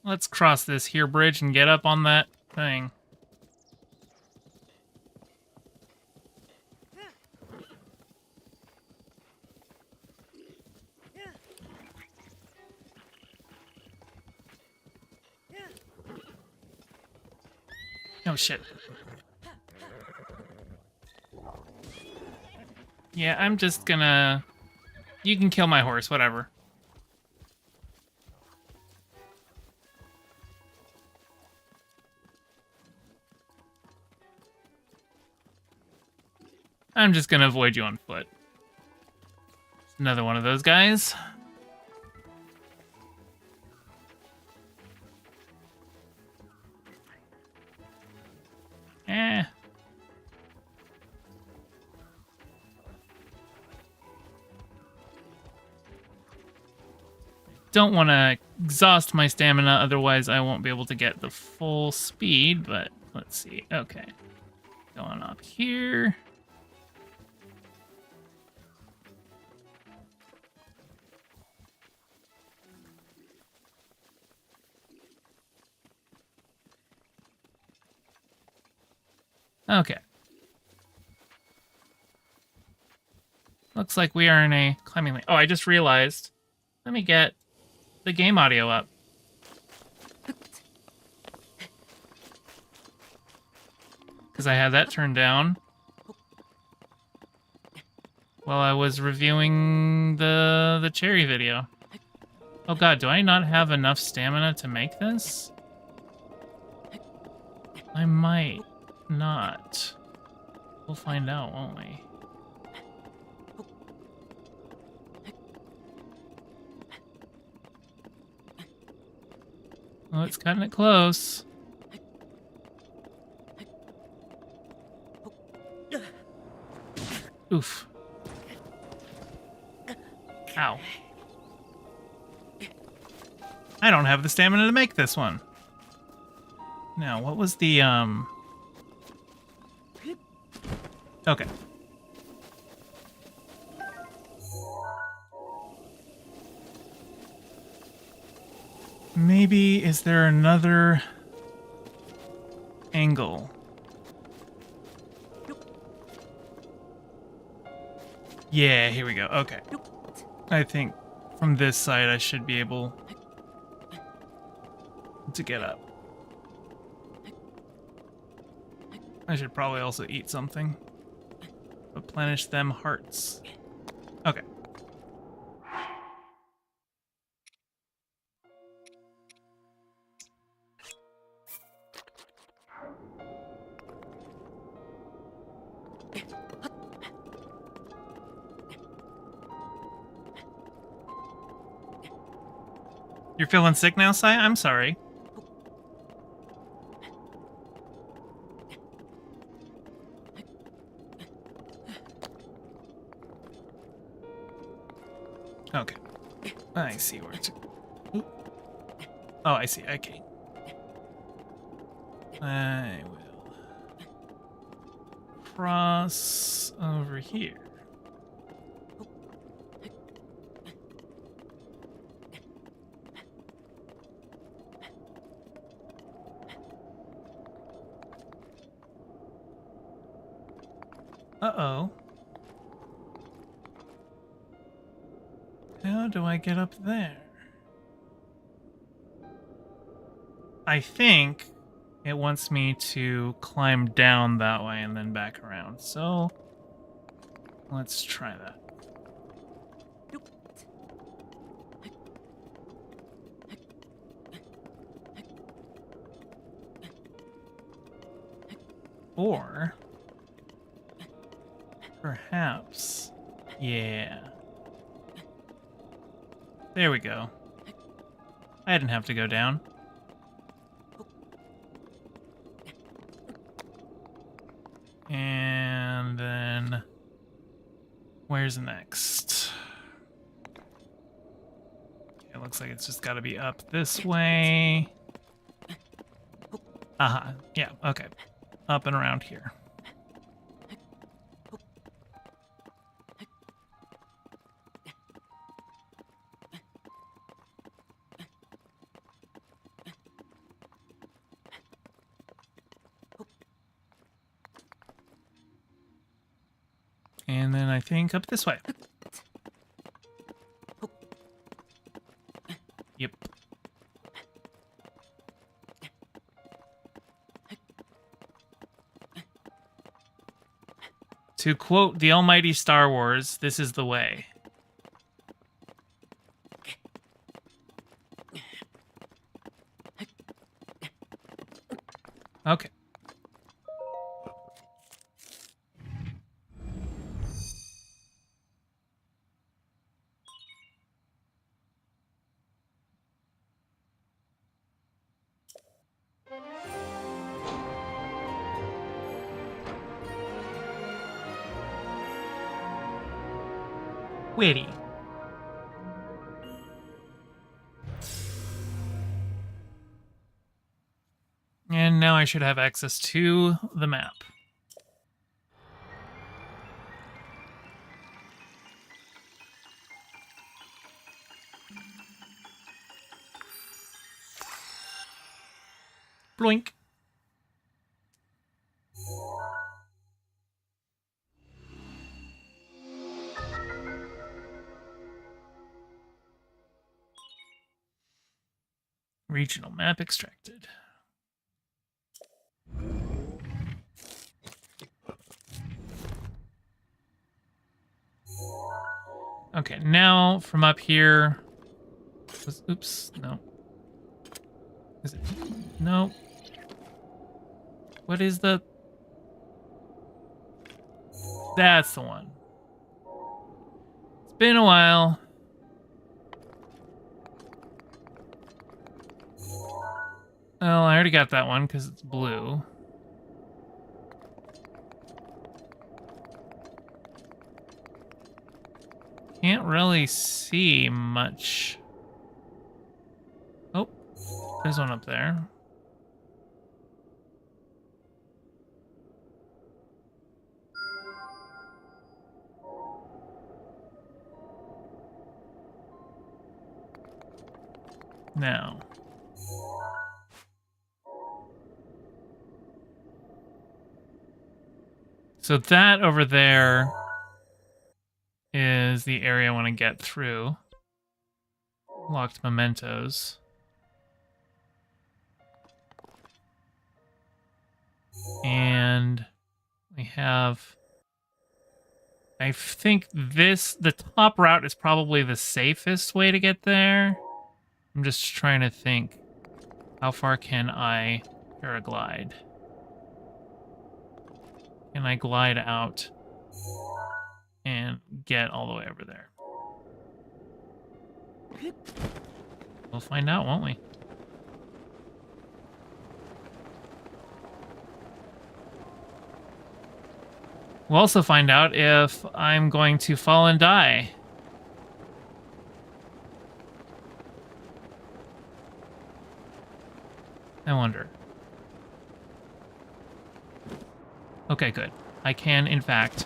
Let's cross this here bridge and get up on that thing. Oh, shit. Yeah, I'm just gonna... You can kill my horse, whatever. I'm just gonna avoid you on foot. Another one of those guys. Eh. Don't want to exhaust my stamina, otherwise I won't be able to get the full speed, but let's see. Okay. Going up here. Okay. Looks like we are in a climbing lane. Oh, I just realized. Let me get the game audio up. Because I had that turned down while I was reviewing the cherry video. Oh god, do I not have enough stamina to make this? I might not. We'll find out, won't we? Oh, it's cutting it close. Oof. Ow. I don't have the stamina to make this one. Now, what was the, Okay. Maybe, is there another angle? Yeah, here we go. Okay. I think from this side I should be able to get up. I should probably also eat something. Replenish them hearts. Okay. You're feeling sick now, Sai? I'm sorry. Okay. I see where to... Ooh. Oh, I see. Okay. I will cross over here. Uh-oh. How do I get up there? I think it wants me to climb down that way and then back around. So let's try that. Or perhaps, yeah. There we go. I didn't have to go down. And then, where's next? It looks like it's just got to be up this way. Aha, yeah, okay. Up and around here. And then I think up this way. Yep. To quote the almighty Star Wars, this is the way. Okay. Witty. And now I should have access to the map. Bloink. Regional map extracted. Okay, now from up here. Oops, no. Is it? No. What is the... That's the one. It's been a while. Well, I already got that one because it's blue. Can't really see much. Oh, there's one up there. Now. So that over there is the area I want to get through. Locked mementos. And we have... I think the top route is probably the safest way to get there. I'm just trying to think, how far can I paraglide? Can I glide out and get all the way over there? We'll find out, won't we? We'll also find out if I'm going to fall and die. I wonder. Okay, good. I can, in fact,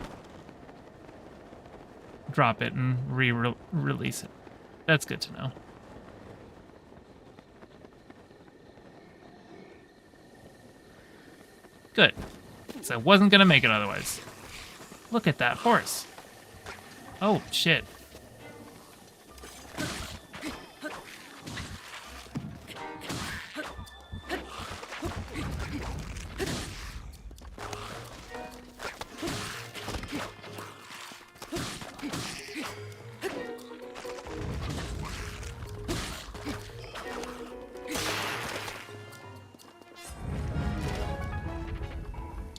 drop it and release it. That's good to know. Good. So I wasn't going to make it otherwise. Look at that horse. Oh, shit.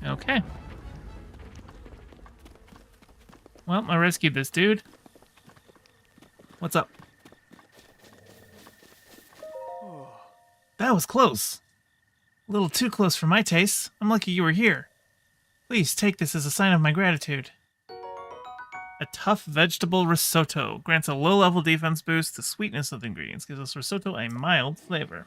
Okay. Well, I rescued this dude. What's up? That was close. A little too close for my taste. I'm lucky you were here. Please take this as a sign of my gratitude. A tough vegetable risotto grants a low-level defense boost. The sweetness of the ingredients gives this risotto a mild flavor.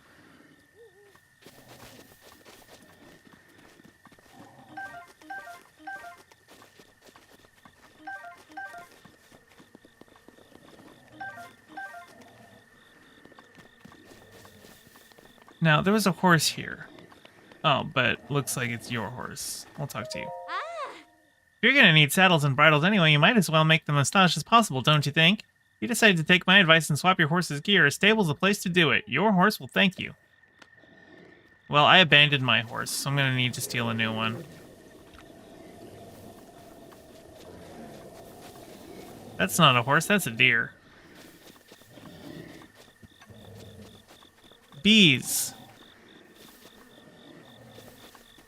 Now, there was a horse here. Oh, but looks like it's your horse. I'll talk to you. If you're gonna need saddles and bridles anyway, you might as well make them as stylish as possible, don't you think? If you decided to take my advice and swap your horse's gear, a stable's the place to do it. Your horse will thank you. Well, I abandoned my horse, so I'm gonna need to steal a new one. That's not a horse, that's a deer. Bees.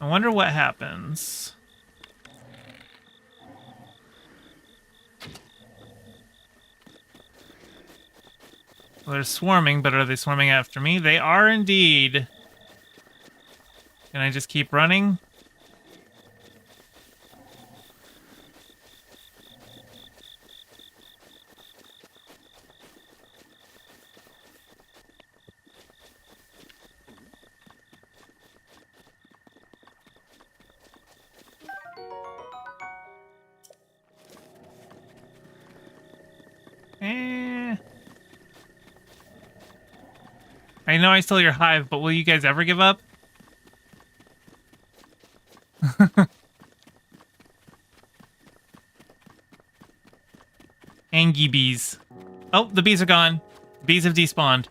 I wonder what happens. Well, they're swarming, but are they swarming after me? They are indeed. Can I just keep running? I know I stole your hive, but will you guys ever give up? Angie bees. Oh, the bees are gone. Bees have despawned.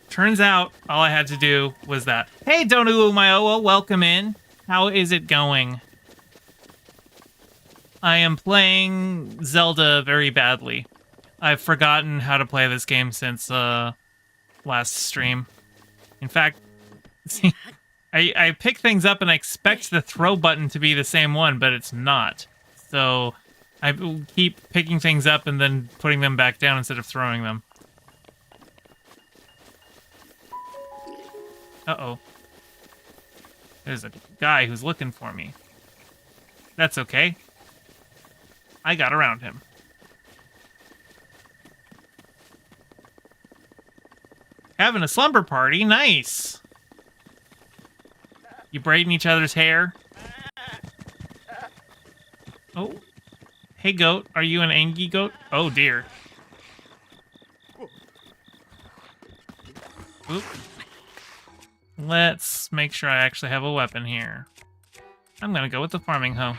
Turns out all I had to do was that. Hey, Donu Umayoa, welcome in. How is it going? I am playing Zelda very badly. I've forgotten how to play this game since last stream. In fact, see, I pick things up and I expect the throw button to be the same one, but it's not. So I keep picking things up and then putting them back down instead of throwing them. Uh-oh. There's a guy who's looking for me. That's okay. I got around him. Having a slumber party, nice. You braiding each other's hair? Oh. Hey, goat. Are you an Angie goat? Oh, dear. Oop. Let's make sure I actually have a weapon here. I'm gonna go with the farming hoe.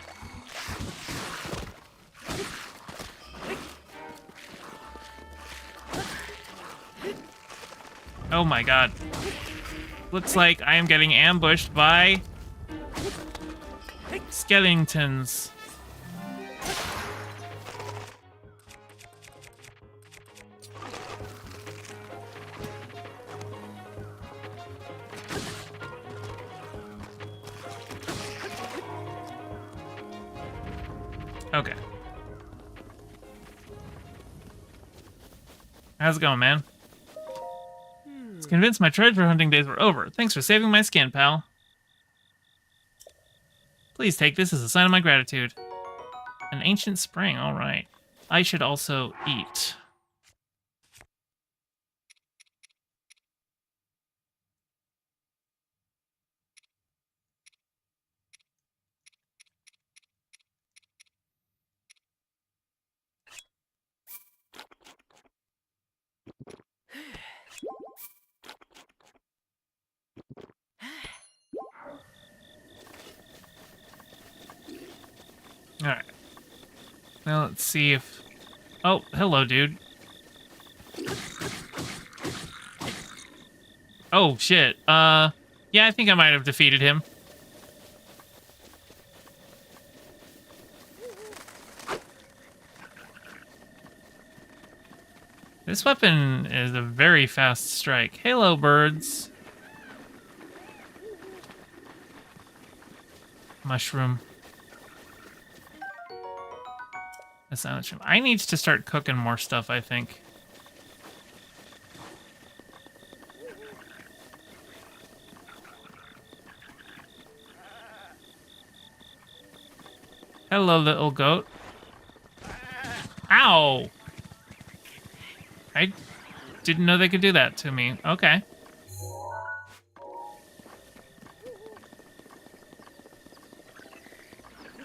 Oh my god. Looks like I am getting ambushed by skeletons. Okay. How's it going, man? Convinced my treasure hunting days were over. Thanks for saving my skin, pal. Please take this as a sign of my gratitude. An ancient spring, alright. I should also eat. Alright. Now let's see if... Oh, hello, dude. Oh, shit. Yeah, I think I might have defeated him. This weapon is a very fast strike. Hello, birds. Mushroom. A silent shroom. I need to start cooking more stuff, I think. Hello, little goat. Ow! I didn't know they could do that to me. Okay.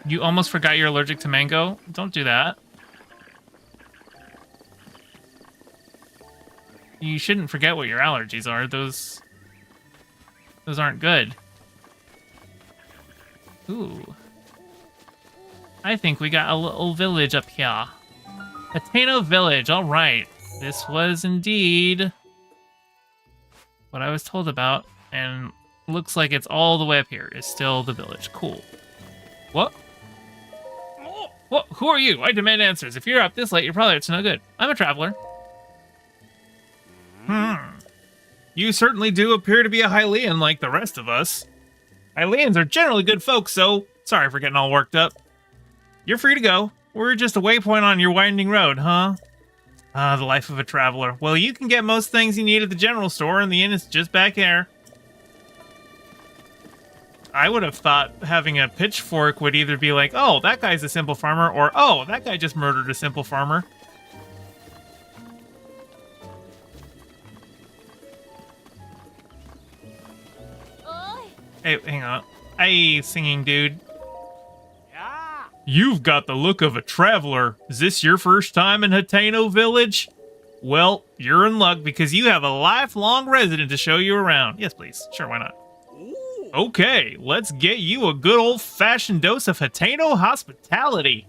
You almost forgot you're allergic to mango? Don't do that. You shouldn't forget what your allergies are. Those aren't good. Ooh. I think we got a little village up here. Atano Village, alright. This was indeed what I was told about, and looks like it's all the way up here is still the village. Cool. What? What? Who are you? I demand answers. If you're up this late, you're probably up to no good. I'm a traveler. You certainly do appear to be a Hylian like the rest of us. Hylians are generally good folks, so sorry for getting all worked up. You're free to go. We're just a waypoint on your winding road, huh? Ah, the life of a traveler. Well, you can get most things you need at the general store, and the inn is just back there. I would have thought having a pitchfork would either be like, oh, that guy's a simple farmer, or oh, that guy just murdered a simple farmer. Hey, hang on. Hey, singing dude. Yeah. You've got the look of a traveler. Is this your first time in Hateno Village? Well, you're in luck because you have a lifelong resident to show you around. Yes, please. Sure, why not? Okay, let's get you a good old-fashioned dose of Hateno hospitality.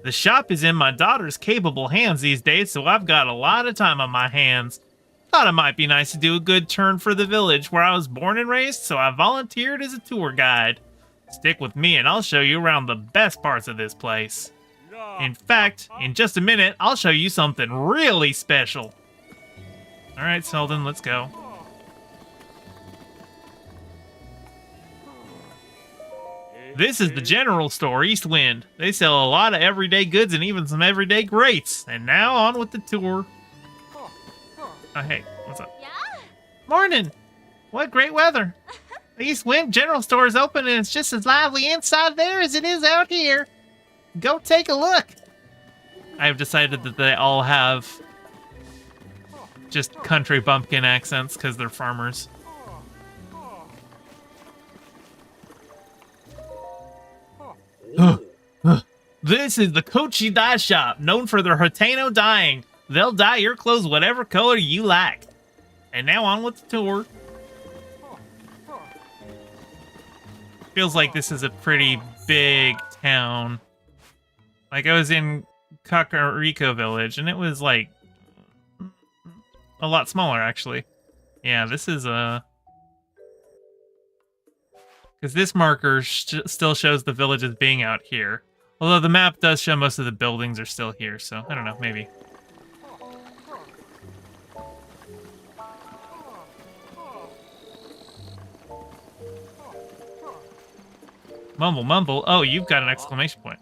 The shop is in my daughter's capable hands these days, so I've got a lot of time on my hands. Thought it might be nice to do a good turn for the village where I was born and raised, so I volunteered as a tour guide. Stick with me and I'll show you around the best parts of this place. In fact, in just a minute, I'll show you something really special. Alright, Selden, let's go. This is the general store, East Wind. They sell a lot of everyday goods and even some everyday greats. And now on with the tour. Oh, hey, what's up? Yeah? Morning! What great weather! The East Wind General Store is open and it's just as lively inside there as it is out here. Go take a look! I've decided that they all have just country bumpkin accents because they're farmers. This is the Kochi Dye Shop, known for their Hateno dyeing. They'll dye your clothes whatever color you like. And now on with the tour. Feels like this is a pretty big town. Like, I was in Kakariko Village, and it was, like, a lot smaller, actually. Yeah, this is a... Because this marker still shows the village as being out here. Although the map does show most of the buildings are still here, so I don't know, maybe. Mumble, mumble. Oh, you've got an exclamation point.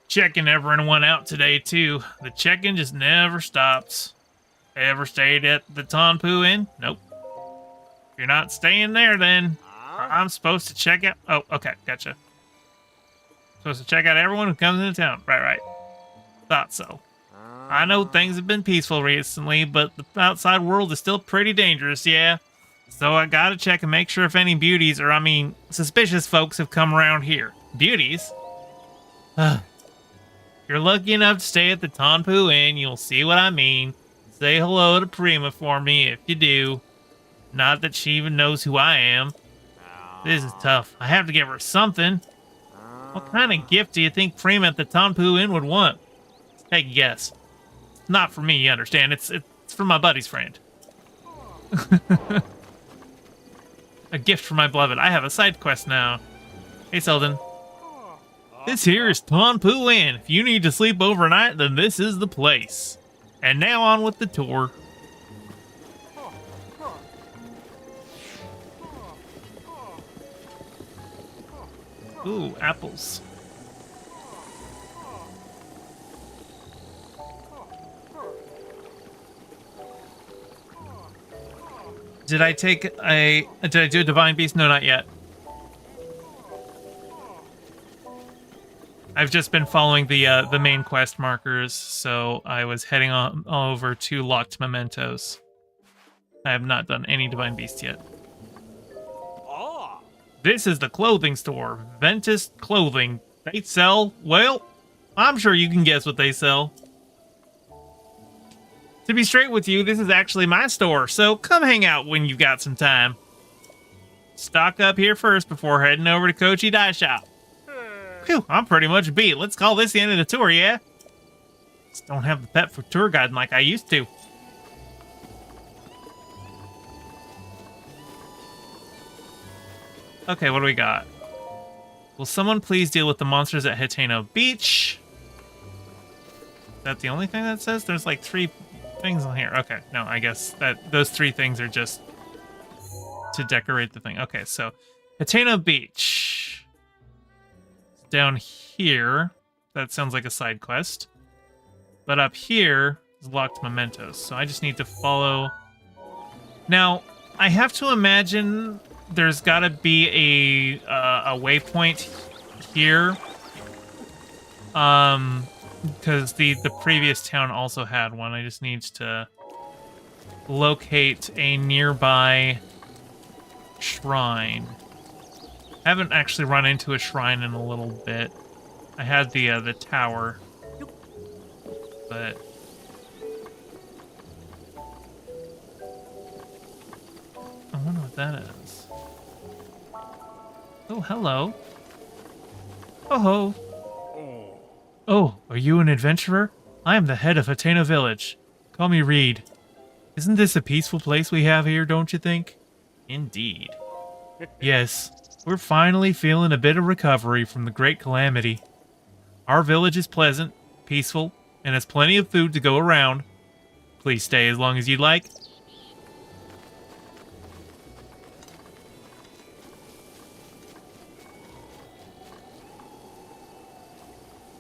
Checking everyone out today, too. The check-in just never stops. Ever stayed at the Tonpu Inn? Nope. If you're not staying there, then I'm supposed to check out... Oh, okay, gotcha. Supposed to check out everyone who comes into town. Right. Thought so. I know things have been peaceful recently, but the outside world is still pretty dangerous, yeah? So I gotta check and make sure if any beauties, or I mean, suspicious folks have come around here. Beauties? If you're lucky enough to stay at the Tonpu Inn, you'll see what I mean. Say hello to Prima for me if you do. Not that she even knows who I am. This is tough. I have to give her something. What kind of gift do you think Prima at the Tonpu Inn would want? Take a guess. Not for me, you understand. It's for my buddy's friend. A gift for my beloved. I have a side quest now. Hey, Selden. This here is Tonpu Inn. If you need to sleep overnight, then this is the place. And now on with the tour. Ooh, apples. Did I do a divine beast? No, not yet. I've just been following the main quest markers, so I was heading on over to locked mementos. I have not done any divine beast yet. This is the clothing store, Ventus Clothing. They sell, well, I'm sure you can guess what they sell. To be straight with you, this is actually my store, so come hang out when you've got some time. Stock up here first before heading over to Kochi Dye Shop. Phew, I'm pretty much beat. Let's call this the end of the tour, yeah? Just don't have the pep for tour guiding like I used to. Okay, what do we got? Will someone please deal with the monsters at Hitano Beach? Is that the only thing that says? There's like 3 things on here. Okay, no, I guess that those 3 things are just to decorate the thing. Okay, so Hitano Beach. It's down here. That sounds like a side quest. But up here is locked mementos. So I just need to follow. Now, I have to imagine there's got to be a waypoint here. Because the previous town also had one. I just need to locate a nearby shrine. I haven't actually run into a shrine in a little bit. I had the tower, but I wonder what that is. Oh, hello. Oh. Oh, are you an adventurer? I am the head of Hateno Village. Call me Reed. Isn't this a peaceful place we have here, don't you think? Indeed. Yes, we're finally feeling a bit of recovery from the great calamity. Our village is pleasant, peaceful, and has plenty of food to go around. Please stay as long as you'd like.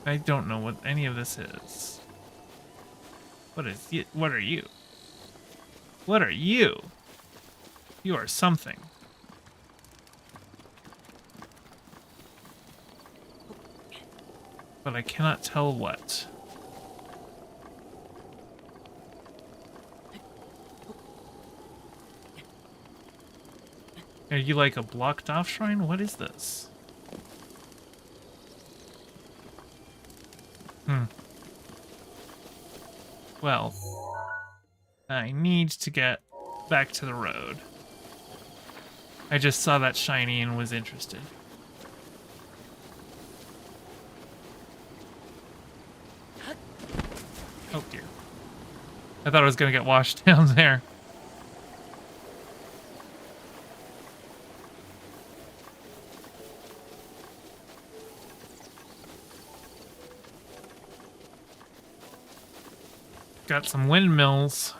I don't know what any of this is. What is it? What are you? What are you? You are something. But I cannot tell what. Are you like a blocked off shrine? What is this? Well, I need to get back to the road. I just saw that shiny and was interested. Oh dear. I thought I was gonna get washed down there. Got some windmills.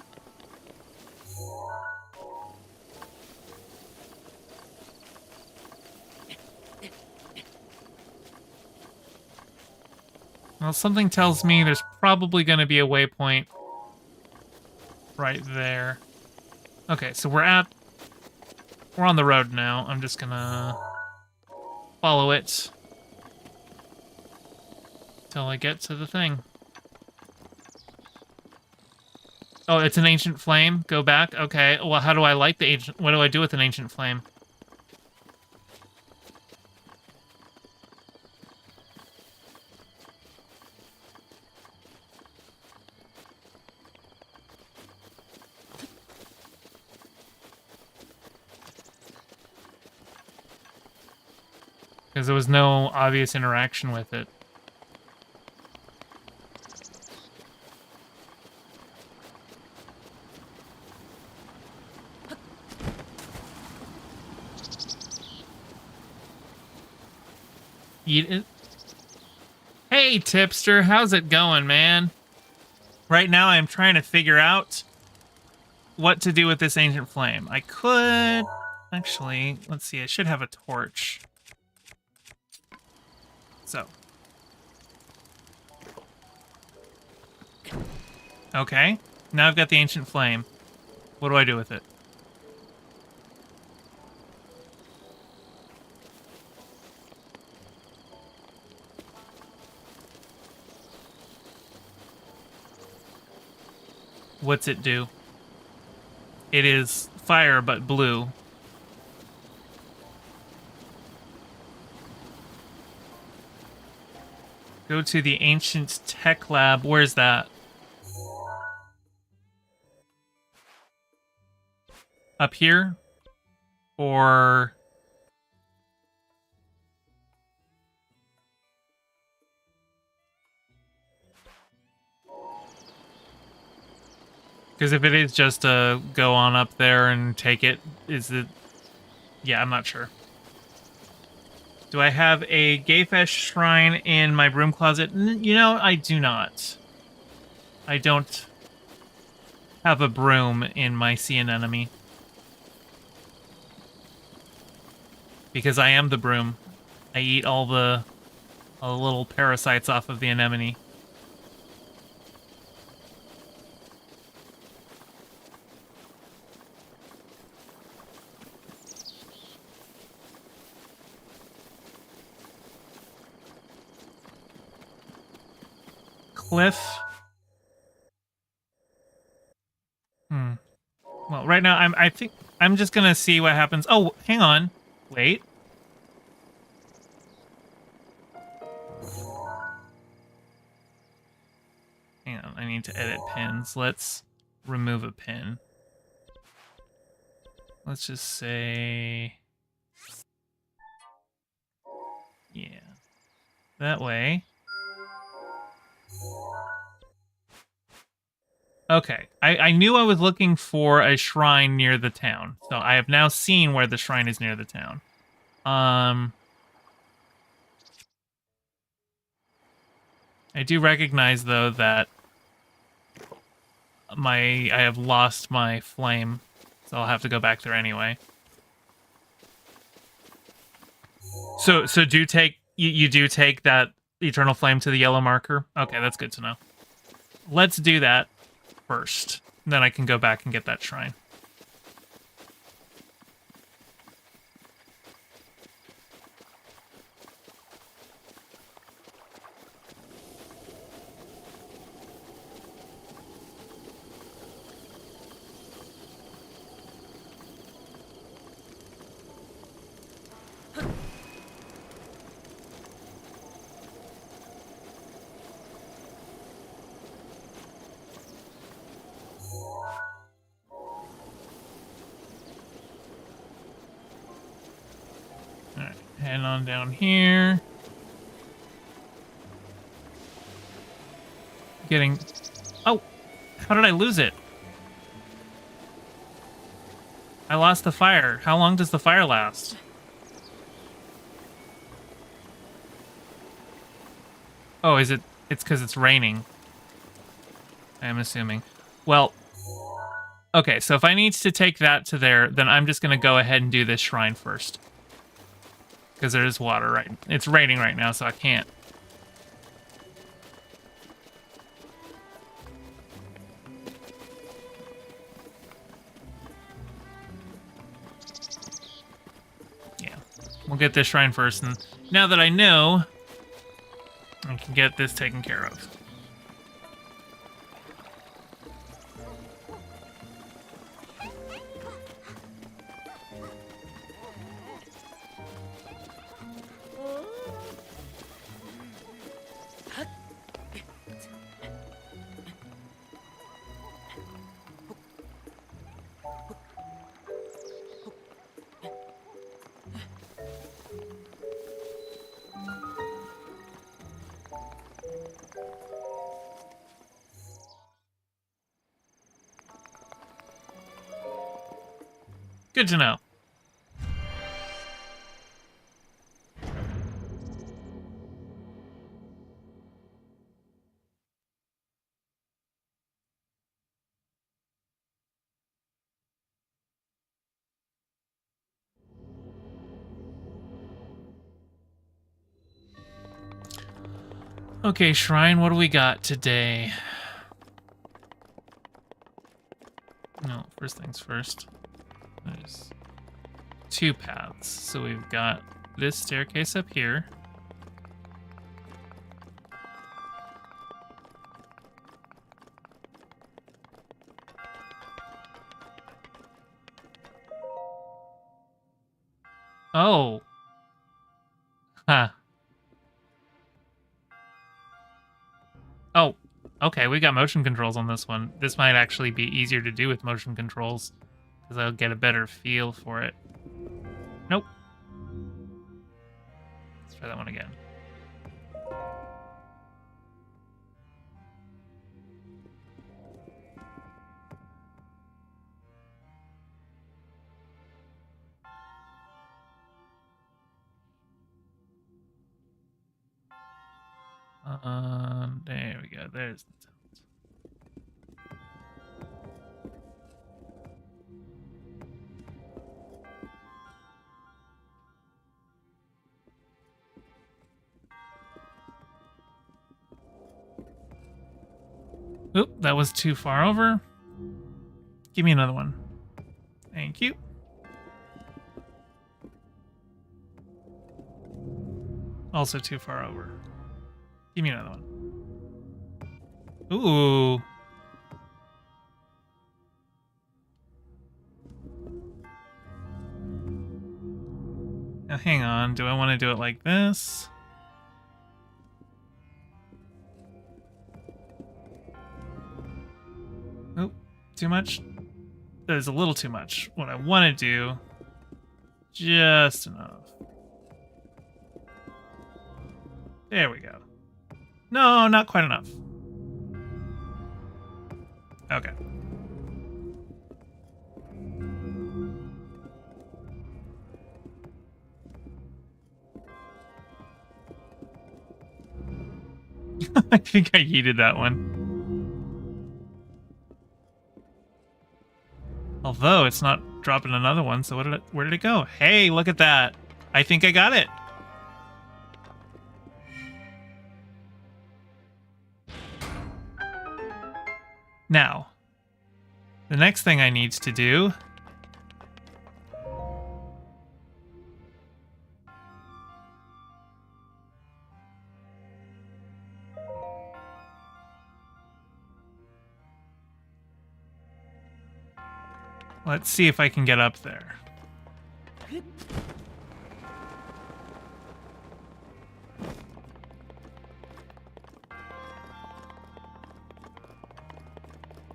Well, something tells me there's probably going to be a waypoint right there. Okay, so we're on the road now. I'm just gonna follow it till I get to the thing. Oh, it's an ancient flame. Go back. Okay. Well, how do I light the ancient? What do I do with an ancient flame? Because there was no obvious interaction with it. Eat it. Hey, tipster, how's it going, man? Right now, I'm trying to figure out what to do with this ancient flame. I could... Actually, let's see, I should have a torch. So. Okay, now I've got the ancient flame. What do I do with it? What's it do? It is fire, but blue. Go to the ancient tech lab. Where's that? Up here? Or... Because if it is just to go on up there and take it, is it... Yeah, I'm not sure. Do I have a Gayfesh shrine in my broom closet? You know, I do not. I don't have a broom in my sea anemone. Because I am the broom. I eat all the little parasites off of the anemone. Cliff. Well, right now I think I'm just gonna see what happens. Oh, hang on. Wait. Hang on, I need to edit pins. Let's remove a pin. Let's just say... Yeah. That way. Okay. I knew I was looking for a shrine near the town. So I have now seen where the shrine is near the town. I do recognize, though, that I have lost my flame. So I'll have to go back there anyway. So you do take that eternal flame to the yellow marker? Okay, that's good to know. Let's do that first. Then I can go back and get that shrine. Head on down here. Getting... Oh! How did I lose it? I lost the fire. How long does the fire last? Oh, is it... It's because it's raining. I'm assuming. Well... Okay, so if I need to take that to there, then I'm just going to go ahead and do this shrine first. Because there is water, right? It's raining right now, so I can't. Yeah. We'll get this shrine first, and now that I know, I can get this taken care of. Good to know. Okay, Shrine, what do we got today? No, first things first. There's two paths. So we've got this staircase up here. Oh. Huh. Oh, okay, we got motion controls on this one. This might actually be easier to do with motion controls, because I'll get a better feel for it. Nope. Let's try that one again. There we go. There's the Oop, that was too far over. Give me another one. Thank you. Also too far over. Give me another one. Ooh. Now hang on. Do I want to do it like this? Oop. Too much? That is a little too much. What I want to do, just enough. There we go. No, not quite enough. Okay. I think I yeeted that one. Although it's not dropping another one, so where did it go? Hey, look at that. I think I got it. Now, the next thing I need to do let's see if I can get up there.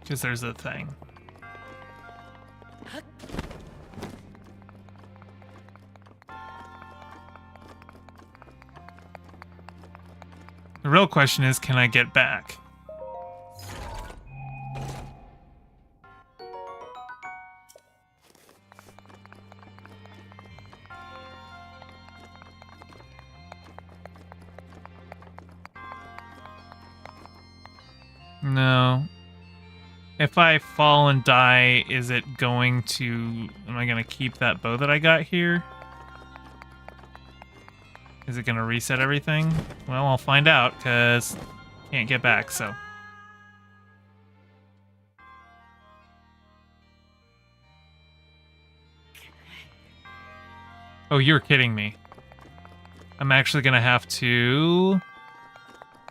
Because there's a thing. The real question is, can I get back? No. If I fall and die, is it going to... Am I going to keep that bow that I got here? Is it going to reset everything? Well, I'll find out, because can't get back, so... Oh, you're kidding me. I'm actually going to have to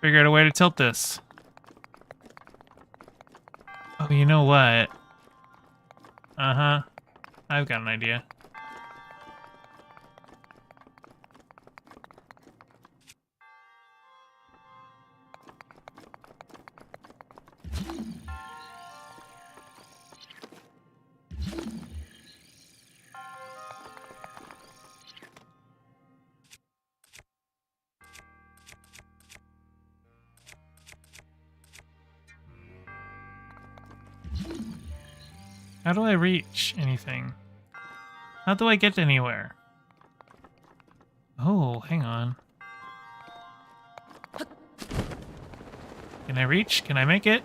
figure out a way to tilt this. Oh, you know what? Uh-huh. I've got an idea. How do I reach anything? How do I get anywhere? Oh, hang on. Can I reach? Can I make it?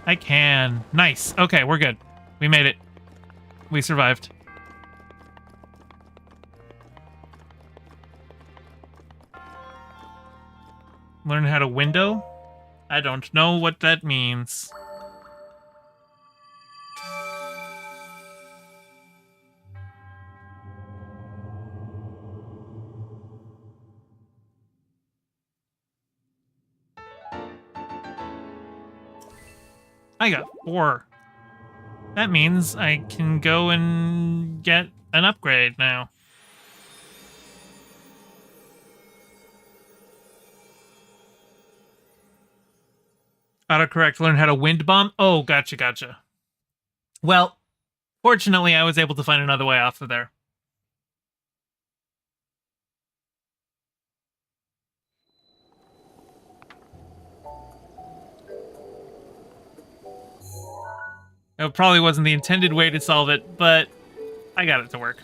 I can. Nice. Okay, we're good. We made it. We survived. Learn how to window? I don't know what that means. I got 4. That means I can go and get an upgrade now. Autocorrect, learn how to wind bomb? Oh, gotcha. Well, fortunately, I was able to find another way off of there. It probably wasn't the intended way to solve it, but I got it to work.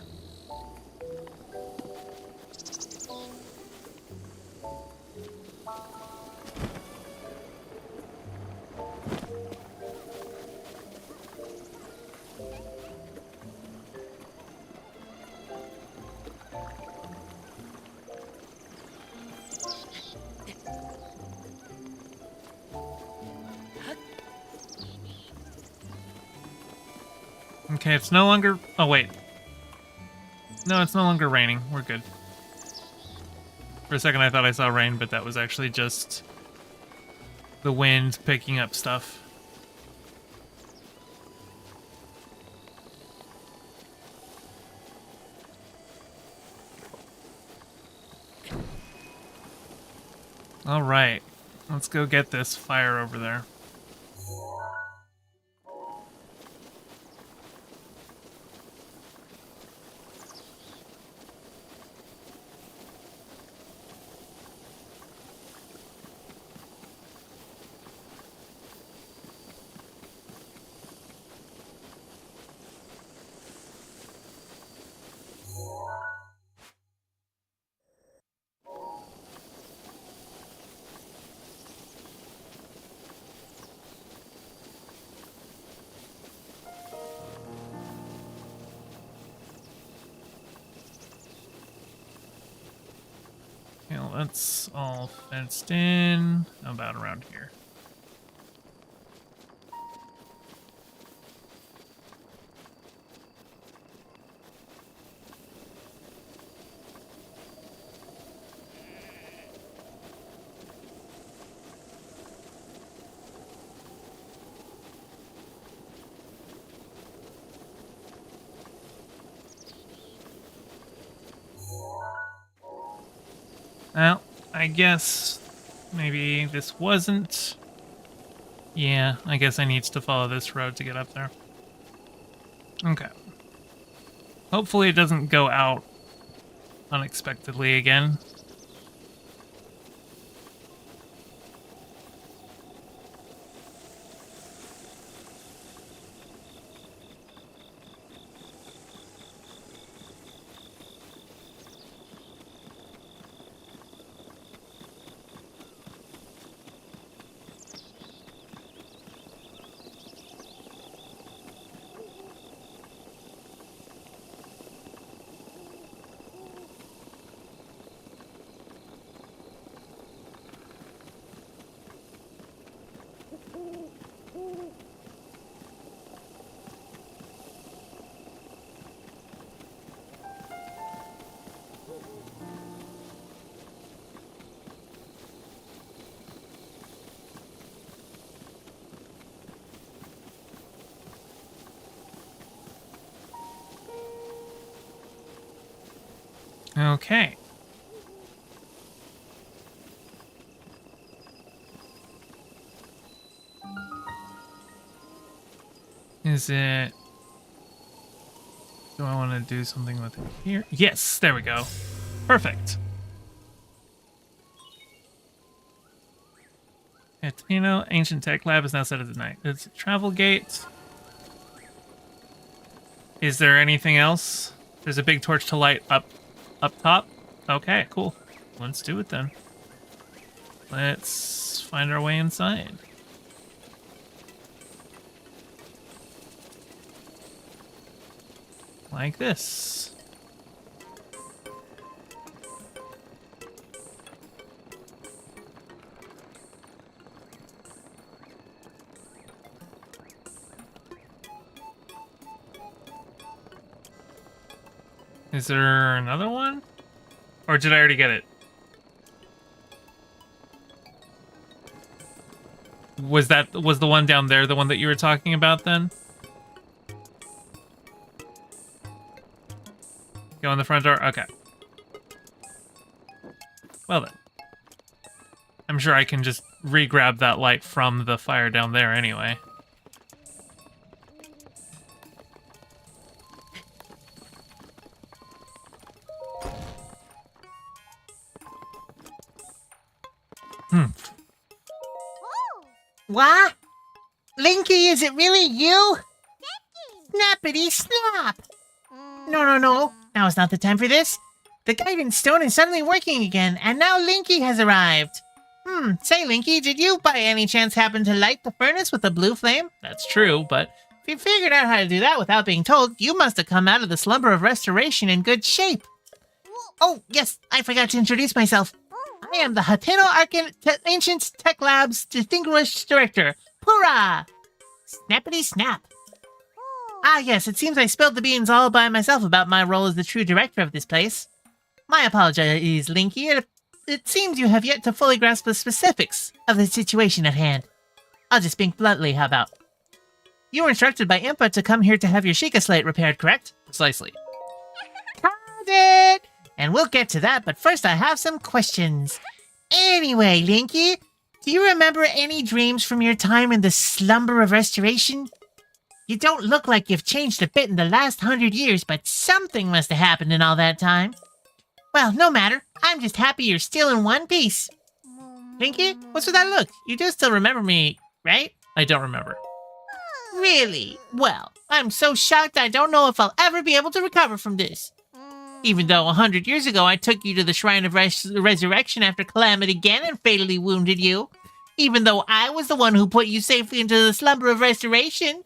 Okay, it's no longer... Oh, wait. No, it's no longer raining. We're good. For a second, I thought I saw rain, but that was actually just the wind picking up stuff. All right. Let's go get this fire over there. Okay, well, that's all fenced in. How about around here? Well, I guess maybe this wasn't... Yeah, I guess I need to follow this road to get up there. Okay. Hopefully it doesn't go out unexpectedly again. Okay. Is it... Do I want to do something with it here? Yes, there we go. Perfect. Tino, Ancient Tech Lab is now set at the night. It's a travel gate. Is there anything else? There's a big torch to light up top. Okay, cool. Let's do it then. Let's find our way inside. Like this. Is there another one? Or did I already get it? Was the one down there the one that you were talking about then? Go in the front door? Okay. Well then. I'm sure I can just re-grab that light from the fire down there anyway. What? Linky, is it really you? Snappity snap! No. Now is not the time for this. The guidance stone is suddenly working again, and now Linky has arrived. Say, Linky, did you by any chance happen to light the furnace with a blue flame? That's true, but if you figured out how to do that without being told, you must have come out of the slumber of restoration in good shape. Oh, yes, I forgot to introduce myself. I am the Hateno Ancient Tech Lab's Distinguished Director, Pura! Snappity snap. Ah, yes, it seems I spilled the beans all by myself about my role as the true director of this place. My apologies, Linky. It seems you have yet to fully grasp the specifics of the situation at hand. I'll just speak bluntly, how about? You were instructed by Impa to come here to have your Sheikah slate repaired, correct? Precisely. Got it! And we'll get to that, but first I have some questions. Anyway, Linky, do you remember any dreams from your time in the slumber of restoration? You don't look like you've changed a bit in the last 100 years, but something must have happened in all that time. Well, no matter. I'm just happy you're still in one piece. Linky, what's with that look? You do still remember me, right? I don't remember. Really? Well, I'm so shocked I don't know if I'll ever be able to recover from this. Even though 100 years ago I took you to the Shrine of Resurrection after Calamity Ganon fatally wounded you. Even though I was the one who put you safely into the slumber of restoration.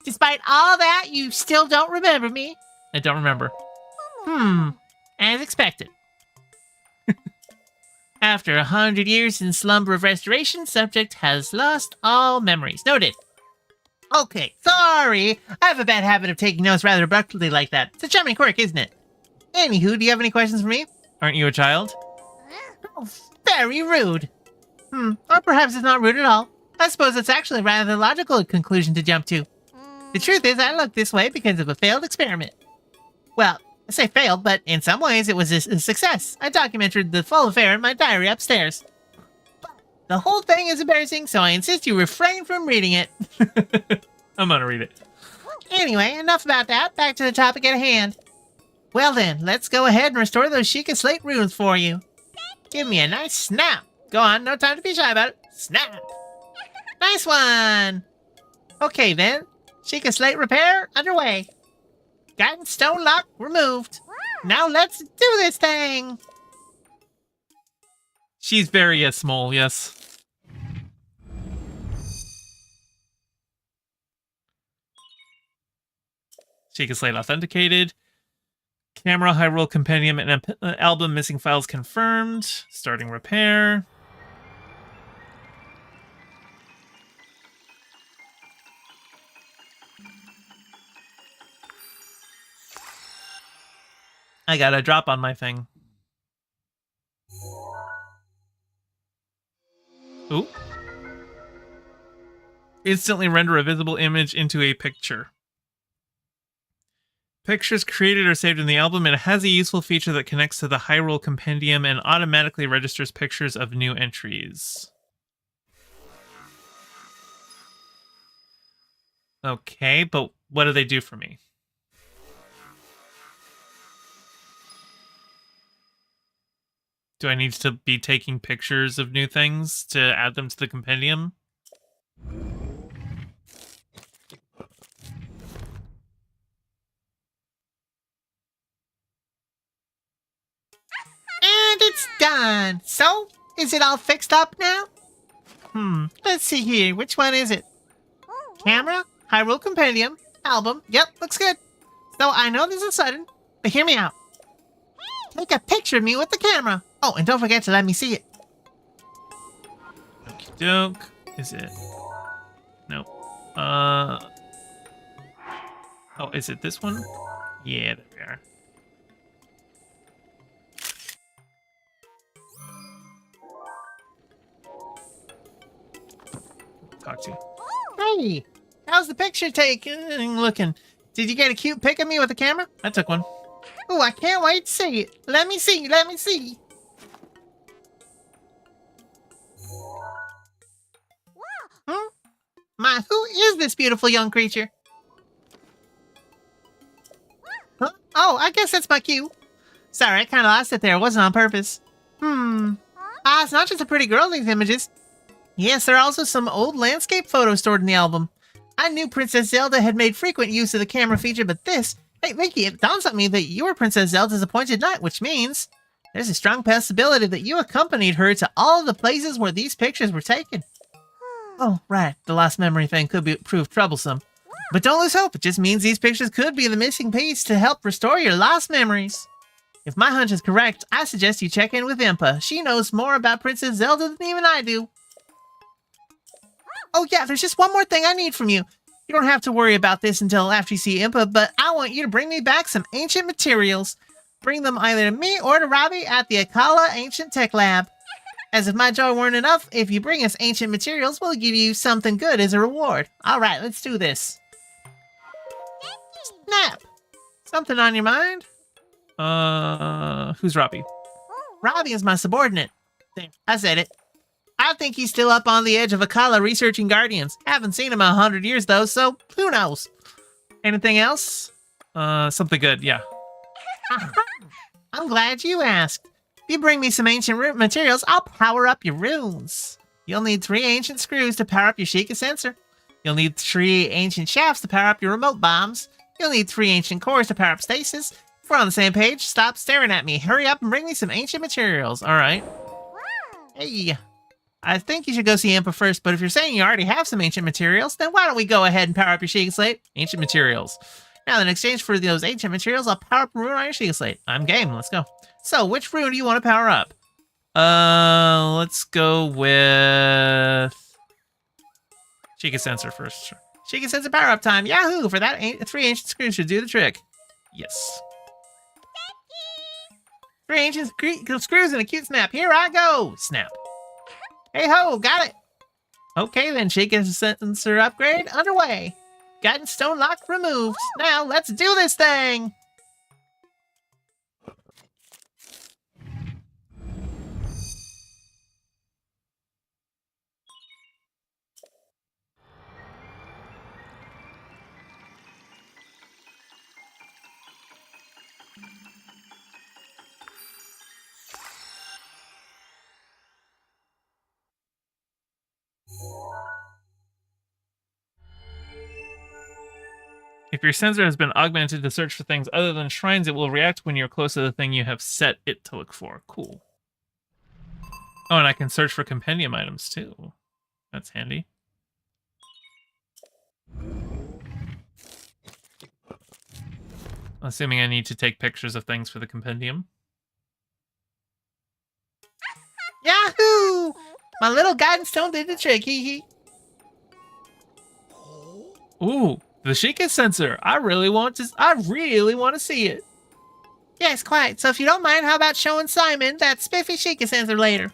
Despite all that, you still don't remember me. I don't remember. As expected. After 100 years in slumber of restoration, subject has lost all memories. Noted. Okay, sorry. I have a bad habit of taking notes rather abruptly like that. It's a charming quirk, isn't it? Anywho, do you have any questions for me? Aren't you a child? Oh, very rude. Or perhaps it's not rude at all. I suppose it's actually a rather logical conclusion to jump to. The truth is, I look this way because of a failed experiment. Well, I say failed, but in some ways it was a success. I documented the full affair in my diary upstairs. The whole thing is embarrassing, so I insist you refrain from reading it. I'm gonna read it. Anyway, enough about that. Back to the topic at hand. Well then, let's go ahead and restore those Sheikah slate runes for you. Give me a nice snap. Go on, no time to be shy about it. Snap. Nice one. Okay then, Sheikah slate repair underway. Guidance stone lock removed. Now let's do this thing. She's very small, yes. Sheikah slate authenticated. Camera, Hyrule Compendium, and album missing files confirmed. Starting repair. I got a drop on my thing. Ooh. Instantly render a visible image into a picture. Pictures created are saved in the album, and it has a useful feature that connects to the Hyrule Compendium and automatically registers pictures of new entries. Okay, but what do they do for me? Do I need to be taking pictures of new things to add them to the compendium? And it's done. So, is it all fixed up now? Let's see here. Which one is it? Camera, Hyrule Compendium, album. Yep, looks good. So I know this is sudden, but hear me out. Take a picture of me with the camera. Oh, and don't forget to let me see it. Okie doke. Is it? No. Oh, is it this one? Yeah, there we are. Talk to you. Hey, how's the picture taking looking? Did you get a cute pic of me with the camera? I took one. Oh, I can't wait to see it. Let me see, let me see. My, who is this beautiful young creature? Huh? Oh, I guess that's my cue. Sorry, I kind of lost it there. It wasn't on purpose. It's not just a pretty girl in these images. Yes, there are also some old landscape photos stored in the album. I knew Princess Zelda had made frequent use of the camera feature, but this... Hey, Linky, it dawns on me that you were Princess Zelda's appointed knight, which means there's a strong possibility that you accompanied her to all of the places where these pictures were taken. Oh, right. The lost memory thing could prove troublesome. But don't lose hope. It just means these pictures could be the missing piece to help restore your lost memories. If my hunch is correct, I suggest you check in with Impa. She knows more about Princess Zelda than even I do. Oh yeah, there's just one more thing I need from you. You don't have to worry about this until after you see Impa, but I want you to bring me back some ancient materials. Bring them either to me or to Robbie at the Akala Ancient Tech Lab. As if my joy weren't enough, if you bring us ancient materials, we'll give you something good as a reward. Alright, let's do this. Snap! Something on your mind? Who's Robbie? Robbie is my subordinate. There, I said it. I think he's still up on the edge of Akala researching Guardians. Haven't seen him in 100 years though, so who knows? Anything else? Something good, yeah. I'm glad you asked. If you bring me some ancient root materials, I'll power up your runes. You'll need 3 ancient screws to power up your Sheikah sensor. You'll need 3 ancient shafts to power up your remote bombs. You'll need 3 ancient cores to power up stasis. If we're on the same page, stop staring at me. Hurry up and bring me some ancient materials. Alright. Hey. I think you should go see Impa first, but if you're saying you already have some ancient materials, then why don't we go ahead and power up your Sheikah slate? Ancient materials. Now, in exchange for those ancient materials, I'll power up a rune on your Sheikah slate. I'm game. Let's go. So, which rune do you want to power up? Let's go with Sheikah sensor first. Sheikah sensor power up time. Yahoo! For that, 3 ancient screws should do the trick. Yes. 3 ancient screws and a cute snap. Here I go! Snap. Hey ho, got it! Okay then, Sheikah sensor upgrade underway. Guidance stone lock removed. Now, let's do this thing! If your sensor has been augmented to search for things other than shrines, it will react when you're close to the thing you have set it to look for. Cool. Oh, and I can search for compendium items too. That's handy. Assuming I need to take pictures of things for the compendium. Yahoo! My little guidance stone did the trick, hee hee. Ooh, the Sheikah sensor. I really want to see it. Yes, quite. So if you don't mind, how about showing Simon that spiffy Sheikah sensor later?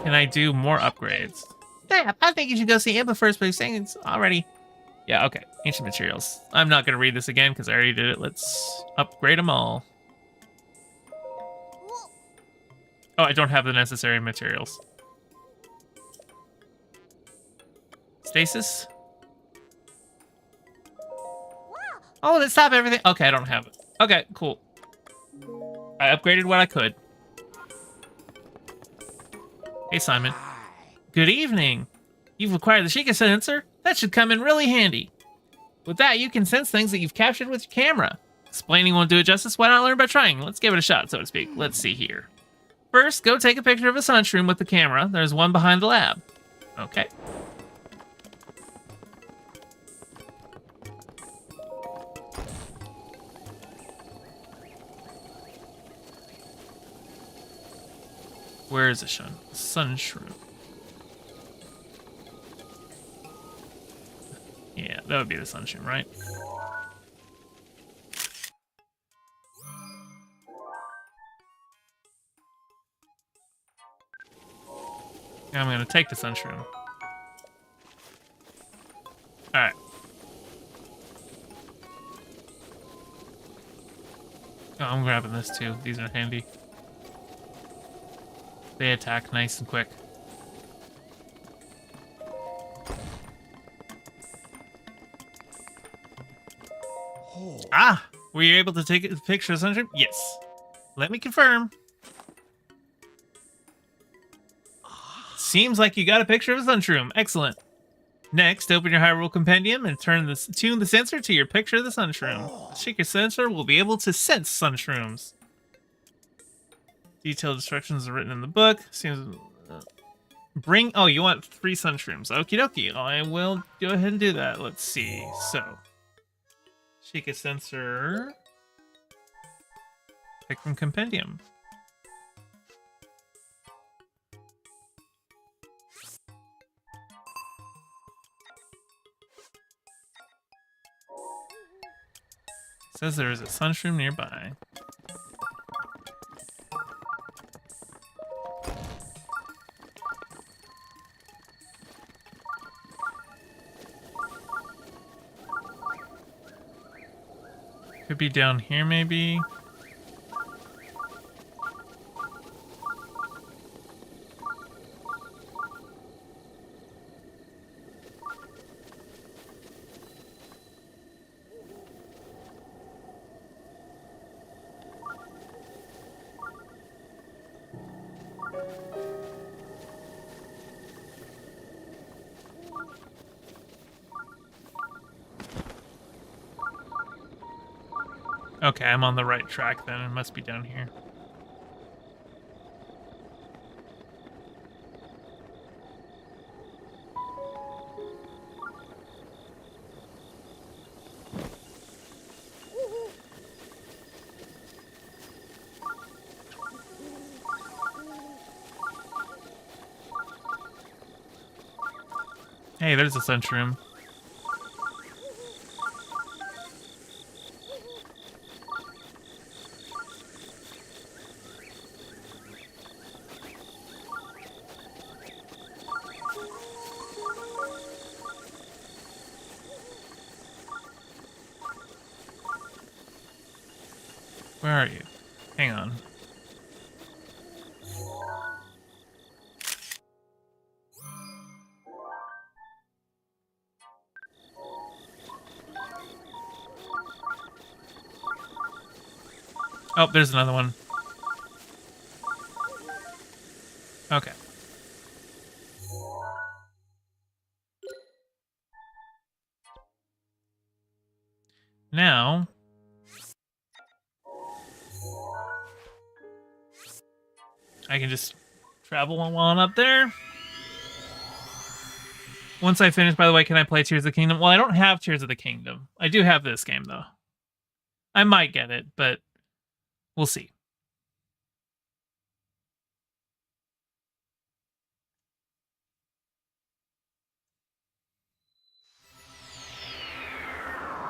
Can I do more upgrades? Yeah, I think you should go see Impa first, but he's saying it's already... Yeah, okay. Ancient materials. I'm not going to read this again because I already did it. Let's upgrade them all. Oh, I don't have the necessary materials. Stasis? Oh, let's stop everything. Okay, I don't have it. Okay, cool. I upgraded what I could. Hey, Simon. Good evening. You've acquired the Sheikah sensor? That should come in really handy. With that, you can sense things that you've captured with your camera. Explaining won't do it justice. Why not learn by trying? Let's give it a shot, so to speak. Let's see here. First, go take a picture of a sunshroom with the camera. There's one behind the lab. Okay. Where is it, Sean? Sunshroom. Yeah, that would be the sunshroom, right? I'm gonna take the sunshroom. Alright. Oh, I'm grabbing this too. These are handy. They attack nice and quick. Ah! Were you able to take a picture of sunshroom? Yes. Let me confirm. Seems like you got a picture of a sunshroom. Excellent. Next, open your Hyrule Compendium and tune the sensor to your picture of the sunshroom. The Sheikah sensor will be able to sense sunshrooms. Detailed instructions are written in the book. Seems bring. Oh, you want 3 sunshrooms? Okie dokie. I will go ahead and do that. Let's see. So, Sheikah sensor. Pick from compendium. says there is a sunroom nearby. Could be down here, maybe. Okay, I'm on the right track then. It must be down here. Hey, there's a sunroom. Where are you? Hang on. Oh, there's another one. Okay. Now, I can just travel while I'm up there. Once I finish, by the way, can I play Tears of the Kingdom? Well, I don't have Tears of the Kingdom. I do have this game, though. I might get it, but we'll see.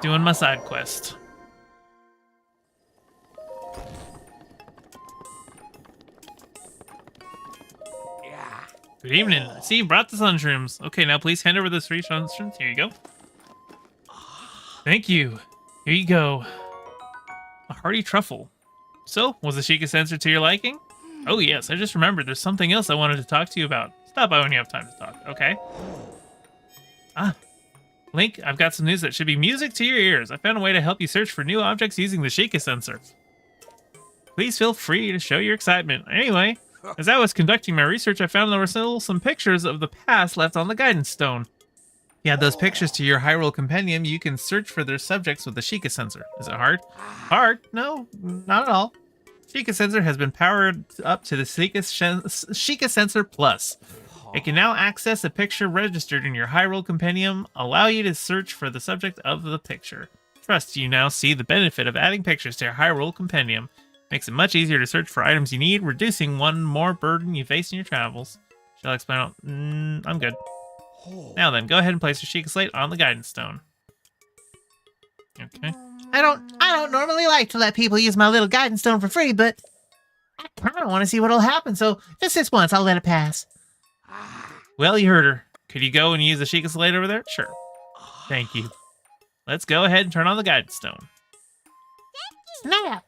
Doing my side quest. Good evening. I see you brought the sunshrooms. Okay, now please hand over the 3 sunshrooms. Here you go. Thank you. Here you go. A hearty truffle. So, was the Sheikah sensor to your liking? Oh yes, I just remembered there's something else I wanted to talk to you about. Stop by when you have time to talk, okay? Ah. Link, I've got some news that should be music to your ears. I found a way to help you search for new objects using the Sheikah sensor. Please feel free to show your excitement. Anyway, as I was conducting my research, I found there were still some pictures of the past left on the guidance stone. If you add those pictures to your Hyrule Compendium, you can search for their subjects with the Sheikah sensor. Is it hard? Hard? No, not at all. Sheikah sensor has been powered up to the Sheikah sensor Plus. It can now access a picture registered in your Hyrule Compendium, allow you to search for the subject of the picture. Trust you now see the benefit of adding pictures to your Hyrule Compendium. Makes it much easier to search for items you need, reducing one more burden you face in your travels. Shall I explain? I'm good. Now then, go ahead and place your Sheikah Slate on the guidance stone. Okay. I don't normally like to let people use my little guidance stone for free, but I kind of want to see what'll happen, so just this once, I'll let it pass. Well, you heard her. Could you go and use the Sheikah Slate over there? Sure. Thank you. Let's go ahead and turn on the guidance stone. Snap!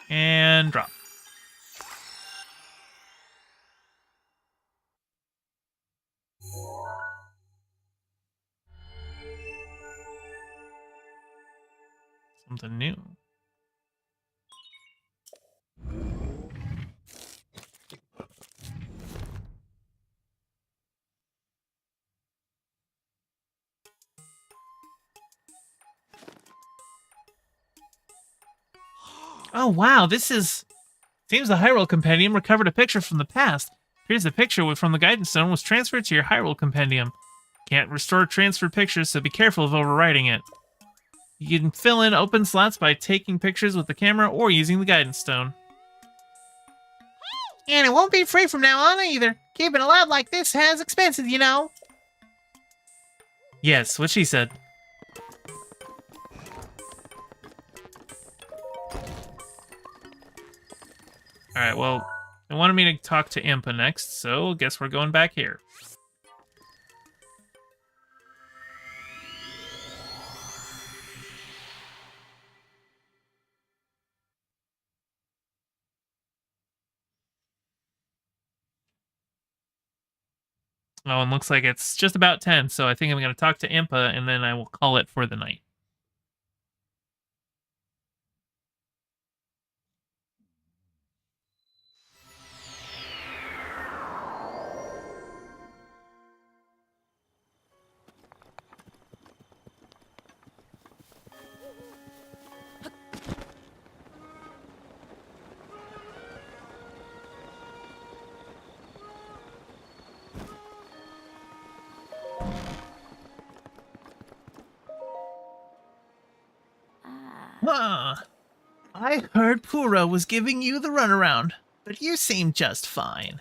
And drop. Something new. Oh wow, this is... Seems the Hyrule Compendium recovered a picture from the past. Here's the picture from the guidance stone was transferred to your Hyrule Compendium. Can't restore transferred pictures, so be careful of overwriting it. You can fill in open slots by taking pictures with the camera or using the guidance stone. And it won't be free from now on either. Keeping a lab like this has expenses, you know. Yes, what she said. Alright, well, they wanted me to talk to Impa next, so I guess we're going back here. Oh, and looks like it's just about 10, so I think I'm going to talk to Impa, and then I will call it for the night. I heard Pura was giving you the runaround, but you seem just fine.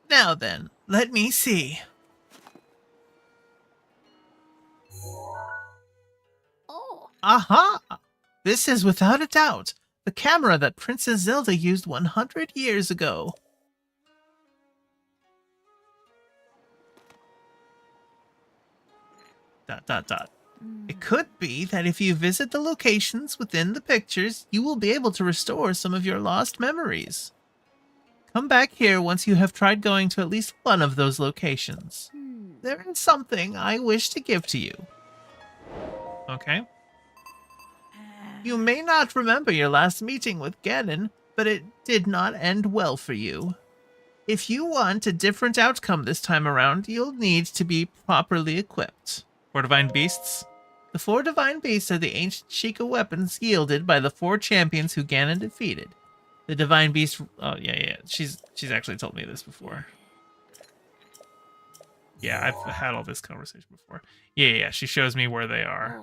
Now then, let me see. Aha! This is without a doubt the camera that Princess Zelda used 100 years ago. It could be that if you visit the locations within the pictures, you will be able to restore some of your lost memories. Come back here once you have tried going to at least one of those locations. There is something I wish to give to you. Okay. You may not remember your last meeting with Ganon, but it did not end well for you. If you want a different outcome this time around, you'll need to be properly equipped. 4 divine beasts? The 4 divine beasts are the ancient Sheikah weapons yielded by the 4 champions who Ganon defeated. The divine beast... Oh, yeah. She's actually told me this before. Yeah, I've had all this conversation before. Yeah, she shows me where they are.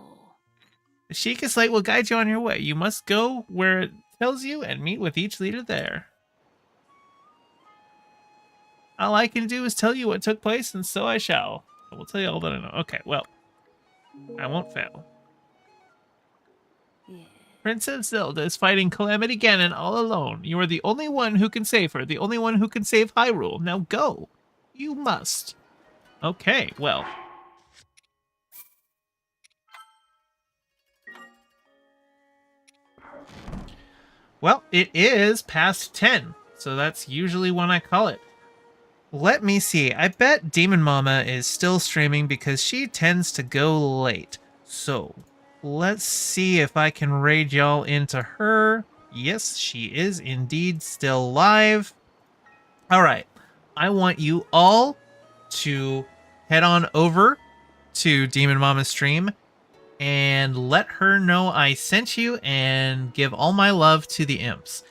The Sheikah Slate will guide you on your way. You must go where it tells you and meet with each leader there. All I can do is tell you what took place, and so I shall. I will tell you all that I know. Okay, well, I won't fail. Princess Zelda is fighting Calamity Ganon all alone. You are the only one who can save her, the only one who can save Hyrule. Now go. You must. Okay, well. Well, it is past 10, so that's usually when I call it. Let me see. I bet Demon Mama is still streaming because she tends to go late. So, let's see if I can raid y'all into her. Yes, she is indeed still live. Alright, I want you all to head on over to Demon Mama's stream and let her know I sent you and give all my love to the imps.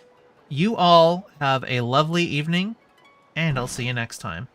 You all have a lovely evening, and I'll see you next time.